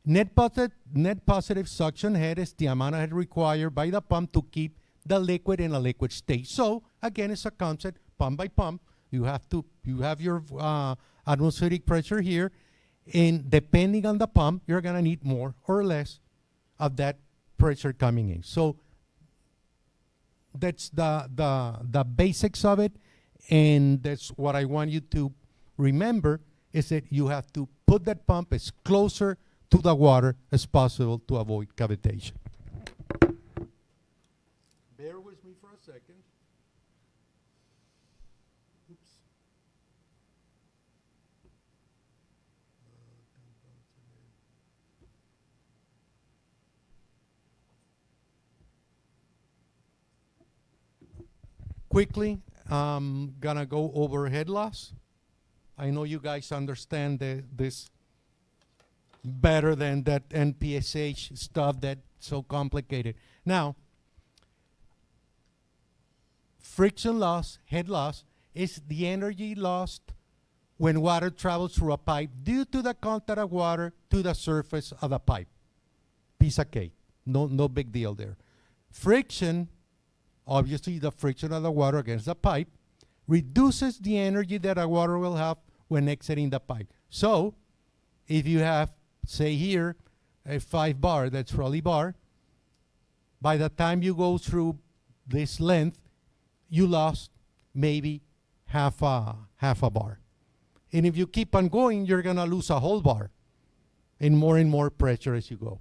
net positive suction head is the amount of head required by the pump to keep the liquid in a liquid state. So again, it's a concept, pump by pump. You have your atmospheric pressure here, and depending on the pump, you're gonna need more or less of that pressure coming in. So that's the basics of it, and that's what I want you to remember, is that you have to put that pump as closer to the water as possible to avoid cavitation. Bear with me for a second. Oops. Quickly, I'm gonna go over head loss. I know you guys understand this better than that NPSH stuff that's so complicated. Now, friction loss, head loss, is the energy lost when water travels through a pipe due to the contact of water to the surface of the pipe. Piece of cake. No big deal there. Friction, obviously the friction of the water against the pipe, reduces the energy that the water will have when exiting the pipe. So, if you have, say here, a 5 bar, that's trolley bar, by the time you go through this length, you lost maybe half a bar. And if you keep on going, you're gonna lose a whole bar and more pressure as you go.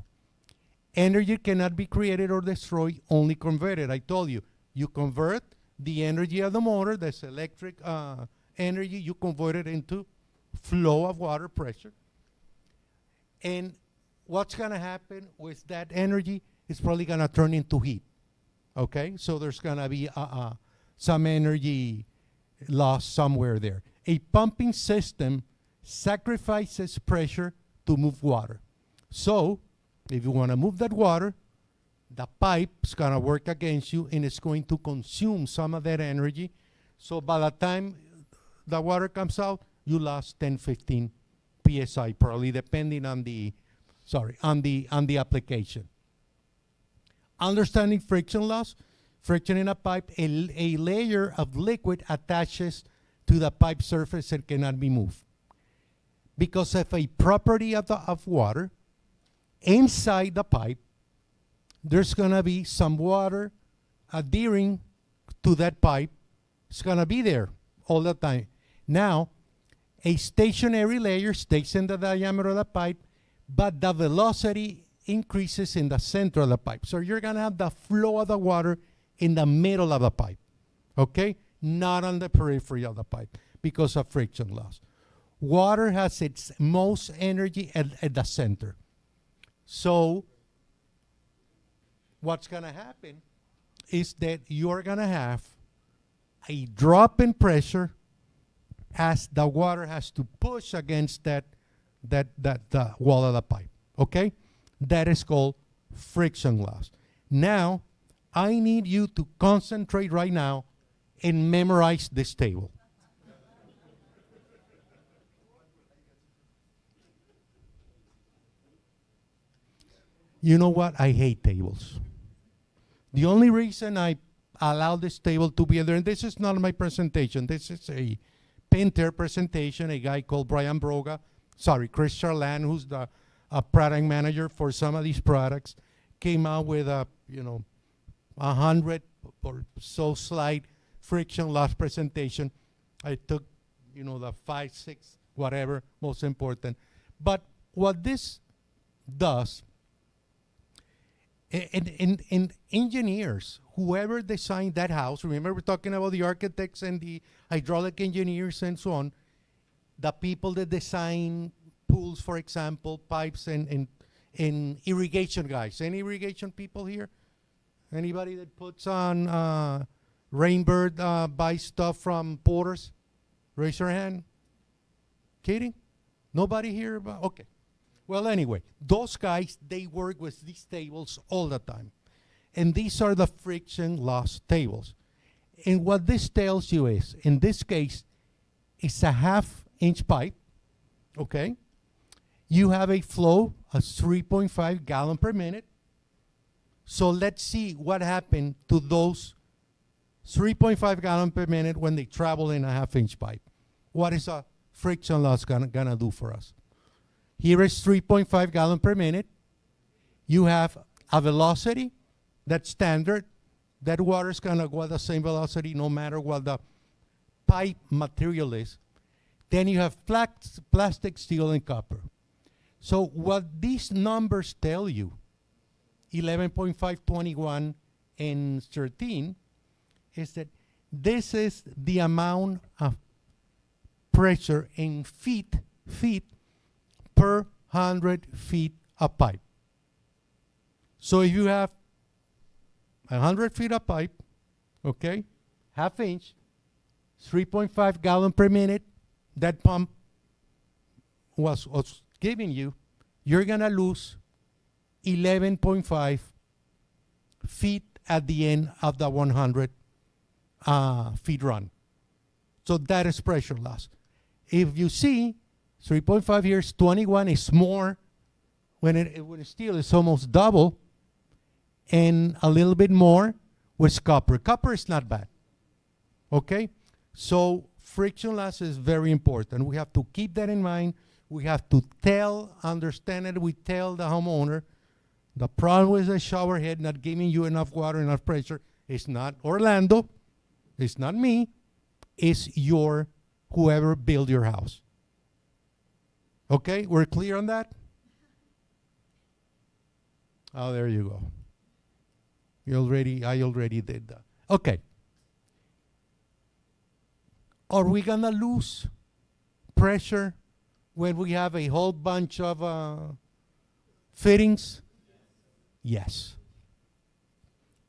Energy cannot be created or destroyed, only converted. I told you, you convert the energy of the motor, that's electric energy, you convert it into flow of water pressure. And what's gonna happen with that energy is probably gonna turn into heat. Okay, so there's gonna be some energy loss somewhere there. A pumping system sacrifices pressure to move water. So, if you wanna move that water, the pipe's gonna work against you and it's going to consume some of that energy. So by the time the water comes out, you lost 10, 15 PSI probably, depending on the application. Understanding friction loss, friction in a pipe, a layer of liquid attaches to the pipe surface and cannot be moved. Because of a property of water, inside the pipe, there's gonna be some water adhering to that pipe. It's gonna be there all the time. Now, a stationary layer stays in the diameter of the pipe, but the velocity increases in the center of the pipe. So you're gonna have the flow of the water in the middle of the pipe, okay? Not on the periphery of the pipe because of friction loss. Water has its most energy at the center. So what's gonna happen is that you're gonna have a drop in pressure as the water has to push against the wall of the pipe, okay? That is called friction loss. Now, I need you to concentrate right now and memorize this table. You know what? I hate tables. The only reason I allow this table to be there, and this is not my presentation, this is a painter presentation, a guy called Brian Broga, Chris Charland, who's the product manager for some of these products, came out with a, 100 or so slide friction loss presentation. I took, the 5, 6, whatever, most important. But what this does, and engineers, whoever designed that house, remember we're talking about the architects and the hydraulic engineers and so on, the people that design pools, for example, pipes and irrigation guys. Any irrigation people here? Anybody that puts on Rainbird buys stuff from Porter's? Raise your hand. Kidding? Nobody here? Okay. Well, anyway, those guys, they work with these tables all the time. And these are the friction loss tables. And what this tells you is, in this case, it's a 1/2-inch pipe, okay? You have a flow of 3.5 gallon per minute. So let's see what happened to those 3.5 gallon per minute when they travel in a 1/2-inch pipe. What is a friction loss gonna do for us? Here is 3.5 gallon per minute. You have a velocity that's standard. That water is gonna go at the same velocity no matter what the pipe material is. Then you have plastic, steel, and copper. So what these numbers tell you, 11.5, 21, and 13, is that this is the amount of pressure in feet per 100 feet of pipe. So if you have 100 feet of pipe, okay, 1/2-inch, 3.5 gallon per minute, that pump was giving you, you're gonna lose 11.5 feet at the end of the 100 feet run. So that is pressure loss. If you see, 3.5 here is 21, is more. When it's steel, it's almost double. And a little bit more with copper. Copper is not bad. Okay? So friction loss is very important. We have to keep that in mind. We have to understand it. We tell the homeowner, the problem with the shower head not giving you enough water, enough pressure, is not Orlando, it's not me, it's whoever built your house. Okay, we're clear on that? Oh, there you go. I already did that. Okay. Are we gonna lose pressure when we have a whole bunch of fittings? Yes.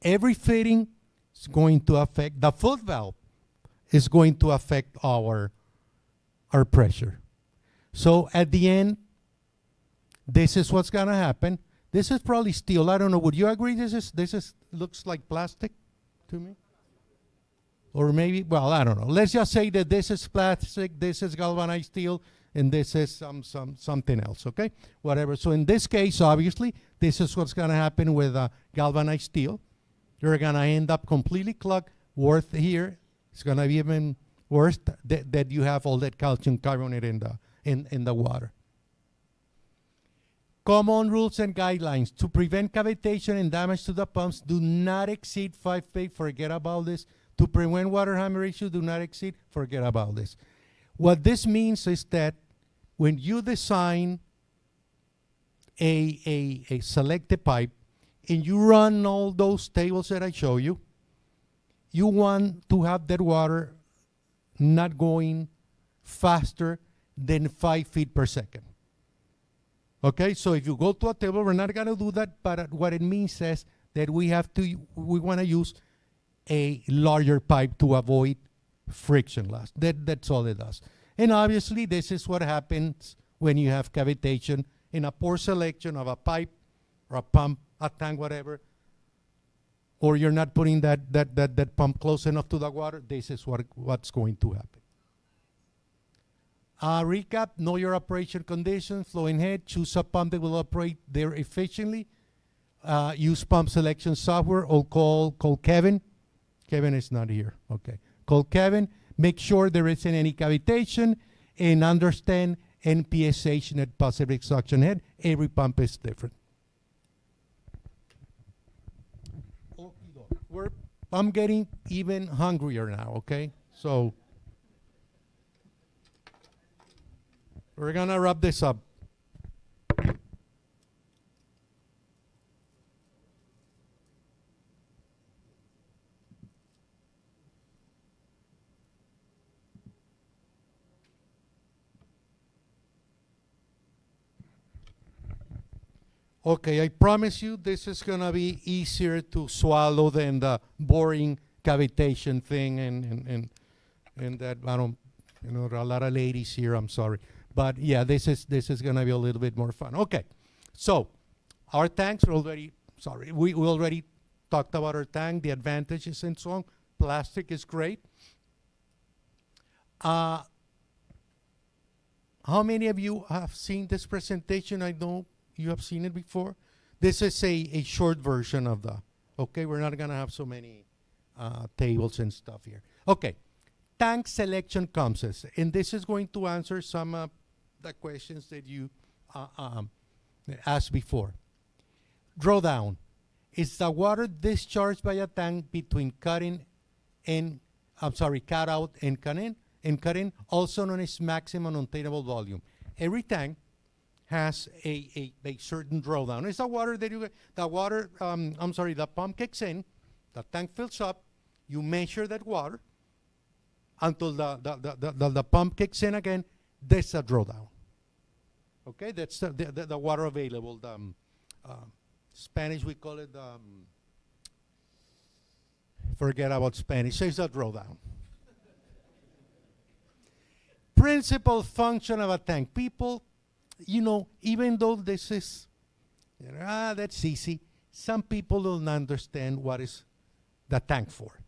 Every fitting is going to affect, the foot valve is going to affect our pressure. So at the end, this is what's gonna happen. This is probably steel. I don't know. Would you agree this looks like plastic to me? Or maybe, well, I don't know. Let's just say that this is plastic, this is galvanized steel, and this is something else, okay? Whatever. So in this case, obviously, this is what's going to happen with galvanized steel. You're going to end up completely clogged. Worth here, it's going to be even worse that you have all that calcium carbonate in the water. Common rules and guidelines to prevent cavitation and damage to the pumps do not exceed 5 feet. Forget about this. To prevent water hemorrhage, do not exceed. Forget about this. What this means is that when you design a selected pipe and you run all those tables that I show you, you want to have that water not going faster than 5 feet per second. Okay, so if you go to a table, we're not going to do that, but what it means is that we want to use a larger pipe to avoid friction loss. That's all it does. And obviously, this is what happens when you have cavitation in a poor selection of a pipe or a pump, a tank, whatever, or you're not putting that pump close enough to the water. This is what's going to happen. Recap, know your operation conditions, flowing head, choose a pump that will operate there efficiently. use pump selection software or call Kevin. Kevin is not here. Okay. Call Kevin. Make sure there isn't any cavitation and understand NPSH, net positive suction head. Every pump is different. I'm getting even hungrier now, okay? So we're gonna wrap this up. Okay, I promise you this is gonna be easier to swallow than the boring cavitation thing and that I don't, you know, there are a lot of ladies here, I'm sorry. But yeah, this is gonna be a little bit more fun. Okay, so our tanks are already, sorry, we already talked about our tank, the advantages and so on. Plastic is great. How many of you have seen this presentation? I know you have seen it before. This is a short version of the, okay, we're not gonna have so many tables and stuff here. Okay, tank selection concepts, and this is going to answer some of the questions that you asked before. Drawdown, is the water discharged by a tank between cutout and cut in, also known as maximum obtainable volume. Every tank has a certain drawdown. It's the water that the pump kicks in, the tank fills up, you measure that water until the pump kicks in again, that's a drawdown. Okay, that's the water available. Spanish, we call it, forget about Spanish, it's a drawdown. Principal function of a tank. People, you know, even though this is, you know, that's easy, some people don't understand what is the tank for.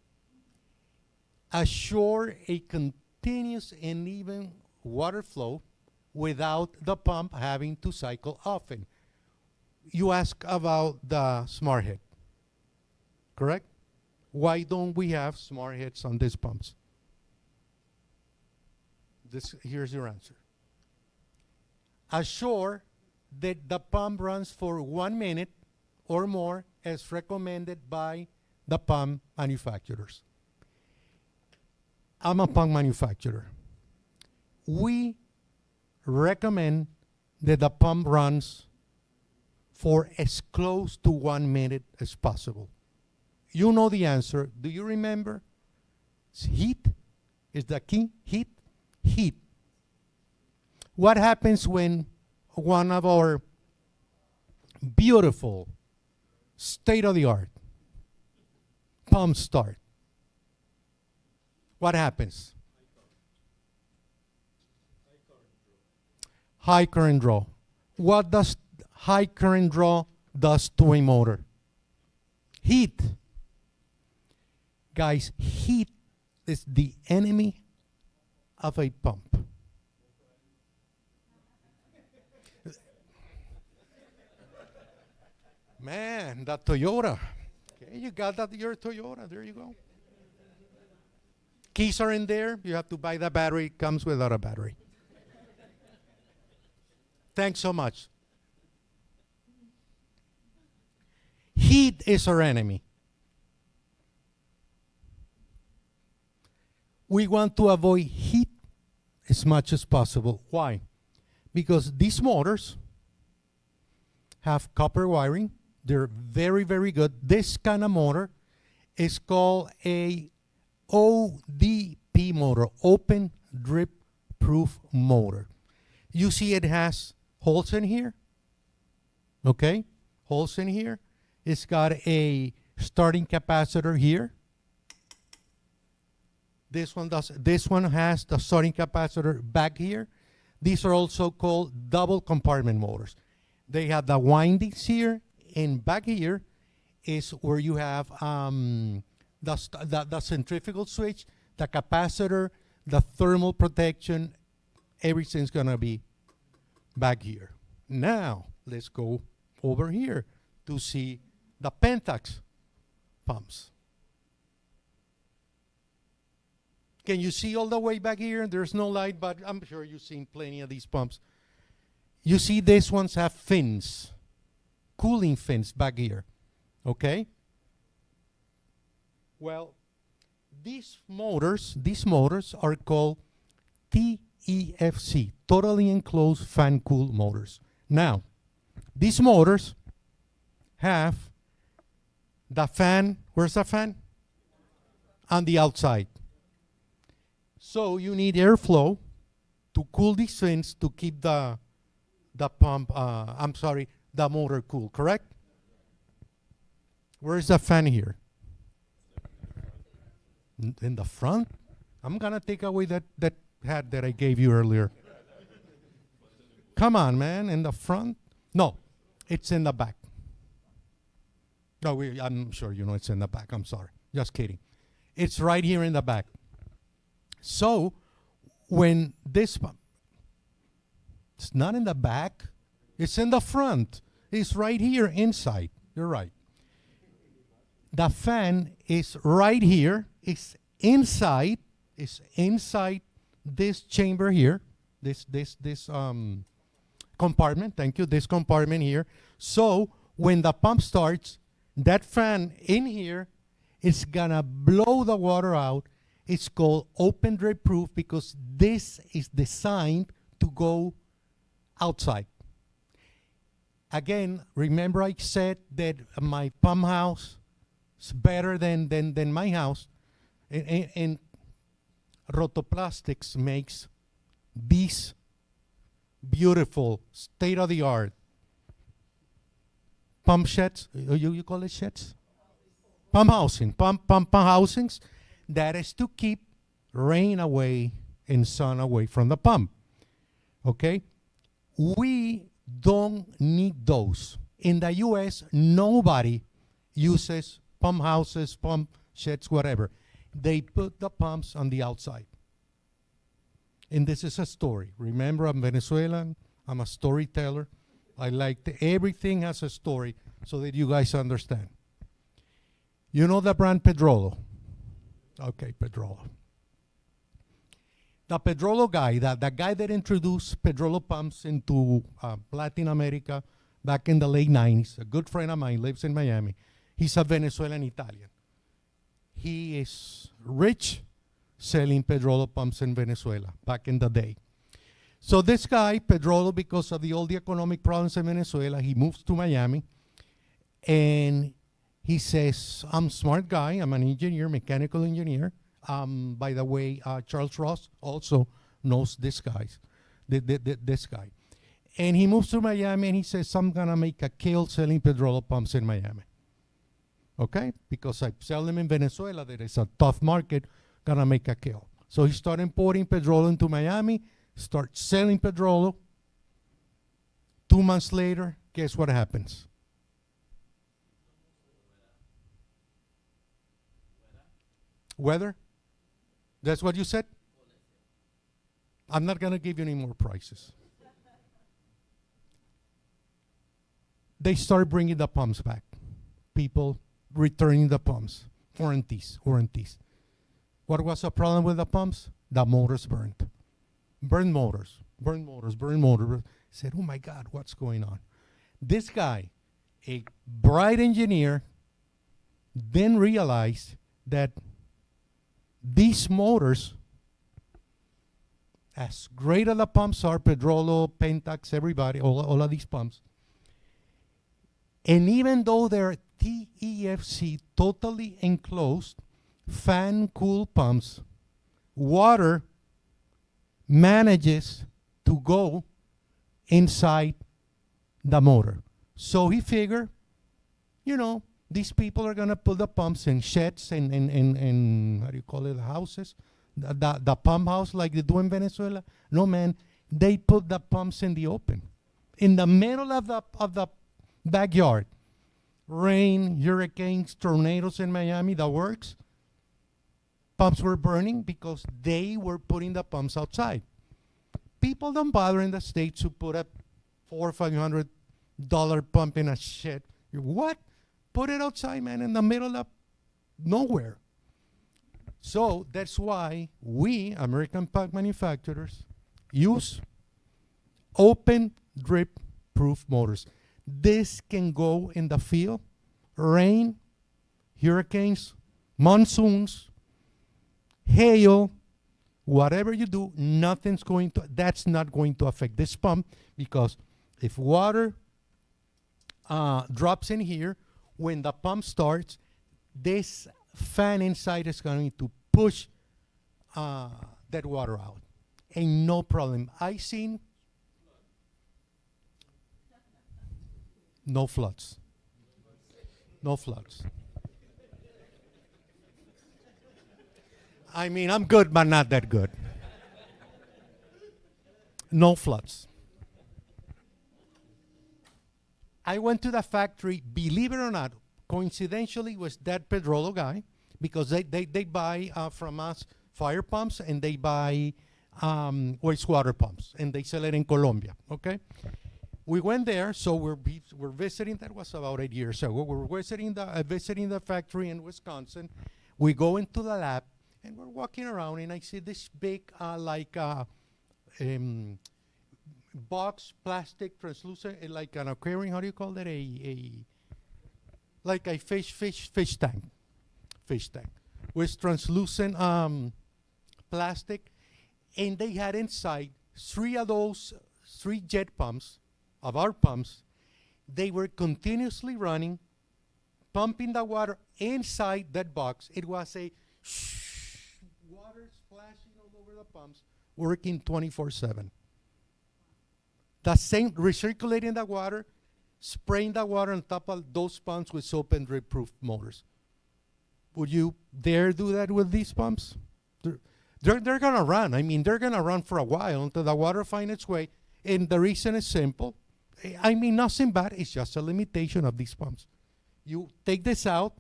Assure a continuous and even water flow without the pump having to cycle often. You ask about the smart head, correct? Why don't we have smart heads on these pumps? Here's your answer. Assure that the pump runs for 1 minute or more as recommended by the pump manufacturers. I'm a pump manufacturer. We recommend that the pump runs for as close to 1 minute as possible. You know the answer. Do you remember? Heat is the key. Heat. What happens when one of our beautiful, state-of-the-art pumps start? What happens? High current draw. What does high current draw does to a motor? Heat. Guys, heat is the enemy of a pump. Man, that Toyota. Okay, you got that, your Toyota. There you go. Keys are in there. You have to buy the battery. It comes without a battery. Thanks so much. Heat is our enemy. We want to avoid heat as much as possible. Why? Because these motors have copper wiring. They're very, very good. This kind of motor is called a ODP motor, open drip proof motor. You see it has holes in here. Okay? Holes in here. It's got a starting capacitor here. This one has the starting capacitor back here. These are also called double compartment motors. They have the windings here, and back here is where you have the centrifugal switch, the capacitor, the thermal protection. Everything's gonna be back here. Now let's go over here to see the Pentax pumps. Can you see all the way back here? There's no light, but I'm sure you've seen plenty of these pumps. You see these ones have fins, cooling fins back here, okay? Well, these motors are called TEFC, totally enclosed fan cool motors. Now, these motors have the fan, where's the fan? On the outside. So you need airflow to cool these fins to keep the motor cool, correct? Where's the fan here? In the front? I'm gonna take away that hat that I gave you earlier. Come on, man, in the front? No, it's in the back. No, I'm sure you know it's in the back. I'm sorry, just kidding. It's right here in the back. So, when this pump, it's not in the back, it's in the front. It's right here inside. You're right. The fan is right here. It's inside. It's inside this chamber here. This compartment. Thank you. This compartment here. So when the pump starts, that fan in here is gonna blow the water out. It's called open drape proof because this is designed to go outside. Again, remember I said that my pump house is better than my house. And Rotoplastics makes these beautiful, state-of-the-art pump sheds. You call it sheds? Pump housing. Pump housings. That is to keep rain away and sun away from the pump. Okay? We don't need those. In the US, nobody uses pump houses, pump sheds, whatever. They put the pumps on the outside. And this is a story. Remember, I'm Venezuelan. I'm a storyteller. I like everything has a story so that you guys understand. You know the brand Pedrolo? Okay, Pedrolo. The Pedrolo guy, the guy that introduced Pedrolo pumps into Latin America back in the late 90s, a good friend of mine, lives in Miami. He's a Venezuelan Italian. He is rich selling Pedrolo pumps in Venezuela back in the day. So this guy, Pedrolo, because of all the economic problems in Venezuela, he moves to Miami and he says, I'm a smart guy, I'm an engineer, mechanical engineer. By the way, Charles Ross also knows this guy. And he moves to Miami and he says, I'm gonna make a killing selling Pedrolo pumps in Miami. Okay, because I sell them in Venezuela, there is a tough market, gonna make a kill. So he started importing Pedrolo into Miami, start selling Pedrolo. 2 months later, guess what happens? Weather? That's what you said? I'm not gonna give you any more prices. They start bringing the pumps back. People returning the pumps. Warranties. What was the problem with the pumps? The motors burned. Burn motors. Said, oh my God, what's going on? This guy, a bright engineer, then realized that these motors, as great as the pumps are, Pedrolo, Pentax, everybody, all of these pumps, and even though they're TEFC, totally enclosed, fan-cool pumps, water manages to go inside the motor. So he figured, you know, these people are going to put the pumps in sheds and how do you call it, houses? The pump house like they do in Venezuela. No, man, they put the pumps in the open. In the middle of the backyard. Rain, hurricanes, tornadoes in Miami, the works. Pumps were burning because they were putting the pumps outside. People don't bother in the States to put a $400 or $500 pump in a shed. What? put it outside, man, in the middle of nowhere. So that's why we, American pipe manufacturers, use open drip proof motors. This can go in the field, rain, hurricanes, monsoons, hail, whatever you do, that's not going to affect this pump, because if water drops in here, when the pump starts, this fan inside is going to push that water out. Ain't no problem. I seen no floods. No floods. I mean, I'm good, but not that good. No floods. I went to the factory, believe it or not, coincidentally was that Pedrolo guy, because they buy from us fire pumps, and they buy wastewater pumps, and they sell it in Colombia, okay? We went there, so we're visiting, that was about 8 years ago. We're visiting the factory in Wisconsin. We go into the lab, and we're walking around, and I see this big, box, plastic, translucent, like an aquarium, how do you call that? Like a fish tank, with translucent plastic, and they had inside 3 of those 3 jet pumps of our pumps. They were continuously running, pumping the water inside that box. It was a water splashing all over the pumps, working 24/7. The same, recirculating the water, spraying the water on top of those pumps with soap and drip proof motors. Would you dare do that with these pumps? They're going to run. I mean, they're going to run for a while until the water finds its way. And the reason is simple. I mean, nothing bad. It's just a limitation of these pumps. You take this out,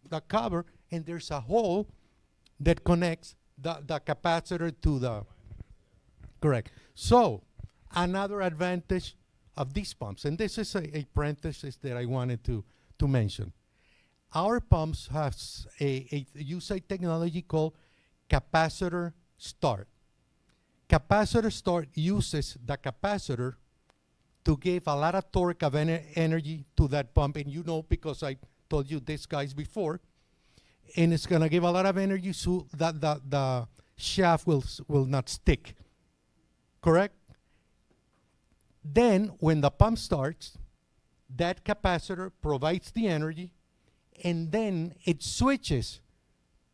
the cover, and there's a hole that connects the capacitor to the, correct. So, another advantage of these pumps, and this is a parenthesis that I wanted to mention. Our pumps use a technology called capacitor start. Capacitor start uses the capacitor to give a lot of torque of energy to that pump, and you know, because I told you this guys before, and it's going to give a lot of energy so that the shaft will not stick. Correct? Then, when the pump starts, that capacitor provides the energy, and then it switches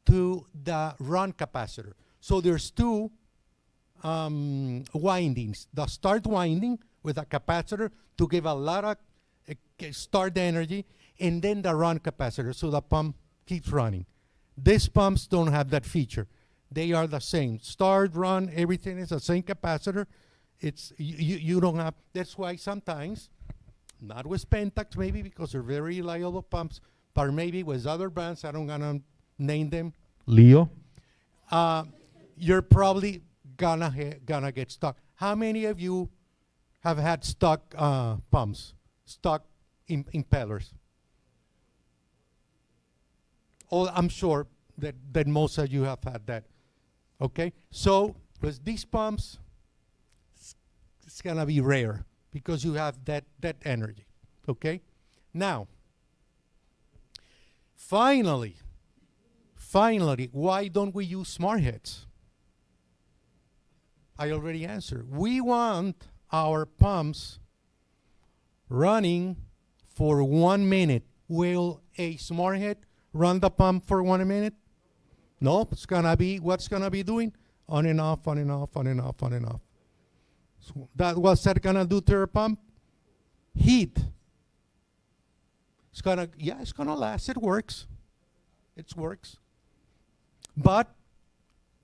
to the run capacitor. So there's 2 windings. The start winding with a capacitor to give a lot of start energy, and then the run capacitor, so the pump keeps running. These pumps don't have that feature. They are the same. Start, run, everything is the same capacitor. It's you don't have. That's why sometimes, not with Pentax maybe, because they're very reliable pumps, but maybe with other brands, I don't gonna name them. Leo, you're probably gonna get stuck. How many of you have had stuck pumps, stuck impellers? Oh, I'm sure that most of you have had that. Okay, so with these pumps, it's gonna be rare because you have that energy. Okay, now finally, why don't we use smart heads? I already answered. We want our pumps running for 1 minute. Will a smart head run the pump for 1 minute? No, it's gonna be, what's gonna be doing? On and off, on and off, on and off, on and off. So what's that gonna do to your pump? Heat. It's gonna last. It works. It works. But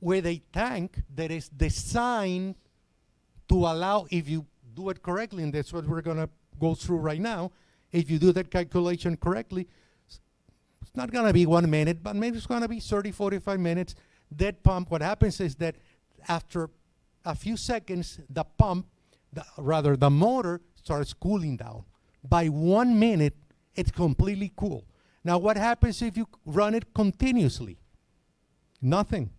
with a tank that is designed to allow, if you do it correctly, and that's what we're gonna go through right now, if you do that calculation correctly, it's not gonna be 1 minute, but maybe it's gonna be 30, 45 minutes. That pump, what happens is that after a few seconds, the pump, the motor starts cooling down. By 1 minute, it's completely cool. Now, what happens if you run it continuously? Nothing.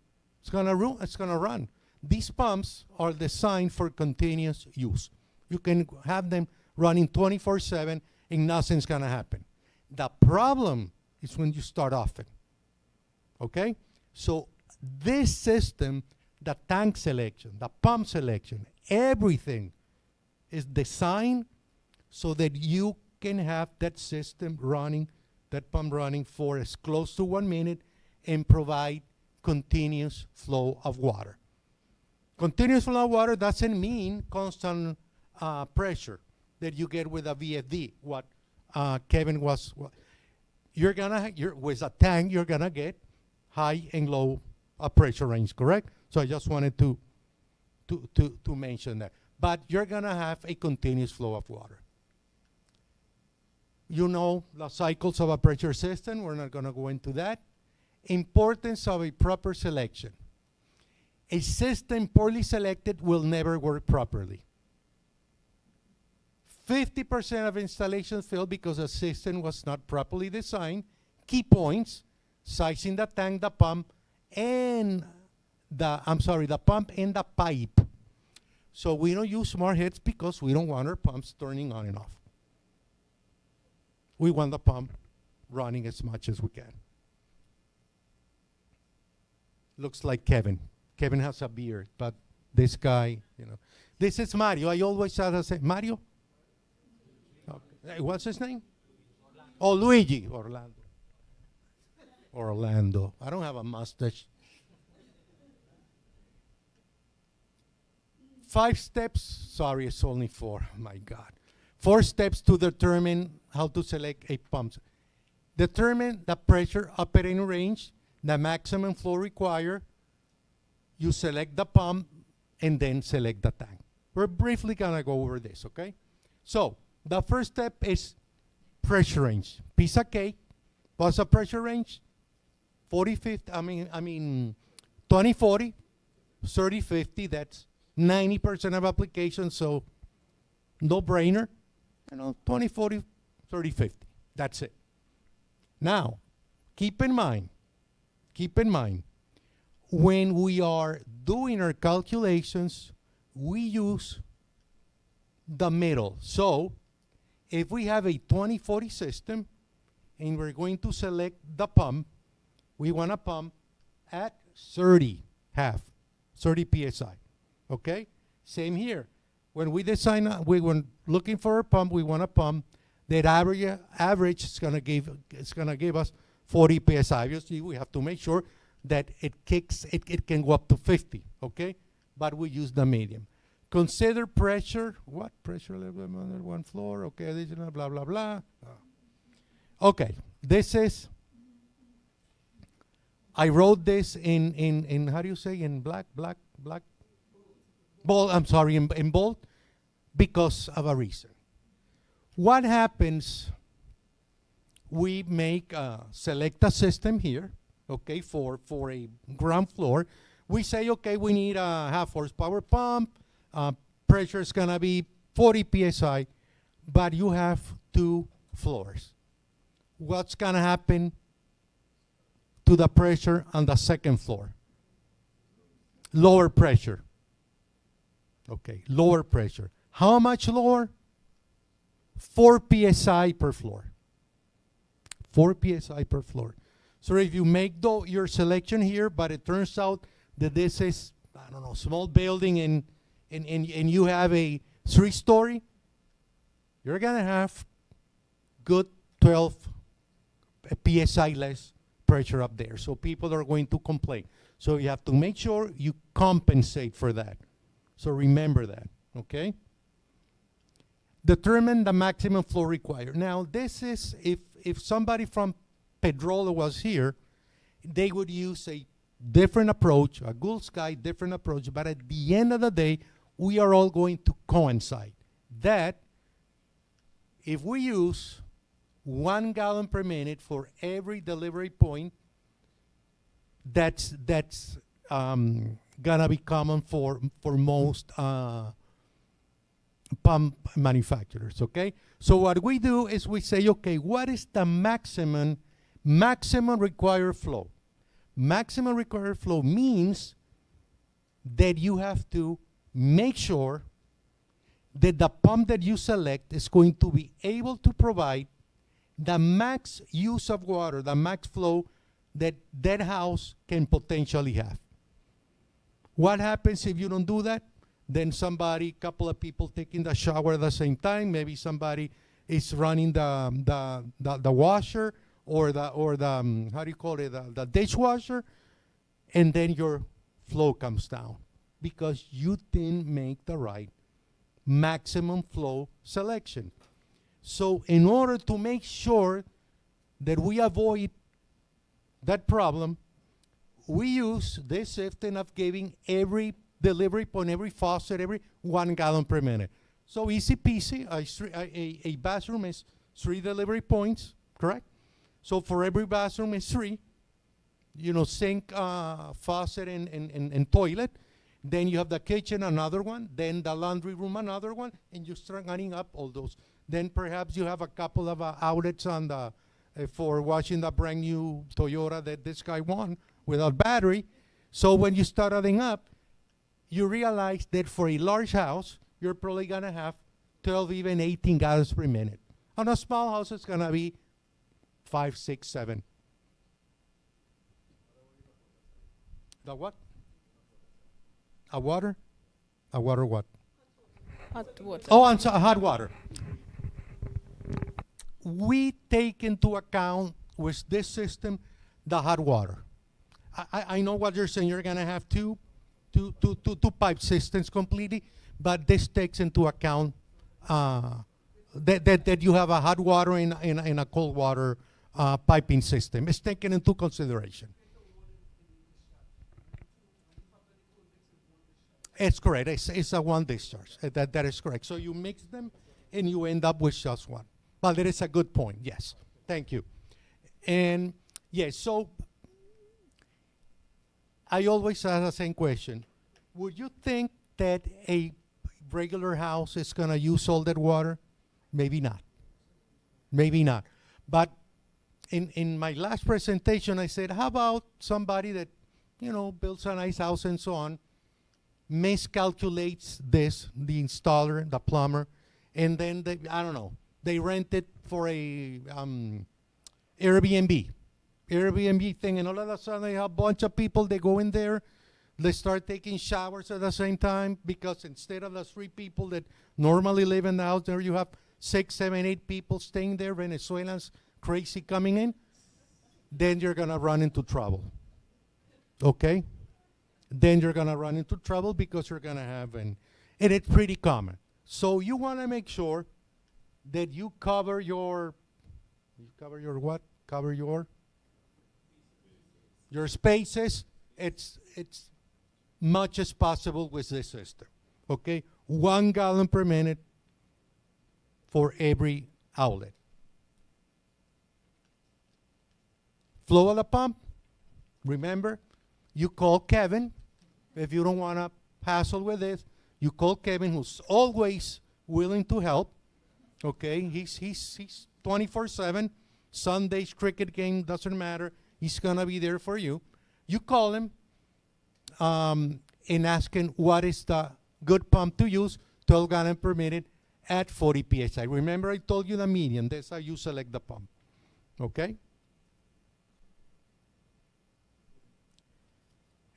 It's gonna run. These pumps are designed for continuous use. You can have them running 24/7 and nothing's gonna happen. The problem is when you start often. Okay? So this system, the tank selection, the pump selection, everything is designed so that you can have that system running, that pump running for as close to 1 minute and provide continuous flow of water. Continuous flow of water doesn't mean constant pressure that you get with a VFD. What Kevin was, you're with a tank, you're gonna get high and low pressure range, correct? So I just wanted to mention that. But you're gonna have a continuous flow of water. You know the cycles of a pressure system. We're not gonna go into that. Importance of a proper selection. A system poorly selected will never work properly. 50% of installations fail because the system was not properly designed. Key points: sizing the tank, the pump, and the pump and the pipe. So we don't use smart heads because we don't want our pumps turning on and off. We want the pump running as much as we can. Looks like Kevin. Kevin has a beard, but this guy, you know. This is Mario. I always have to say, Mario? Okay. What's his name? Oh, Luigi. Orlando. I don't have a mustache. 5 steps. Sorry, it's only 4. My God. 4 steps to determine how to select a pump. Determine the pressure operating range, the maximum flow required. You select the pump and then select the tank. We're briefly gonna go over this, okay? So the first step is pressure range. Piece of cake. What's the pressure range? 40-50. I mean 20-40, 30-50. That's 90% of applications. So no brainer. You know, 20-40, 30-50. That's it. Now, keep in mind, when we are doing our calculations, we use the middle. So if we have a 20-40 system and we're going to select the pump, we want a pump at 30 PSI. Okay? Same here. When we design, when looking for a pump, we want a pump that average is gonna give us 40 PSI. Obviously, we have to make sure that it can go up to 50, okay? But we use the medium. Consider pressure. What pressure level under one floor? Okay, additional blah blah blah. Okay, this is. I wrote this in how do you say, in black bold. I'm sorry, in bold, because of a reason. What happens? We select a system here, okay, for a ground floor. We say, okay, we need a 1/2 horsepower pump. Pressure is gonna be 40 PSI, but you have 2 floors. What's gonna happen to the pressure on the second floor? Lower pressure. Okay, lower pressure. How much lower? 4 PSI per floor. 4 PSI per floor. So if you make your selection here, but it turns out that this is, I don't know, small building and you have a 3-story, you're gonna have good 12 PSI less pressure up there. So people are going to complain. So you have to make sure you compensate for that. So remember that, okay? Determine the maximum flow required. Now this is, if somebody from Pedrola was here, they would use a different approach, a Gould Sky different approach, but at the end of the day, we are all going to coincide that if we use 1 gallon per minute for every delivery point, that's gonna be common for most pump manufacturers, okay? So what we do is we say, okay, what is the maximum Maximum required flow. Maximum required flow means that you have to make sure that the pump that you select is going to be able to provide the max use of water, the max flow that that house can potentially have. What happens if you don't do that? Then somebody, couple of people taking the shower at the same time, maybe somebody is running the washer or the how do you call it, the dishwasher, and then your flow comes down because you didn't make the right maximum flow selection. So in order to make sure that we avoid that problem, we use this system of giving every delivery point, every faucet, every 1 gallon per minute. So easy peasy, a bathroom is 3 delivery points, correct? So for every bathroom is 3, sink, faucet, and toilet. Then you have the kitchen, another one. Then the laundry room, another one. And you start adding up all those. Then perhaps you have a couple of outlets on the for washing the brand new Toyota that this guy won without battery. So when you start adding up, you realize that for a large house, you're probably going to have 12, even 18 gallons per minute. On a small house, it's going to be 5, 6, 7. The what? A water? A water what? Hot water. Oh, I'm sorry, hot water. We take into account with this system the hot water. I know what you're saying. You're going to have two pipe systems completely, but this takes into account that you have a hot water in a cold water piping system. It's taken into consideration. It's correct. It's a one discharge. That is correct. So you mix them, and you end up with just one. Well, that is a good point. Yes. Thank you. And yes, so I always ask the same question. Would you think that a regular house is going to use all that water? Maybe not. Maybe not. But in my last presentation, I said, how about somebody that, builds a nice house and so on, miscalculates this, the installer, the plumber, and then they rent it for a Airbnb thing, and all of a sudden they have a bunch of people, they go in there, they start taking showers at the same time, because instead of the 3 people that normally live in the house, there you have 6, 7, 8 people staying there, Venezuelans crazy coming in, then you're going to run into trouble. Okay? Then you're going to run into trouble because you're going to have, and it's pretty common. So you want to make sure that you cover your what? Cover your spaces. It's much as possible with this system. Okay? 1 gallon per minute for every outlet. Flow of the pump. Remember, you call Kevin. If you don't want to hassle with this, you call Kevin, who's always willing to help. Okay, he's 24/7. Sundays, cricket game, doesn't matter. He's gonna be there for you. You call him and ask him what is the good pump to use, 12 gallons per minute at 40 psi. Remember, I told you the median. That's how you select the pump. Okay.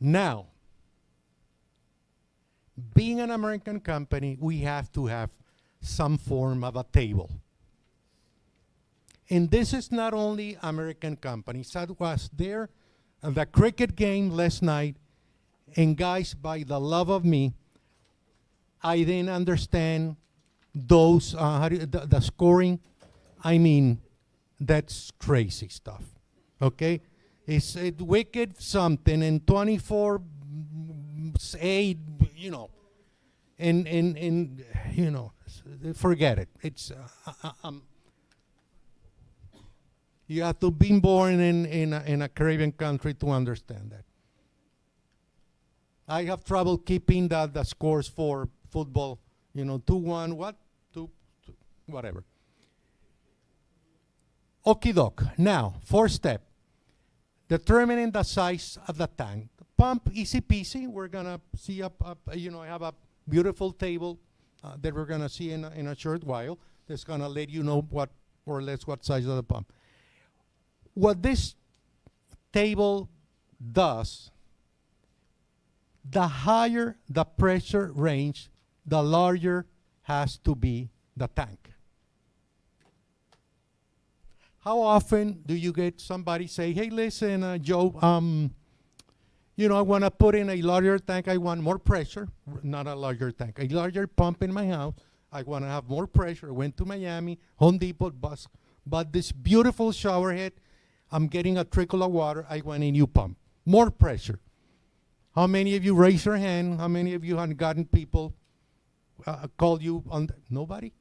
Now, being an American company, we have to have some form of a table. And this is not only American companies. I was there at the cricket game last night, and guys, by the love of me, I didn't understand those, the scoring. I mean, that's crazy stuff, okay? It's wicked something, and 24-8, and forget it. It's you have to be born in a Caribbean country to understand that. I have trouble keeping the scores for football, 2-1, what? 2, whatever. Okie doke. Now, fourth step. Determining the size of the tank. Pump, easy peasy. We're gonna see I have a beautiful table that we're gonna see in a short while. That's gonna let you know what, more or less, what size of the pump. What this table does, the higher the pressure range, the larger has to be the tank. How often do you get somebody say, hey, listen, Joe, I want to put in a larger tank. I want more pressure. Not a larger tank, a larger pump in my house. I want to have more pressure. I went to Miami, Home Depot, bought this beautiful shower head. I'm getting a trickle of water. I want a new pump. More pressure. How many of you raise your hand? How many of you have gotten people call you on? Nobody?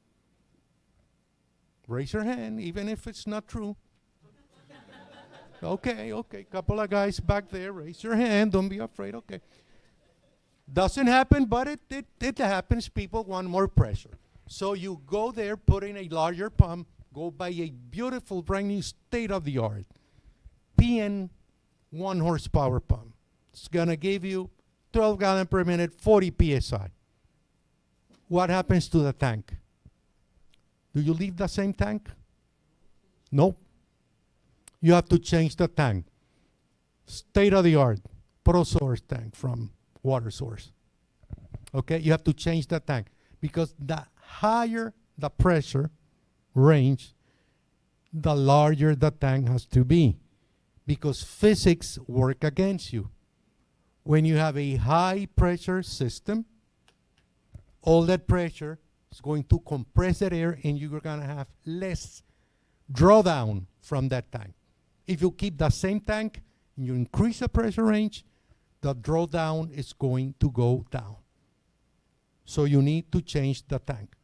Raise your hand, even if it's not true. Okay. Couple of guys back there, raise your hand. Don't be afraid. Okay. Doesn't happen, but it happens. People want more pressure. So you go there, put in a larger pump, go buy a beautiful, brand new, state-of-the-art PN 1 horsepower pump. It's going to give you 12 gallons per minute, 40 PSI. What happens to the tank? Do you leave the same tank? Nope. You have to change the tank. State-of-the-art ProSource tank from water source. Okay, you have to change the tank because the higher the pressure range, the larger the tank has to be because physics work against you. When you have a high pressure system, all that pressure is going to compress that air and you're going to have less drawdown from that tank. If you keep the same tank and you increase the pressure range, the drawdown is going to go down. So you need to change the tank.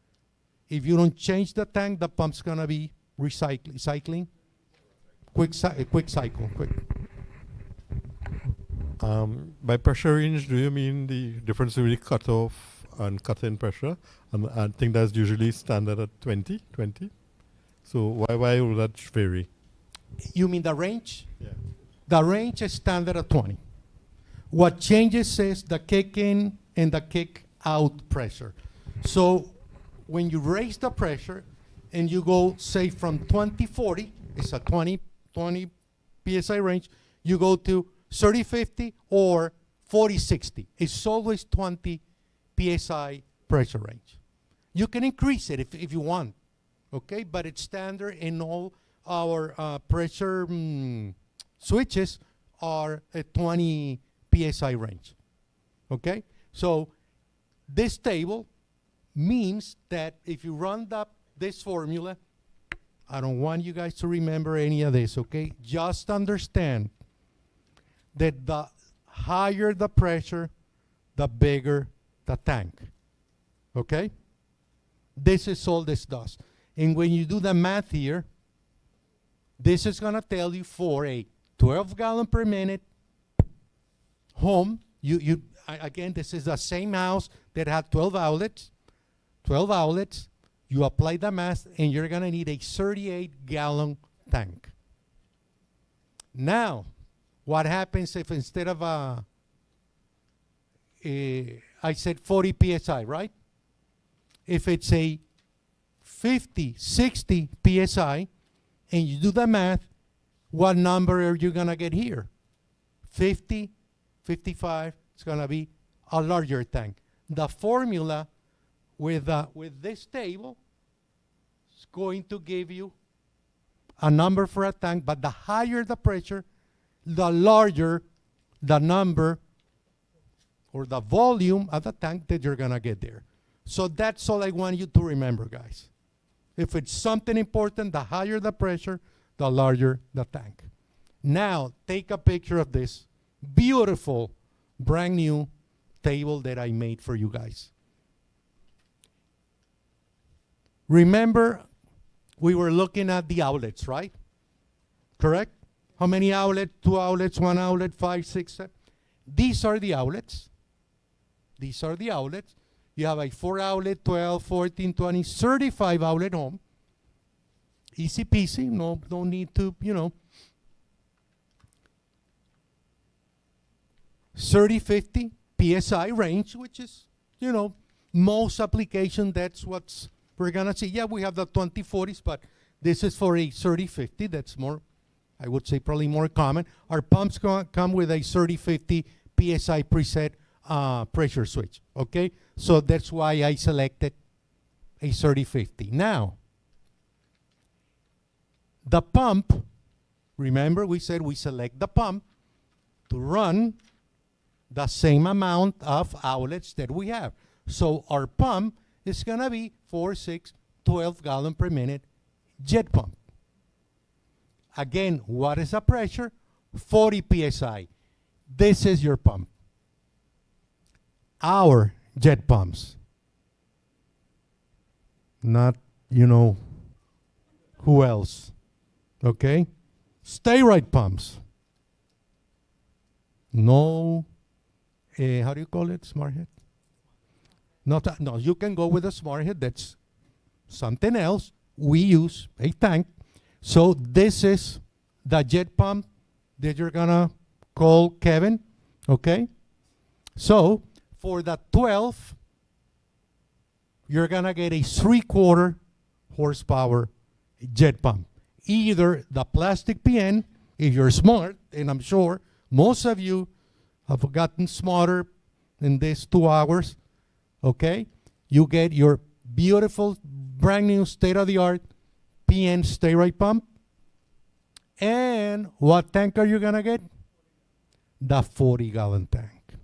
If you don't change the tank, the pump's going to be cycling. Quick cycle. By pressure range, do you mean the difference between cut-off and cut-in pressure? I think that's usually standard at 20. So why will that vary? You mean the range? Yeah. The range is standard at 20. What changes is the kick-in and the kick-out pressure. So when you raise the pressure and you go, say, from 20-40, it's a 20 PSI range, you go to 30-50 or 40-60. It's always 20 PSI pressure range. You can increase it if you want, okay? But it's standard in all our pressure switches are a 20 PSI range, okay? So this table means that if you run this formula, I don't want you guys to remember any of this, okay? Just understand that the higher the pressure, the bigger the tank, okay? This is all this does. And when you do the math here, this is going to tell you for a 12 gallon per minute home, again, this is the same house that had 12 outlets. You apply the math, and you're going to need a 38 gallon tank. Now, what happens if instead of I said 40 PSI, right? If it's a 50, 60 PSI, and you do the math, what number are you going to get here? 50, 55, it's going to be a larger tank. The formula with this table is going to give you a number for a tank, but the higher the pressure, the larger the number or the volume of the tank that you're going to get there. So that's all I want you to remember, guys. If it's something important, the higher the pressure, the larger the tank. Now, take a picture of this beautiful, brand new table that I made for you guys. Remember, we were looking at the outlets, right? Correct? How many outlets? 2 outlets, 1 outlet, 5, 6, 7. These are the outlets. These are the outlets. You have a 4 outlet, 12, 14, 20, 35 outlet home. Easy peasy, no need to, 30-50 PSI range, which is, most application, that's what we're gonna see. Yeah, we have the 2040s, but this is for a 30-50. That's more, I would say, probably more common. Our pumps come with a 30-50 PSI preset pressure switch, okay? So that's why I selected a 30-50. Now, the pump, remember we said we select the pump to run the same amount of outlets that we have. So our pump is gonna be 4, 6, 12 gallon per minute jet pump. Again, what is the pressure? 40 PSI. This is your pump. Our jet pumps. Not, who else? Okay? Stay right pumps. No, how do you call it? Smart head? No, you can go with a smart head. That's something else. We use a tank. So this is the jet pump that you're gonna call Kevin, okay? So for the 12, you're gonna get a 3/4 horsepower jet pump. Either the plastic PN, if you're smart, and I'm sure most of you have gotten smarter in these 2 hours, okay? You get your beautiful, brand new, state-of-the-art PN stay right pump. And what tank are you gonna get? The 40-gallon tank.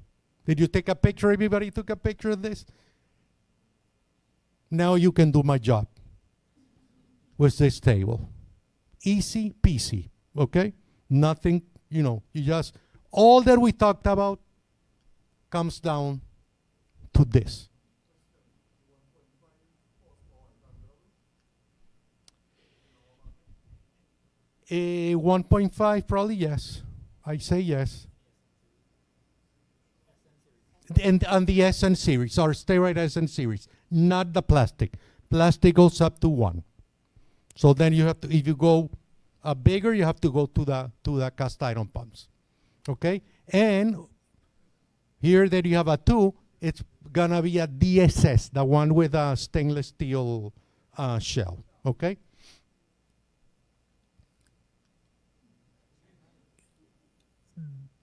Did you take a picture? Everybody took a picture of this? Now you can do my job with this table. Easy peasy, okay? Nothing, you just, all that we talked about comes down to this. A 1.5, probably yes. I say yes. And on the SN series, or steroid SN series, not the plastic. Plastic goes up to 1. So then you have to, if you go bigger, you have to go to the cast iron pumps. Okay? And here that you have a 2, it's gonna be a DSS, the one with a stainless steel shell. Okay?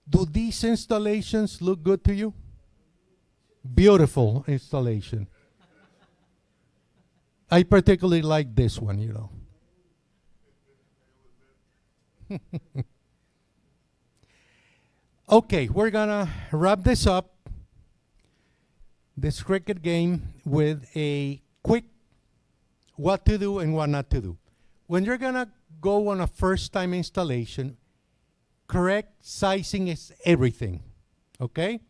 Do these installations look good to you? Beautiful installation. I particularly like this one, Okay, we're gonna wrap this up, this cricket game, with a quick what to do and what not to do. When you're gonna go on a first-time installation, correct sizing is everything, okay?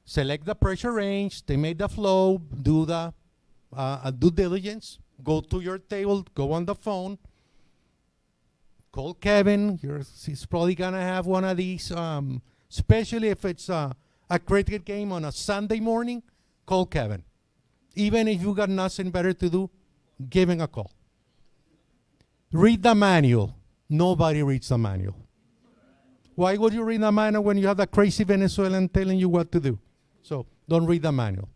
Select the pressure range, estimate the flow, do the due diligence, go to your table, go on the phone, call Kevin. He's probably gonna have one of these, especially if it's a cricket game on a Sunday morning, call Kevin. Even if you got nothing better to do, give him a call. Read the manual. Nobody reads the manual. Why would you read the manual when you have the crazy Venezuelan telling you what to do? So don't read the manual.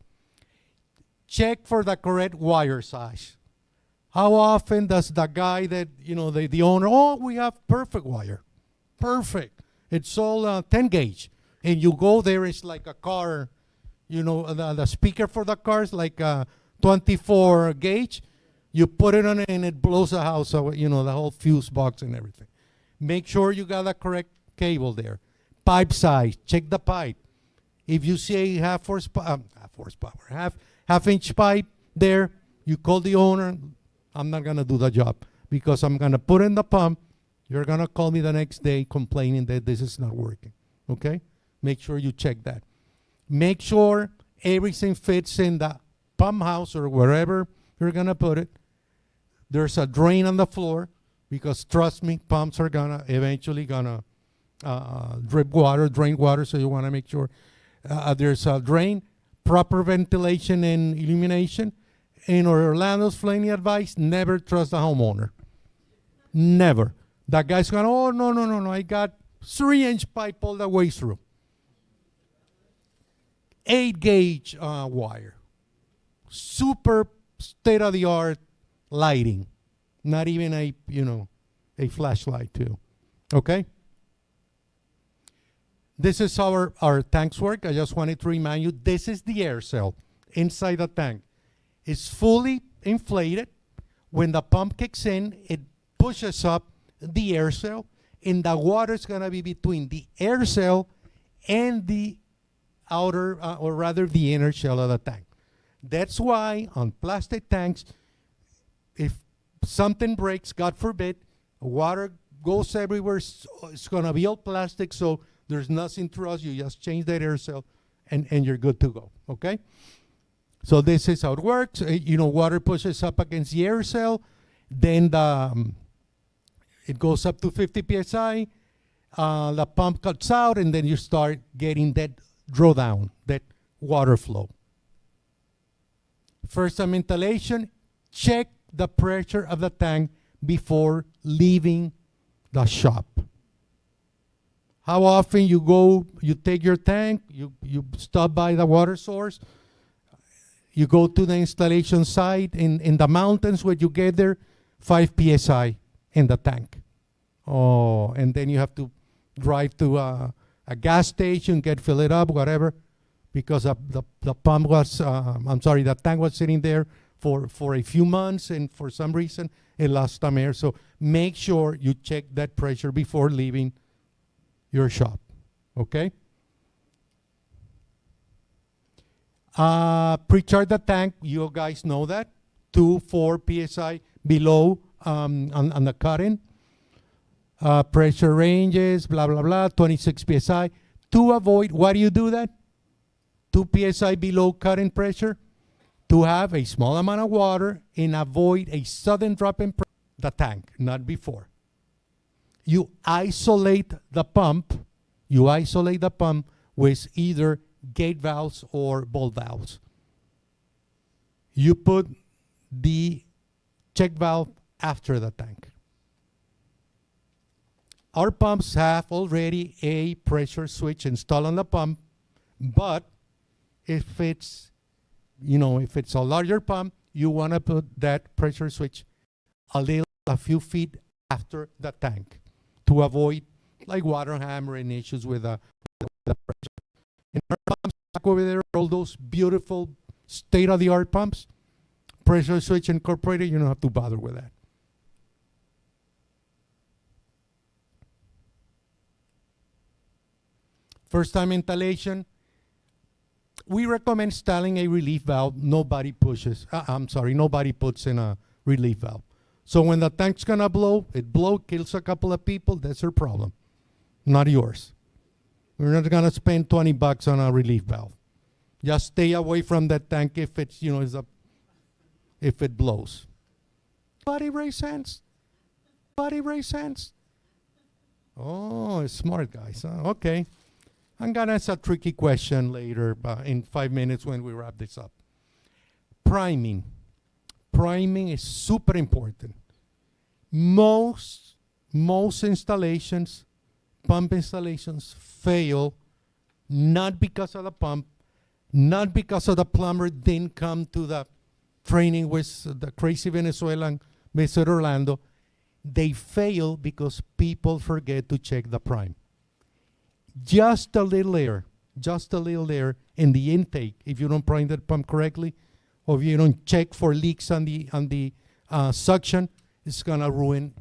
Check for the correct wire size. How often does the guy that, the owner, we have perfect wire. Perfect. It's all 10 gauge. And you go there, it's like a car, the speaker for the car is like 24 gauge. You put it on it and it blows the house away, the whole fuse box and everything. Make sure you got the correct cable there. Pipe size, check the pipe. If you see half inch pipe there, you call the owner. I'm not gonna do the job because I'm gonna put in the pump. You're gonna call me the next day complaining that this is not working. Okay? Make sure you check that. Make sure everything fits in the pump house or wherever you're gonna put it. There's a drain on the floor because trust me, pumps are gonna eventually drip water, drain water, so you wanna make sure there's a drain, proper ventilation and illumination. In Orlando's Flaney advice, never trust the homeowner. Never. That guy's going, oh, no, no, no, no. I got 3-inch pipe all the way through. 8-gauge wire. Super state-of-the-art lighting. Not even a, a flashlight too. Okay? This is our tanks work. I just wanted to remind you, this is the air cell inside the tank. It's fully inflated. When the pump kicks in, it pushes up the air cell, and the water is going to be between the air cell and the outer, or rather the inner shell of the tank. That's why on plastic tanks, if something breaks, God forbid, water goes everywhere, it's going to be all plastic, so there's nothing to us. You just change that air cell, and you're good to go, okay? So this is how it works. Water pushes up against the air cell, then it goes up to 50 psi, the pump cuts out, and then you start getting that drawdown, that water flow. First time installation, check the pressure of the tank before leaving the shop. How often you go, you take your tank, you stop by the water source, you go to the installation site in the mountains. When you get there, 5 psi in the tank. Oh, and then you have to drive to a gas station, fill it up, whatever, because the pump was, the tank was sitting there for a few months, and for some reason it lost some air. So make sure you check that pressure before leaving your shop, okay? Pre-charge the tank, you guys know that, 4 psi below on the cut-in. Pressure ranges, blah, blah, blah, 26 psi. To avoid, why do you do that? 2 psi below cut-in pressure, to have a small amount of water and avoid a sudden drop in the tank, not before. You isolate the pump with either gate valves or ball valves. You put the check valve after the tank. Our pumps have already a pressure switch installed on the pump, but if it's a larger pump, you want to put that pressure switch a few feet after the tank to avoid like water hammering issues with the pressure. In our pumps back over there, all those beautiful state-of-the-art pumps, pressure switch incorporated, you don't have to bother with that. First time installation, we recommend installing a relief valve. Nobody puts in a relief valve. So when the tank's gonna blow, kills a couple of people, that's their problem, not yours. We're not gonna spend $20 on a relief valve. Just stay away from that tank if it's, if it blows. Body raise hands. Body raise hands. Oh, smart guys, huh? Okay. I'm gonna ask a tricky question later in 5 minutes when we wrap this up. Priming. Priming is super important. Most installations, pump installations, fail not because of the pump, not because of the plumber didn't come to the training with the crazy Venezuelan Mr. Orlando. They fail because people forget to check the prime. Just a little air in the intake, if you don't prime that pump correctly, or if you don't check for leaks on the suction, it's gonna ruin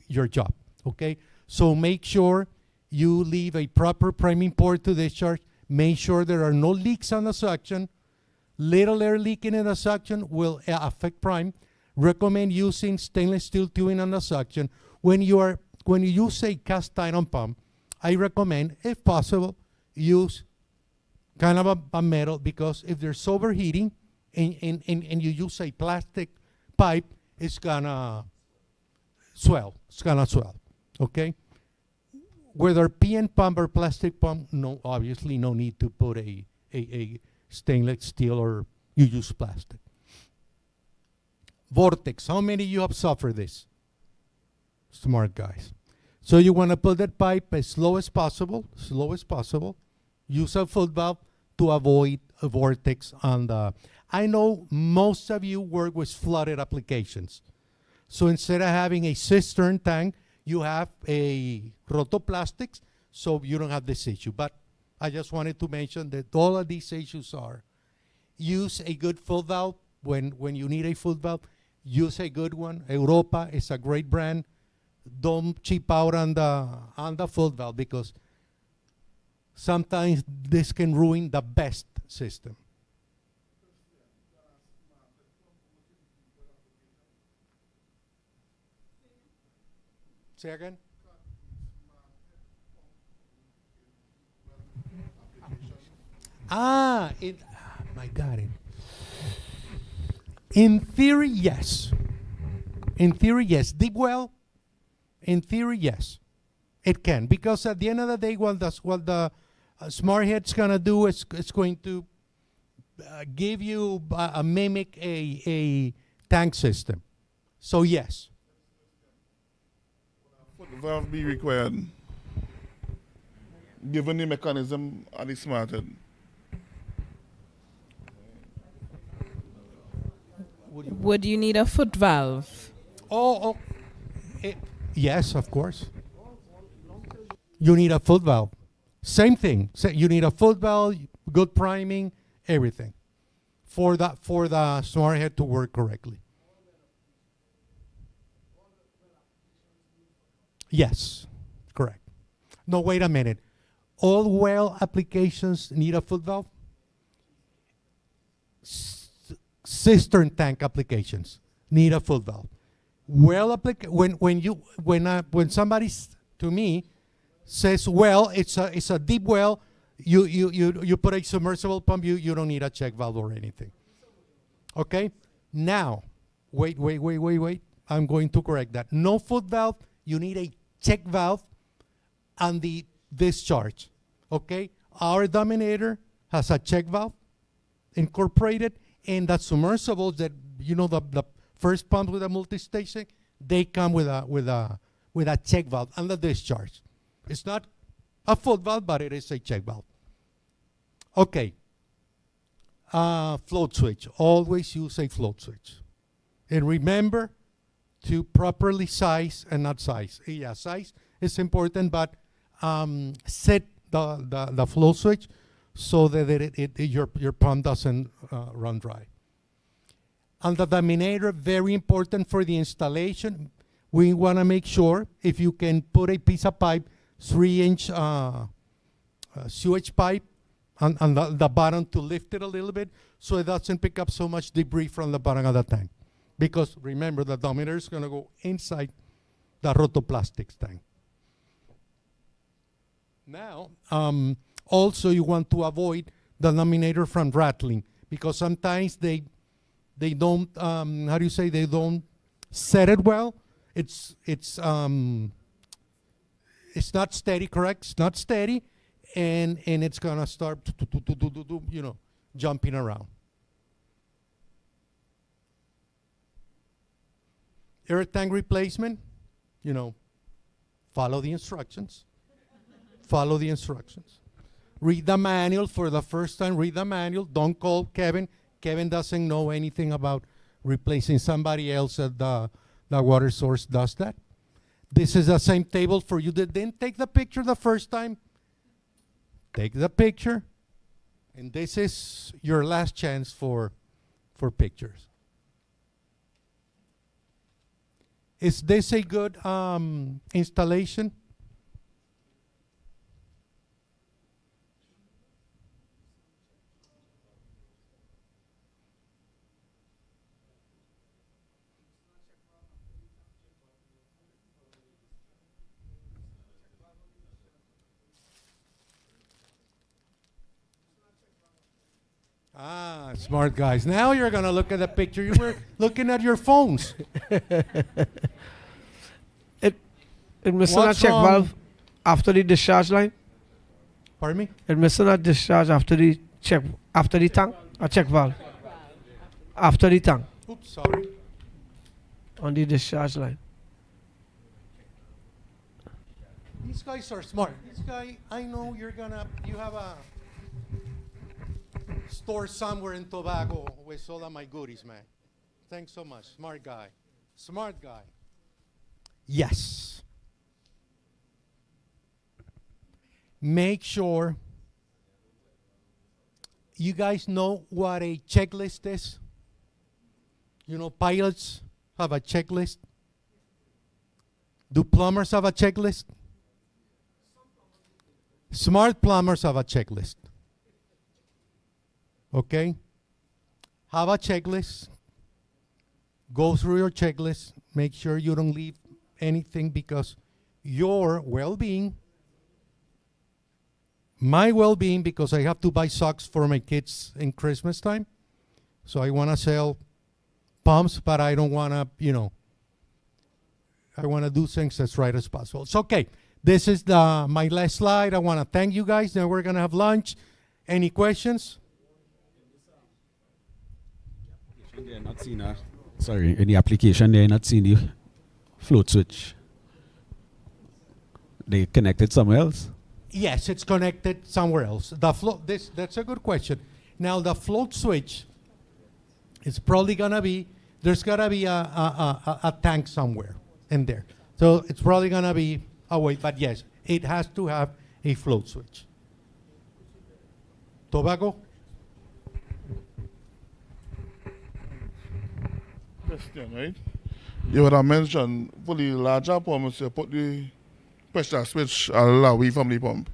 your job, okay? So make sure you leave a proper priming port to discharge. Make sure there are no leaks on the suction. Little air leaking in the suction will affect prime. Recommend using stainless steel tubing on the suction. When you use a cast iron pump, I recommend, if possible, use kind of a metal, because if there's overheating and you use a plastic pipe, it's gonna swell. It's gonna swell, okay? Whether PN pump or plastic pump, obviously no need to put a stainless steel, or you use plastic. Vortex, how many of you have suffered this? Smart guys. So you want to put that pipe as slow as possible, Use a foot valve to avoid a vortex on the. I know most of you work with flooded applications. So instead of having a cistern tank, you have a Rotoplastics, so you don't have this issue. But I just wanted to mention that all of these issues are use a good foot valve when you need a foot valve. Use a good one. Europa is a great brand. Don't cheap out on the foot valve because sometimes this can ruin the best system. Say again? My God. In theory, yes. Deep well, in theory, yes. It can. Because at the end of the day, what the smart head's going to do is it's going to give you a mimic a tank system. So, yes. Foot valve be required given the mechanism and the smart head. Would you need a foot valve? Yes, of course. You need a foot valve. Same thing. You need a foot valve, good priming, everything for the smart head to work correctly. Yes, correct. No, wait a minute. All well applications need a foot valve? Cistern tank applications need a foot valve. Well, when somebody to me says, well, it's a deep well, you put a submersible pump, you don't need a check valve or anything. Okay? Now, wait. I'm going to correct that. No foot valve, you need a check valve and the discharge. Okay? Our Dominator has a check valve incorporated, and the submersibles that the first pump with a multi-station, they come with a check valve and the discharge. It's not a foot valve, but it is a check valve. Okay. Float switch. Always use a float switch. And remember to properly size and not size. Yeah, size is important, but set the flow switch so that your pump doesn't run dry. And the dominator, very important for the installation. We want to make sure if you can put a piece of pipe, 3-inch sewage pipe on the bottom to lift it a little bit so it doesn't pick up so much debris from the bottom of the tank. Because remember, the dominator is going to go inside the Rotoplastics tank. Now, also you want to avoid the dominator from rattling because sometimes they don't, they don't set it well. It's not steady, correct? It's not steady, and it's gonna start jumping around. Air tank replacement, follow the instructions. Follow the instructions. Read the manual for the first time. Read the manual. Don't call Kevin. Kevin doesn't know anything about replacing somebody else at the water source does that. This is the same table for you that didn't take the picture the first time. Take the picture. And this is your last chance for pictures. Is this a good installation? Smart guys. Now you're going to look at the picture. You were looking at your phones. It missing a check valve after the discharge line. Pardon me? It missing a discharge after the tank. A check valve after the tank. Oops, sorry. On the discharge line. These guys are smart. This guy, I know you have a store somewhere in Tobago with all of my goodies, man. Thanks so much. Smart guy. Smart guy. Yes. Make sure you guys know what a checklist is. You know, pilots have a checklist. Do plumbers have a checklist? Smart plumbers have a checklist. Okay? Have a checklist. Go through your checklist. Make sure you don't leave anything, because your well-being, my well-being, because I have to buy socks for my kids in Christmas time. So I want to sell pumps, but I don't want to, I want to do things as right as possible. It's okay. This is my last slide. I want to thank you guys. Now we're going to have lunch. Any questions? They're not seeing in the application, they're not seeing the float switch. They connected somewhere else? Yes, it's connected somewhere else. That's a good question. Now the float switch is probably gonna be, there's gotta be a tank somewhere in there. So it's probably gonna be away, but yes, it has to have a float switch. Tobago? Question, right? You would have mentioned for the larger pumps, you put the pressure switch away from the pump.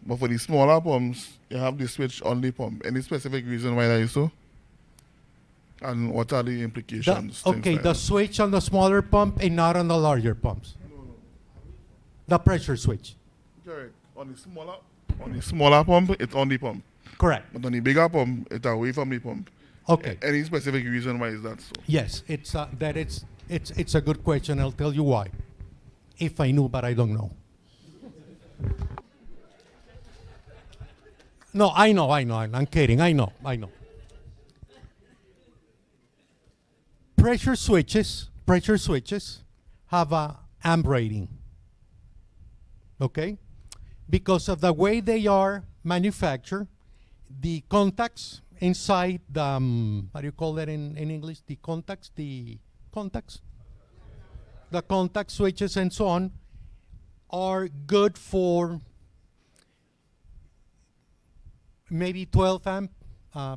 But for the smaller pumps, you have the switch on the pump. Any specific reason why that is so? And what are the implications? The switch on the smaller pump and not on the larger pumps. No. The pressure switch. Correct. On the smaller pump, it's on the pump. Correct. But on the bigger pump, it's away from the pump. Okay. Any specific reason why is that so? Yes, it's a good question. I'll tell you why. If I knew, but I don't know. No, I know. I'm kidding. I know. Pressure switches have a amp rating. Okay? Because of the way they are manufactured, the contacts inside the, how do you call that in English? The contacts the contact switches and so on are good for maybe 12 amp, a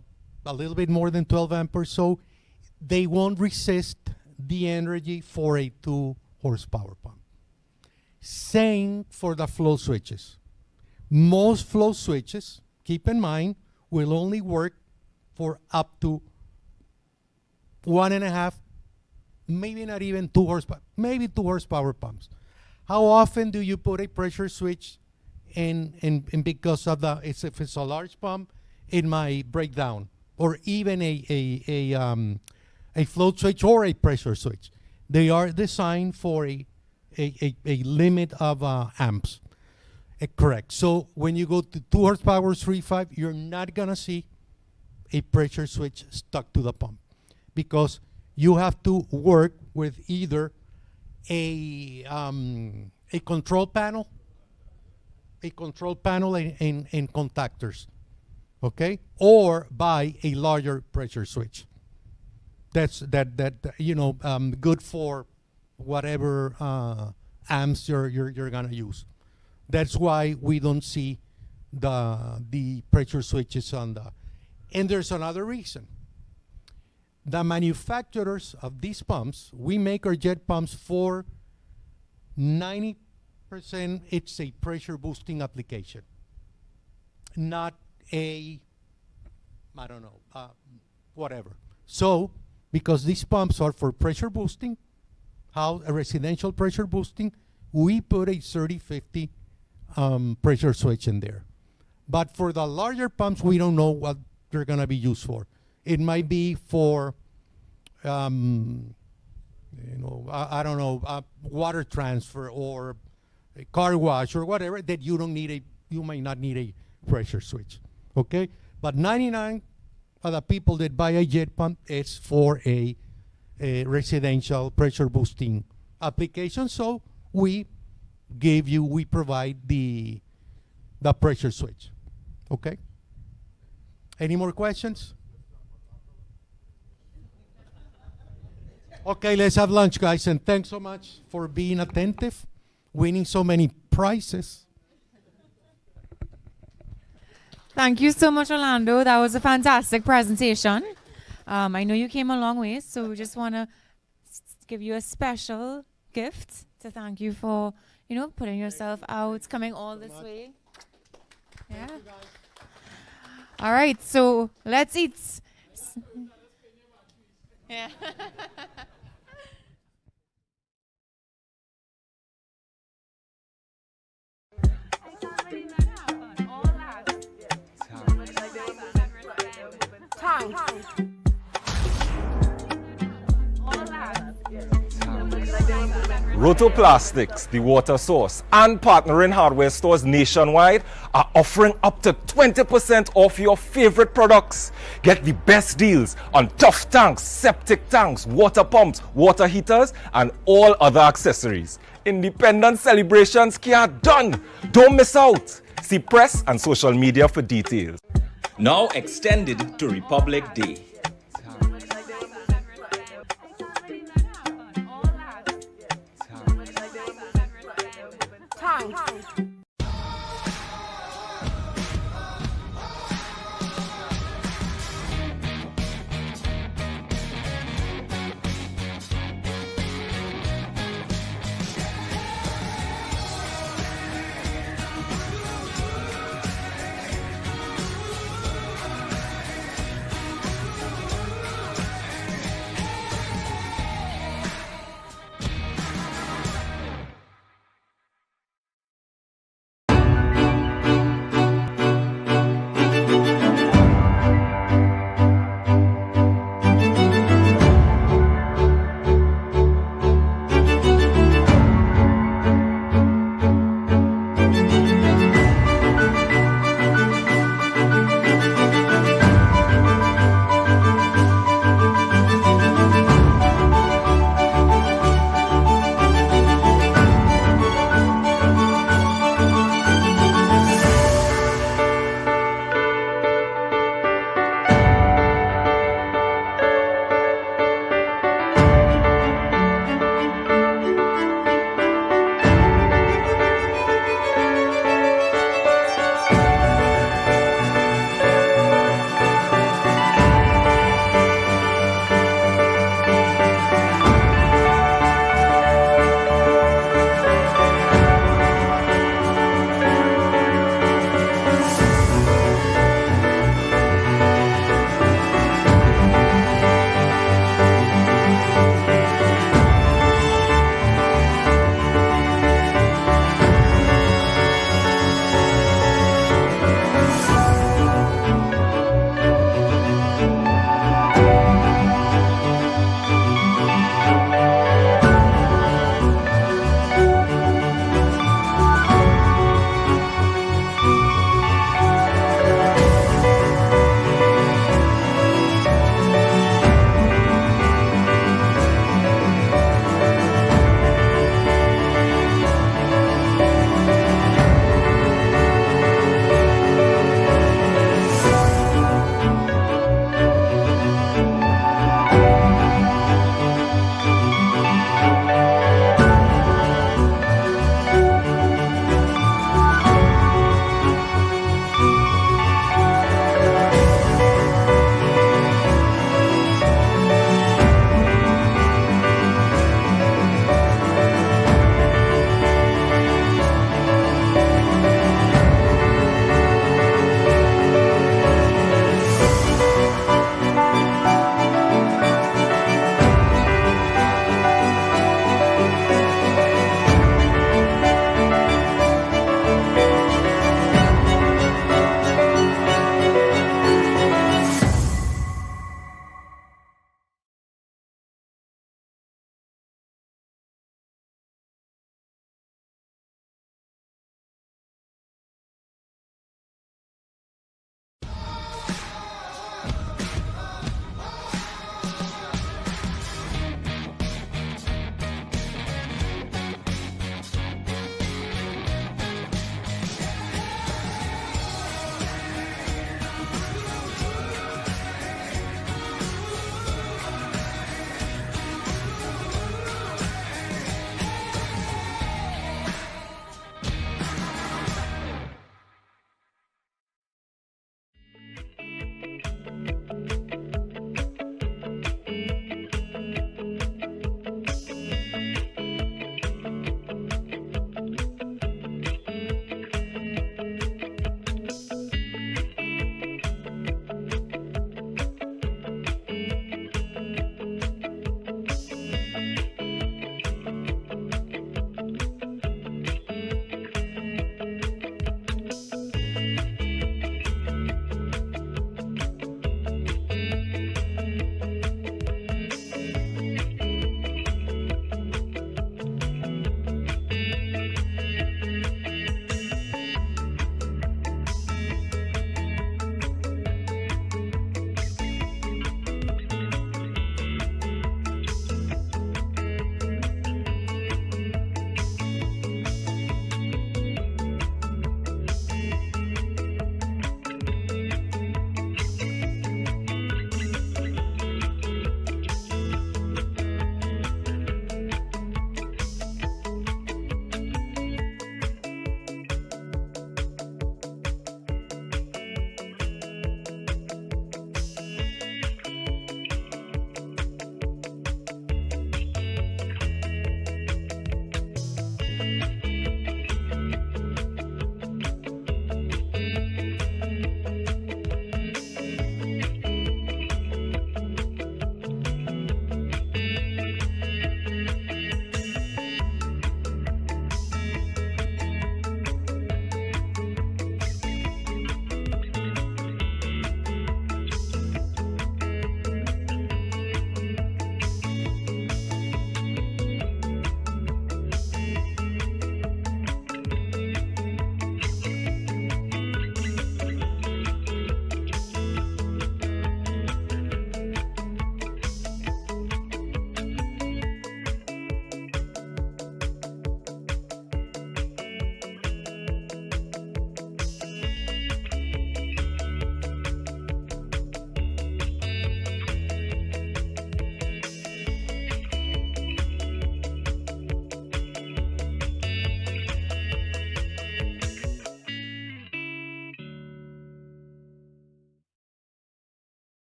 little bit more than 12 amp or so. They won't resist the energy for a 2 horsepower pump. Same for the flow switches. Most flow switches, keep in mind, will only work for up to 1.5, maybe not even 2 horsepower, maybe 2 horsepower pumps. How often do you put a pressure switch in because of if it's a large pump, it might break down, or even a float switch or a pressure switch. They are designed for a limit of amps. Correct. So when you go to 2 horsepower, 3.5, you're not gonna see a pressure switch stuck to the pump, because you have to work with either a control panel and contactors, okay, or by a larger pressure switch. That's good for whatever amps you're gonna use. That's why we don't see the pressure switches on the. And there's another reason. The manufacturers of these pumps, we make our jet pumps for 90%. It's a pressure boosting application, not whatever. So, because these pumps are for pressure boosting, a residential pressure boosting, we put a 30-50 pressure switch in there. But for the larger pumps, we don't know what they're going to be used for. It might be for, I don't know, water transfer or a car wash or whatever, that you might not need a pressure switch. Okay? But 99 of the people that buy a jet pump, it's for a residential pressure boosting application. So we we provide the pressure switch. Okay? Any more questions? Okay, let's have lunch, guys, and thanks so much for being attentive, winning so many prizes. Thank you so much, Orlando. That was a fantastic presentation. I know you came a long way, so we just want to give you a special gift to thank you for, putting yourself out, coming all this way. Yeah. All right, so let's eat. Yeah. Rotoplastics, the water source, and partnering hardware stores nationwide are offering up to 20% off your favorite products. Get the best deals on tough tanks, septic tanks, water pumps, water heaters, and all other accessories. Independence celebrations can't done. Don't miss out. See press and social media for details. Now extended to Republic Day.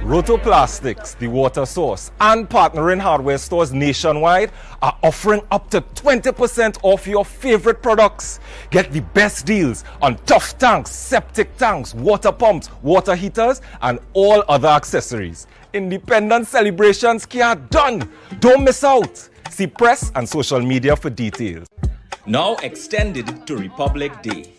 Rotoplastics, the water source, and partnering hardware stores nationwide are offering up to 20% off your favorite products. Get the best deals on tough tanks, septic tanks, water pumps, water heaters, and all other accessories. Independence celebrations can't done. Don't miss out. See press and social media for details. Now extended to Republic Day.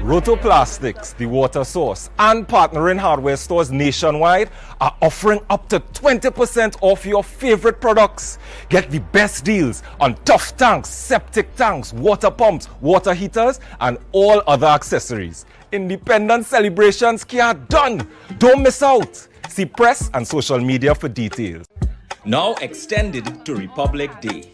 Rotoplastics, the water source, and partnering hardware stores nationwide are offering up to 20% off your favorite products. Get the best deals on tough tanks, septic tanks, water pumps, water heaters, and all other accessories. Independence celebrations can't done. Don't miss out. See press and social media for details. Now extended to Republic Day.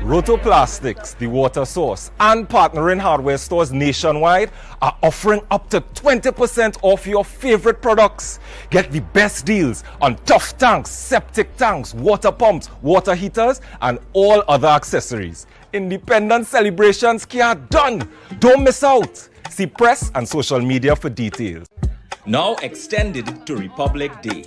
Rotoplastics, the water source, and partnering hardware stores nationwide are offering up to 20% off your favorite products. Get the best deals on tough tanks, septic tanks, water pumps, water heaters, and all other accessories. Independence celebrations are done. Don't miss out. See press and social media for details. Now extended to Republic Day.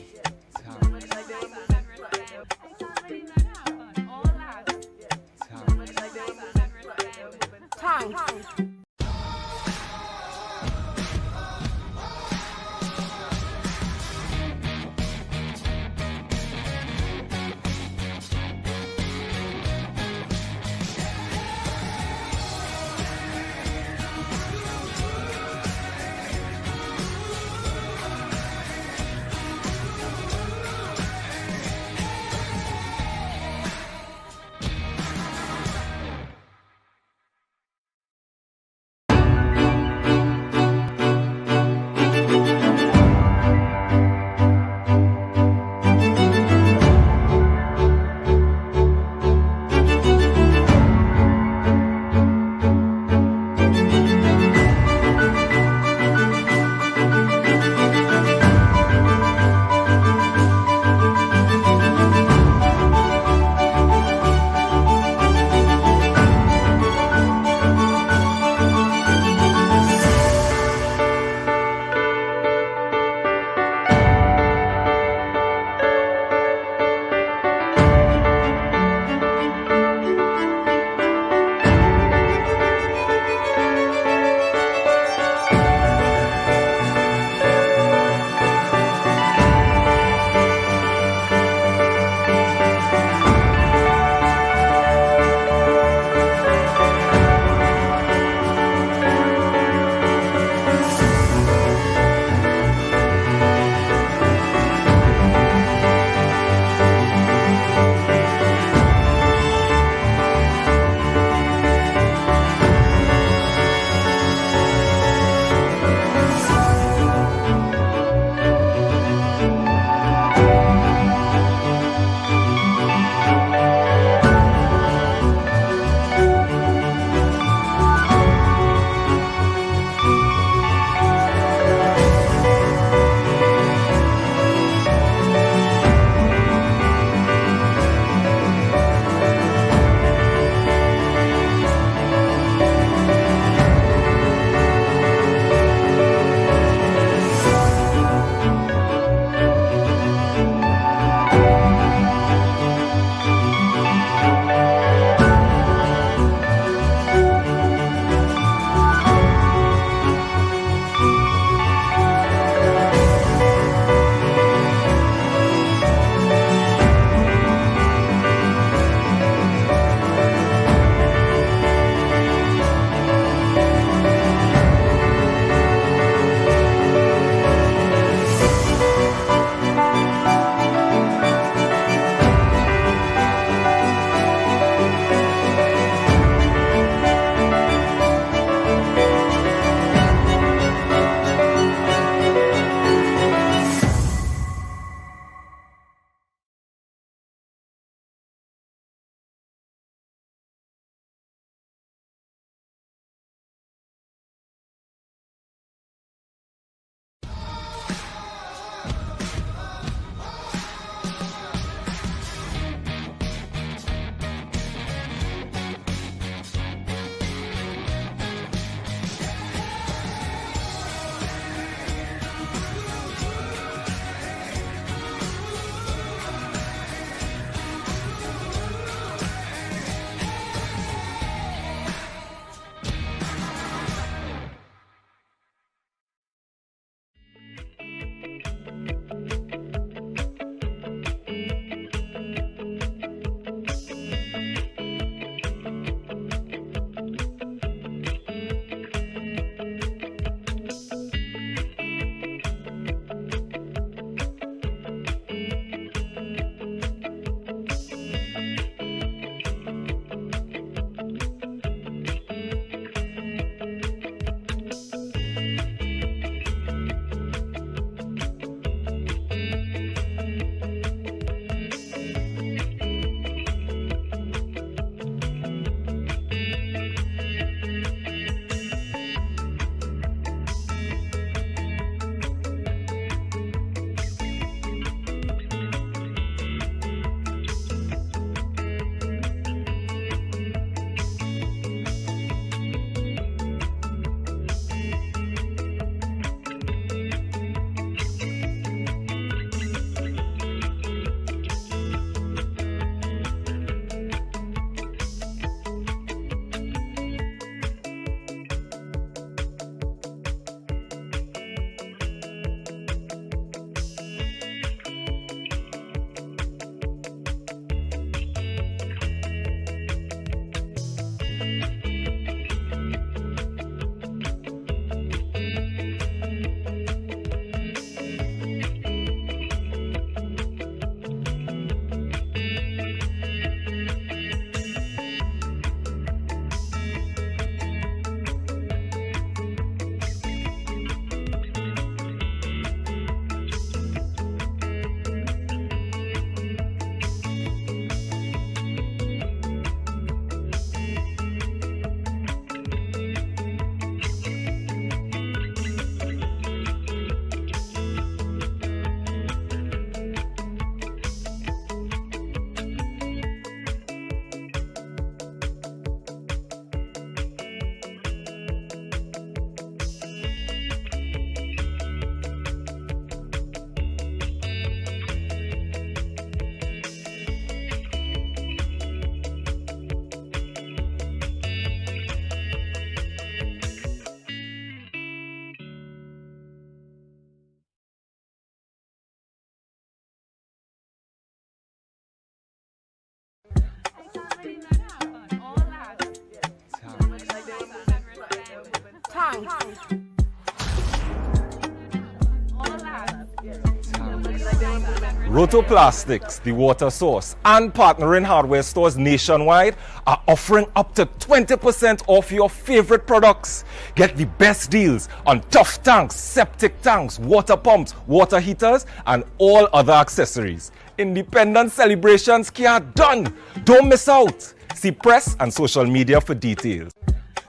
Rotoplastics, the water source, and partnering hardware stores nationwide are offering up to 20% off your favorite products. Get the best deals on tough tanks, septic tanks, water pumps, water heaters, and all other accessories. Independence celebrations are done. Don't miss out. See press and social media for details.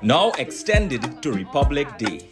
Now extended to Republic Day.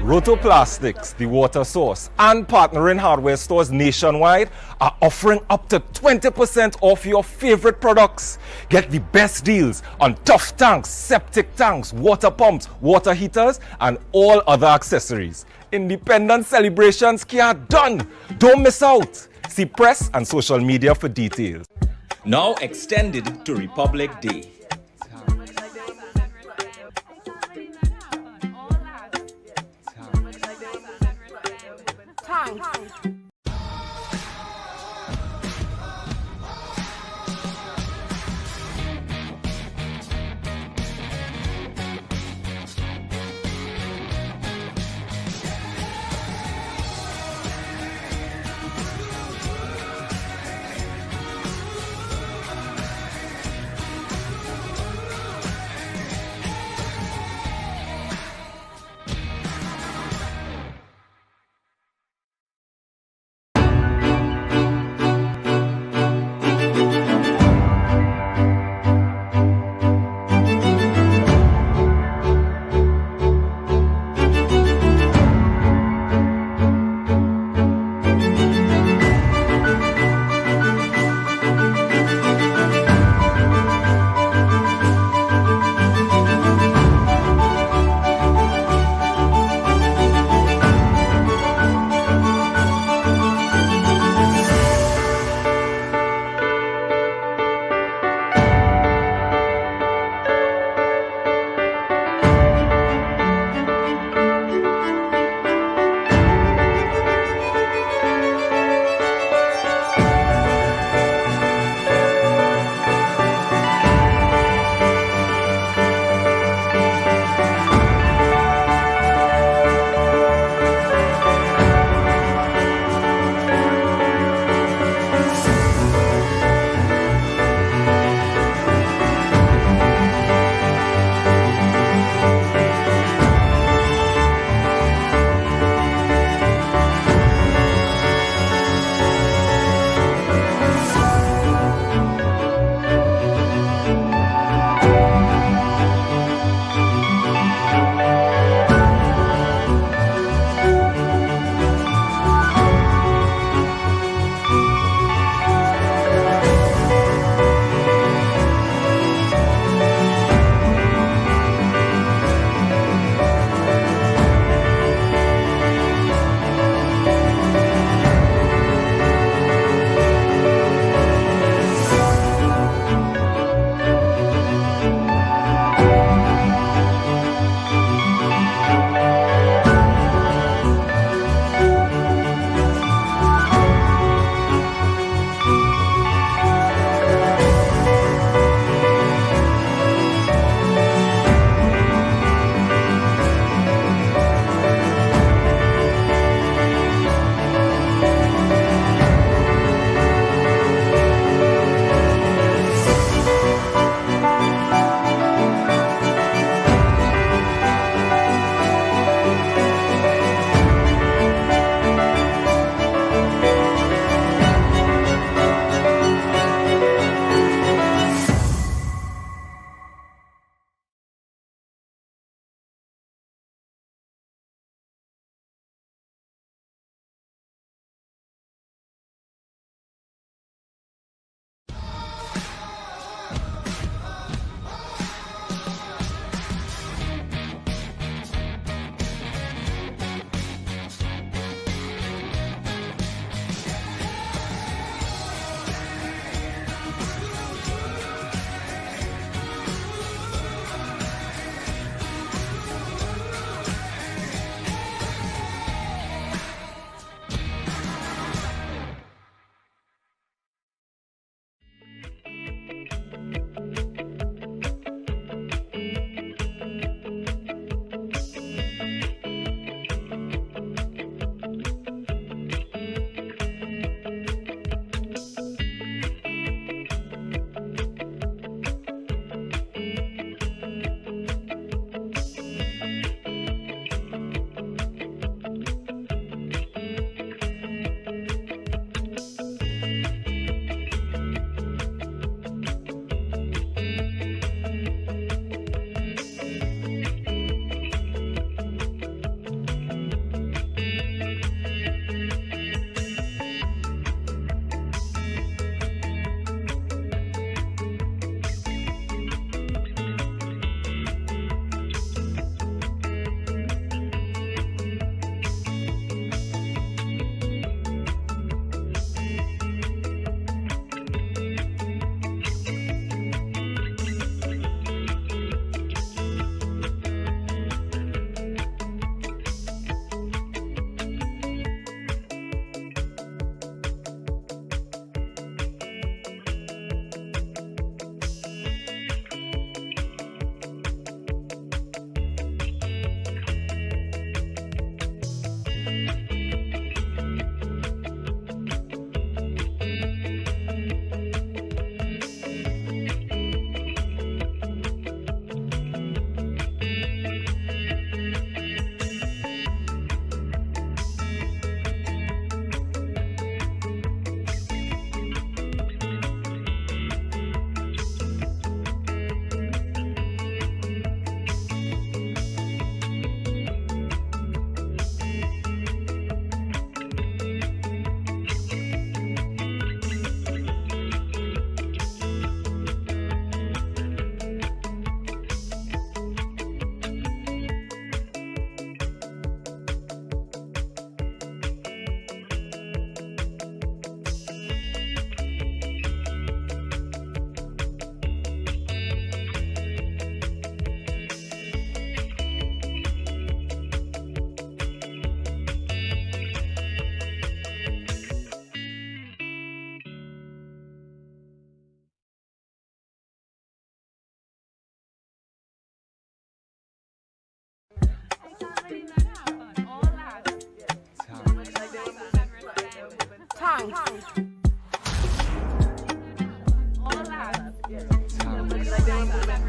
Rotoplastics, the water source, and partnering hardware stores nationwide are offering up to 20% off your favorite products. Get the best deals on tough tanks, septic tanks, water pumps, water heaters, and all other accessories. Independence celebrations can't done. Don't miss out. See press and social media for details. Now extended to Republic Day.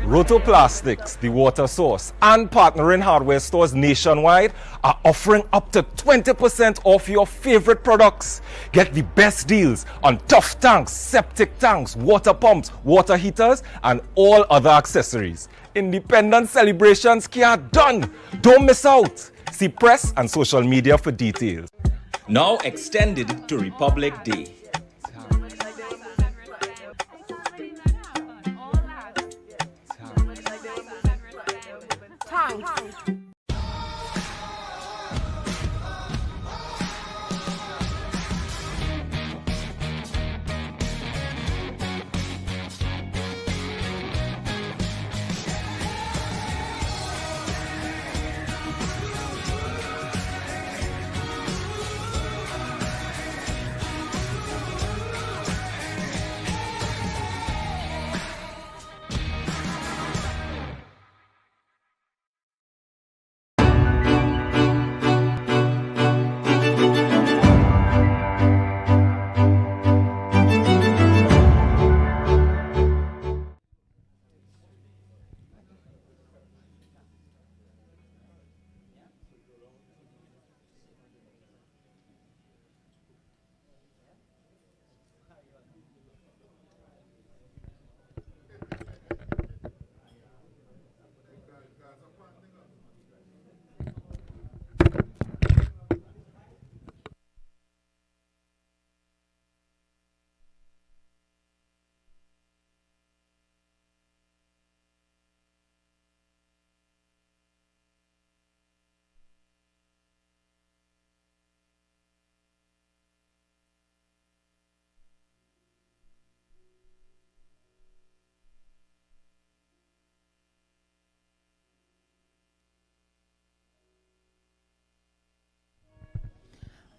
Rotoplastics, the water source, and partnering hardware stores nationwide are offering up to 20% off your favorite products. Get the best deals on tough tanks, septic tanks, water pumps, water heaters, and all other accessories. Independence celebrations can't done. Don't miss out. See press and social media for details. Now extended to Republic Day.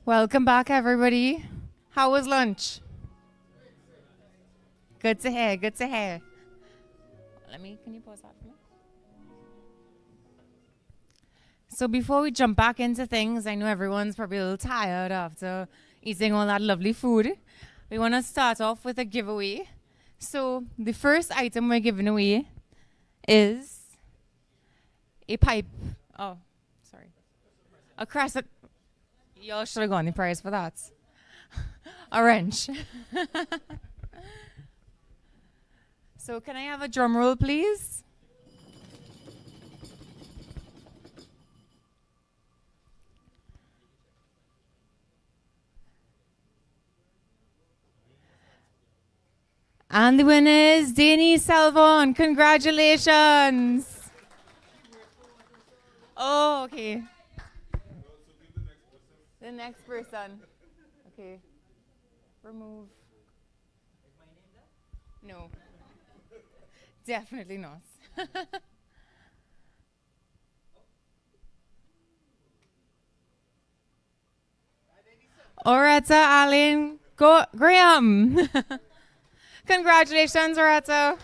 Welcome back, everybody. How was lunch? Good to hear. Good to hear. Can you pause that for me? So before we jump back into things, I know everyone's probably a little tired after eating all that lovely food. We want to start off with a giveaway. So the first item we're giving away is a pipe. Oh, sorry. A crescent. Y'all should have gotten the prize for that. A wrench. So can I have a drum roll, please? And the winner is Danny Salvon. Congratulations. Oh, okay. The next person. Okay. Remove. No. Definitely not. Oretta Allen Graham. Congratulations, Oretta.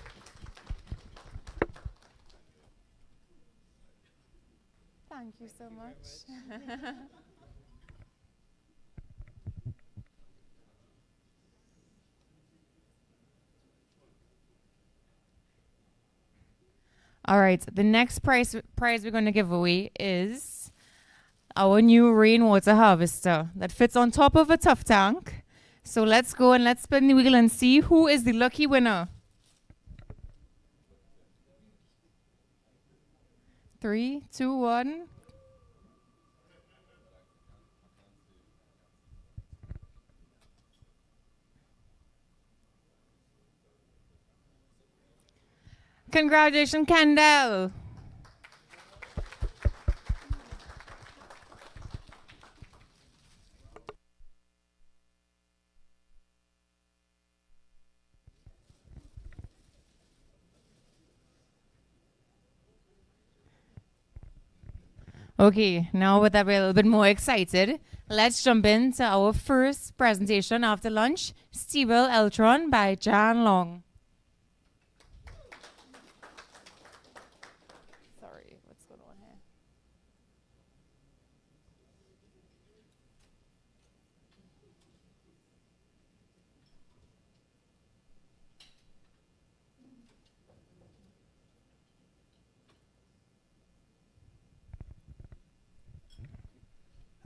Thank you so much. All right, the next prize we're going to give away is our new rainwater harvester that fits on top of a tough tank. So let's go and let's spin the wheel and see who is the lucky winner. 3, 2, 1. Congratulations, Kendall. Okay, now with that we're a little bit more excited, let's jump into our first presentation after lunch, Stable Eltron by Jan Long. Sorry, what's going on here?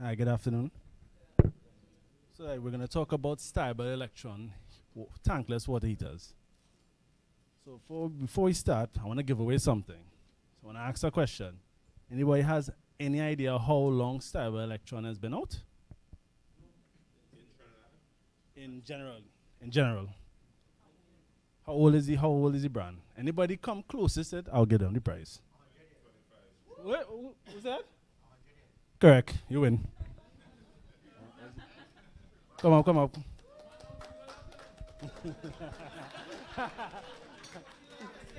Hi, good afternoon. So we're going to talk about stable electron tankless water heaters. So before we start, I want to give away something. So I want to ask a question. Anybody has any idea how long stable electron has been out? In general. How old is the brand? Anybody come closest, I'll get them the prize. What was that? Correct. You win. Come up.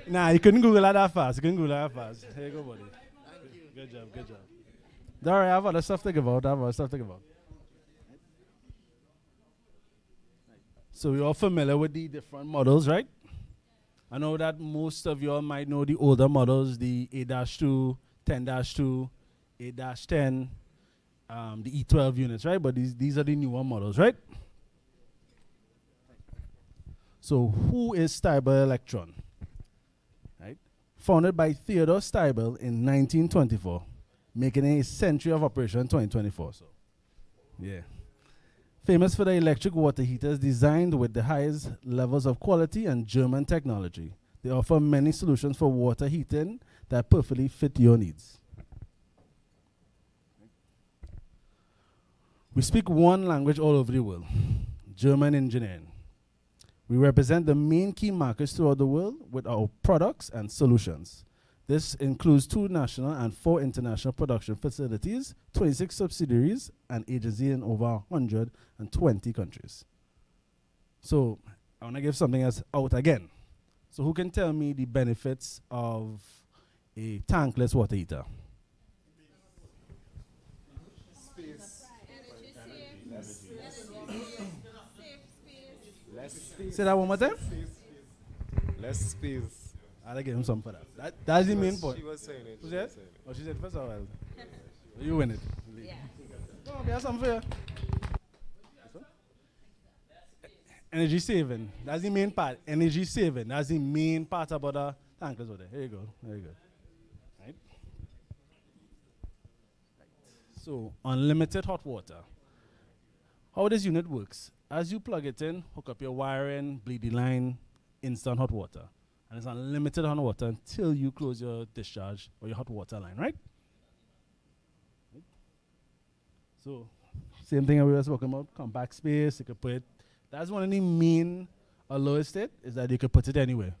Nah, you couldn't Google that fast. Here you go, buddy. Good job. All right, I have other stuff to think about. So we're all familiar with the different models, right? I know that most of you all might know the older models, the 8-2, 10-2, 8-10, the E12 units, right? But these are the newer models, right? So who is Stibel Electron? Right? Founded by Theodore Stibel in 1924, making a century of operation in 2024. So, yeah. Famous for the electric water heaters designed with the highest levels of quality and German technology. They offer many solutions for water heating that perfectly fit your needs. We speak one language all over the world, German engineering. We represent the main key markets throughout the world with our products and solutions. This includes 2 national and 4 international production facilities, 26 subsidiaries, and agencies in over 120 countries. So I want to give something else out again. So who can tell me the benefits of a tankless water heater? Say that one more time. Less space. I'll give him some for that. That's the main point. She was saying it. Who said? Oh, she said first of all. You win it. Yeah. Come on, we have something for you. Energy saving. That's the main part. Energy saving. That's the main part about the tankless water. Here you go. Right? So, unlimited hot water. How this unit works? As you plug it in, hook up your wiring, bleed the line, instant hot water. And it's unlimited hot water until you close your discharge or your hot water line, right? So, same thing we were talking about, compact space, you could put it. That's one of the main lowest state, is that you could put it anywhere.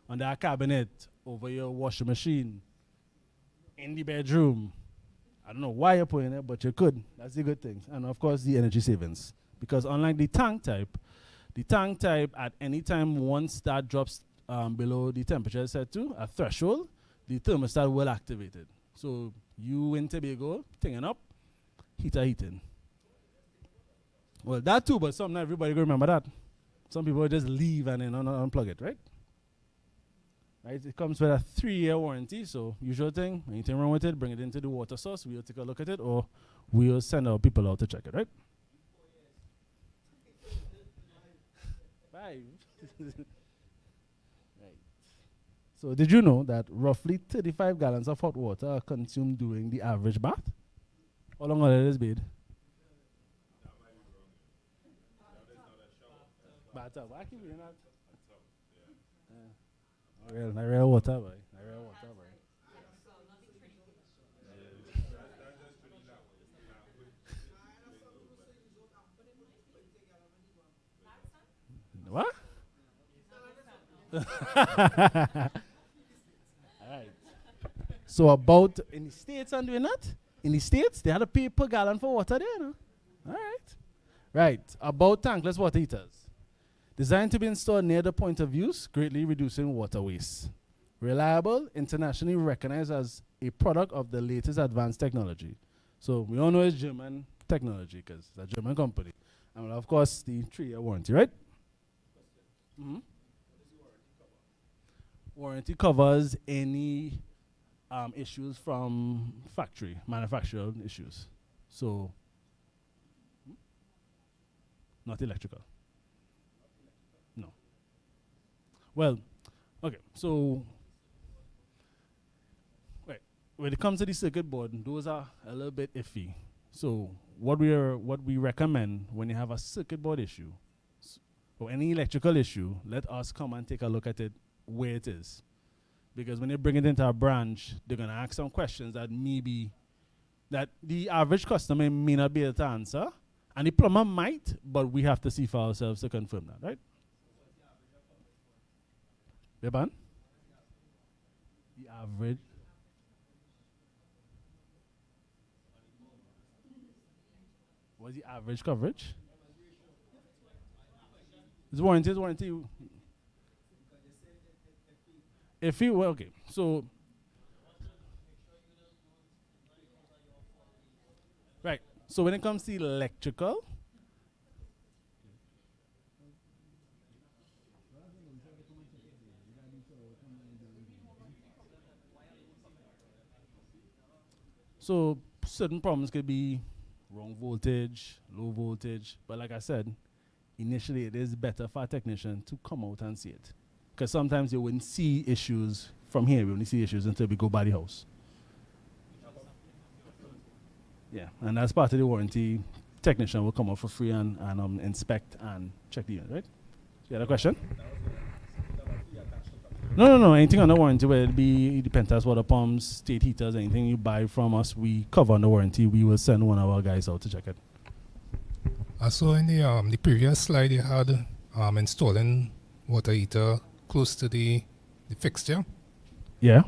Under a cabinet, over your washing machine, in the bedroom. I don't know why you're putting it, but you could. That's the good thing. And of course, the energy savings. Because unlike the tank type at any time once that drops below the temperature set to a threshold, the thermostat will activate it. So you in Tobago, tinging up, heater heating. Well, that too, but not everybody will remember that. Some people just leave and then unplug it, right? Right? It comes with a 3-year warranty, so usual thing, anything wrong with it, bring it into the water source, we'll take a look at it, or we'll send our people out to check it, right? 5. Right. So did you know that roughly 35 gallons of hot water are consumed during the average bath? How long are this bed? Bathtub. Why keep doing that? Real water, boy. What? Alright. So about in the States I'm doing that? In the States, they had to pay per gallon for water there, no? Alright. Right. About tankless water heaters. Designed to be installed near the point of use, greatly reducing water waste. Reliable, internationally recognized as a product of the latest advanced technology. So we all know it's German technology because it's a German company. And of course, the 3-year warranty, right? Mm-hmm. Warranty covers any issues from factory, manufacturer issues. So, not electrical. No. Well, okay, so, wait, when it comes to the circuit board, those are a little bit iffy. So what we recommend when you have a circuit board issue or any electrical issue, let us come and take a look at it where it is. Because when you bring it into our branch, they're gonna ask some questions that that the average customer may not be able to answer, and the plumber might, but we have to see for ourselves to confirm that, right? Beban? The average. What's the average coverage? It's warranty. If you, well, okay, so. Right, so when it comes to electrical, so certain problems could be wrong voltage, low voltage, but like I said, initially it is better for a technician to come out and see it. Because sometimes you wouldn't see issues from here, we only see issues until we go by the house. Yeah, and as part of the warranty, technician will come out for free and inspect and check the unit, right? You had a question? No. Anything on the warranty, whether it be the Pentas water pumps, state heaters, anything you buy from us, we cover on the warranty. We will send one of our guys out to check it. I saw in the previous slide you had installing water heater close to the fixture. Yeah.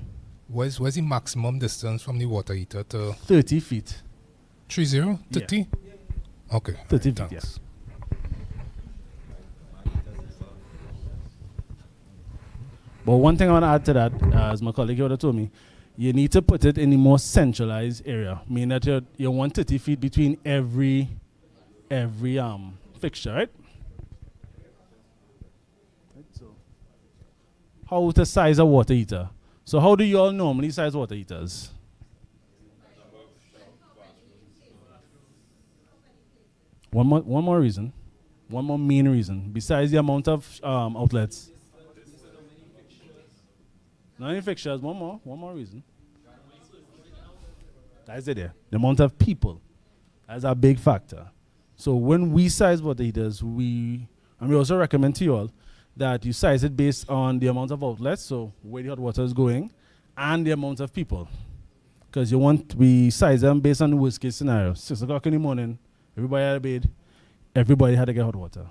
Where's the maximum distance from the water heater to? 30 feet. 30? 30? Yeah. Okay. 30 feet, thanks. yes. But one thing I want to add to that, as my colleague would have told me, you need to put it in the more centralized area, meaning that you want 30 feet between every fixture, right? So, how to size a water heater? So how do you all normally size water heaters? One more reason, one more main reason, besides the amount of outlets. Not any fixtures, one more reason. That's it there. The amount of people. That's a big factor. So when we size water heaters, we also recommend to you all that you size it based on the amount of outlets, so where the hot water is going, and the amount of people. Because we size them based on the worst case scenario. 6 o'clock in the morning, everybody had a bed, everybody had to get hot water.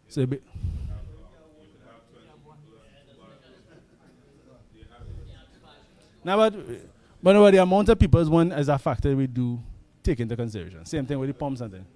So now, but the amount of people is one as a factor we do take into consideration. Same thing with the pumps and things.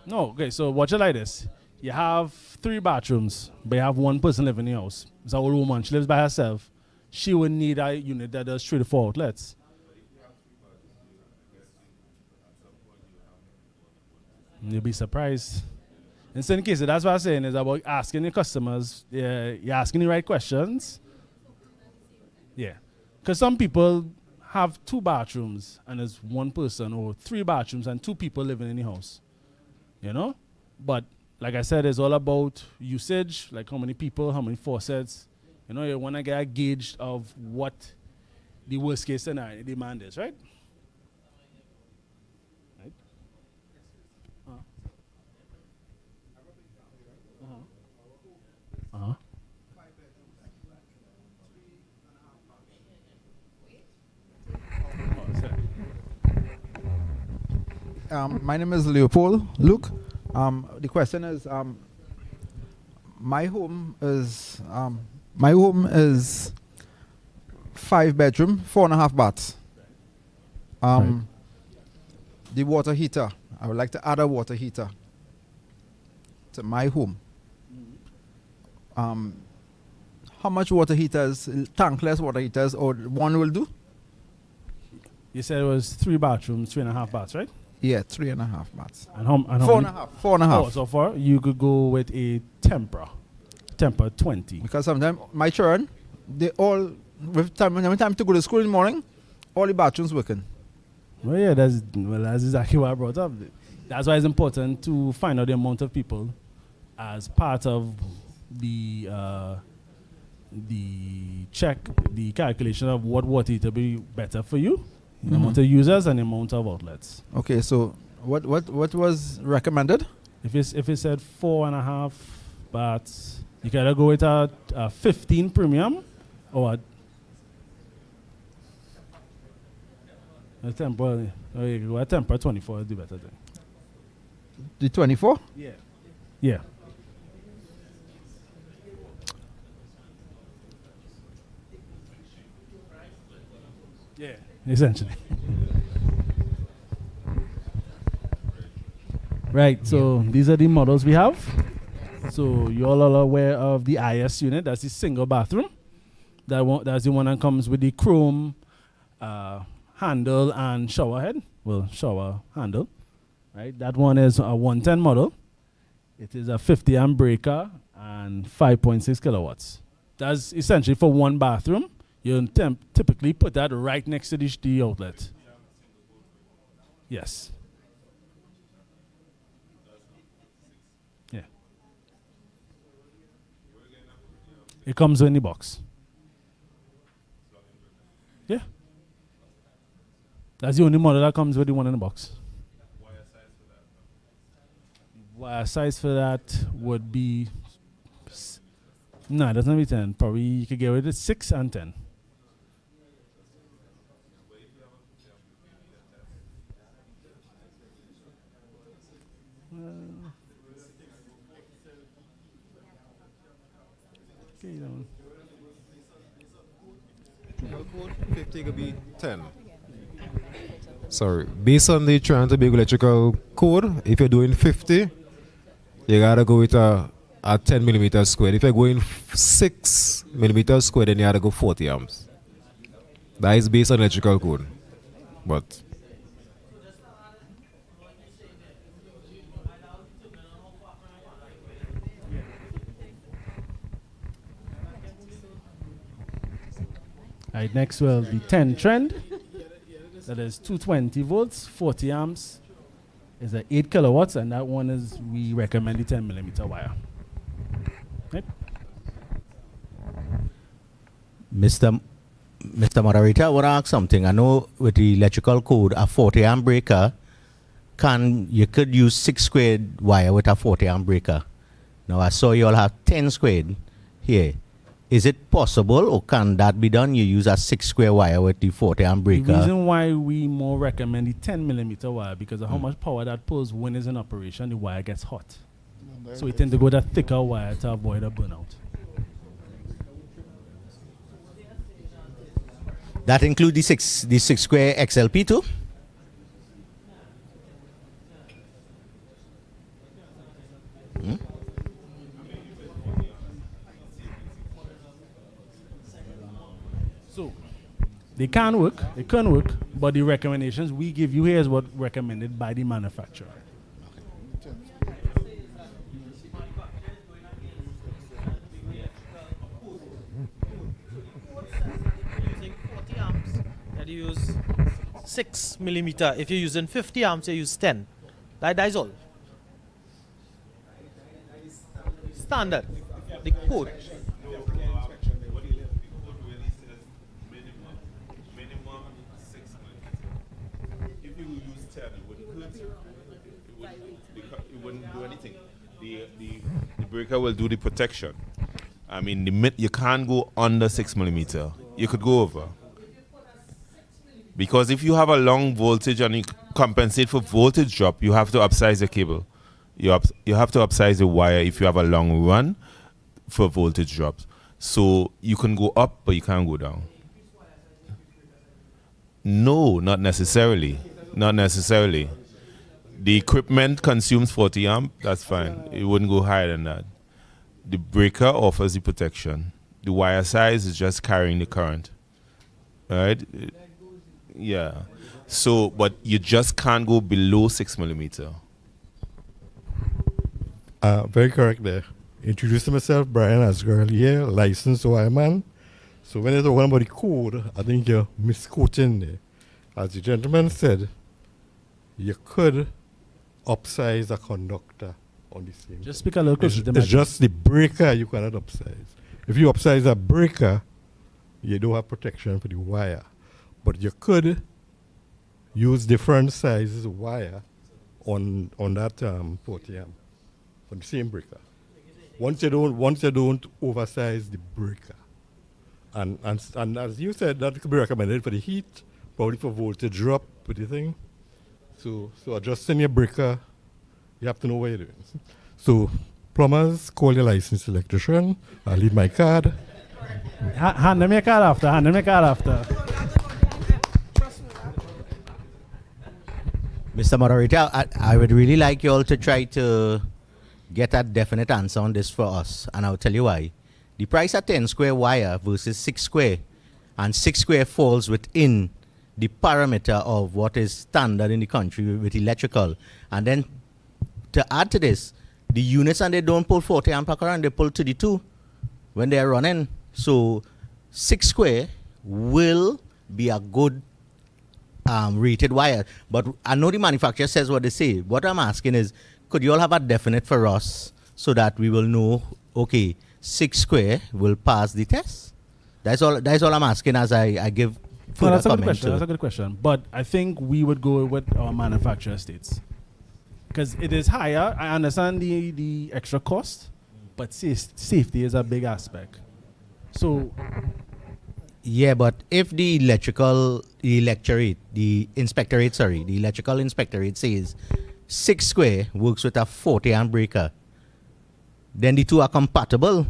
No, okay, so watch it like this. You have 3 bathrooms, but you have one person living in the house. It's an old woman, she lives by herself. She would need a unit that does 3 to 4 outlets. You'll be surprised. In certain cases, that's what I'm saying, is about asking your customers, you're asking the right questions. Yeah. Because some people have 2 bathrooms and there's 1 person, or 3 bathrooms and 2 people living in the house. You know? But like I said, it's all about usage, like how many people, how many faucets. You know, you want to get a gauge of what the worst case scenario demand is, right? Right? My name is Leopold Luke. The question is, my home is 5 bedroom, 4.5 baths. The water heater, I would like to add a water heater to my home. How much water heaters, tankless water heaters, or one will do? You said it was 3 bathrooms, 3.5 baths, right? Yeah, 3.5 baths. And how 4.5. Oh, so far you could go with a temper 20. Because sometimes my children, they all, with time to go to school in the morning, all the bathrooms working. Well, yeah, that's exactly what I brought up. That's why it's important to find out the amount of people as part of the check, the calculation of what water heater be better for you, the amount of users and the amount of outlets. Okay, so what was recommended? If it said 4.5 bahts, you can either go with a 15 premium or a temper. Or you can go a temper 24 would do better thing. The 24? Yeah. Yeah. Yeah, essentially. Right, so these are the models we have. So you all are aware of the IS unit. That's the single bathroom. That's the one that comes with the chrome handle and shower head. Well, shower handle. Right, that one is a 110 model. It is a 50 amp breaker and 5.6 kilowatts. That's essentially for one bathroom. You typically put that right next to the outlet. Yes. Yeah. It comes in the box. Yeah. That's the only model that comes with the one in the box. Wire size for that would be no, it doesn't be 10. Probably you could get rid of 6 and 10. Okay, 50 could be 10. Sorry, based on the trying to big electrical code, if you're doing 50, you gotta go with a 10 millimeter square. If you're going 6 millimeter square, then you gotta go 40 amps. That is based on electrical code. But Right, next will be 10 trend. That is 220 volts, 40 amps. Is a 8 kilowatts, and that one is, we recommend the 10 millimeter wire. Right. Mr. Moderator, I want to ask something. I know with the electrical code, a 40 amp breaker, you could use 6 squared wire with a 40 amp breaker. Now I saw you all have 10 squared here. Is it possible, or can that be done? You use a 6 square wire with the 40 amp breaker. The reason why we more recommend the 10 millimeter wire because of how much power that pulls when it's in operation, the wire gets hot. So we tend to go that thicker wire to avoid a burnout. That include the 6 square XLP too? So they can work, but the recommendations we give you here is what recommended by the manufacturer. That you use 6 millimeter. If you're using 50 amps, you use 10. That is all. Standard. The code. The breaker will do the protection. I mean, you can't go under 6 millimeter. You could go over. Because if you have a long voltage and you compensate for voltage drop, you have to upsize the cable. You have to upsize the wire if you have a long run for voltage drops. So you can go up, but you can't go down. No, not necessarily. Not necessarily. The equipment consumes 40 amp, that's fine. It wouldn't go higher than that. The breaker offers the protection. The wire size is just carrying the current. Right? Yeah. So, but you just can't go below 6 millimeter. Very correct there. Introducing myself, Brian Asgar here, licensed wireman. So when you're talking about the code, I think you're misquoting there. As the gentleman said, you could upsize a conductor on the same. Just speak a little closer to the It's mic. just the breaker you cannot upsize. If you upsize a breaker, you don't have protection for the wire. But you could use different sizes of wire on that 40 amp on the same breaker. Once you don't oversize the breaker. And as you said, that could be recommended for the heat, probably for voltage drop with the thing. So adjusting your breaker, you have to know what you're doing. So plumbers, call your licensed electrician. I'll leave my card. Hand them your card after. Hand them your card after. Mr. Moderator, I would really like you all to try to get a definite answer on this for us, and I'll tell you why. The price of 10 square wire versus 6 square, and 6 square falls within the parameter of what is standard in the country with electrical. And then to add to this, the units, and they don't pull 40 ampere current, they pull 32 when they're running. So 6 square will be a good rated wire. But I know the manufacturer says what they say. What I'm asking is, could you all have a definite for us so that we will know, okay, 6 square will pass the test? That's all I'm asking as I give No, that's a good comment question. to- That's a good question. But I think we would go with our manufacturer states. Because it is higher. I understand the extra cost, but safety is a big aspect. So Yeah, but if the electrical inspectorate says 6 square works with a 40 amp breaker, then the two are compatible.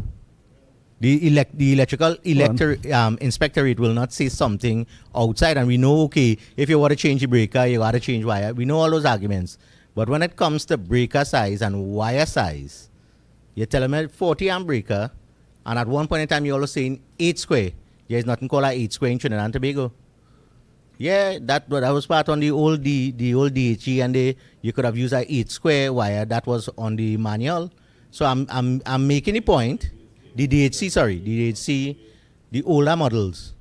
The electrical inspectorate will not say something outside, and we know, okay, if you want to change the breaker, you got to change wire. We know all those arguments. But when it comes to breaker size and wire size, you're telling me 40 amp breaker, and at one point in time you're also saying 8 square. There's nothing called a 8 square in Trinidad and Tobago. Yeah, that was part on the old DHE, and you could have used a 8 square wire that was on the manual. So I'm making the point. The DHC, the older models.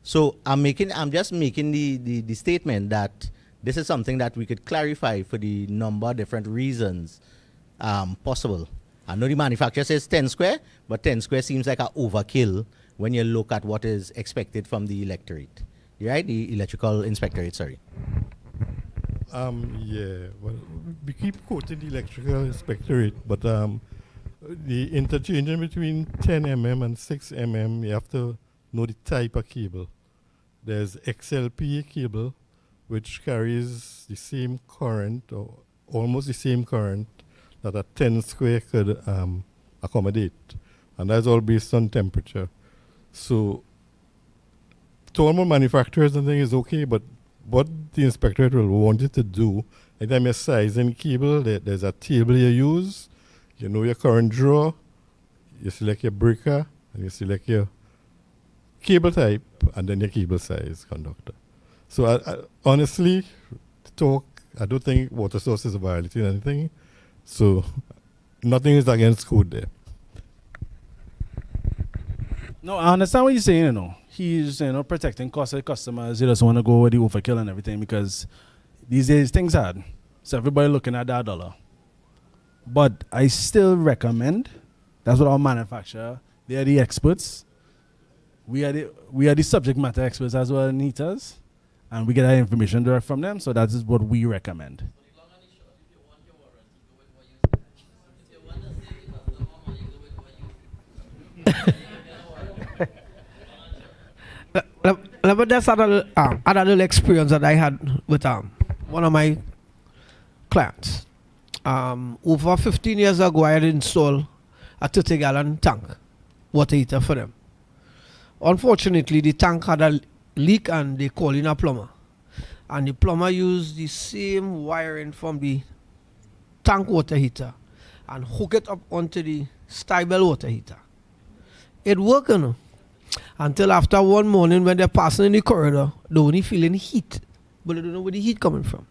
So I'm just making the statement that this is something that we could clarify for the number of different reasons possible. I know the manufacturer says 10 square, but 10 square seems like an overkill when you look at what is expected from the electorate. Right? The electrical inspectorate, sorry. Yeah, well, we keep quoting the electrical inspectorate, but the interchanging between 10 mm and 6 mm, you have to know the type of cable. There's XLP cable, which carries the same current, or almost the same current, that a 10 square could accommodate. And that's all based on temperature. So, thermal manufacturers and things is okay, but what the inspectorate will want you to do, anytime you're sizing cable, there's a table you use, you know your current draw, you select your breaker, and you select your cable type, and then your cable size conductor. So I honestly, to talk, I don't think water source is violating anything. So nothing is against code there. no, I understand what you're saying, you know. He's, protecting cost of the customers. He doesn't want to go with the overkill and everything because these days things hard. So everybody looking at that dollar. But I still recommend, that's what our manufacturer, they are the experts. We are the subject matter experts as well in heaters. And we get our information direct from them. So that is what we recommend. Let me just add a little experience that I had with one of my clients. Over 15 years ago, I had installed a 30-gallon tank water heater for them. Unfortunately, the tank had a leak and they called in a plumber. And the plumber used the same wiring from the tank water heater and hook it up onto the stable water heater. It worked, you know. Until after one morning when they're passing in the corridor, they're only feeling heat, but they don't know where the heat coming from.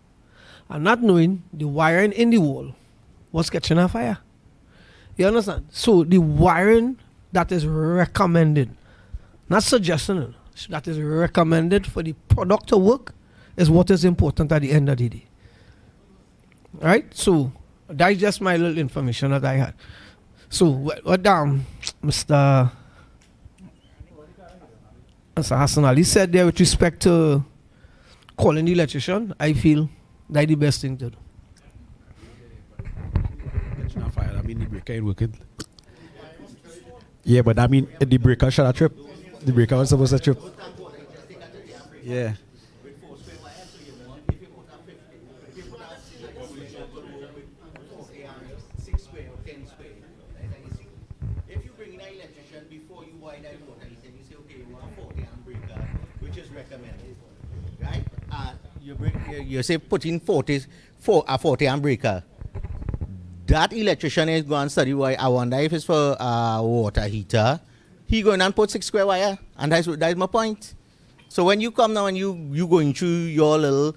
And not knowing the wiring in the wall was catching a fire. You understand? So the wiring that is recommended, not suggesting it, that is recommended for the product to work is what is important at the end of the day. Right? So that's just my little information that I had. So what Mr. Hassan Ali said there with respect to calling the electrician, I feel that's the best thing to do. I mean, the breaker ain't working. Yeah, but I mean, the breaker should have trip. The breaker was supposed to trip. Yeah. If you bring in an electrician before you wire that water, you say, okay, you want a 40 amp breaker, which is recommended, right? You say put in 40 amp breaker. That electrician is going to study why. I wonder if it's for water heater. He going and put 6 square wire, and that's my point. So when you come now and you going through your little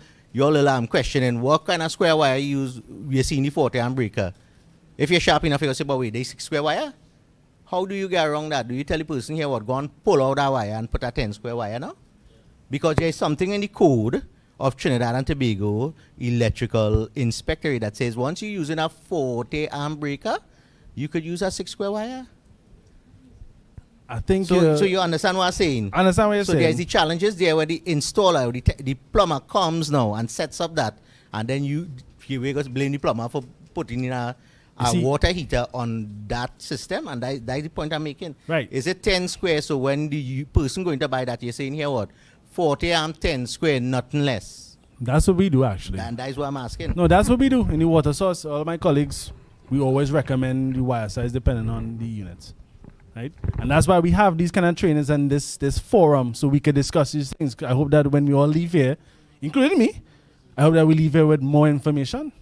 questioning what kind of square wire you see in the 40 amp breaker. If you're sharp enough, you say, but wait, there's 6 square wire. How do you get around that? Do you tell the person here what, go and pull out that wire and put a 10 square wire now? Because there's something in the code of Trinidad and Tobago electrical inspectorate that says once you're using a 40 amp breaker, you could use a 6 square wire. I think so. You understand what I'm saying? I understand what you're saying. So there's the challenges there where the installer, the plumber comes now and sets up that, and then you just blame the plumber for putting in a water heater on that system, and that's the point I'm making. Right. Is it 10 square? So when the person going to buy that, you're saying here what? 40 amp, 10 square, nothing less. That's what we do actually. And that's what I'm asking. No, that's what we do in the water source. All my colleagues, we always recommend the wire size depending on the units. Right? And that's why we have these kind of trainings and this forum so we can discuss these things. I hope that when we all leave here, including me, I hope that we leave here with more information.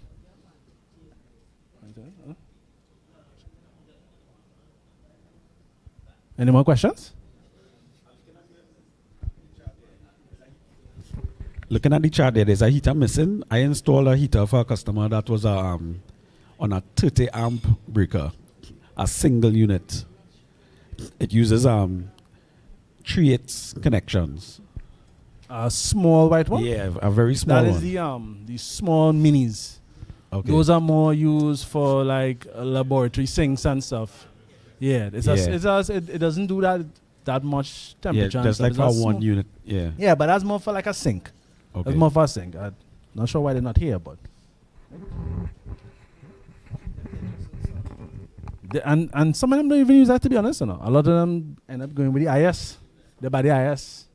Any more questions? Looking at the chart there's a heater missing. I installed a heater for a customer that was on a 30 amp breaker, a single unit. It uses 3/8 connections. A small white one? Yeah, a very small one. That is the small minis. Okay. Those are more used for like laboratory sinks and stuff. Yeah, it doesn't do that much temperature. Yeah, just like for one unit. Yeah. Yeah, but that's more for like a sink. Okay. That's more for a sink. I'm not sure why they're not here, but. And some of them don't even use that, to be honest. A lot of them end up going with the IS. They buy the IS.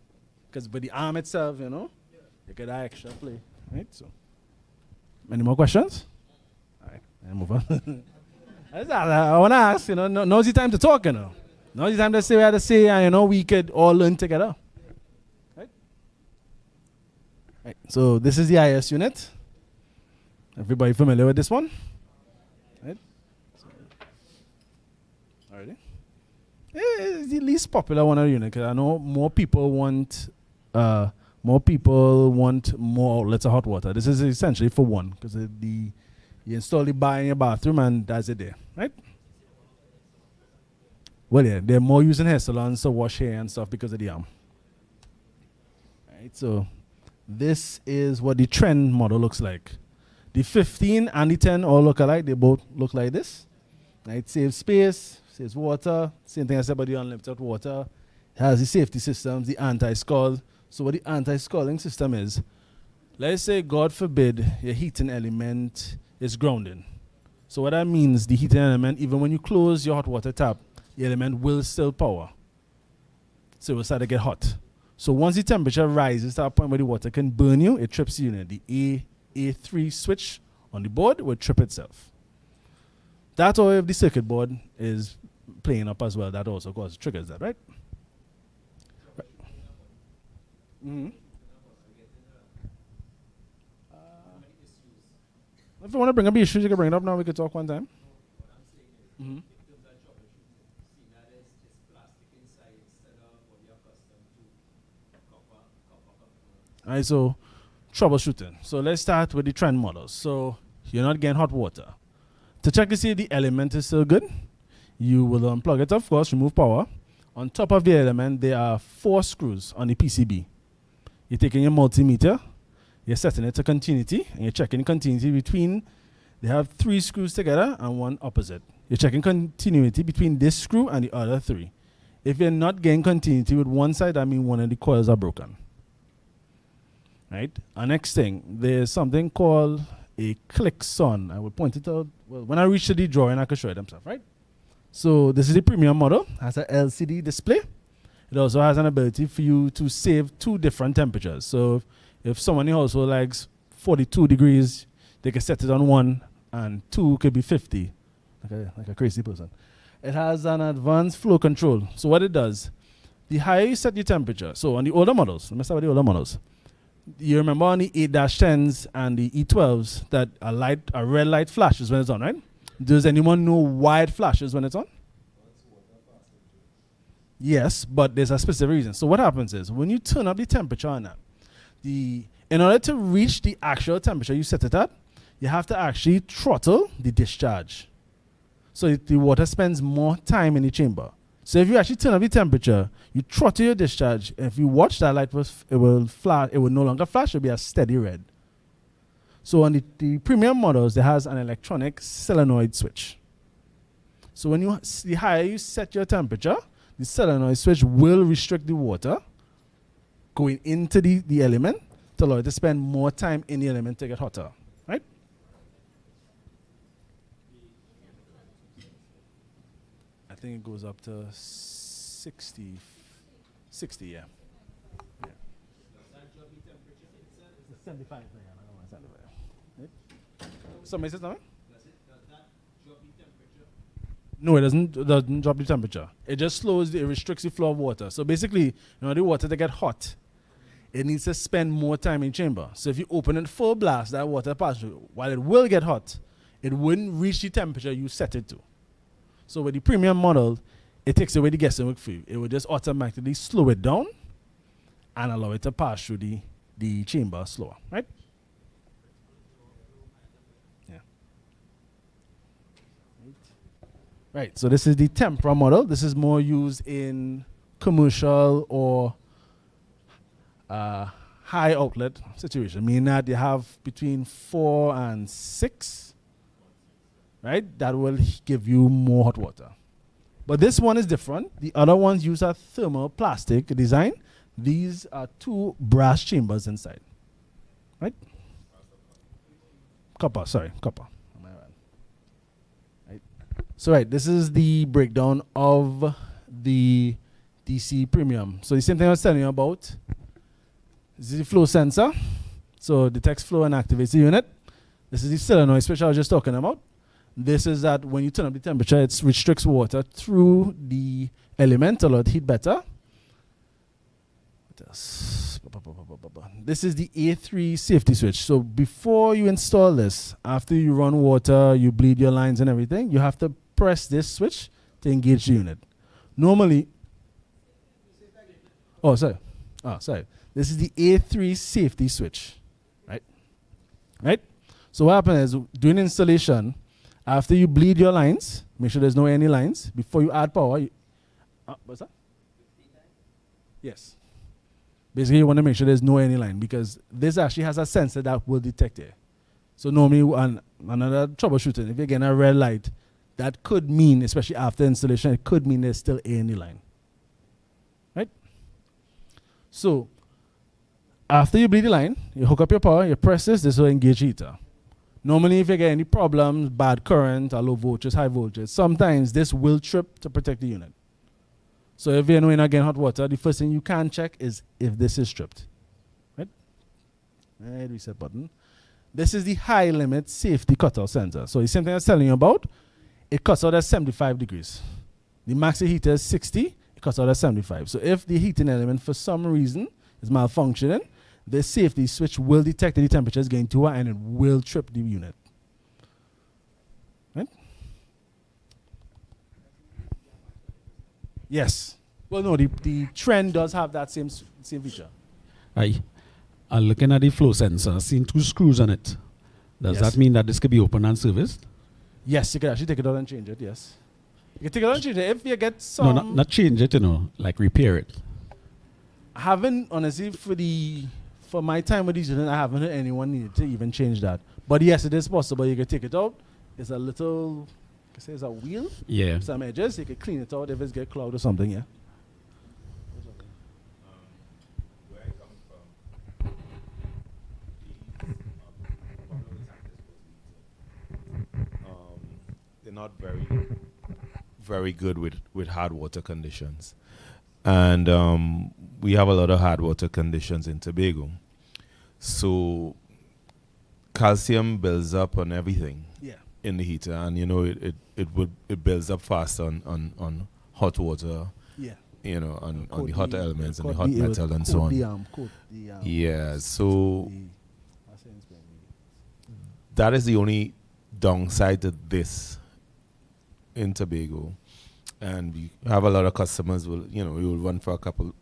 Because with the arm itself, you get that extra play. Right? So, any more questions? All right, and move on. I want to ask, now's the time to talk, Now's the time to say what I have to say, and, we could all learn together. Right? So, this is the IS unit. Everybody familiar with this one? Right? Already? It's the least popular one of the unit, because I know more people want more outlets of hot water. This is essentially for one, because you install the bar in your bathroom and that's it there, right? Well, yeah, they're more using hair salons to wash hair and stuff because of the arm. Right, so this is what the trend model looks like. The 15 and the 10 all look alike. They both look like this. Right, saves space, saves water. Same thing I said about the unlimited water. It has the safety systems, the anti-scald. So what the anti-scalding system is, let's say, God forbid, your heating element is grounding. So what that means, the heating element, even when you close your hot water tap, the element will still power. So it will start to get hot. So once the temperature rises to a point where the water can burn you, it trips the unit. The A3 switch on the board will trip itself. That's all if the circuit board is playing up as well. That also triggers that, right? Mm-hmm. If you want to bring up issues, you can bring it up now. We can talk one time. Mm-hmm. All right, so troubleshooting. So let's start with the trend models. So you're not getting hot water. To check to see if the element is still good, you will unplug it, of course, remove power. On top of the element, there are 4 screws on the PCB. You're taking your multimeter, you're setting it to continuity, and you're checking continuity between, they have 3 screws together and 1 opposite. You're checking continuity between this screw and the other 3. If you're not getting continuity with one side, that means one of the coils are broken. Right? And next thing, there's something called a Clixon. I will point it out. Well, when I reach to the drawing, I can show it themselves, right? So this is the premium model. It has an LCD display. It also has an ability for you to save 2 different temperatures. So if someone in your household likes 42 degrees, they can set it on 1, and 2 could be 50, like a crazy person. It has an advanced flow control. So what it does, the higher you set your temperature, so on the older models, let me start with the older models. You remember on the 8-10s and the E12s that a red light flashes when it's on, right? Does anyone know why it flashes when it's on? Yes, but there's a specific reason. So what happens is when you turn up the temperature on that, in order to reach the actual temperature you set it at, you have to actually throttle the discharge. So the water spends more time in the chamber. So if you actually turn up the temperature, you throttle your discharge. If you watch that light, it will flash. It will no longer flash. It will be a steady red. So on the premium models, there has an electronic solenoid switch. So when the higher you set your temperature, the solenoid switch will restrict the water going into the element to allow it to spend more time in the element to get hotter, right? I think it goes up to 60, yeah. Yeah. 75. Somebody said something? No, it doesn't drop the temperature. It just it restricts the flow of water. So basically, the water to get hot, it needs to spend more time in chamber. So if you open it full blast, that water passes through. While it will get hot, it wouldn't reach the temperature you set it to. So with the premium model, it takes away the guesswork for you. It will just automatically slow it down and allow it to pass through the chamber slower, right? Right, so this is the Tempera model. This is more used in commercial or high outlet situation, meaning that you have between 4 and 6, right? That will give you more hot water. But this one is different. The other ones use a thermoplastic design. These are 2 brass chambers inside, right? Copper. So right, this is the breakdown of the DC Premium. So the same thing I was telling you about. This is the flow sensor. So detects flow and activates the unit. This is the solenoid switch I was just talking about. This is that when you turn up the temperature, it restricts water through the element to allow it to heat better. What else? This is the A3 safety switch. So before you install this, after you run water, you bleed your lines and everything, you have to press this switch to engage the unit. Normally, sorry. This is the A3 safety switch, right? Right? So what happens is during installation, after you bleed your lines, make sure there's no any lines. Before you add power, what's that? Yes. Basically, you want to make sure there's no any line because this actually has a sensor that will detect it. So normally, another troubleshooting, if you're getting a red light, that could mean, especially after installation, it could mean there's still any line. Right? So, after you bleed the line, you hook up your power, you press this will engage heater. Normally, if you get any problems, bad current, or low voltage, high voltage, sometimes this will trip to protect the unit. So if you're not getting hot water, the first thing you can check is if this is tripped. Right? Right, reset button. This is the high limit safety cutoff sensor. So the same thing I was telling you about, it cuts out at 75 degrees. The max heater is 60, it cuts out at 75. So if the heating element for some reason is malfunctioning, the safety switch will detect that the temperature is getting too high and it will trip the unit. Right? Yes. Well, no, the trend does have that same feature. Aye. Looking at the flow sensor, seeing 2 screws on it. Does that mean that this could be open and serviced? Yes, you can actually take it out and change it, yes. You can take it out and change it. If you get No, some... not change it, like repair it. I haven't, honestly, for my time with these units, I haven't heard anyone need to even change that. But yes, it is possible. You can take it out. It's a little, I can say it's a wheel. Yeah. Some edges. You can clean it out if it's get clogged or something, yeah. Where I come from, they're not very good with hard water conditions. And we have a lot of hard water conditions in Tobago. So calcium builds up on everything in the heater, and it builds up faster on hot water. Yeah. On the hot elements and the hot metal and so on. Yeah, so that is the only downside to this in Tobago. And we have a lot of customers we will run for a couple,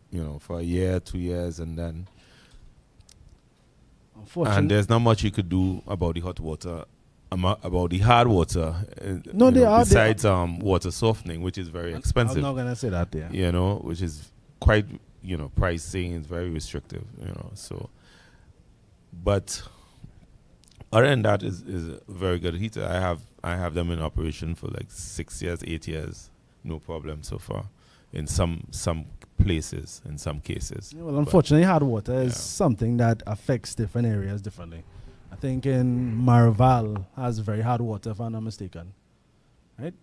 for a year, 2 years, and then and there's not much you could do about the hot water, about the hard water. Besides water softening, which is very expensive. I'm not gonna say that there. Which is quite pricing is very restrictive. So, but other than that is a very good heater. I have them in operation for like 6 years, 8 years. No problem so far. In some places, in some cases. Yeah, well, unfortunately, hard water is something that affects different areas differently. I think in Marval has very hard water, if I'm not mistaken. Right?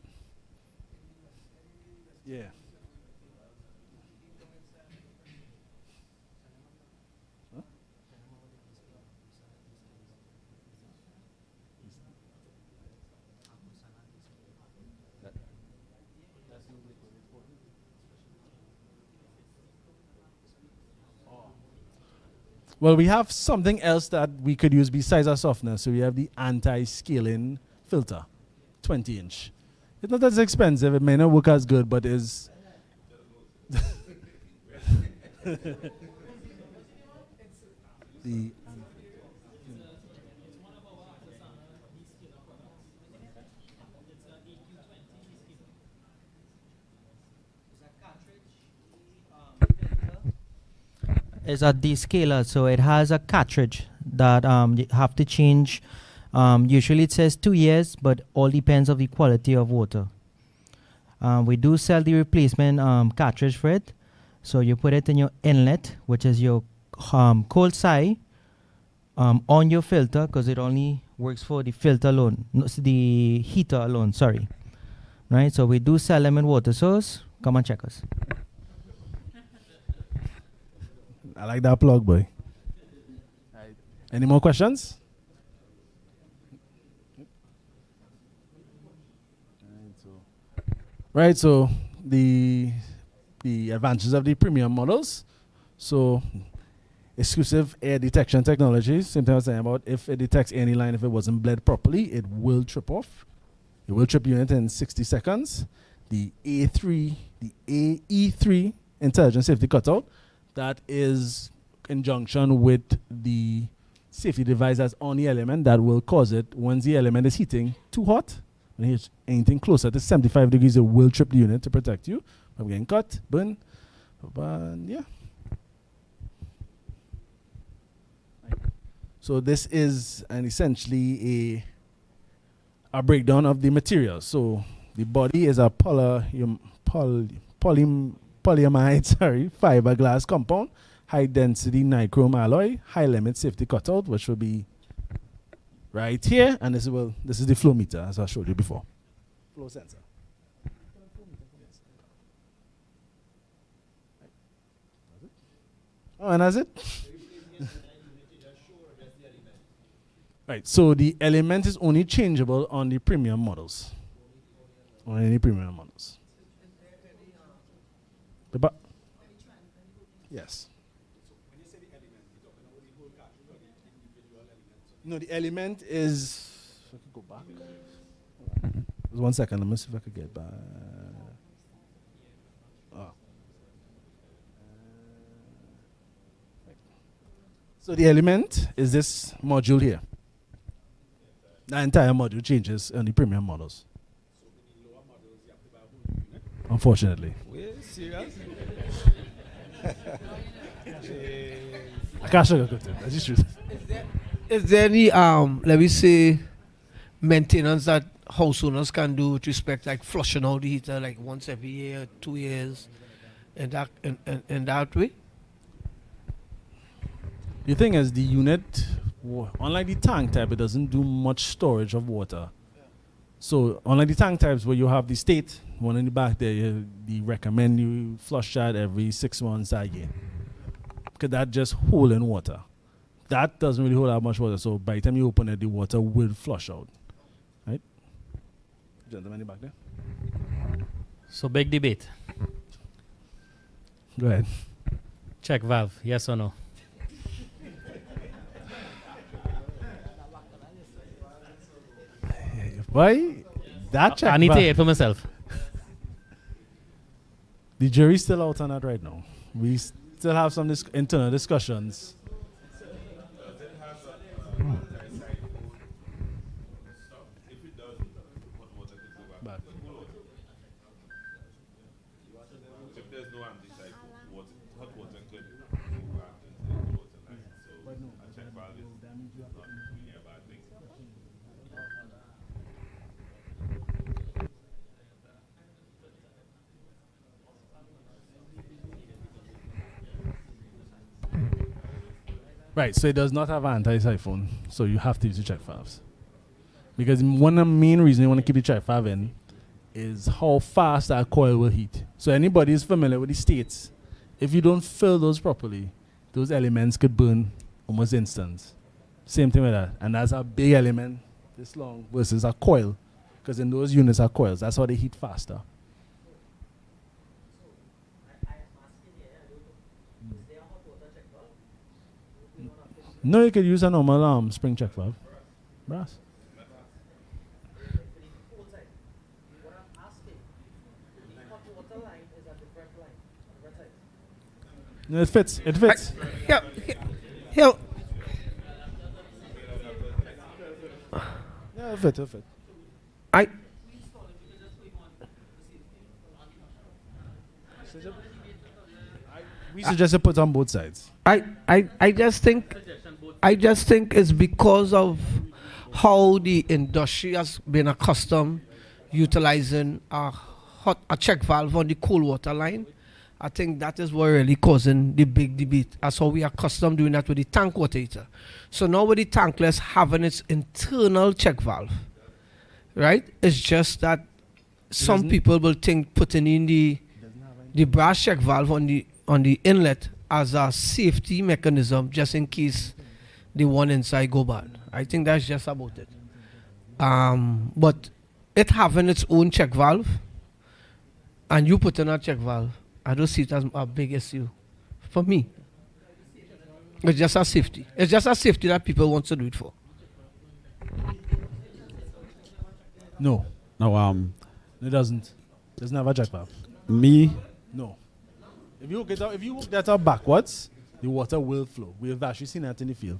Yeah. Well, we have something else that we could use besides our softener. So we have the anti-scaling filter, 20-inch. It's not as expensive. It may not work as good, but is. Is a descaler, so it has a cartridge that you have to change. Usually it says 2 years, but all depends on the quality of water. We do sell the replacement cartridge for it. So you put it in your inlet, which is your cold side, on your filter, because it only works for the filter alone, the heater alone, sorry. Right, so we do sell them in water source. Come and check us. I like that plug, boy. Any more questions? Right, so the advantages of the premium models. So exclusive air detection technology, same thing I was saying about if it detects any line, if it wasn't bled properly, it will trip off. It will trip unit in 60 seconds. The AE3 intelligent safety cutout, that is in conjunction with the safety device that's on the element that will cause it, once the element is heating too hot, when it's anything closer to 75 degrees, it will trip the unit to protect you from getting cut, burn, yeah. So this is essentially a breakdown of the material. So the body is a polyamide fiberglass compound, high density nichrome alloy, high limit safety cutout, which will be right here, and this is the flow meter, as I showed you before. Flow sensor. Oh, and that's it. Right, so the element is only changeable on the premium models. On any premium models. Yes. No, the element is. If I could go back. Just 1 second. Let me see if I could get back. So the element is this module here. The entire module changes on the premium models. unfortunately. I can't sugarcoat it. That's just truth. Is there any let me say maintenance that house owners can do with respect like flushing out the heater like once every year, 2 years, in that way? The thing is, the unit, unlike the tank type, it doesn't do much storage of water. So, unlike the tank types where you have the state, one in the back there, they recommend you flush that every 6 months again. Because that just hold in water. That doesn't really hold that much water. So, by the time you open it, the water will flush out. Right? Gentleman in the back there. So, big debate. Go ahead. Check valve, yes or no? Why? That check I need to valve. hear it for myself. The jury's still out on that right now. We still have some internal discussions. If there's no anti-typhoon, hot water could go back into the water line. So a check valve is not really a bad thing. Right, so it does not have anti-siphon, so you have to use the check valves. Because one of the main reasons you want to keep the check valve in is how fast that coil will heat. So anybody is familiar with the states, if you don't fill those properly, those elements could burn almost instant. Same thing with that. And that's a big element this long versus a coil. Because in those units are coils. That's how they heat faster. No, you could use a normal spring check valve. Brass. No, it fits. It fits. Here. Yeah, it fits. It fits. We suggest you put on both sides. I just think it's because of how the industry has been accustomed utilizing a check valve on the cold water line. I think that is what really causing the big debate. That's how we are accustomed doing that with the tank water heater. So now with the tankless having its internal check valve, right? It's just that some people will think putting in the brass check valve on the inlet as a safety mechanism just in case the one inside go bad. I think that's just about it. But it having its own check valve and you put in a check valve, I don't see it as a big issue for me. It's just a safety. It's just a safety that people want to do it for. No. No, it doesn't. It doesn't have a check valve. Me? No. If you hook that up backwards, the water will flow. We have actually seen that in the field.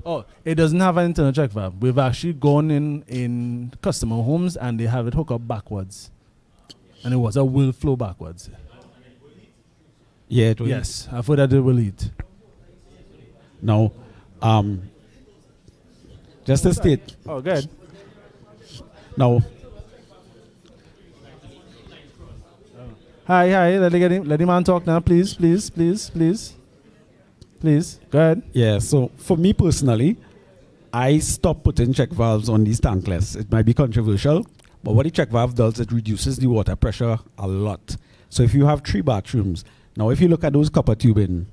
Oh, it doesn't have an internal check valve. We've actually gone in customer homes and they have it hooked up backwards. And the water will flow backwards. Yeah, it will. Yes, I've heard that it will eat. Now, just to state. Oh, good. Now, Hi, let the man talk now, please. Please, go ahead. Yeah, so for me personally, I stopped putting check valves on these tankless. It might be controversial, but what the check valve does, it reduces the water pressure a lot. So if you have 3 bathrooms, now if you look at those copper tubing,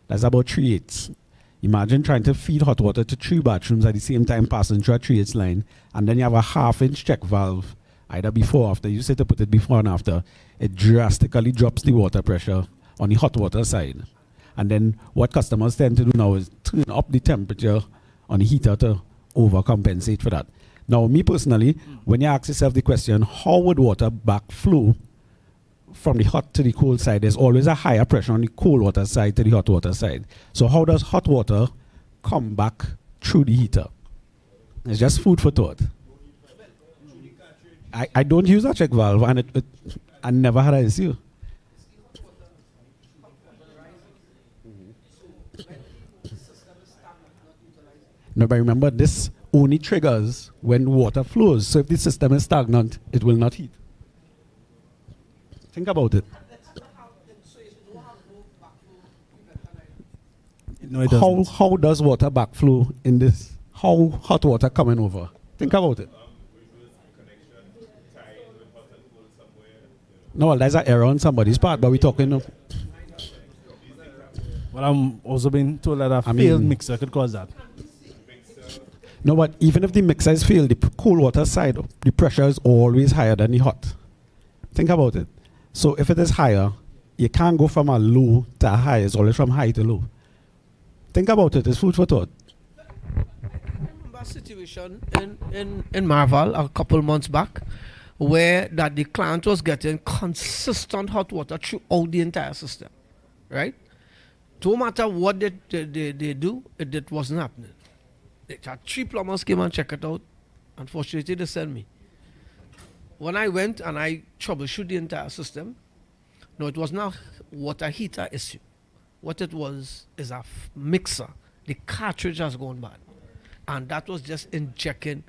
that's about 3/8. Imagine trying to feed hot water to 3 bathrooms at the same time passing through a 3/8 line, and then you have a 1/2-inch check valve, either before or after. You say to put it before and after. It drastically drops the water pressure on the hot water side. And then what customers tend to do now is turn up the temperature on the heater to overcompensate for that. Now, me personally, when you ask yourself the question, how would water backflow from the hot to the cold side, there's always a higher pressure on the cold water side to the hot water side. So how does hot water come back through the heater? It's just food for thought. I don't use a check valve, and I never had an issue. No, but remember, this only triggers when water flows. So if the system is stagnant, it will not heat. Think about it. No, it doesn't. How does water backflow in this? How hot water coming over? Think about it. No, well, there's an error on somebody's part, but we're talking of. Well, I'm also being told that a failed mixer could cause that. No, but even if the mixer is failed, the cold water side, the pressure is always higher than the hot. Think about it. So if it is higher, you can't go from a low to a high. It's always from high to low. Think about it. It's food for thought. I remember a situation in Marval a couple months back where that the client was getting consistent hot water throughout the entire system, right? No matter what they do, it wasn't happening. They had 3 plumbers came and check it out. Unfortunately, they sent me. When I went and I troubleshoot the entire system, no, it was not water heater issue. What it was is a mixer. The cartridge has gone bad. And that was just injecting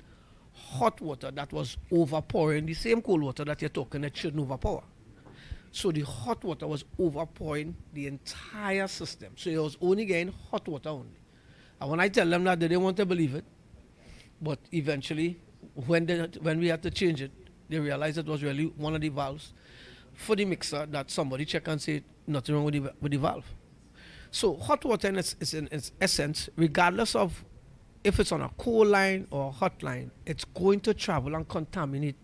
hot water that was overpouring the same cold water that you're talking that shouldn't overpower. So the hot water was overpouring the entire system. So it was only getting hot water only. And when I tell them that, they didn't want to believe it. But eventually, when we had to change it, they realized it was really one of the valves for the mixer that somebody checked and said nothing wrong with the valve. So hot water in its essence, regardless of if it's on a cold line or a hot line, it's going to travel and contaminate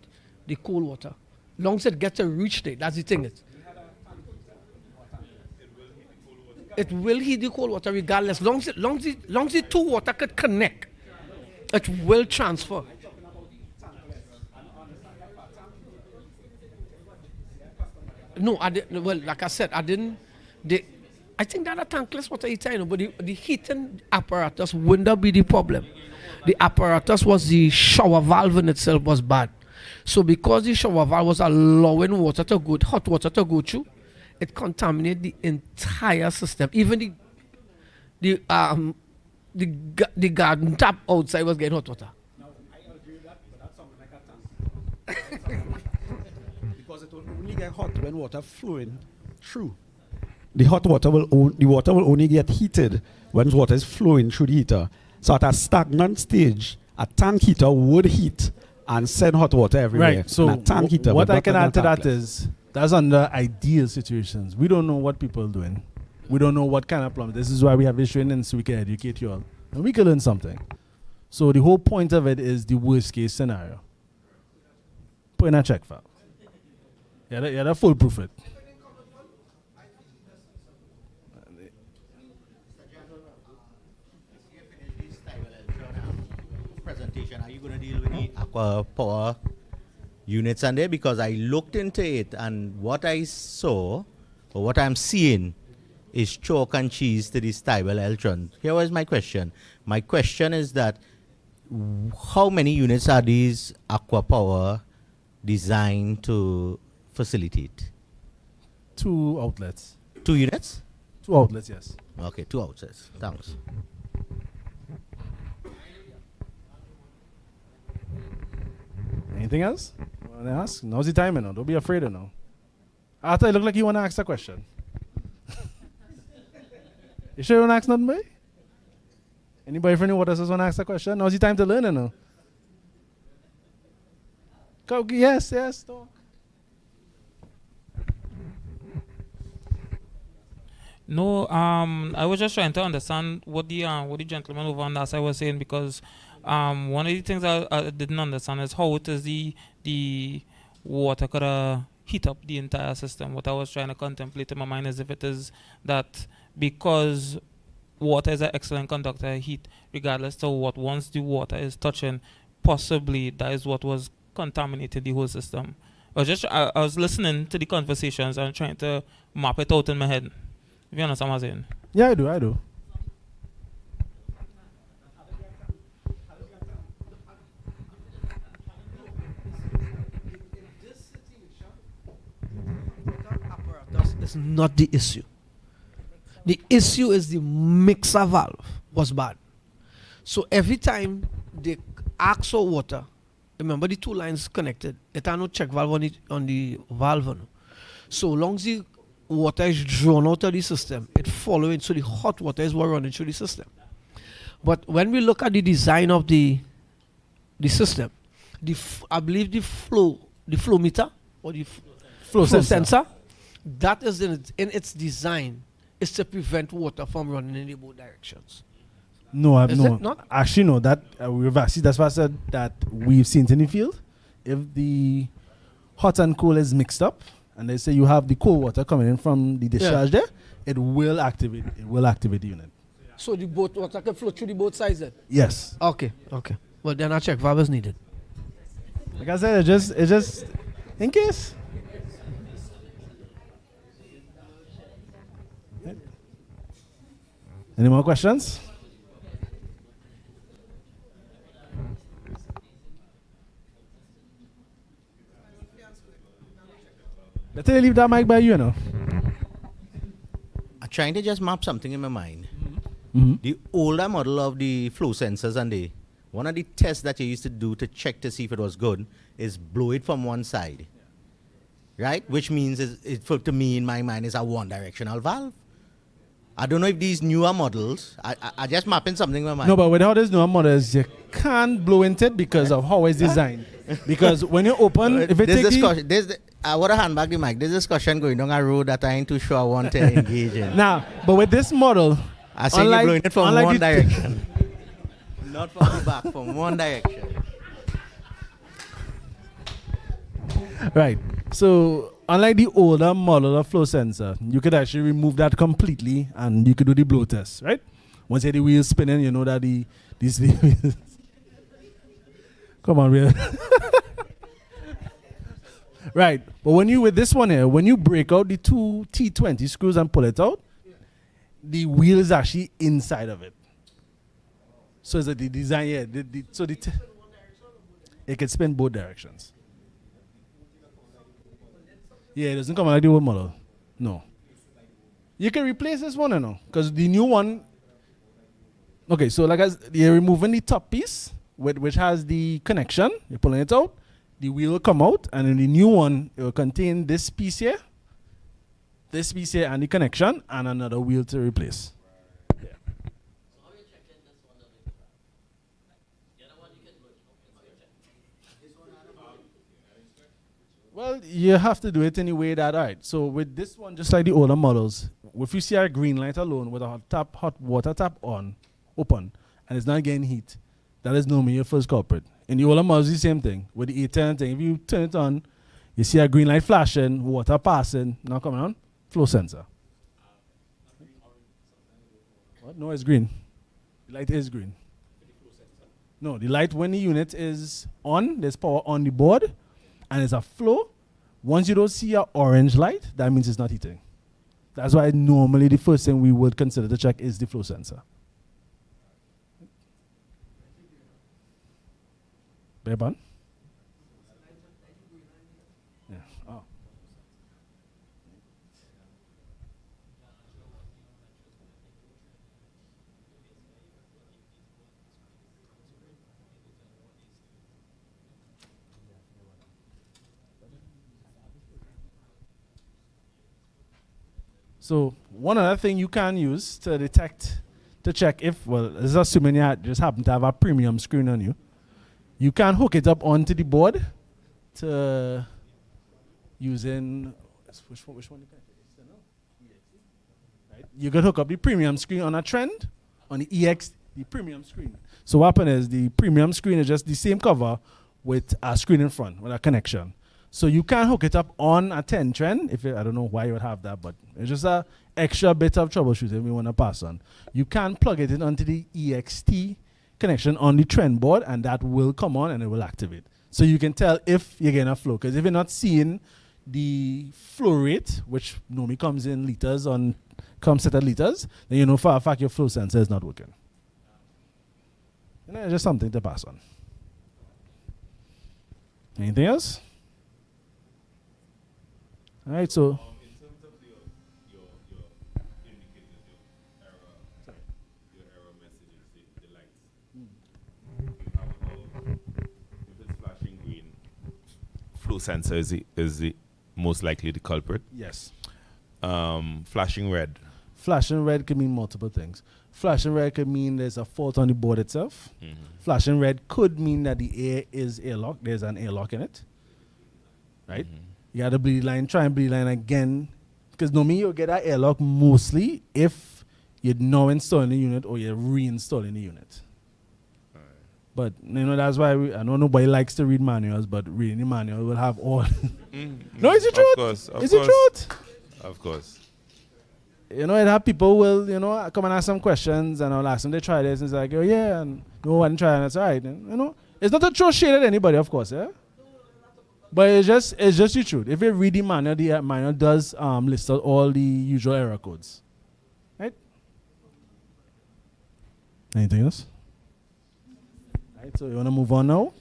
the cold water. Long as it gets to reach there, that's the thing. It will heat the cold water regardless. Long as the two water could connect, it will transfer. No, well, like I said, I think that a tankless water heater, but the heating apparatus wouldn't be the problem. The apparatus was the shower valve in itself was bad. So because the shower valve was allowing hot water to go through, it contaminated the entire system. Even the garden tap outside was getting hot water. Because it will only get hot when water flowing through. The water will only get heated when water is flowing through the heater. So at a stagnant stage, a tank heater would heat and send hot water everywhere. Right. So what I can add to that is that's under ideal situations. We don't know what people are doing. We don't know what kind of plumbing. This is why we have this training so we can educate you all. And we can learn something. So the whole point of it is the worst case scenario. Put in a check valve. Yeah, that foolproof it. Presentation, are you going to deal with the aqua power units on there? Because I looked into it and what I saw, or what I'm seeing, is chalk and cheese to the stable Eltron. Here was my question. My question is that how many units are these aqua power designed to facilitate? 2 outlets. 2 units? 2 outlets, yes. Okay, 2 outlets. Thanks. Anything else? Want to ask? Now's the time, Don't be afraid, Arthur, you look like you want to ask a question. You sure you want to ask nothing, boy? Anybody from the water says want to ask a question? Now's the time to learn, Go, yes, talk. No, I was just trying to understand what the gentleman over on that side was saying, because one of the things I didn't understand is how it is the water could heat up the entire system. What I was trying to contemplate in my mind is if it is that because water is an excellent conductor of heat, regardless of what, once the water is touching, possibly that is what was contaminating the whole system. I was listening to the conversations and trying to map it out in my head. If you understand what I'm saying. Yeah, I do. That's not the issue. The issue is the mixer valve was bad. So every time they ask for water, remember the two lines connected. It had no check valve on the valve. No. So long as the water is drawn out of the system, it following. So the hot water is what running through the system. But when we look at the design of the system, I believe the flow meter or the flow sensor, that is in its design is to prevent water from running in the both directions. No, Is it not? Actually, no. That we've actually, that's why I said that we've seen it in the field. If the hot and cold is mixed up, and they say you have the cold water coming in from the discharge there, it will activate. It will activate the unit. So the both water can flow through the both sides then? Yes. Okay. Well, then a check valve is needed. Like I said, it's just in case. Any more questions? Let's leave that mic by you now. I'm trying to just map something in my mind. Mm-hmm. The older model of the flow sensors and one of the tests that you used to do to check to see if it was good is blow it from one side. Right? Which means, to me, in my mind, is a one-directional valve. I don't know if these newer models, I just mapping something in my mind. No, but with all these newer models, you can't blow into it because of how it's designed. Because when you open, if it takes I want to hand back the mic. There's discussion going on a road that I ain't too sure I want to engage in. Now, but with this model, I say you're blowing it from one direction. Not from the back, from one direction. Right. So, unlike the older model of flow sensor, you could actually remove that completely and you could do the blow test, right? Once you have the wheels spinning, you know that these wheels. Come on, real. Right. But with this one here, when you break out the two T20 screws and pull it out, the wheel is actually inside of it. So it's the design here. It can spin both directions. Yeah, it doesn't come like the old model. No. You can replace this one or no? Because the new one. Okay, so you're removing the top piece, which has the connection. You're pulling it out. The wheel will come out, and in the new one, it will contain this piece here, and the connection, and another wheel to replace. Yeah. Well, you have to do it in a way that, all right. So with this one, just like the older models, if you see a green light alone with a hot water tap open, and it's not getting heat, that is normally your first culprit. In the older models, the same thing. With the A10 thing, if you turn it on, you see a green light flashing, water passing, now coming on, flow sensor. What? No, it's green. The light is green. No, the light when the unit is on, there's power on the board, and it's a flow. Once you don't see an orange light, that means it's not heating. That's why normally the first thing we would consider to check is the flow sensor. Beban? Yeah. Oh. So one other thing you can use to check if, well, this is assuming you just happen to have a premium screen on you. You can hook it up onto the board to using, which one you can? Right. You can hook up the premium screen on a trend, on the premium screen. So what happens is the premium screen is just the same cover with a screen in front, with a connection. So you can hook it up on a 10 trend. I don't know why you would have that, but it's just an extra bit of troubleshooting we want to pass on. You can plug it in onto the EXT connection on the trend board, and that will come on and it will activate. So you can tell if you're getting a flow. Because if you're not seeing the flow rate, which normally comes in liters comes set at liters, then you know for a fact your flow sensor is not working. It's just something to pass on. Anything else? All right, so flow sensor is the most likely the culprit. Yes. Flashing red. Flashing red could mean multiple things. Flashing red could mean there's a fault on the board itself. Flashing red could mean that the air is airlocked. There's an airlock in it. Right? You got to bleed line, try and bleed line again. Because normally you'll get that airlock mostly if you're now installing the unit or you're reinstalling the unit. But that's why I know nobody likes to read manuals, but reading the manual will have all. No, is it truth? Of course. Is it truth? Of course. It have people will, come and ask some questions, and I'll ask them, they try this, and it's like, oh yeah, and no one try, and it's all right. And, it's not to throw shade at anybody, of course, yeah? But it's just the truth. If you read the manual does list out all the usual error codes. Right? Anything else? Right, so you want to move on now? All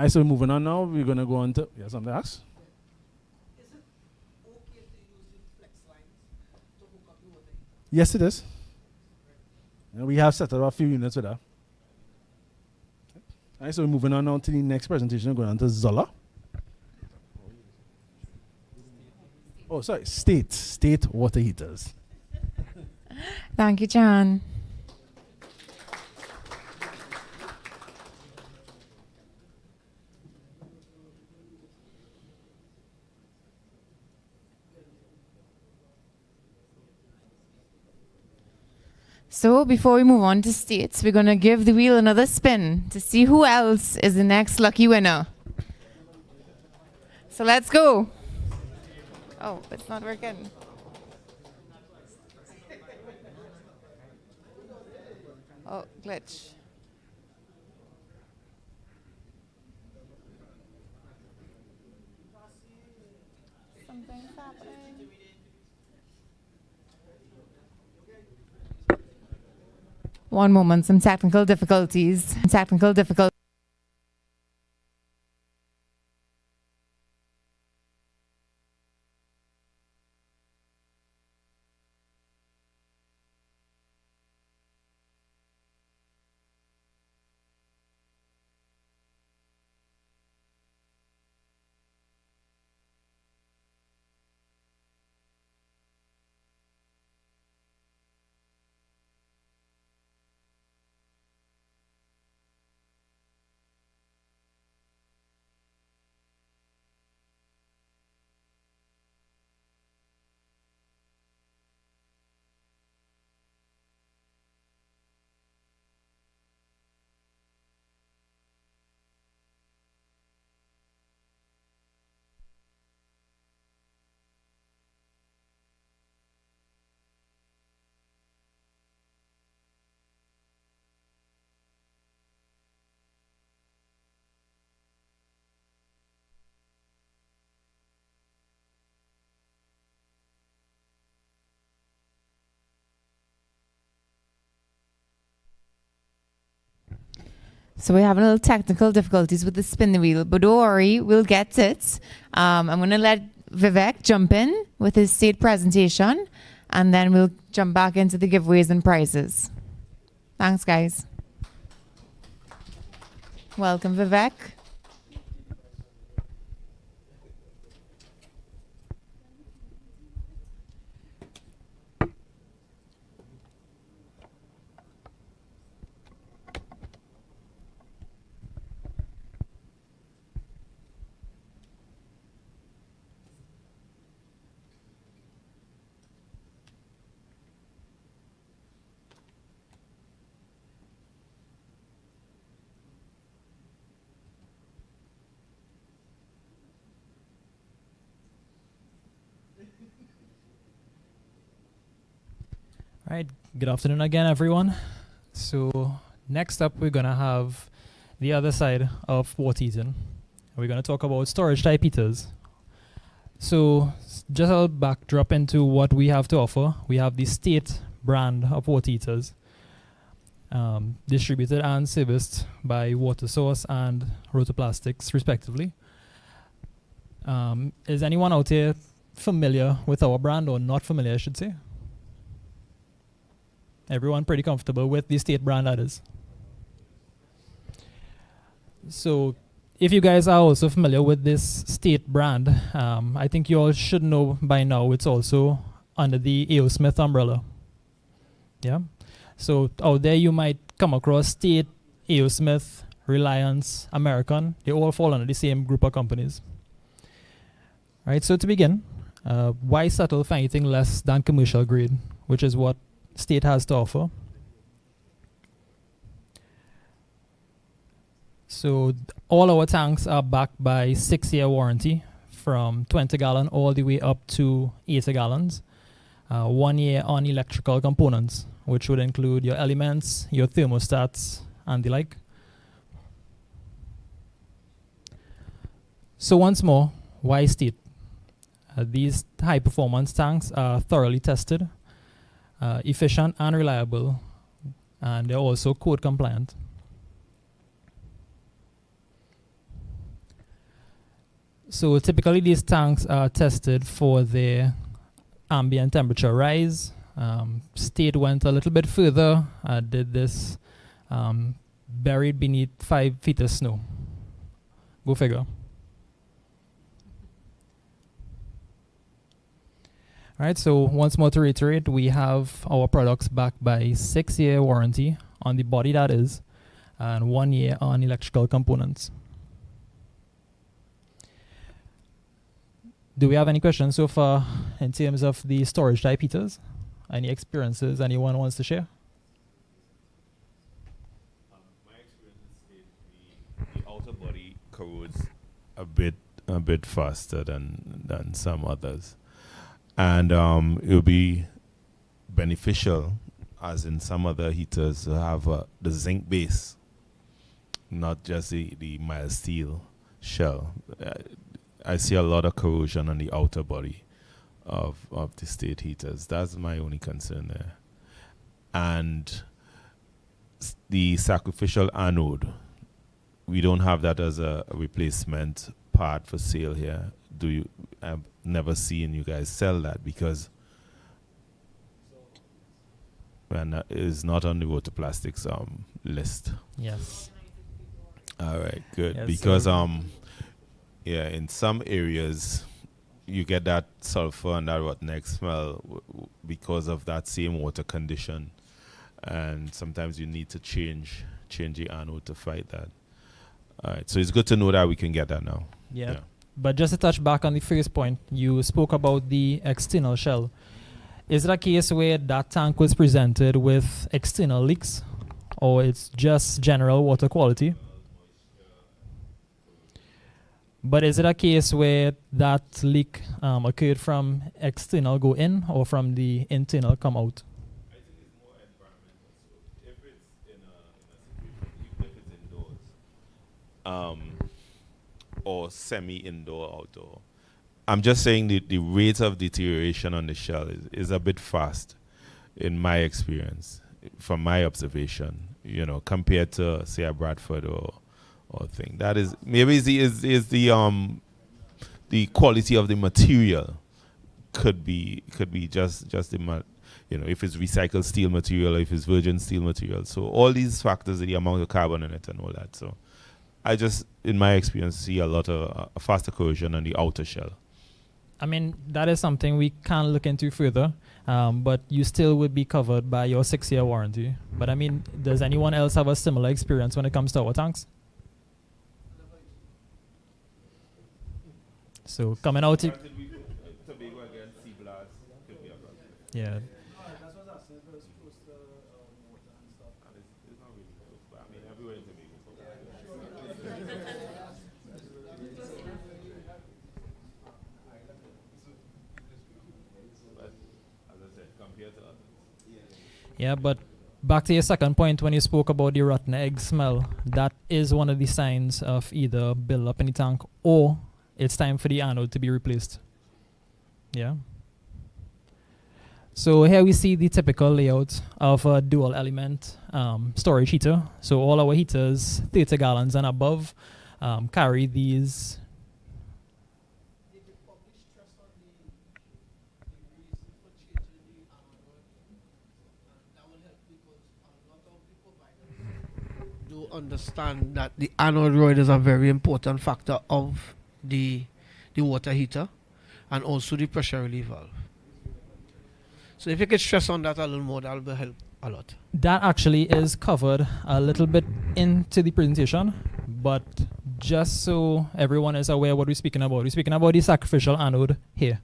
right, so we're moving on now. We're going to go on to... You have something to ask? Yes, it is. We have set up a few units with that. All right, so we're moving on now to the next presentation. We're going on to Zola. Oh, sorry, state water heaters. Thank you, John. So before we move on to states, we're going to give the wheel another spin to see who else is the next lucky winner. So let's go. Oh, it's not working. Oh, glitch. Something's happening. One moment, some technical difficulties. So we're having a little technical difficulties with the spin the wheel, but don't worry, we'll get it. I'm going to let Vivek jump in with his state presentation, and then we'll jump back into the giveaways and prizes. Thanks, guys. Welcome, Vivek. All right, good afternoon again, everyone. So next up, we're gonna have the other side of water heating. We're gonna talk about storage type heaters. So just a backdrop into what we have to offer. We have the State brand of water heaters, distributed and serviced by Water Source and Rotoplastics, respectively. Is anyone out here familiar with our brand, or not familiar, I should say? Everyone pretty comfortable with the State brand, that is. So if you guys are also familiar with this State brand, I think you all should know by now it's also under the A.O. Smith umbrella. Yeah. So out there you might come across State, A.O. Smith, Reliance, American. They all fall under the same group of companies. Right. So to begin, why settle for anything less than commercial grade, which is what State has to offer? So all our tanks are backed by 6-year warranty from 20 gallon all the way up to 80 gallons. 1 year on electrical components, which would include your elements, your thermostats, and the like. So once more, why State? These high performance tanks are thoroughly tested, efficient and reliable, and they're also code compliant. So typically these tanks are tested for their ambient temperature rise. State went a little bit further, did this buried beneath 5 feet of snow. Go figure. Alright, so once more to reiterate, we have our products backed by 6-year warranty on the body, that is, and 1 year on electrical components. Do we have any questions so far in terms of the storage type heaters? Any experiences anyone wants to share? My experience is the outer body corrodes a bit faster than some others, and it will be beneficial, as in some other heaters, to have the zinc base, not just the mild steel shell. I see a lot of corrosion on the outer body of the State heaters. That's my only concern there. And the sacrificial anode, we don't have that as a replacement part for sale here. I've never seen you guys sell that, because it is not on the Rotoplastics list. Yes. All right, good. Yes, because yeah, in some areas you get that sulfur and that rotten smell because of that same water condition, and sometimes you need to change the anode to fight that. All right, so it's good to know that we can get that now. Yeah. But just to touch back on the first point, you spoke about the external shell. Is it a case where that tank was presented with external leaks, or it's just general water quality? But is it a case where that leak occurred from external go in or from the internal come out? I think it's more environmental. So if it's in a situation, even if it's indoors, or semi-indoor, outdoor, I'm just saying the rate of deterioration on the shell is a bit fast, in my experience, from my observation. Compared to, say, a Bradford or thing. That is maybe is the quality of the material could be just the if it's recycled steel material or if it's virgin steel material. So all these factors, the amount of carbon in it and all that. So I just, in my experience, see a lot of faster corrosion on the outer shell. I mean, that is something we can look into further, but you still would be covered by your 6-year warranty. But I mean, does anyone else have a similar experience when it comes to our tanks? So coming out, yeah. Yeah, but back to your second point when you spoke about the rotten egg smell, that is one of the signs of either build up in the tank or it's time for the anode to be replaced. Yeah. So here we see the typical layout of a dual element storage heater. So all our heaters, 30 gallons and above, carry these. do understand that the anode rod is a very important factor of the water heater and also the pressure relief valve. So if you could stress on that a little more, that will help a lot. That actually is covered a little bit into the presentation, but just so everyone is aware what we're speaking about the sacrificial anode here.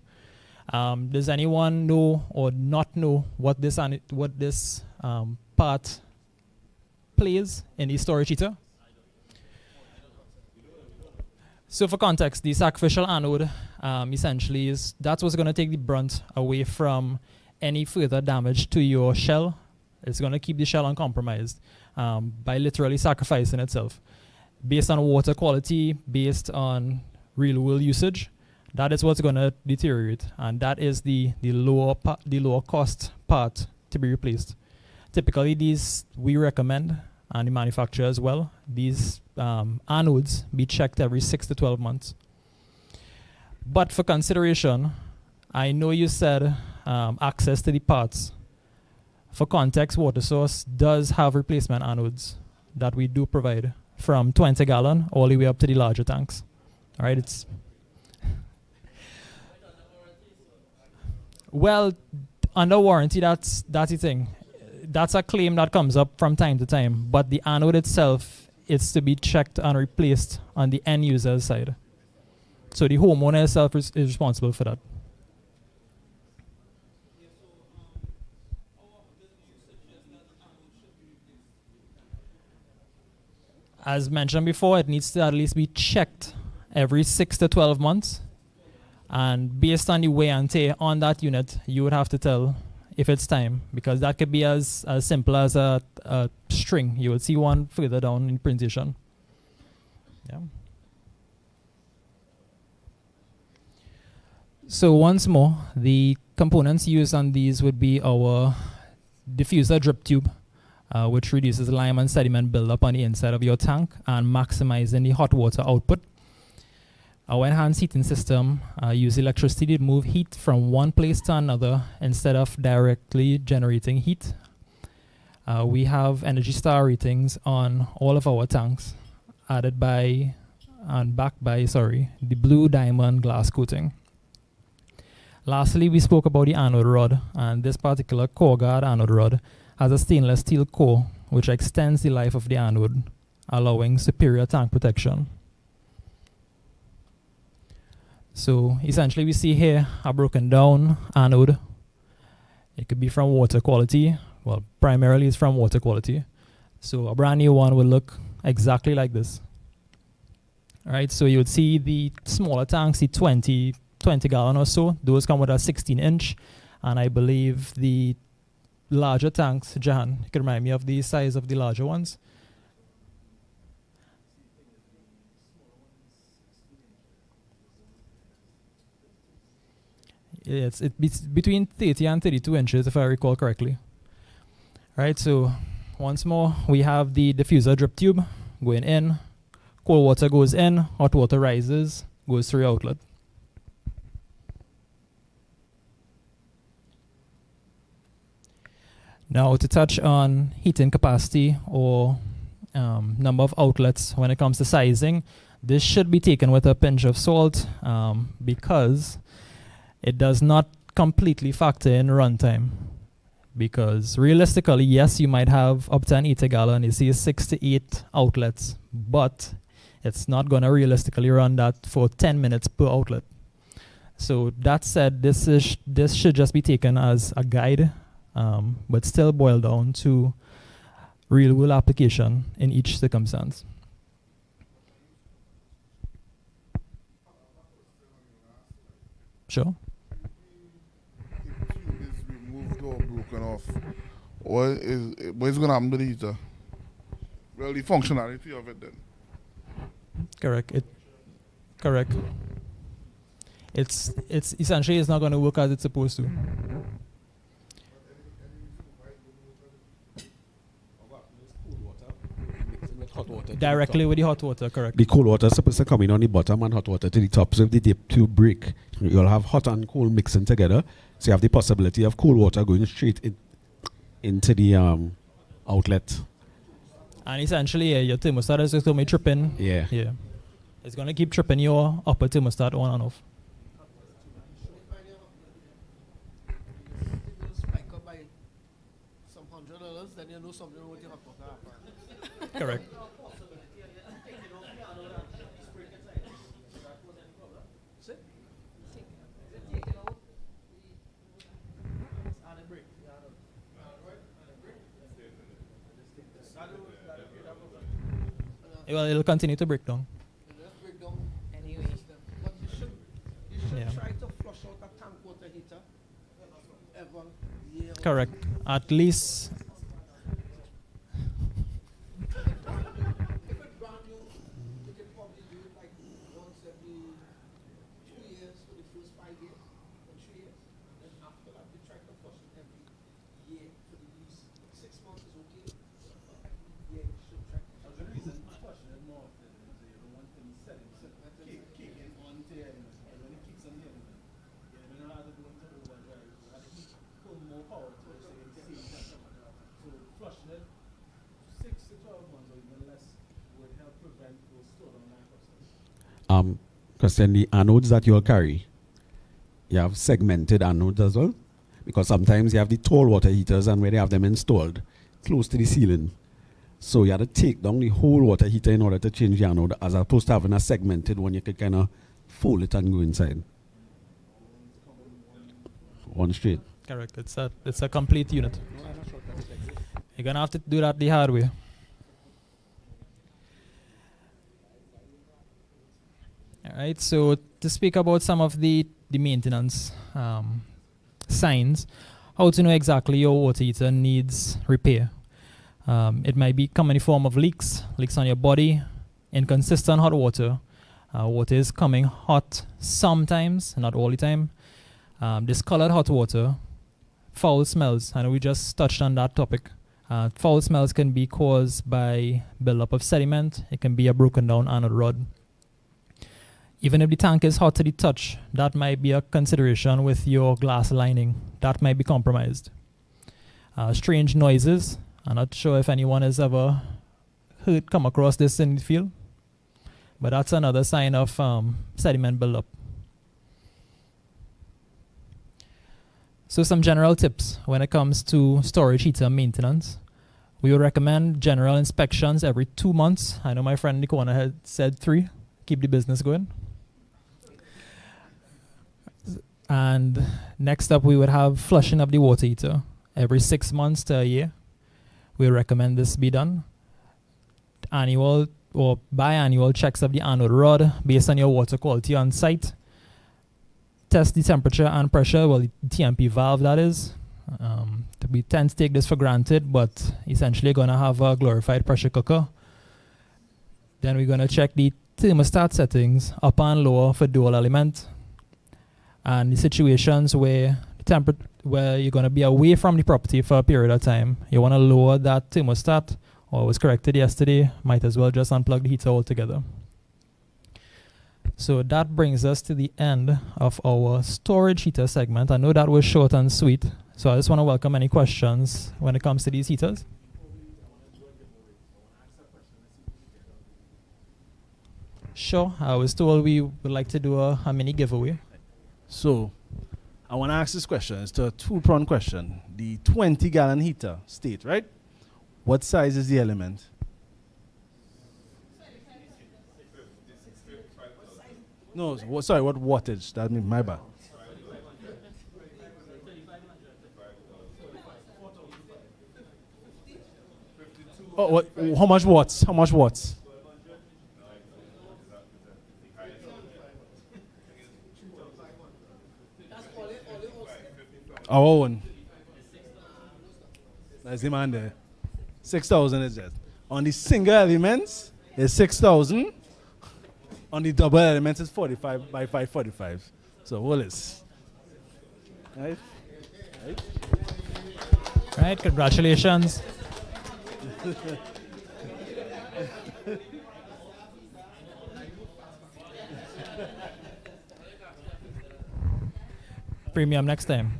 Does anyone know or not know what this part plays in the storage heater? So for context, the sacrificial anode essentially that's what's going to take the brunt away from any further damage to your shell. It's going to keep the shell uncompromised by literally sacrificing itself. Based on water quality, based on real world usage, that is what's going to deteriorate, and that is the lower cost part to be replaced. Typically, these we recommend, and the manufacturer as well, these anodes be checked every 6 to 12 months. But for consideration, I know you said access to the parts. For context, Water Source does have replacement anodes that we do provide from 20 gallon all the way up to the larger tanks. All right, it's well under warranty. That's the thing. That's a claim that comes up from time to time. But the anode itself is to be checked and replaced on the end user's side. So the homeowner itself is responsible for that. As mentioned before, it needs to at least be checked every 6 to 12 months. And based on the wear and tear on that unit, you would have to tell if it's time, because that could be as simple as a string. You will see one further down in presentation. Yeah. So once more, the components used on these would be our diffuser drip tube, which reduces lime and sediment buildup on the inside of your tank and maximizing the hot water output. Our enhanced heating system uses electricity to move heat from one place to another instead of directly generating heat. We have Energy Star ratings on all of our tanks, added by and backed by, the blue diamond glass coating. Lastly, we spoke about the anode rod, and this particular core guard anode rod has a stainless steel core which extends the life of the anode, allowing superior tank protection. So essentially we see here a broken down anode. It could be from water quality. Well, primarily it's from water quality. So a brand new one will look exactly like this. All right, so you would see the smaller tanks, the 20 gallon or so. Those come with a 16-inch. And I believe the larger tanks, Jahan, you can remind me of the size of the larger ones. It's between 30 and 32 inches, if I recall correctly. All right, so once more, we have the diffuser drip tube going in. Cold water goes in, hot water rises, goes through the outlet. Now to touch on heating capacity or number of outlets when it comes to sizing, this should be taken with a pinch of salt because it does not completely factor in runtime. Because realistically, yes, you might have up to an 80 gallon, you see 6 to 8 outlets, but it's not going to realistically run that for 10 minutes per outlet. So that said, this should just be taken as a guide, but still boil down to real world application in each circumstance. Sure. Is removed or broken off, what is going to happen to the heater? Well, the functionality of it then. Correct. It's essentially it's not going to work as it's supposed to. Directly with the hot water, correct. The cold water is supposed to come in on the bottom and hot water to the top. So if the dip tube break, you'll have hot and cold mixing together. So you have the possibility of cold water going straight into the outlet. And essentially, your thermostat is just going to be tripping. Yeah. Yeah. It's going to keep tripping your upper thermostat on and off. Spike up by some $100, then you know something wrong with your hot water apparatus. Correct. Well, it'll continue to break down. Anyway. But you should Yeah. try to flush out a tank water heater every year. Correct. At least. If it's brand new, you can probably do it like once every 2 years for the first 5 years or 3 years. Then after that, you try to flush it every year for the least 6 months is okay. Yeah, you should try. The reason flushing it more often is you don't want things setting, kicking onto your element. And when it kicks on the element, you don't know how to go into overdrive. You have to pull more power to it so you can see temperature. So flushing it 6 to 12 months or even less would help prevent those slowdown process. Christian, the anodes that you'll carry, you have segmented anodes as well? Because sometimes you have the tall water heaters and where they have them installed close to the ceiling. So you have to take down the whole water heater in order to change the anode, as opposed to having a segmented one you could kind of fold it and go inside. One straight. Correct. It's a complete unit. You're gonna have to do that the hard way. All right. So to speak about some of the maintenance signs, how to know exactly your water heater needs repair. It might be come in the form of leaks on your body, inconsistent hot water. Water is coming hot sometimes, not all the time. Discolored hot water, foul smells. I know we just touched on that topic. Foul smells can be caused by buildup of sediment. It can be a broken down anode rod. Even if the tank is hot to the touch, that might be a consideration with your glass lining. That might be compromised. Strange noises. I'm not sure if anyone has ever come across this in the field, but that's another sign of sediment buildup. So some general tips when it comes to storage heater maintenance. We would recommend general inspections every 2 months. I know my friend in the corner had said 3. Keep the business going. And next up, we would have flushing of the water heater every 6 months to a year. We recommend this be done. Annual or biannual checks of the anode rod based on your water quality on site. Test the temperature and pressure, well, the TMP valve that is. We tend to take this for granted, but essentially you're going to have a glorified pressure cooker. Then we're going to check the thermostat settings, up and lower for dual element. And the situations where where you're going to be away from the property for a period of time, you want to lower that thermostat, or was corrected yesterday, might as well just unplug the heater altogether. So that brings us to the end of our storage heater segment. I know that was short and sweet, so I just want to welcome any questions when it comes to these heaters. Sure, I was told we would like to do a mini giveaway. So, I want to ask this question. It's a two-pronged question. The 20-gallon heater state, right? What size is the element? No, sorry, what wattage? That means my bad. Oh, what? How much watts? How much watts? Our one. That's the man there. 6,000 is just. On the single elements, it's 6,000. On the double elements, it's 45 by 545. So, what is? Right? Right, congratulations. Premium next time.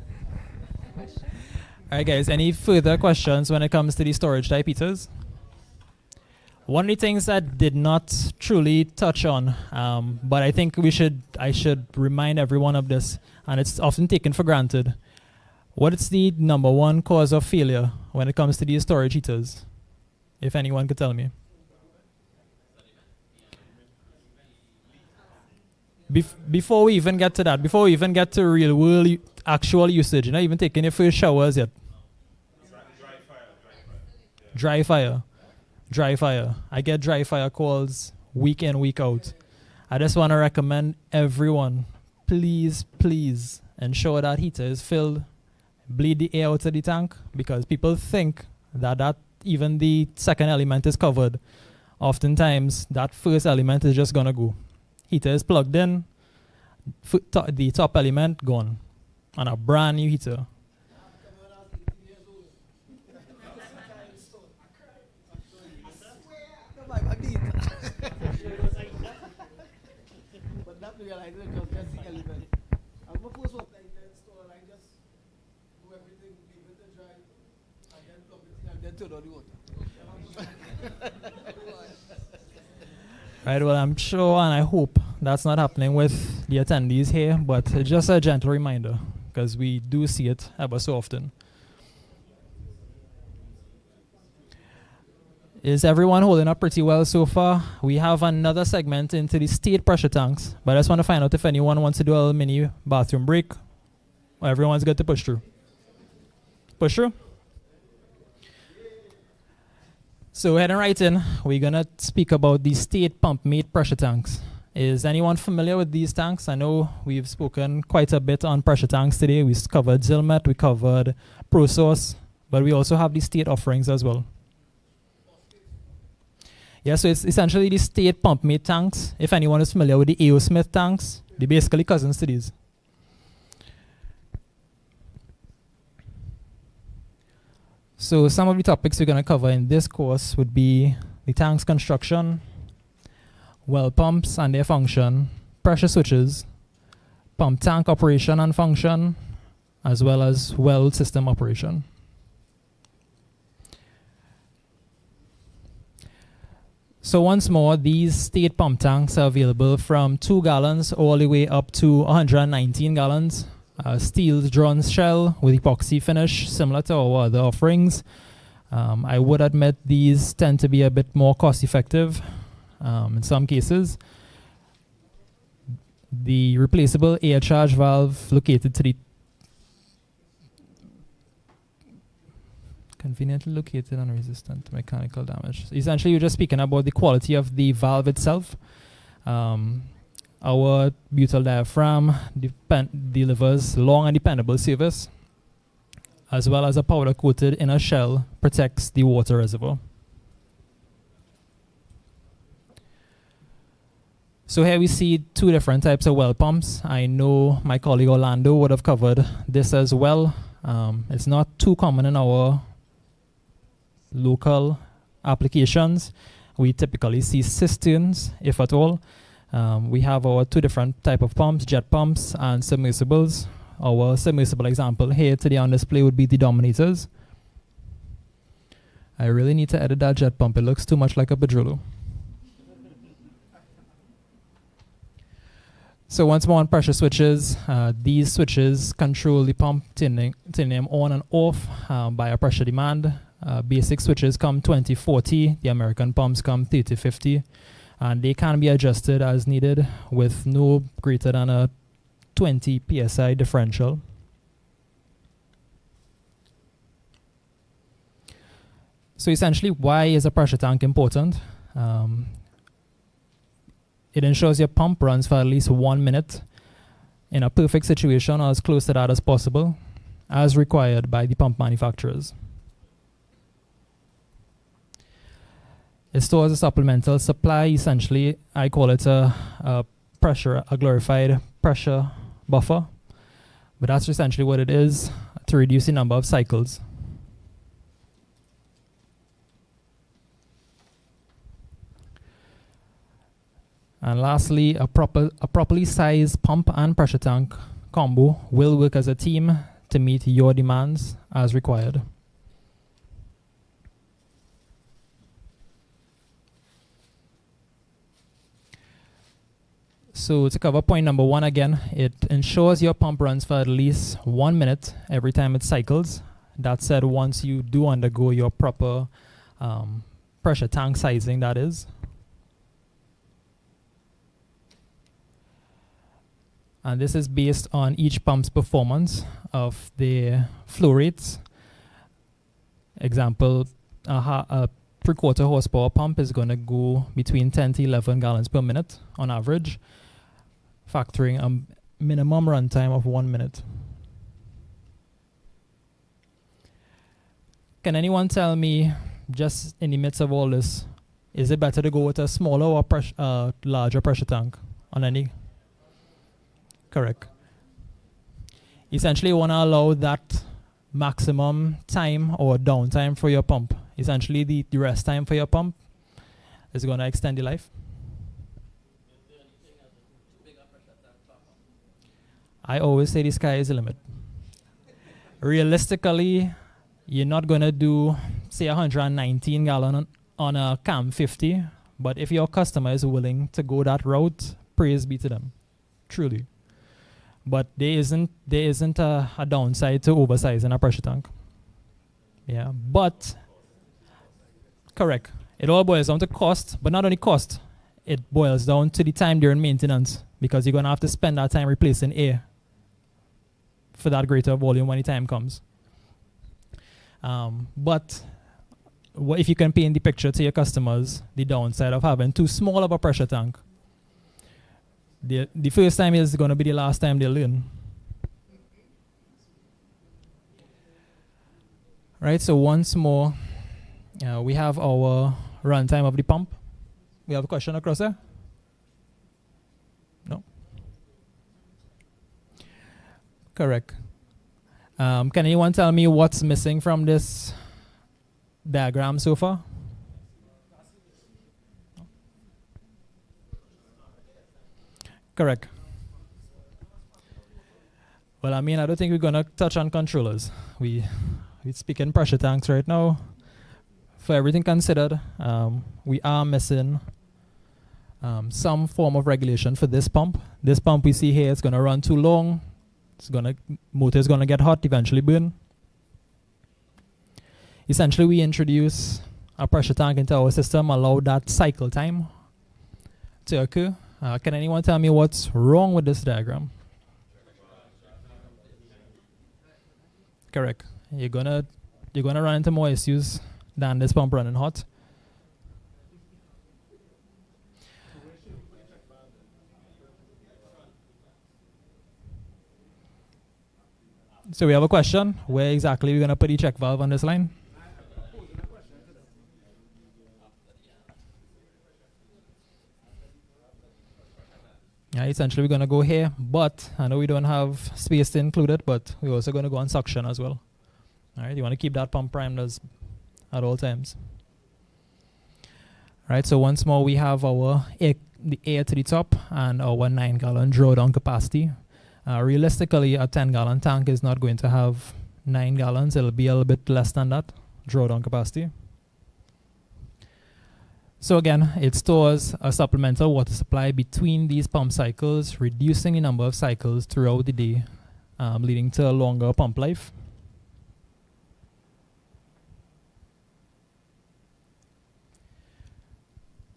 Alright guys, any further questions when it comes to the storage type heaters? One of the things that did not truly touch on, but I think I should remind everyone of this, and it's often taken for granted. What is the number one cause of failure when it comes to these storage heaters? If anyone could tell me. Before we even get to that, before we even get to real world actual usage, you're not even taking your first showers yet. Dry fire. Dry fire. I get dry fire calls week in, week out. I just want to recommend everyone, please, please ensure that heater is filled. Bleed the air out of the tank, because people think that even the second element is covered. Oftentimes, that first element is just going to go. Heater is plugged in, the top element gone, on a brand new heater. Right, well, I'm sure and I hope that's not happening with the attendees here, but it's just a gentle reminder, because we do see it ever so often. Is everyone holding up pretty well so far? We have another segment into the state pressure tanks, but I just want to find out if anyone wants to do a little mini bathroom break. Or everyone's good to push through. Push through? So heading right in, we're going to speak about the state pump-made pressure tanks. Is anyone familiar with these tanks? I know we've spoken quite a bit on pressure tanks today. We covered Zilmet, we covered ProSource, but we also have the state offerings as well. Yeah, so it's essentially the state pump-made tanks. If anyone is familiar with the A.O. Smith tanks, they're basically cousins to these. So some of the topics we're going to cover in this course would be the tank's construction, well pumps and their function, pressure switches, pump tank operation and function, as well as well system operation. So once more, these state pump tanks are available from 2 gallons all the way up to 119 gallons. Steel drawn shell with epoxy finish, similar to our other offerings. I would admit these tend to be a bit more cost effective in some cases. The replaceable air charge valve located to the conveniently located and resistant to mechanical damage. So essentially, you're just speaking about the quality of the valve itself. Our butyl diaphragm delivers long and dependable service, as well as a powder-coated inner shell protects the water reservoir. So here we see 2 different types of well pumps. I know my colleague Orlando would have covered this as well. It's not too common in our local applications. We typically see cisterns, if at all. We have our 2 different type of pumps, jet pumps and submersibles. Our submersible example here today on display would be the Dominators. I really need to edit that jet pump. It looks too much like a Pedrolo. So once more on pressure switches, these switches control the pump, turning them on and off by a pressure demand. Basic switches come 20-40, the American pumps come 30-50. And they can be adjusted as needed with no greater than a 20 psi differential. So essentially, why is a pressure tank important? It ensures your pump runs for at least 1 minute in a perfect situation or as close to that as possible, as required by the pump manufacturers. It stores a supplemental supply. Essentially, I call it a glorified pressure buffer. But that's essentially what it is, to reduce the number of cycles. And lastly, a properly sized pump and pressure tank combo will work as a team to meet your demands as required. So to cover point number 1 again, it ensures your pump runs for at least 1 minute every time it cycles. That said, once you do undergo your proper pressure tank sizing, that is. And this is based on each pump's performance of the flow rates. Example, a 3/4 horsepower pump is going to go between 10 to 11 gallons per minute on average, factoring a minimum runtime of 1 minute. Can anyone tell me, just in the midst of all this, is it better to go with a smaller or larger pressure tank on any? Correct. Essentially, you want to allow that maximum time or downtime for your pump. Essentially, the rest time for your pump is going to extend the life. I always say the sky is the limit. Realistically, you're not going to do, say, 119 gallon on a CAM 50, but if your customer is willing to go that route, praise be to them, truly. But there isn't a downside to oversizing a pressure tank. Yeah, but correct. It all boils down to cost, but not only cost. It boils down to the time during maintenance, because you're going to have to spend that time replacing air for that greater volume when the time comes. But if you can paint the picture to your customers, the downside of having too small of a pressure tank, the first time is going to be the last time they'll learn. Right, so once more, we have our runtime of the pump. We have a question across there? No? Correct. Can anyone tell me what's missing from this diagram so far? Correct. Well, I mean, I don't think we're going to touch on controllers. We're speaking pressure tanks right now. For everything considered, we are missing some form of regulation for this pump. This pump we see here is going to run too long. Motor is going to get hot, eventually burn. Essentially, we introduce a pressure tank into our system, allow that cycle time to occur. Can anyone tell me what's wrong with this diagram? Correct. You're gonna run into more issues than this pump running hot. So we have a question. Where exactly are we gonna put the check valve on this line? Yeah, essentially we're going to go here, but I know we don't have space to include it, but we're also going to go on suction as well. All right, you want to keep that pump primed at all times. All right, so once more we have the air to the top and our 9-gallon drawdown capacity. Realistically, a 10-gallon tank is not going to have 9 gallons. It'll be a little bit less than that drawdown capacity. So again, it stores a supplemental water supply between these pump cycles, reducing the number of cycles throughout the day, leading to a longer pump life.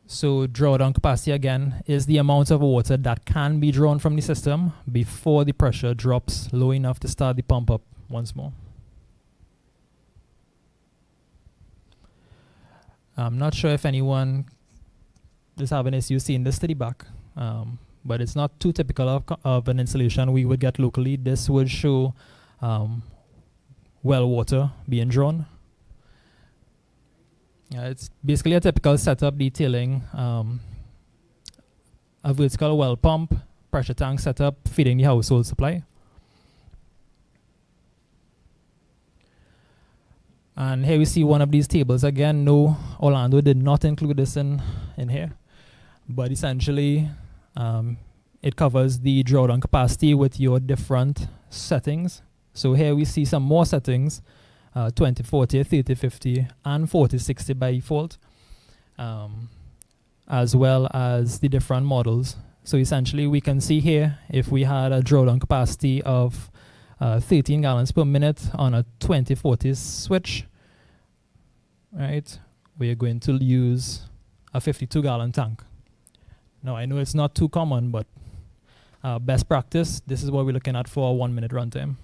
So drawdown capacity again is the amount of water that can be drawn from the system before the pressure drops low enough to start the pump up once more. I'm not sure if anyone is having issues seeing this to the back, but it's not too typical of an installation we would get locally. This would show well water being drawn. It's basically a typical setup detailing a vertical well pump, pressure tank setup feeding the household supply. And here we see one of these tables. Again, no, Orlando did not include this in here. But essentially, it covers the drawdown capacity with your different settings. So here we see some more settings, 2040, 3050, and 4060 by default, as well as the different models. So essentially, we can see here if we had a drawdown capacity of 13 gallons per minute on a 2040 switch, right? We are going to use a 52-gallon tank. Now, I know it's not too common, but best practice, this is what we're looking at for a 1 minute runtime.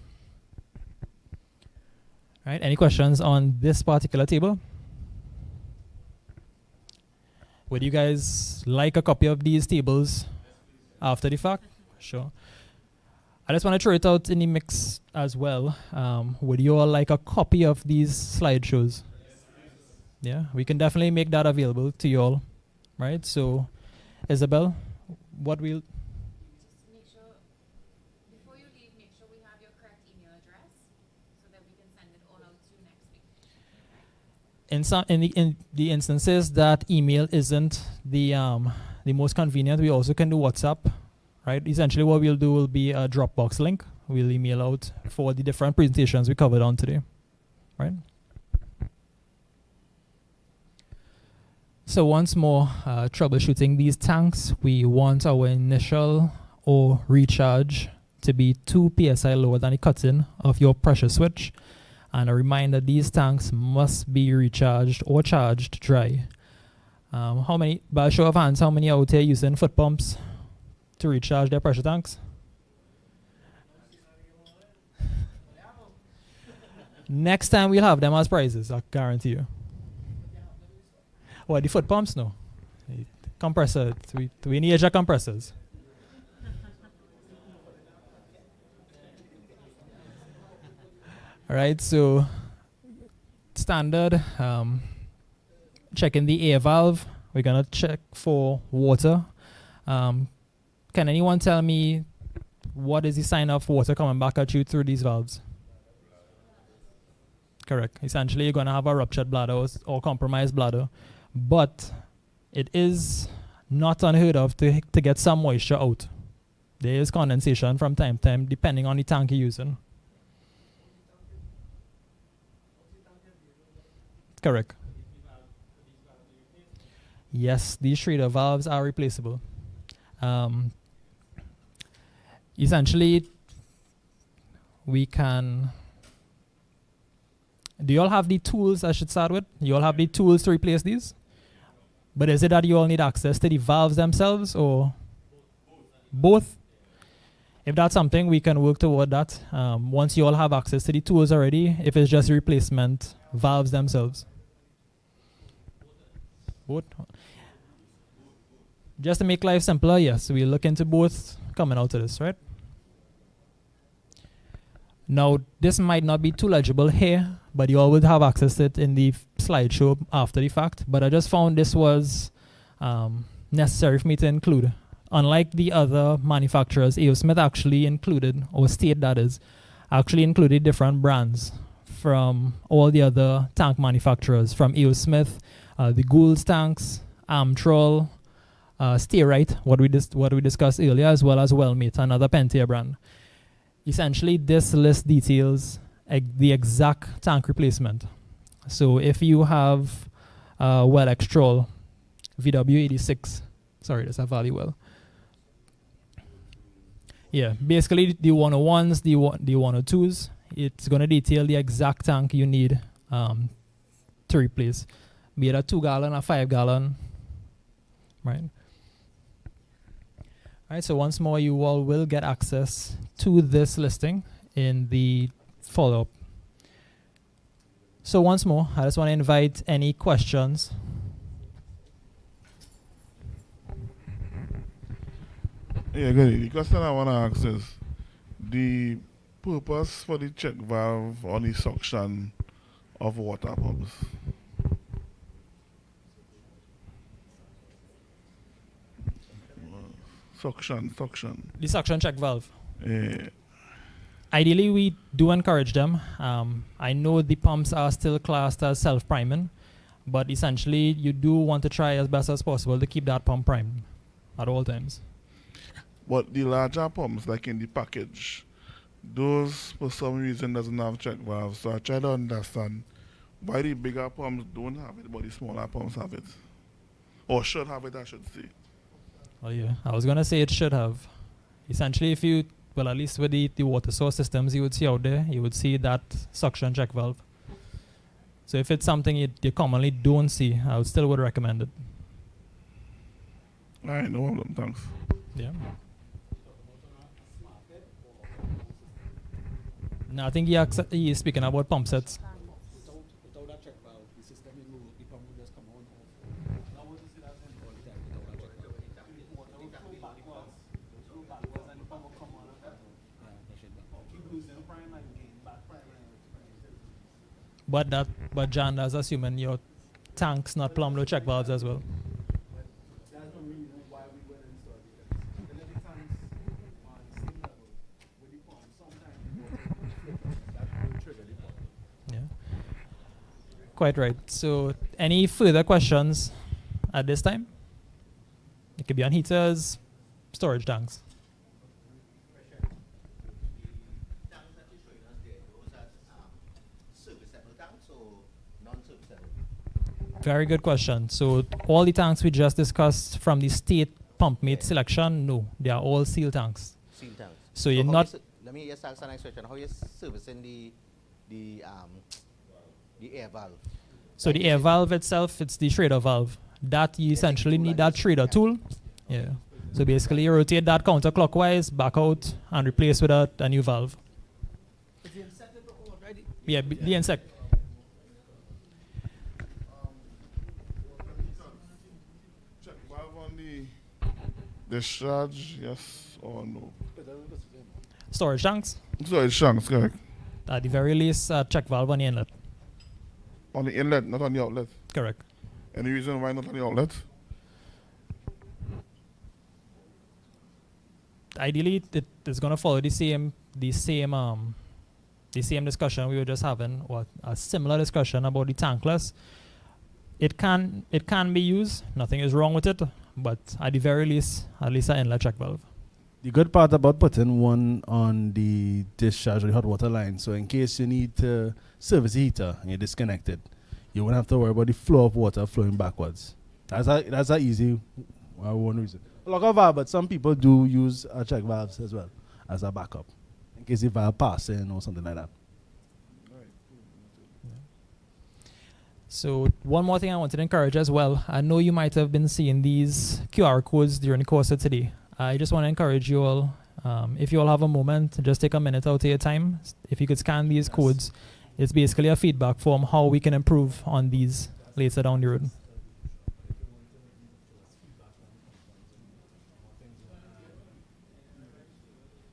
Right, any questions on this particular table? Would you guys like a copy of these tables after the fact? Sure. I just want to throw it out in the mix as well. Would you all like a copy of these slideshows? Yeah, we can definitely make that available to you all, right? So, Isabel, what we'll... In the instances that email isn't the most convenient, we also can do WhatsApp, right? Essentially, what we'll do will be a Dropbox link. We'll email out for the different presentations we covered on today, right? So once more, troubleshooting these tanks, we want our initial or recharge to be 2 psi lower than the cut-in of your pressure switch. And a reminder, these tanks must be recharged or charged dry. How many, by a show of hands, how many out here using foot pumps to recharge their pressure tanks? Next time we'll have them as prizes, I guarantee you. What, the foot pumps? No. The compressor, we need extra compressors. All right, so standard, checking the air valve. We're gonna check for water. Can anyone tell me what is the sign of water coming back at you through these valves? Correct. Essentially, you're gonna have a ruptured bladder or compromised bladder, but it is not unheard of to get some moisture out. There is condensation from time to time, depending on the tank you're using. Correct. Yes, these Schrader valves are replaceable. Essentially, we can... Do you all have the tools I should start with? You all have the tools to replace these? But is it that you all need access to the valves themselves or both? If that's something, we can work toward that. Once you all have access to the tools already, if it's just replacement valves themselves. Both. Just to make life simpler, yes, we'll look into both coming out of this, right? Now, this might not be too legible here, but you all would have access to it in the slideshow after the fact. But I just found this was necessary for me to include. Unlike the other manufacturers, A.O. Smith actually included, or State that is, actually included different brands from all the other tank manufacturers, from A.O. Smith, the Gould's tanks, Amtrol, Stay Right, what we discussed earlier, as well as Wellmate, another Pentair brand. Essentially, this list details the exact tank replacement. So if you have Well-Extrol VW86, sorry, that's a value well. Yeah, basically the 101s, the 102s, it's going to detail the exact tank you need to replace. Be it a 2-gallon, a 5-gallon, right? All right, so once more, you all will get access to this listing in the follow-up. So once more, I just want to invite any questions. Yeah, good. The question I want to ask is the purpose for the check valve on the suction of water pumps. Suction. The suction check valve. Yeah. Ideally, we do encourage them. I know the pumps are still classed as self-priming, but essentially, you do want to try as best as possible to keep that pump primed at all times. But the larger pumps, like in the package, those for some reason doesn't have check valves. So I try to understand why the bigger pumps don't have it, but the smaller pumps have it. Or should have it, I should say. Oh yeah, I was gonna say it should have. Essentially, if you, well, at least with the water source systems you would see out there, you would see that suction check valve. So if it's something you commonly don't see, I would still recommend it. All right, no problem. Thanks. Yeah. No, I think he is speaking about pump sets. But John, that's assuming your tank's not plumbed with check valves as well. Yeah. Quite right. So, any further questions at this time? It could be on heaters, storage tanks. Very good question. So all the tanks we just discussed from the state pump mate selection, no, they are all seal tanks. Seal tanks. So you're not. Let me just ask the next question. How are you servicing the air valve? So the air valve itself, it's the trader valve. That you essentially need that trader tool. Yeah. So basically, you rotate that counterclockwise, back out, and replace with a new valve. Yeah, the insect. Discharge, yes or no? Storage tanks? Storage tanks, correct. At the very least, check valve on the inlet. On the inlet, not on the outlet? Correct. Any reason why not on the outlet? Ideally, it is going to follow the same discussion we were just having, or a similar discussion about the tankless. It can be used. Nothing is wrong with it. But at the very least, at least an inlet check valve. The good part about putting one on the discharge or the hot water line, so in case you need to service the heater and you're disconnected, you won't have to worry about the flow of water flowing backwards. That's a easy one reason. A lot of valve, but some people do use check valves as well as a backup in case the valve passing or something like that. So one more thing I wanted to encourage as well. I know you might have been seeing these QR codes during the course of today. I just want to encourage you all, if you all have a moment, just take a minute out of your time. If you could scan these codes, it's basically a feedback form how we can improve on these later down the road.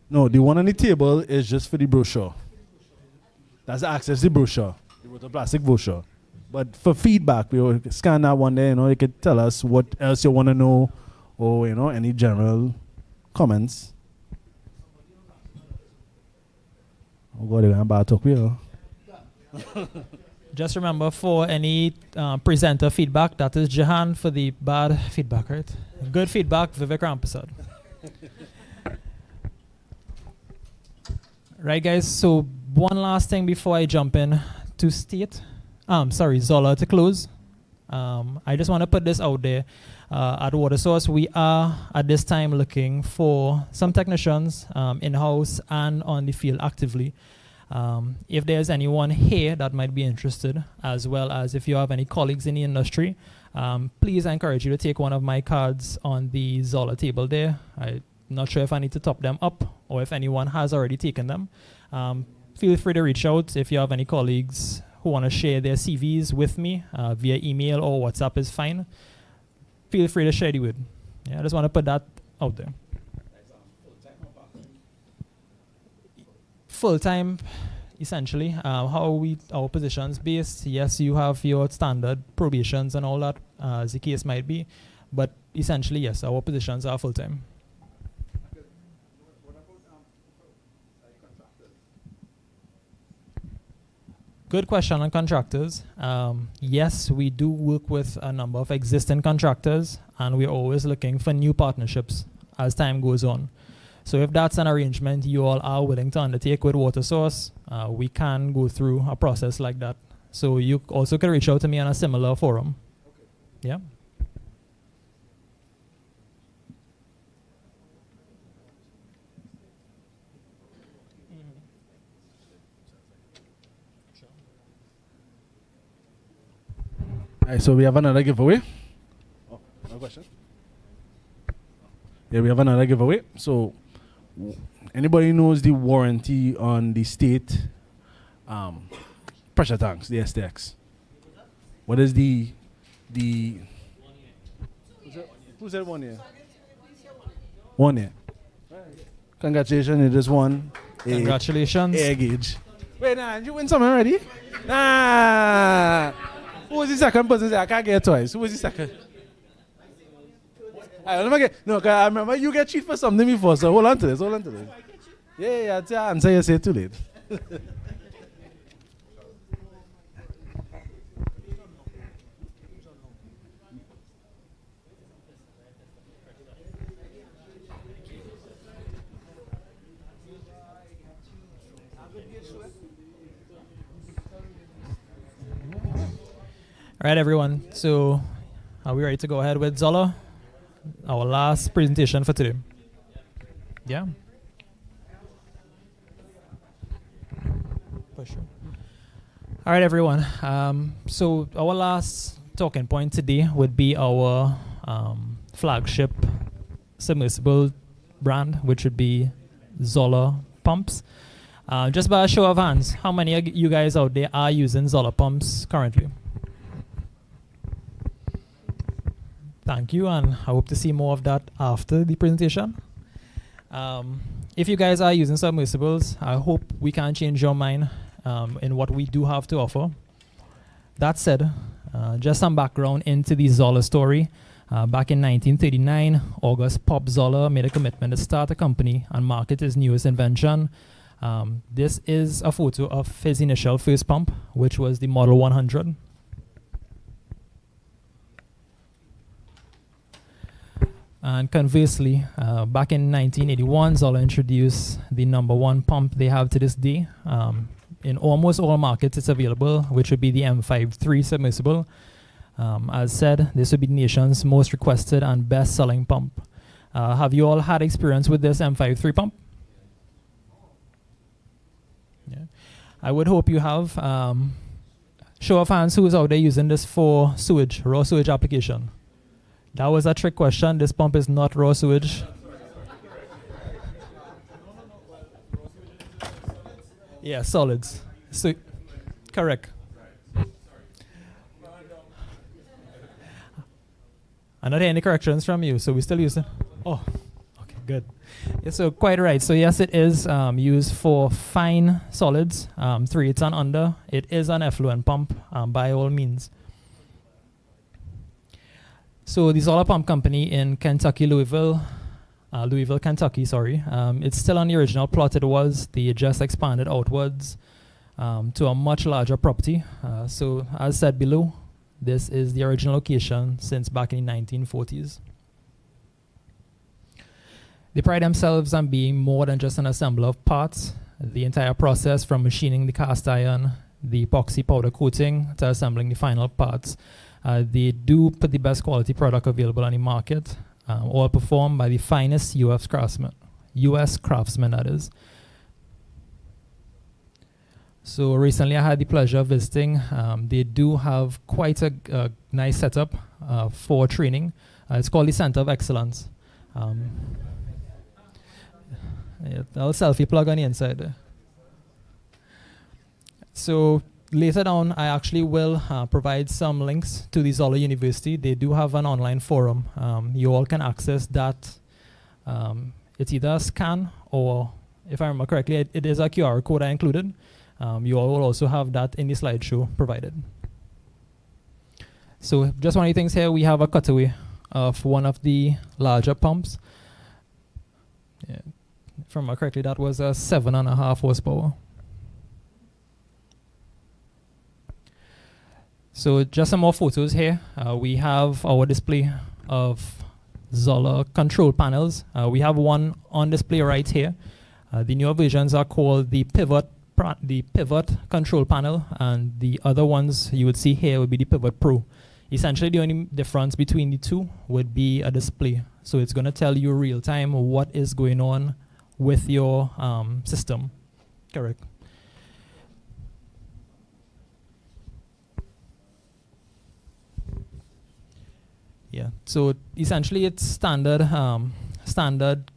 No, the one on the table is just for the brochure. That's the access the brochure, the Rotoplastic brochure. But for feedback, we will scan that one there, you could tell us what else you want to know or, any general comments. Oh God, they're going to talk here. Just remember, for any presenter feedback, that is Jahan. For the bad feedback, right? Good feedback, Vivek Rampasad. Right, guys, so one last thing before I jump in to state. Zola, to close. I just want to put this out there. At Water Source, we are at this time looking for some technicians in-house and on the field actively. If there's anyone here that might be interested, as well as if you have any colleagues in the industry, please, I encourage you to take one of my cards on the Zola table there. I'm not sure if I need to top them up or if anyone has already taken them. Feel free to reach out if you have any colleagues who want to share their CVs with me via email or WhatsApp is fine. Feel free to share the word. Yeah, I just want to put that out there. Full-time, essentially. How our positions based, yes, you have your standard probations and all that, as the case might be. But essentially, yes, our positions are full-time. Good question on contractors. Yes, we do work with a number of existing contractors, and we're always looking for new partnerships as time goes on. So if that's an arrangement you all are willing to undertake with Water Source, we can go through a process like that. So you also can reach out to me on a similar forum. Okay. Yeah. Alright, so we have another giveaway. Oh, no question? Yeah, we have another giveaway. So, anybody knows the warranty on the state pressure tanks, the STX? What is the who said 1 year? 1 year. Congratulations, you just won. Congratulations. Air gauge. Wait, nah, you win something already? Nah. Who was the second person? I can't get twice. Who was the second? Let me get, no, 'cause I remember you get cheat for something before, so hold on to this. Yeah, it's your answer, you say too late. All right, everyone. So, are we ready to go ahead with Zola? Our last presentation for today. Yeah. For sure. All right, everyone. So our last talking point today would be our flagship submersible brand, which would be Zola pumps. Just by a show of hands, how many of you guys out there are using Zola pumps currently? Thank you, and I hope to see more of that after the presentation. If you guys are using submersibles, I hope we can change your mind in what we do have to offer. That said, just some background into the Zola story. Back in 1939, August Pop Zola made a commitment to start a company and market his newest invention. This is a photo of his initial first pump, which was the Model 100. And conversely, back in 1981, Zola introduced the #1 pump they have to this day. In almost all markets, it's available, which would be the M53 submersible. As said, this would be the nation's most requested and best-selling pump. Have you all had experience with this M53 pump? Yeah. I would hope you have. Show of hands who's out there using this for sewage, raw sewage application. That was a trick question. This pump is not raw sewage. Yeah, solids. So, correct. I'm not hearing any corrections from you, so we still use it. Oh, okay, good. Yeah, so quite right. So yes, it is used for fine solids, 3/8 and under. It is an effluent pump by all means. So the Zola Pump Company in Kentucky, Louisville, Kentucky, sorry. It's still on the original plot it was. They just expanded outwards to a much larger property. So as said below, this is the original location since back in the 1940s. They pride themselves on being more than just an assembler of parts. The entire process from machining the cast iron, the epoxy powder coating, to assembling the final parts. They do put the best quality product available on the market, all performed by the finest US craftsmen, that is. So recently I had the pleasure of visiting. They do have quite a nice setup for training. It's called the Center of Excellence. Yeah, a little selfie plug on the inside there. So later down, I actually will provide some links to the Zola University. They do have an online forum. You all can access that. It's either a scan or, if I remember correctly, it is a QR code I included. You all will also have that in the slideshow provided. So just one of the things here, we have a cutaway of one of the larger pumps. Yeah. If I remember correctly, that was a 7.5 horsepower. So just some more photos here. We have our display of Zola control panels. We have one on display right here. The newer versions are called the pivot control panel, and the other ones you would see here would be the Pivot Pro. Essentially, the only difference between the two would be a display. So it's going to tell you real time what is going on with your system. Correct. Yeah. So essentially, it's standard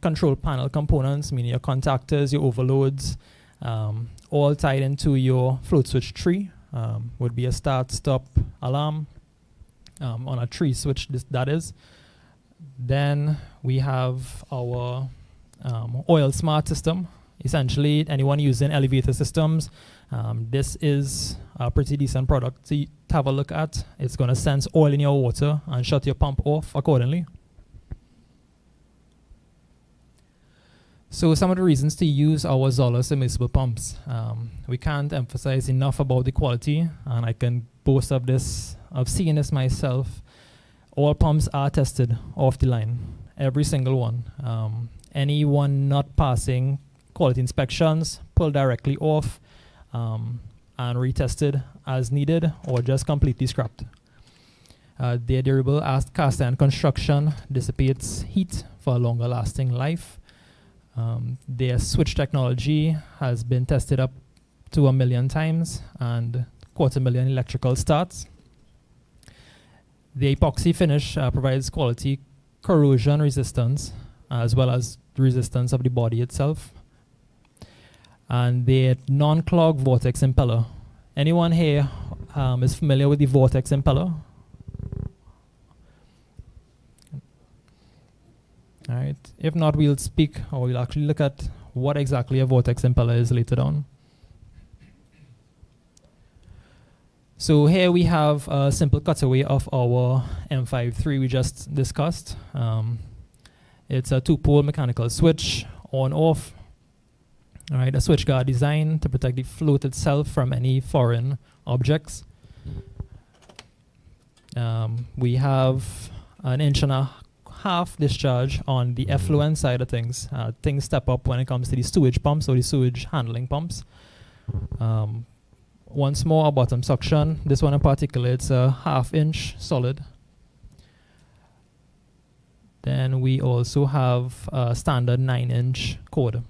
control panel components, meaning your contactors, your overloads, all tied into your float switch tree. Would be a start, stop, alarm on a tree switch. That is. Then we have our oil smart system. Essentially, anyone using elevator systems, this is a pretty decent product to have a look at. It's going to sense oil in your water and shut your pump off accordingly. So some of the reasons to use our Zola submersible pumps. We can't emphasize enough about the quality, and I can boast of this, of seeing this myself. All pumps are tested off the line, every single one. Anyone not passing quality inspections, pulled directly off and retested as needed, or just completely scrapped. They're durable as cast iron construction, dissipates heat for a longer lasting life. Their switch technology has been tested up to 1 million times and 250,000 electrical starts. The epoxy finish provides quality corrosion resistance as well as the resistance of the body itself. And the non-clog vortex impeller. Anyone here is familiar with the vortex impeller? All right. If not, we'll speak, or we'll actually look at what exactly a vortex impeller is later on. So here we have a simple cutaway of our M53 we just discussed. It's a 2-pole mechanical switch, on-off. All right, a switch guard designed to protect the float itself from any foreign objects. We have an 1.5-inch discharge on the effluent side of things. Things step up when it comes to the sewage pumps or the sewage handling pumps. Once more, our bottom suction. This one in particular, it's a 1/2-inch solid. Then we also have a standard 9-inch cord.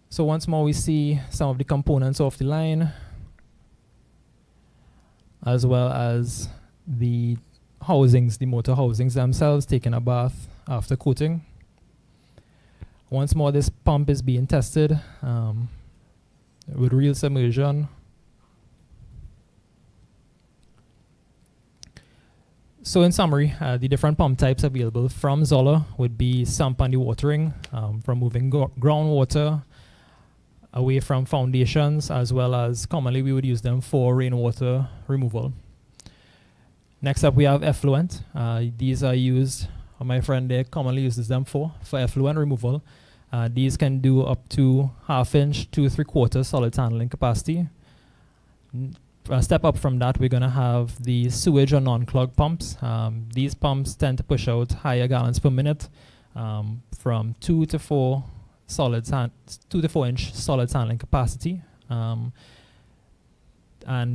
So once more, we see some of the components off the line, as well as the housings, the motor housings themselves, taking a bath after coating. Once more, this pump is being tested with real submersion. So in summary, the different pump types available from Zola would be sump and dewatering, from moving groundwater away from foundations, as well as commonly we would use them for rainwater removal. Next up, we have effluent. These are used, my friend there commonly uses them for effluent removal. These can do up to 1/2-inch to 3/4 solid handling capacity. A step up from that, we're going to have the sewage or non-clog pumps. These pumps tend to push out higher gallons per minute, from 2 to 4 2 to 4-inch solid handling capacity. And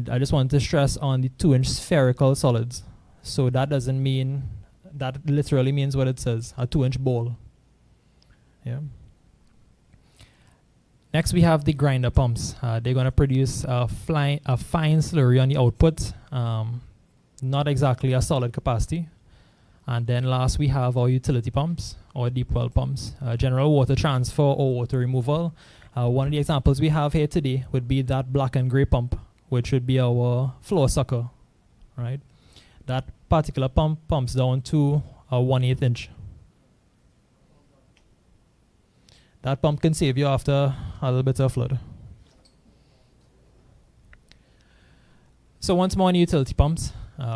I just want to stress on the 2-inch spherical solids. So that doesn't mean, that literally means what it says, a 2-inch ball. Yeah. Next, we have the grinder pumps. They're going to produce a fine slurry on the output, not exactly a solid capacity. And then last, we have our utility pumps or deep well pumps, general water transfer or water removal. One of the examples we have here today would be that black and gray pump, which would be our floor sucker, right? That particular pump pumps down to a 1/8-inch. That pump can save you after a little bit of flood. So once more on utility pumps,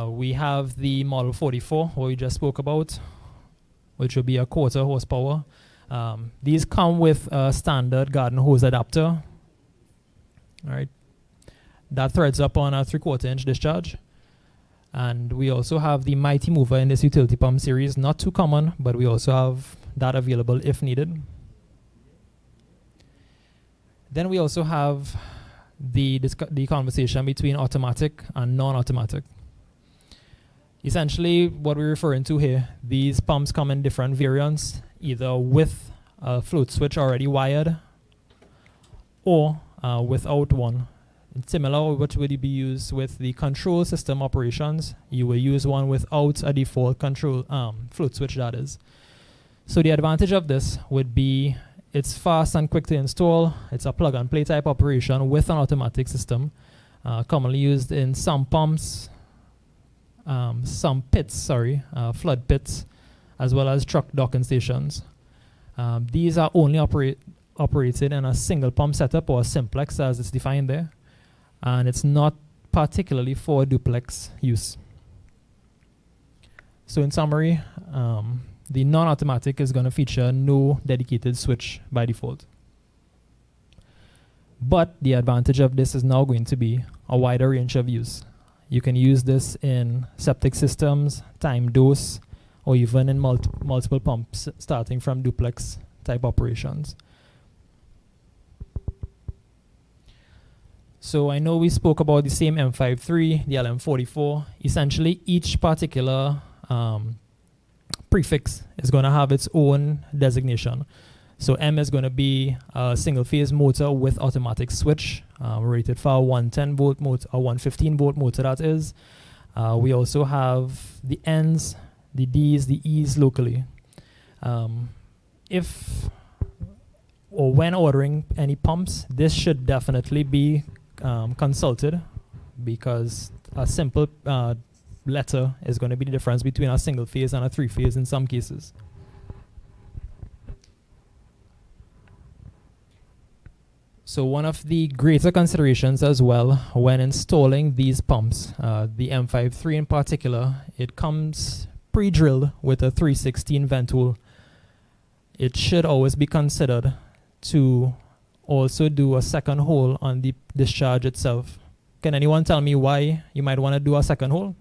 we have the Model 44, what we just spoke about, which would be a 1/4 horsepower. These come with a standard garden hose adapter, right? That threads up on a 3/4-inch discharge. And we also have the Mighty Mover in this utility pump series. Not too common, but we also have that available if needed. Then we also have the conversation between automatic and non-automatic. Essentially, what we're referring to here, these pumps come in different variants, either with a float switch already wired or without one. Similar, what would be used with the control system operations? You will use one without a default control float switch, that is. So the advantage of this would be it's fast and quick to install. It's a plug-and-play type operation with an automatic system, commonly used in some pumps, some pits, flood pits, as well as truck docking stations. These are only operated in a single pump setup or a simplex as it's defined there, and it's not particularly for duplex use. So in summary, the non-automatic is going to feature no dedicated switch by default. But the advantage of this is now going to be a wider range of use. You can use this in septic systems, time dose, or even in multiple pumps starting from duplex type operations. So I know we spoke about the same M53, the LM44. Essentially, each particular prefix is going to have its own designation. So M is going to be a single phase motor with automatic switch, rated for a 110 volt motor, a 115 volt motor that is. We also have the N's, the D's, the E's locally. If or when ordering any pumps, this should definitely be consulted, because a simple letter is going to be the difference between a single phase and a three phase in some cases. So one of the greater considerations as well when installing these pumps, the M53 in particular, it comes pre-drilled with a 316 vent hole. It should always be considered to also do a second hole on the discharge itself. Can anyone tell me why you might want to do a second hole?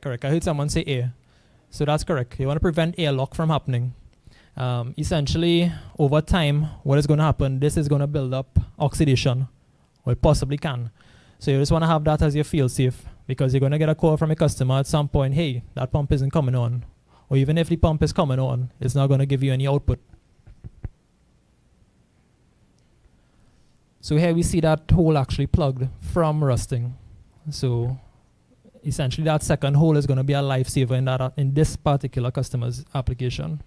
Correct. I heard someone say air. So that's correct. You want to prevent airlock from happening. Essentially, over time, what is going to happen, this is going to build up oxidation, or it possibly can. So you just want to have that as your feel safe, because you're going to get a call from a customer at some point, hey, that pump isn't coming on. Or even if the pump is coming on, it's not going to give you any output. So here we see that hole actually plugged from rusting. So essentially that second hole is going to be a lifesaver in this particular customer's application.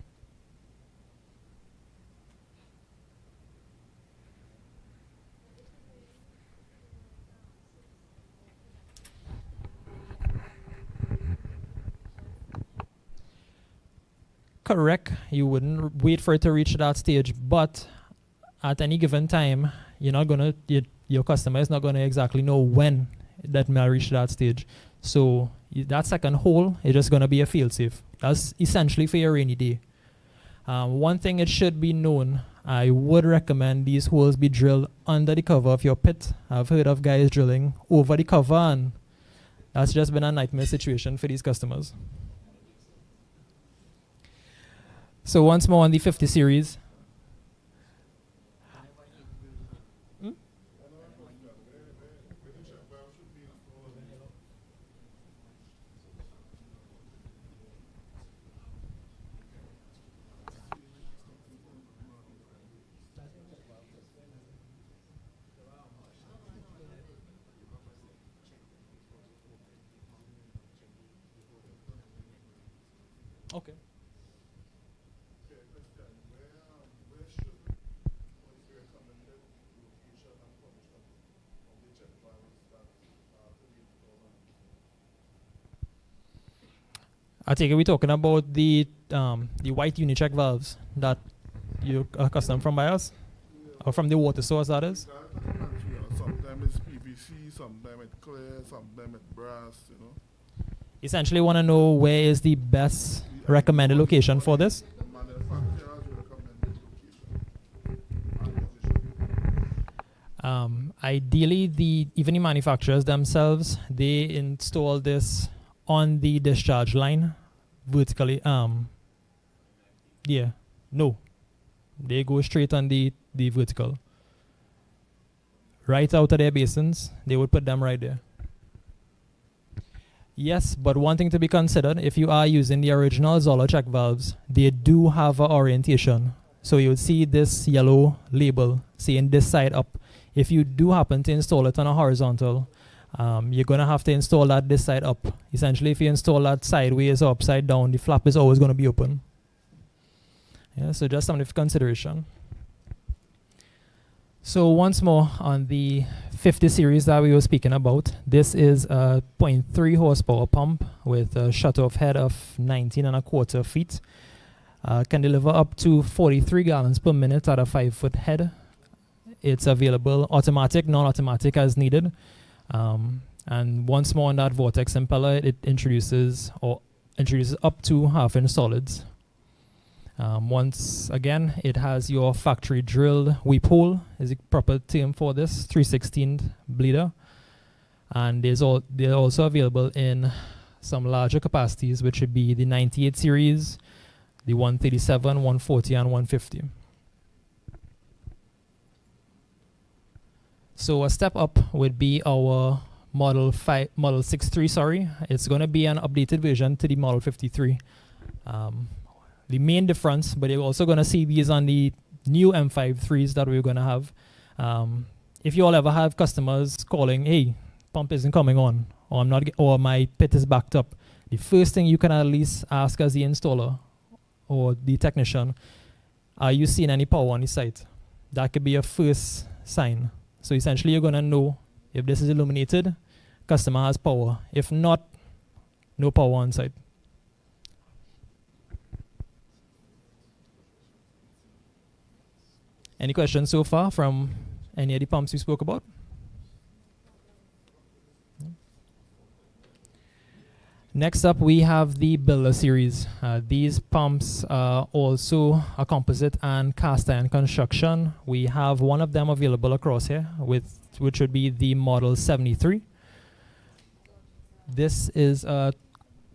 Correct, you wouldn't wait for it to reach that stage, but at any given time, you're not gonna, your customer is not gonna exactly know when that may reach that stage. So that second hole is just gonna be a fail safe. That's essentially for your rainy day. One thing it should be known, I would recommend these holes be drilled under the cover of your pit. I've heard of guys drilling over the cover, and that's just been a nightmare situation for these customers. So once more on the 50 series. Okay. I take it we're talking about the white Unicheck valves that you are accustomed from by us, or from the water source, that is. Sometimes it's PVC, sometimes it's clear, sometimes it's brass, you know. Essentially want to know where is the best recommended location for this. Ideally, even the manufacturers themselves, they install this on the discharge line vertically. Yeah, no, they go straight on the vertical. Right out of their basins, they would put them right there. Yes, but one thing to be considered, if you are using the original Zoller check valves, they do have an orientation. So you would see this yellow label saying this side up. If you do happen to install it on a horizontal, you're going to have to install that this side up. Essentially, if you install that sideways or upside down, the flap is always going to be open. Yeah, so just something for consideration. So once more on the 50 series that we were speaking about, this is a 0.3 horsepower pump with a shutoff head of 19.25 feet. Can deliver up to 43 gallons per minute at a 5-foot head. It's available automatic, non-automatic as needed. And once more on that vortex impeller, it introduces up to half-inch solids. Once again, it has your factory drilled weep hole, is the proper term for this, 3/16 bleeder. And they're also available in some larger capacities, which would be the 98 series, the 137, 140, and 150. So a step up would be our Model 63, sorry. It's going to be an updated version to the Model 53. The main difference, but you're also going to see these on the new M53s that we're going to have. If you all ever have customers calling, hey, pump isn't coming on, or or my pit is backed up, the first thing you can at least ask as the installer or the technician, are you seeing any power on the site? That could be a first sign. So essentially, you're going to know if this is illuminated, customer has power. If not, no power on site. Any questions so far from any of the pumps we spoke about? Next up, we have the Builder series. These pumps are also a composite and cast iron construction. We have one of them available across here, which would be the Model 73. This is a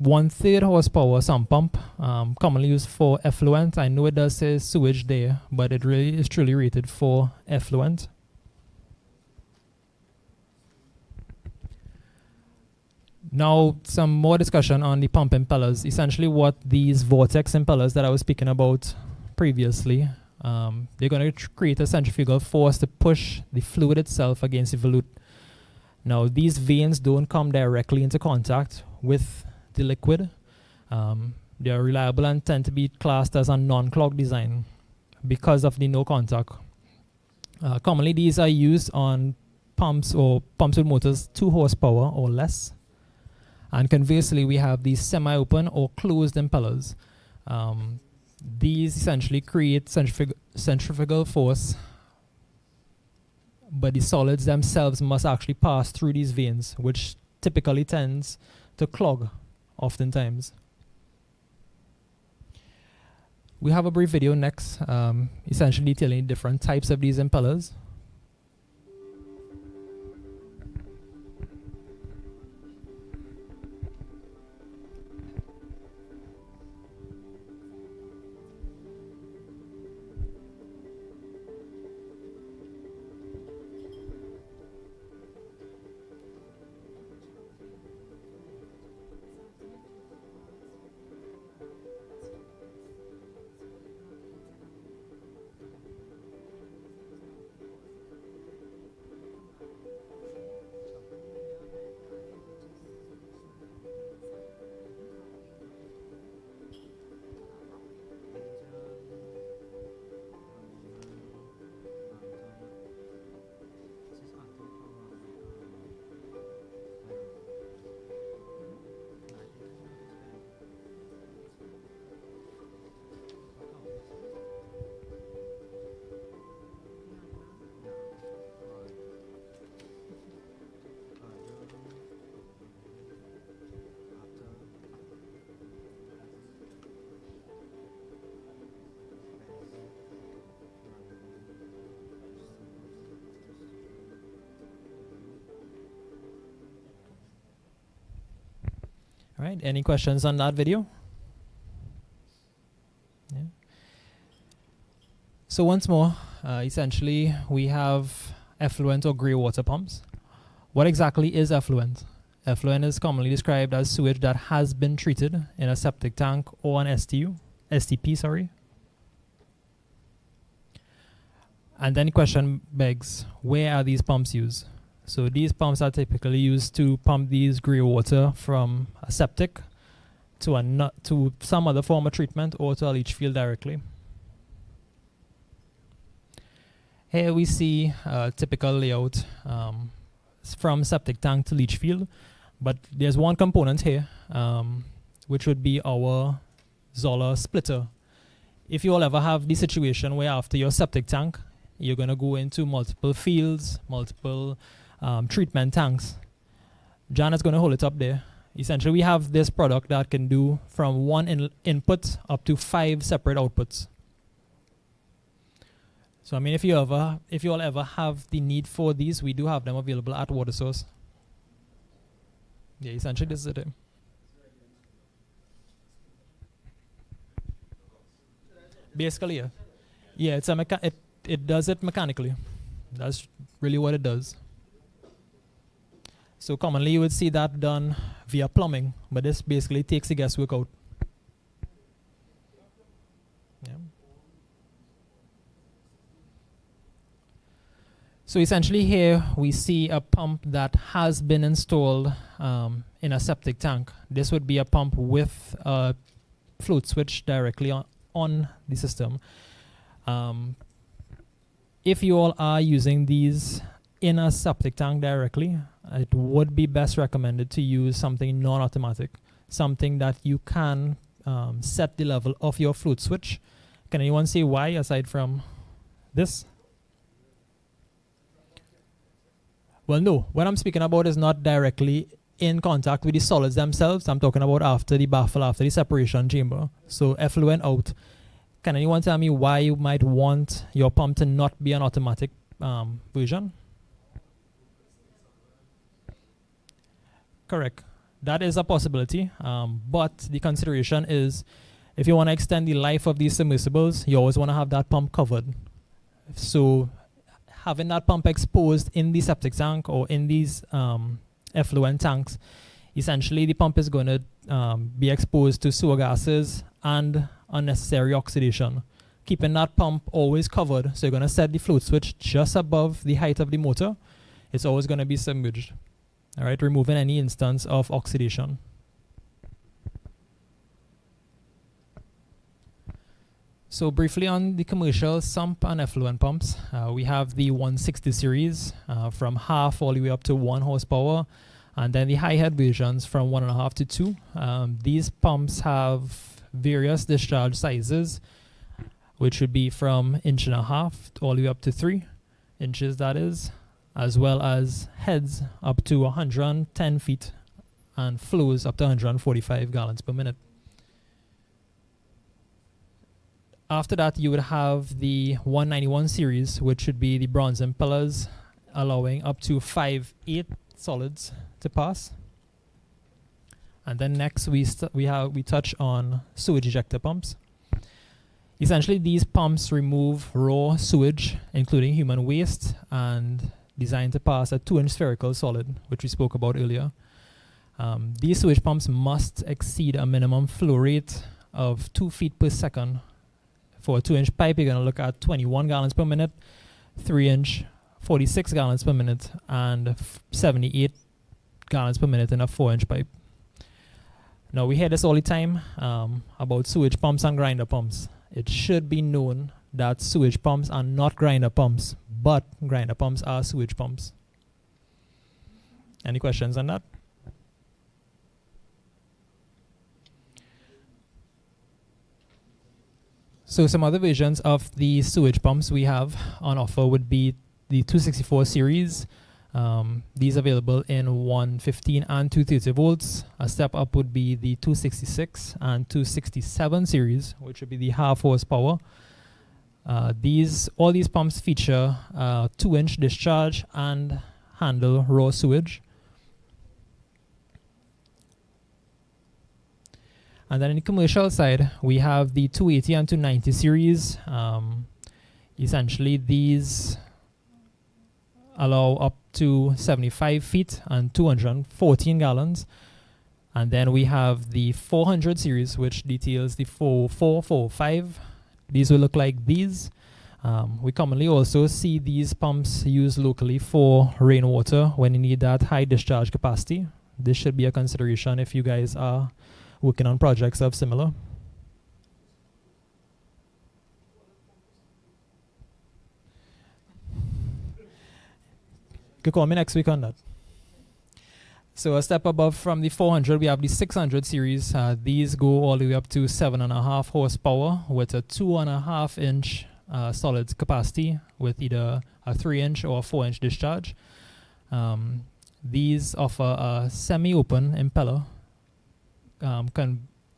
1/3 horsepower sump pump, commonly used for effluent. I know it does say sewage there, but it really is truly rated for effluent. Now, some more discussion on the pump impellers. Essentially, what these vortex impellers that I was speaking about previously, they're going to create a centrifugal force to push the fluid itself against the volute. Now, these vanes don't come directly into contact with the liquid. They are reliable and tend to be classed as a non-clog design because of the no contact. Commonly, these are used on pumps with motors 2 horsepower or less. And conversely, we have these semi-open or closed impellers. These essentially create centrifugal force, but the solids themselves must actually pass through these vanes, which typically tends to clog oftentimes. We have a brief video next, essentially detailing different types of these impellers. All right, any questions on that video? Yeah. So once more, essentially we have effluent or grey water pumps. What exactly is effluent? Effluent is commonly described as sewage that has been treated in a septic tank or an STP, sorry. And then the question begs, where are these pumps used? So these pumps are typically used to pump these grey water from a septic to some other form of treatment or to a leach field directly. Here we see a typical layout from septic tank to leach field, but there's one component here, which would be our Zoller splitter. If you all ever have the situation where after your septic tank, you're going to go into multiple fields, multiple treatment tanks, Jan is going to hold it up there. Essentially, we have this product that can do from one input up to 5 separate outputs. So I mean, if you all ever have the need for these, we do have them available at Water Source. Yeah, essentially this is it. Basically, yeah. Yeah, it's a it does it mechanically. That's really what it does. So commonly you would see that done via plumbing, but this basically takes the guesswork out. Yeah. So essentially here we see a pump that has been installed in a septic tank. This would be a pump with a float switch directly on the system. If you all are using these in a septic tank directly, it would be best recommended to use something non-automatic, something that you can set the level of your float switch. Can anyone say why aside from this? Well, no. What I'm speaking about is not directly in contact with the solids themselves. I'm talking about after the baffle, after the separation chamber. So effluent out. Can anyone tell me why you might want your pump to not be an automatic version? Correct. That is a possibility. But the consideration is if you want to extend the life of these submersibles, you always want to have that pump covered. So having that pump exposed in the septic tank or in these effluent tanks, essentially the pump is going to be exposed to sewer gases and unnecessary oxidation. Keeping that pump always covered, so you're going to set the float switch just above the height of the motor. It's always going to be submerged. All right, removing any instance of oxidation. So briefly on the commercial sump and effluent pumps, we have the 160 series from half all the way up to 1 horsepower, and then the high head versions from 1.5 to 2. These pumps have various discharge sizes, which would be from 1.5 inches all the way up to 3 inches, that is, as well as heads up to 110 feet and flows up to 145 gallons per minute. After that, you would have the 191 series, which should be the bronze impellers, allowing up to 5/8 solids to pass. And then next we touch on sewage ejector pumps. Essentially, these pumps remove raw sewage, including human waste, and designed to pass a 2-inch spherical solid, which we spoke about earlier. These sewage pumps must exceed a minimum flow rate of 2 feet per second. For a 2-inch pipe, you're going to look at 21 gallons per minute, 3-inch, 46 gallons per minute, and 78 gallons per minute in a 4-inch pipe. Now, we hear this all the time about sewage pumps and grinder pumps. It should be known that sewage pumps are not grinder pumps, but grinder pumps are sewage pumps. Any questions on that? So some other versions of the sewage pumps we have on offer would be the 264 series. These available in 115 and 230 volts. A step up would be the 266 and 267 series, which would be the half horsepower. All these pumps feature 2-inch discharge and handle raw sewage. And then in the commercial side, we have the 280 and 290 series. Essentially, these allow up to 75 feet and 214 gallons. And then we have the 400 series, which details the 445. These will look like these. We commonly also see these pumps used locally for rainwater when you need that high discharge capacity. This should be a consideration if you guys are working on projects of similar. You could call me next week on that. So a step above from the 400, we have the 600 series. These go all the way up to 7.5 horsepower with a 2.5-inch solid capacity with either a 3-inch or a 4-inch discharge. These offer a semi-open impeller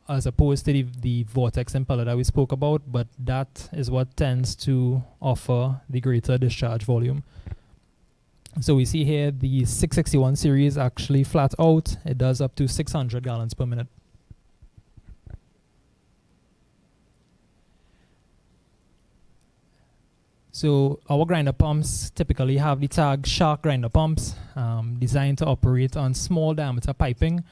as opposed to the vortex impeller that we spoke about, but that is what tends to offer the greater discharge volume. So we see here the 661 series actually flat out. It does up to 600 gallons per minute. So our grinder pumps typically have the tag shark grinder pumps designed to operate on small diameter piping.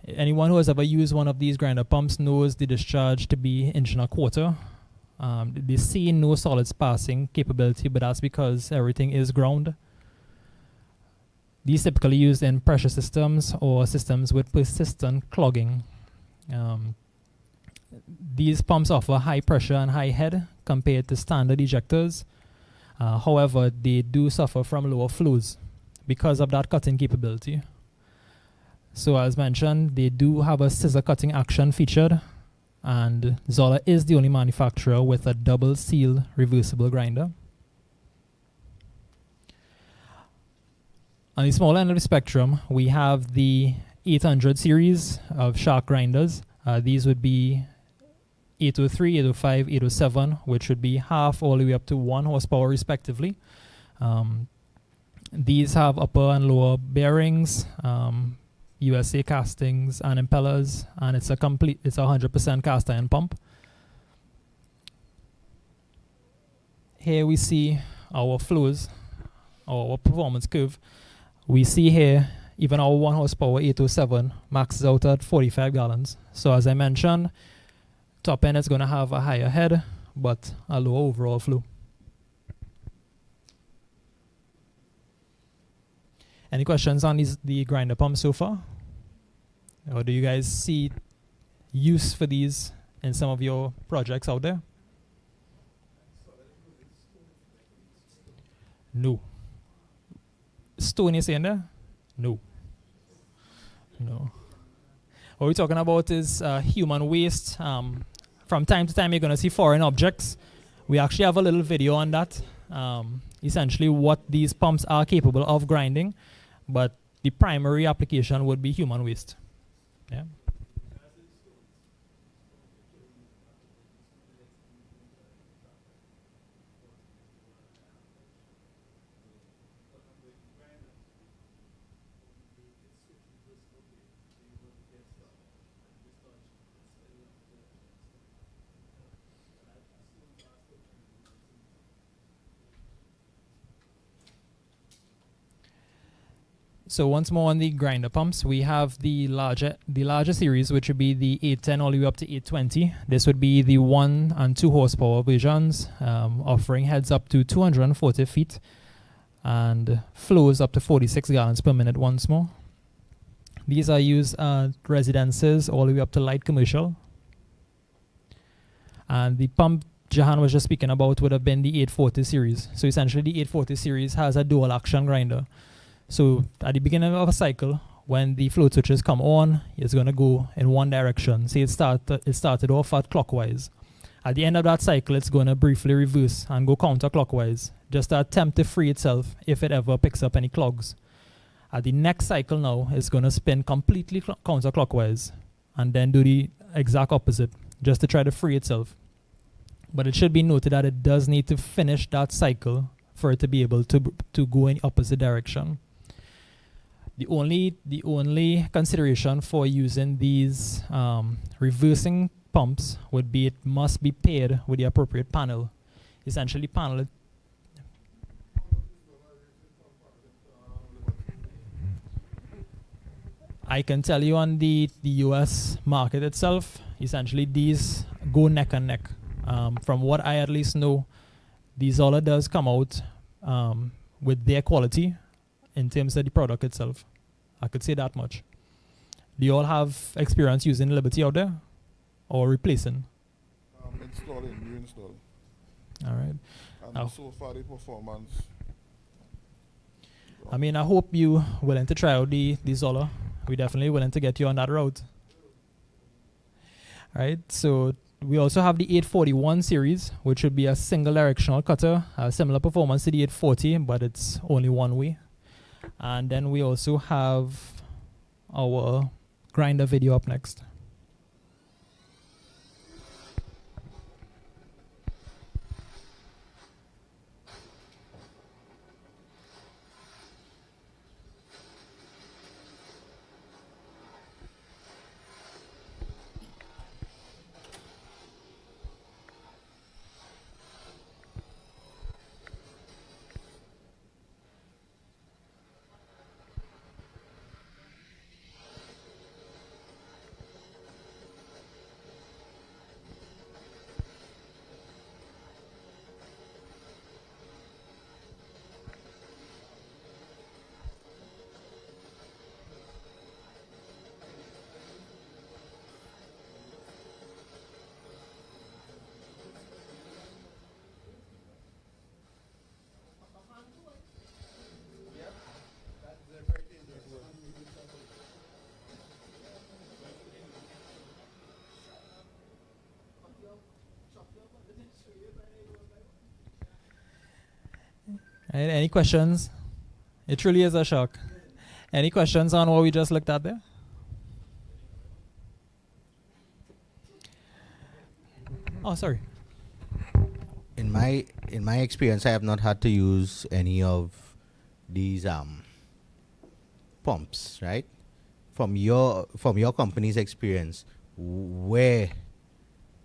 Anyone who has ever used one of these grinder pumps knows the discharge to be 1.25 inches. They see no solids passing capability, but that's because everything is ground. These typically used in pressure systems or systems with persistent clogging. These pumps offer high pressure and high head compared to standard ejectors. However, they do suffer from lower flows because of that cutting capability. So as mentioned, they do have a scissor cutting action featured, and Zola is the only manufacturer with a double seal reversible grinder. On the smaller end of the spectrum, we have the 800 series of shark grinders. These would be 803, 805, 807, which would be half all the way up to 1 horsepower respectively. These have upper and lower bearings, USA castings and impellers, and it's a 100% cast iron pump. Here we see our flows, our performance curve. We see here even our 1 horsepower 807 maxes out at 45 gallons. So as I mentioned, top end is going to have a higher head, but a lower overall flow. Any questions on the grinder pump so far? Or do you guys see use for these in some of your projects out there? No. Stone is in there? No. No. What we're talking about is human waste. From time to time, you're going to see foreign objects. We actually have a little video on that. Essentially, what these pumps are capable of grinding, but the primary application would be human waste. Yeah. So once more on the grinder pumps, we have the larger series, which would be the 810 all the way up to 820. This would be the 1 and 2 horsepower versions, offering heads up to 240 feet and flows up to 46 gallons per minute once more. These are used at residences all the way up to light commercial. And the pump Jahan was just speaking about would have been the 840 series. So essentially the 840 series has a dual action grinder. So at the beginning of a cycle, when the float switches come on, it's going to go in one direction. Say it started off at clockwise. At the end of that cycle, it's going to briefly reverse and go counterclockwise, just to attempt to free itself if it ever picks up any clogs. At the next cycle now, it's going to spin completely counterclockwise and then do the exact opposite, just to try to free itself. But it should be noted that it does need to finish that cycle for it to be able to go in the opposite direction. The only consideration for using these reversing pumps would be it must be paired with the appropriate panel. Essentially, panel. I can tell you on the US market itself, essentially these go neck and neck. From what I at least know, the Zola does come out with their quality in terms of the product itself. I could say that much. Do you all have experience using Liberty out there or replacing? Installing, new install. All right. And so far the performance. I mean, I hope you willing to try out the Zola. We're definitely willing to get you on that route. All right. So we also have the 841 series, which would be a single directional cutter, similar performance to the 840, but it's only one way. And then we also have our grinder video up next. Any questions? It truly is a shock. Any questions on what we just looked at there? Oh, sorry. In my experience, I have not had to use any of these pumps, right? From your company's experience, where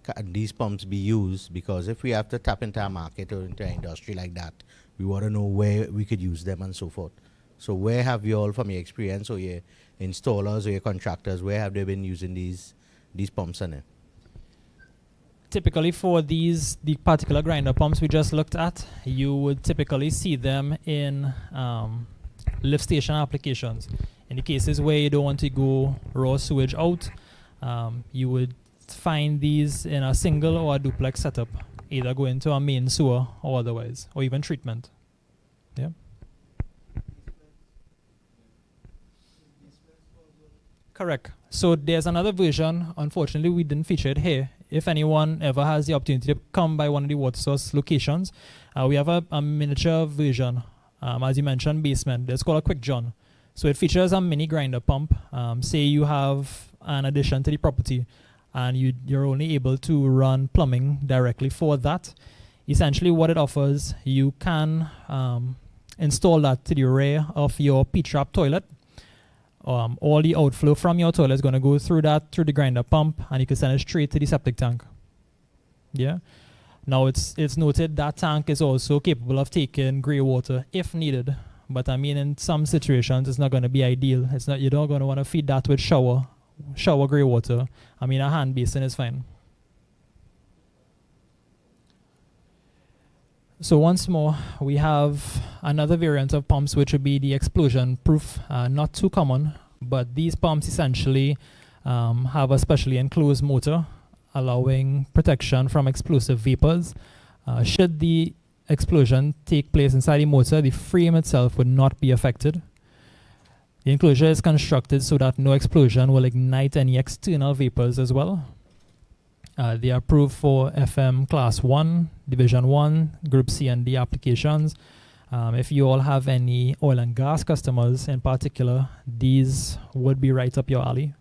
can these pumps be used? Because if we have to tap into a market or into an industry like that, we want to know where we could use them and so forth. So where have you all, from your experience or your installers or your contractors, where have they been using these pumps in it? Typically for the particular grinder pumps we just looked at, you would typically see them in lift station applications. In the cases where you don't want to go raw sewage out, you would find these in a single or a duplex setup, either go into a main sewer or otherwise, or even treatment. Yeah. Correct. So there's another version. Unfortunately, we didn't feature it here. If anyone ever has the opportunity to come by one of the water source locations, we have a miniature version, as you mentioned, basement. It's called a Quick John. So it features a mini grinder pump. Say you have an addition to the property, and you're only able to run plumbing directly for that. Essentially what it offers, you can install that to the rear of your P-trap toilet. All the outflow from your toilet is going to go through the grinder pump, and you can send it straight to the septic tank. Yeah. Now it's noted that tank is also capable of taking grey water if needed. But I mean, in some situations, it's not going to be ideal. It's not. You're not going to want to feed that with shower grey water. I mean, a hand basin is fine. So once more, we have another variant of pumps, which would be the explosion proof. Not too common, but these pumps essentially have a specially enclosed motor, allowing protection from explosive vapors. Should the explosion take place inside the motor, the frame itself would not be affected. The enclosure is constructed so that no explosion will ignite any external vapors as well. They are approved for FM Class 1, Division 1, Group C and D applications. If you all have any oil and gas customers in particular, these would be right up your alley.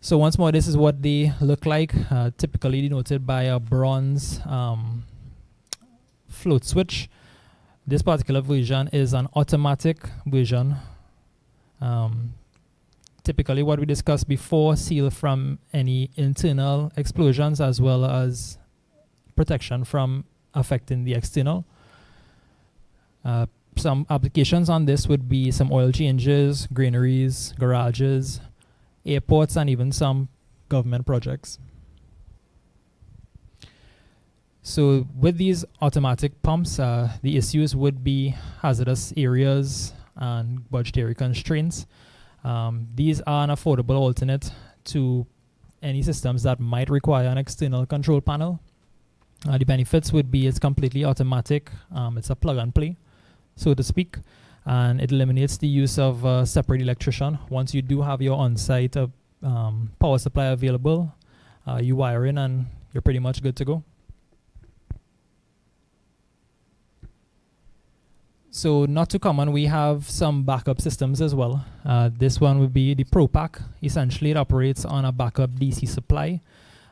So once more, this is what they look like, typically denoted by a bronze float switch. This particular version is an automatic version. Typically what we discussed before, seal from any internal explosions as well as protection from affecting the external. Some applications on this would be some oil changes, granaries, garages, airports, and even some government projects. So with these automatic pumps, the issues would be hazardous areas and budgetary constraints. These are an affordable alternate to any systems that might require an external control panel. The benefits would be it's completely automatic. It's a plug and play, so to speak, and it eliminates the use of a separate electrician. Once you do have your on-site power supply available, you wire in and you're pretty much good to go. So not too common, we have some backup systems as well. This one would be the Pro Pack. Essentially, it operates on a backup DC supply.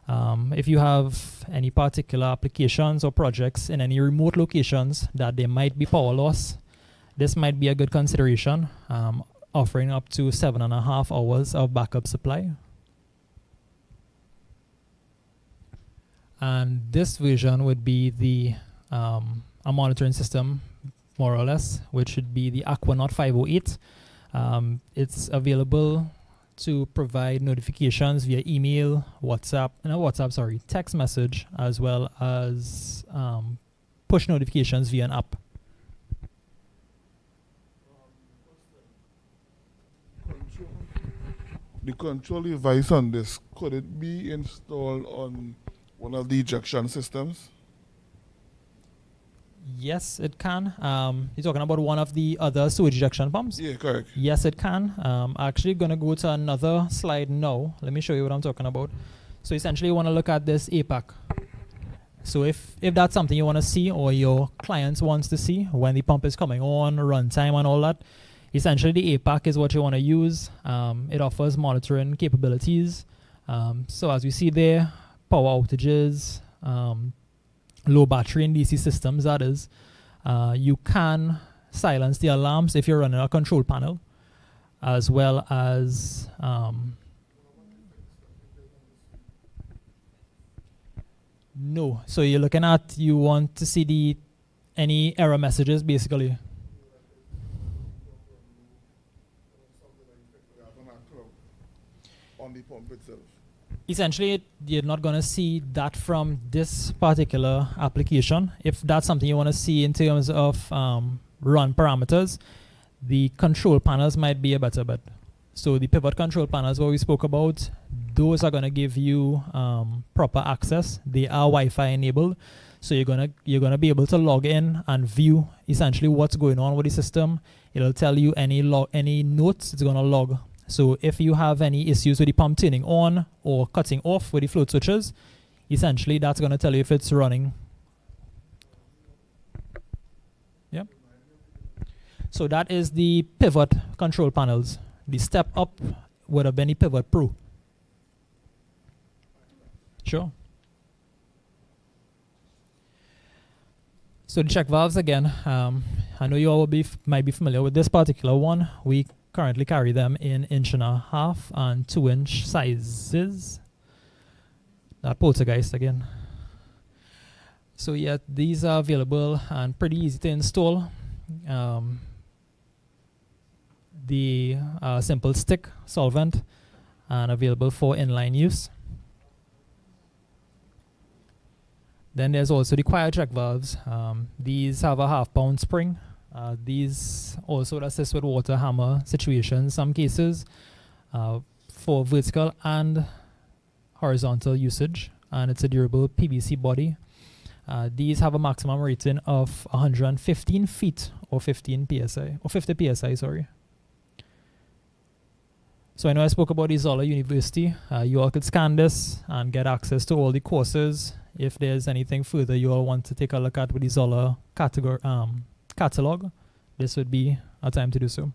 If you have any particular applications or projects in any remote locations that there might be power loss, this might be a good consideration, offering up to 7.5 hours of backup supply. And this version would be the a monitoring system, more or less, which should be the Aquanaut 508. It's available to provide notifications via email, text message, as well as push notifications via an app. The control device on this, could it be installed on one of the ejection systems? Yes, it can. You're talking about one of the other sewage ejection pumps? Yeah, correct. Yes, it can. Actually going to go to another slide now. Let me show you what I'm talking about. So essentially you want to look at this APAC. So if that's something you want to see or your clients wants to see when the pump is coming on, runtime and all that, essentially the APAC is what you want to use. It offers monitoring capabilities. So as we see there, power outages, low battery in DC systems, that is. You can silence the alarms if you're running a control panel, as well as no. So you're looking at, you want to see any error messages basically. On the pump itself. Essentially, you're not going to see that from this particular application. If that's something you want to see in terms of run parameters, the control panels might be a better bet. So the pivot control panels, what we spoke about, those are going to give you proper access. They are Wi-Fi enabled, so you're gonna be able to log in and view essentially what's going on with the system. It'll tell you any notes it's going to log. So if you have any issues with the pump turning on or cutting off with the float switches, essentially that's going to tell you if it's running. Yep. So that is the pivot control panels. The step up would have been the Pivot Pro. Sure. So the check valves again, I know you all might be familiar with this particular one. We currently carry them in 1.5" and 2" sizes. That poltergeist again. So yeah, these are available and pretty easy to install. The simple stick solvent and available for inline use. Then there's also the quiet check valves. These have a 1/2 pound spring. These also assist with water hammer situations in some cases for vertical and horizontal usage, and it's a durable PVC body. These have a maximum rating of 115 feet or 15 psi or 50 psi. Sorry. So I know I spoke about the Zola University. You all could scan this and get access to all the courses. If there's anything further you all want to take a look at with the Zola catalog, this would be a time to do so.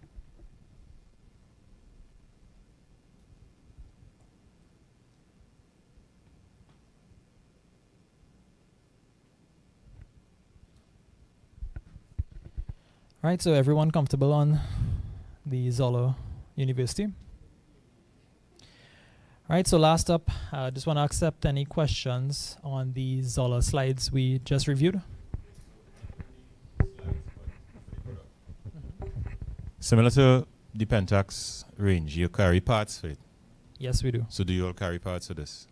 Right, so everyone comfortable on the Zola University? Right, so last up, I just want to accept any questions on the Zola slides we just reviewed. Similar to the Pentax range, you carry parts for it? Yes, we do. So do you all carry parts for this?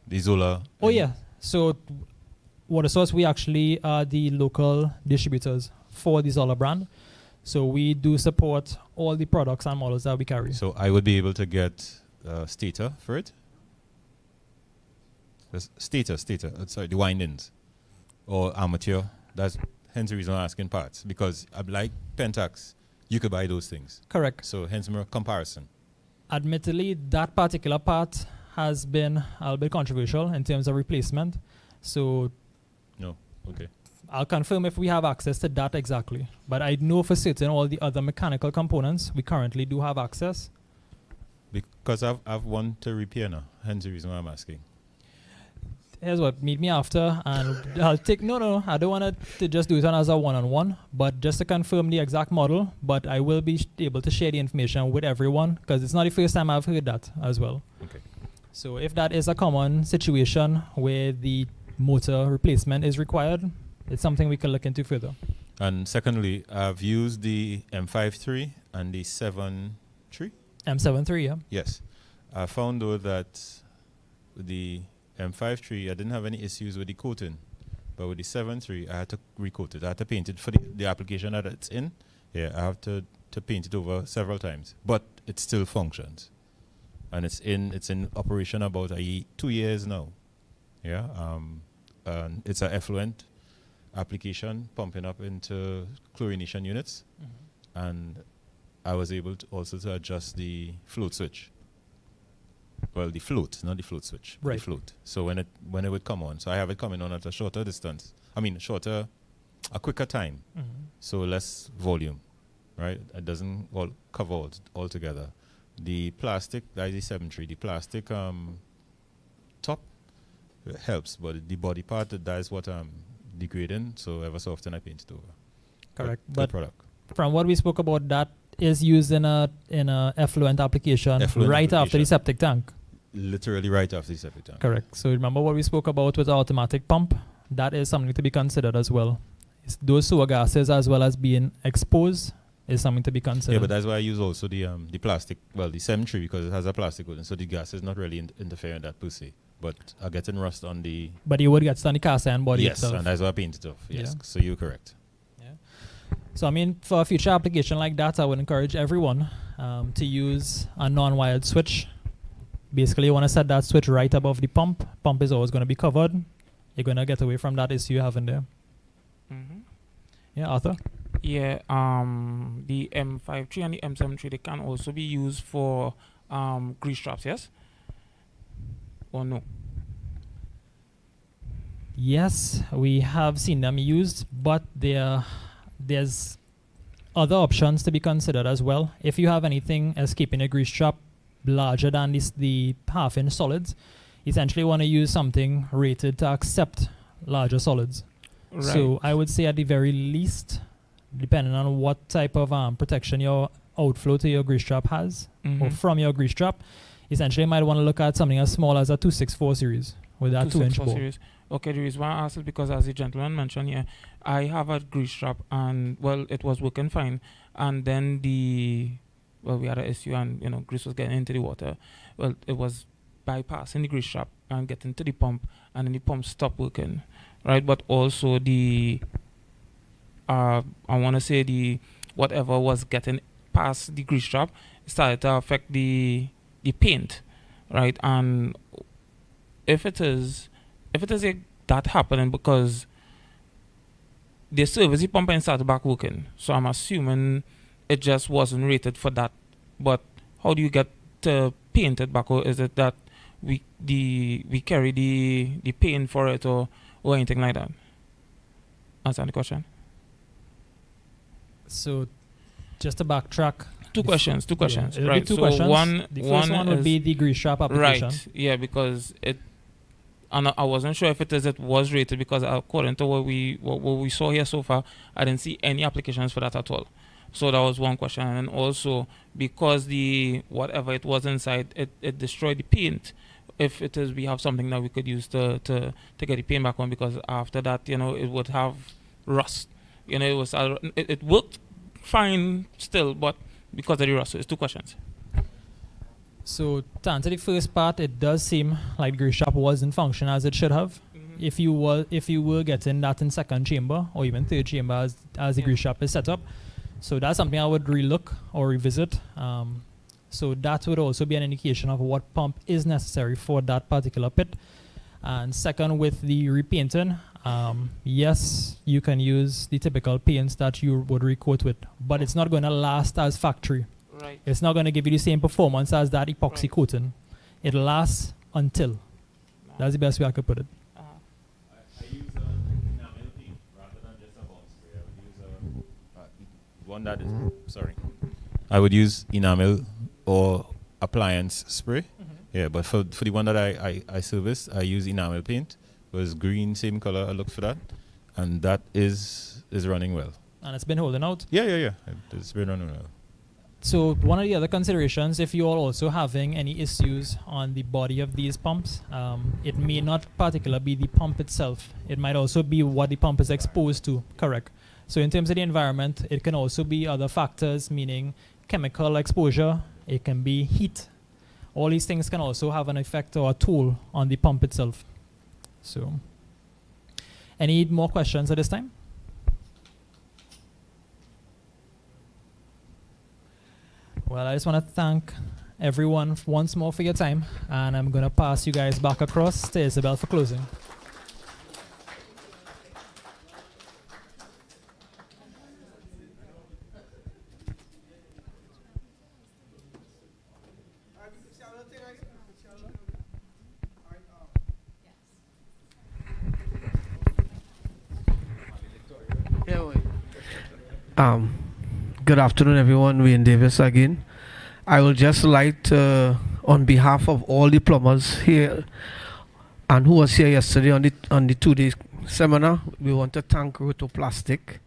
The Zola? Oh yeah, so Water Source, we actually are the local distributors for the Zola brand. So we do support all the products and models that we carry. So I would be able to get stator for it? Stator, sorry, the windings. Or armature. That's hence the reason I'm asking parts. Because like Pentax, you could buy those things. Correct. So hence my comparison. Admittedly, that particular part has been a little bit controversial in terms of replacement. So no, okay. I'll confirm if we have access to that exactly. But I know for certain all the other mechanical components, we currently do have access. Because I've one to repair now. Hence the reason why I'm asking. Here's what, meet me after and I'll take, no, I don't want to just do it as a one-on-one, but just to confirm the exact model, but I will be able to share the information with everyone because it's not the first time I've heard that as well. Okay. So if that is a common situation where the motor replacement is required, it's something we can look into further. And secondly, I've used the M53 and the 7.3. M73, yeah. Yes. I found though that with the M53, I didn't have any issues with the coating. But with the 7.3, I had to recoat it. I had to paint it for the application that it's in. Yeah, I have to paint it over several times. But it still functions. And it's in operation about 2 years now. Yeah. And it's an effluent application pumping up into chlorination units. Mm-hmm. And I was able to also to adjust the float switch. Well, the float, not the float switch, right. The float. So when it would come on, so I have it coming on at a shorter distance. I mean, a quicker time. Mm-hmm. So less volume, right? It doesn't all cover all together. The plastic, that is the 7.3, the plastic top helps, but the body part, that is what I'm degrading. So ever so often I paint it over. Correct. But But product. From what we spoke about, that is used in a effluent application after the septic tank. Literally right after the septic tank. Correct. So remember what we spoke about with the automatic pump? That is something to be considered as well. Those sewer gases as well as being exposed is something to be considered. Yeah, but that's why I use also the plastic, well, the 7.3 because it has a plastic coating, so the gas is not really interfering with that per se. But I get in rust on the... But you would get on the cast iron body itself. Yes, and that's why I paint it off. Yes, Yeah. so you're correct. So, I mean, for a future application like that, I would encourage everyone to use a non-wired switch. Basically, you want to set that switch right above the pump. Pump is always going to be covered. You're going to get away from that issue you have in there. Mm-hmm. Yeah, Arthur? Yeah, the M53 and the M73, they can also be used for grease traps, yes? Or no? Yes, we have seen them used, but there's other options to be considered as well. If you have anything escaping a grease trap larger than the half-inch solids, essentially want to use something rated to accept larger solids. Right. So I would say at the very least, depending on what type of protection your outflow to your grease trap has, or from your grease trap, essentially you might want to look at something as small as a 264 series with that 2-inch bore. Series. Okay, the reason why I asked is because, as the gentleman mentioned here, I have a grease trap and, well, it was working fine. And then we had an issue and, grease was getting into the water. Well, it was bypassing the grease trap and getting to the pump, and then the pump stopped working, right? But also I want to say the whatever was getting past the grease trap started to affect the paint, right? And if it is that happening because they service the pump and started back working, so I'm assuming it just wasn't rated for that. But how do you get to paint it back, or is it that we carry the paint for it or anything like that? Answer the question. So, just to backtrack. Two questions. Yeah, Right. Two so questions. The first one would be the grease trap application. Right. Yeah, because and I wasn't sure if it was rated because according to what we saw here so far, I didn't see any applications for that at all. So that was one question. And also because the whatever it was inside, it destroyed the paint. If it is, we have something that we could use to get the paint back on, because after that, it would have rust. It worked fine still, but because of the rust. So it's two questions. So to answer the first part, it does seem like grease trap was in function as it should have. if you were getting that in second chamber or even third chamber as the grease trap is set up. So that's something I would relook or revisit. So that would also be an indication of what pump is necessary for that particular pit. And second, with the repainting, yes, you can use the typical paints that you would recoat with, but it's not going to last as factory. Right. It's not going to give you the same performance as that epoxy coating. It lasts until. That's the best way I could put it. I use an enamel paint rather than just a bomb spray. I would use one that is, sorry. I would use enamel or appliance spray. Yeah, but for the one that I service, I use enamel paint. It was green, same color. I looked for that, and that is running well. And it's been holding out? Yeah. It's been running well. So one of the other considerations, if you are also having any issues on the body of these pumps, it may not particularly be the pump itself. It might also be what the pump is exposed to, correct? So in terms of the environment, it can also be other factors, meaning chemical exposure, it can be heat. All these things can also have an effect or a toll on the pump itself. So, any more questions at this time? Well, I just want to thank everyone once more for your time, and I'm going to pass you guys back across to Isabel for closing. Good afternoon, everyone. Wayne Davis again. I would just like to, on behalf of all the plumbers here and who was here yesterday on the 2-day seminar, we want to thank Rotoplastic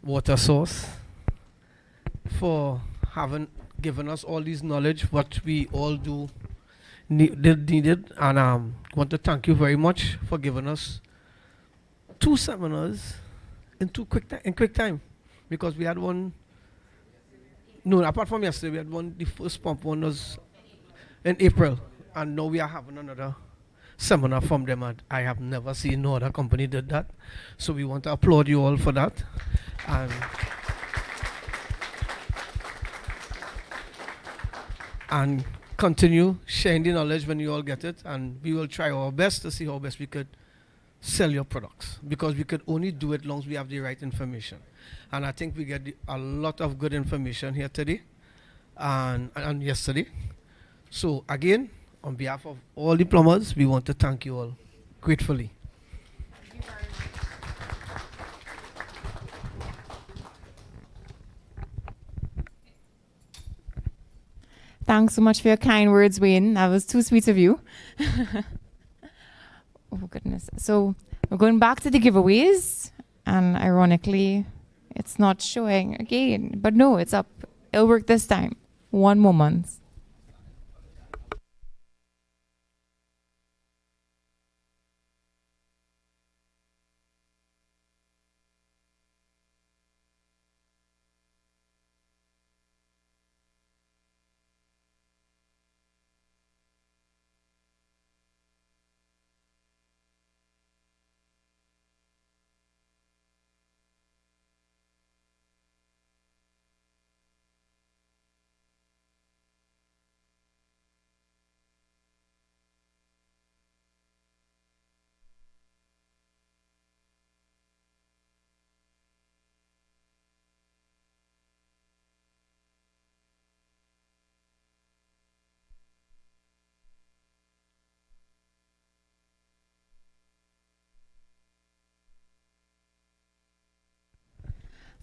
Water Source for having given us all this knowledge, what we all do needed, and want to thank you very much for giving us 2 seminars in quick time. Because we had one, no, apart from yesterday, we had one, the first pump one was in April, and now we are having another seminar from them, and I have never seen no other company did that. So we want to applaud you all for that. And continue sharing the knowledge when you all get it, and we will try our best to see how best we could sell your products, because we could only do it long as we have the right information. And I think we get a lot of good information here today and yesterday. So again, on behalf of all the plumbers, we want to thank you all gratefully. Thank you very much. Thanks so much for your kind words, Wayne. That was too sweet of you. Oh, goodness. So we're going back to the giveaways, and ironically, it's not showing again. But no, it's up. It'll work this time. 1 more month.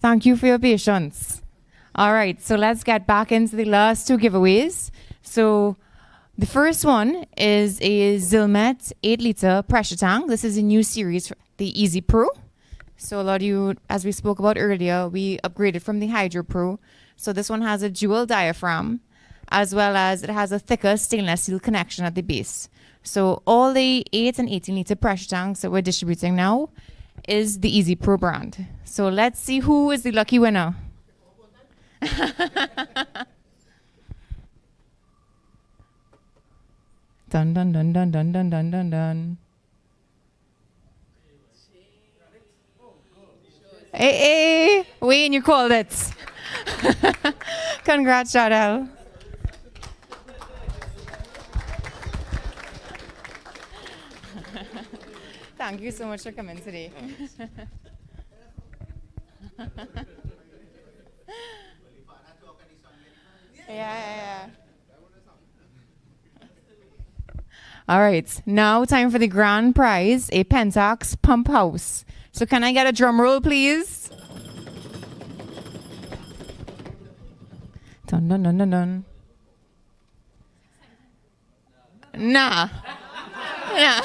Thank you for your patience. All right, so let's get back into the last 2 giveaways. So the first one is a Zilmet 8-liter pressure tank. This is a new series, the Easy Pro. So a lot of you, as we spoke about earlier, we upgraded from the Hydro Pro. So this one has a dual diaphragm, as well as it has a thicker stainless steel connection at the base. So all the 8 and 18-liter pressure tanks that we're distributing now is the Easy Pro brand. So let's see who is the lucky winner. Dun dun dun dun dun dun dun dun dun. Hey, Wayne, you called it. Congrats, Jadel. Thank you so much for coming today. Yeah. All right, now time for the grand prize, a Pentax pump house. So can I get a drum roll, please? Dun dun dun dun dun. Nah. Yeah.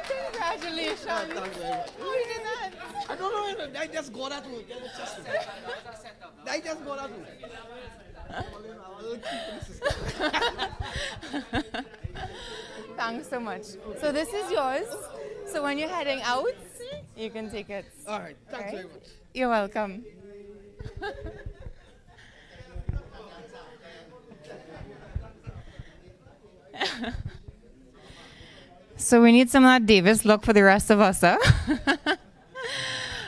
Congratulations. Who did that? I don't know. I just got that way. I just got that way. Thanks so much. So this is yours. So when you're heading out, you can take it. All right. Thanks very much. You're welcome. So we need some of that Davis look for the rest of us, huh?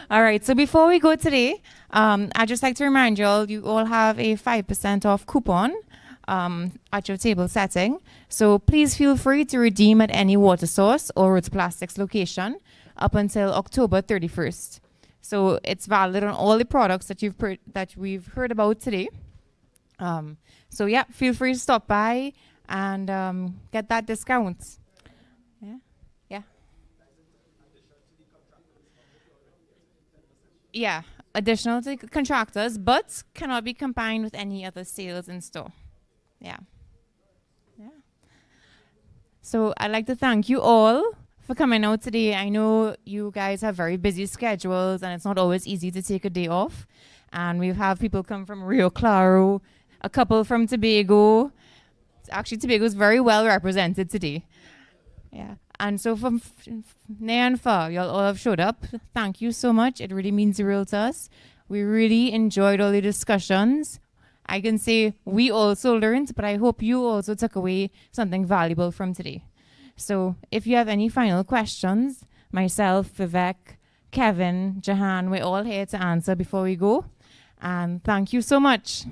All right, so before we go today, I'd just like to remind you all have a 5% off coupon at your table setting. So please feel free to redeem at any water source or Rotoplastics location up until October 31st. So it's valid on all the products that we've heard about today. So yeah, feel free to stop by and get that discount. Yeah. Yeah, additional to contractors, but cannot be combined with any other sales in store. Yeah. So I'd like to thank you all for coming out today. I know you guys have very busy schedules and it's not always easy to take a day off. And we have people come from Rio Claro, a couple from Tobago. Actually, Tobago is very well represented today. Yeah. And so from near and far, y'all all have showed up. Thank you so much. It really means the world to us. We really enjoyed all the discussions. I can say we also learned, but I hope you also took away something valuable from today. So if you have any final questions, myself, Vivek, Kevin, Jahan, we're all here to answer before we go. And thank you so much.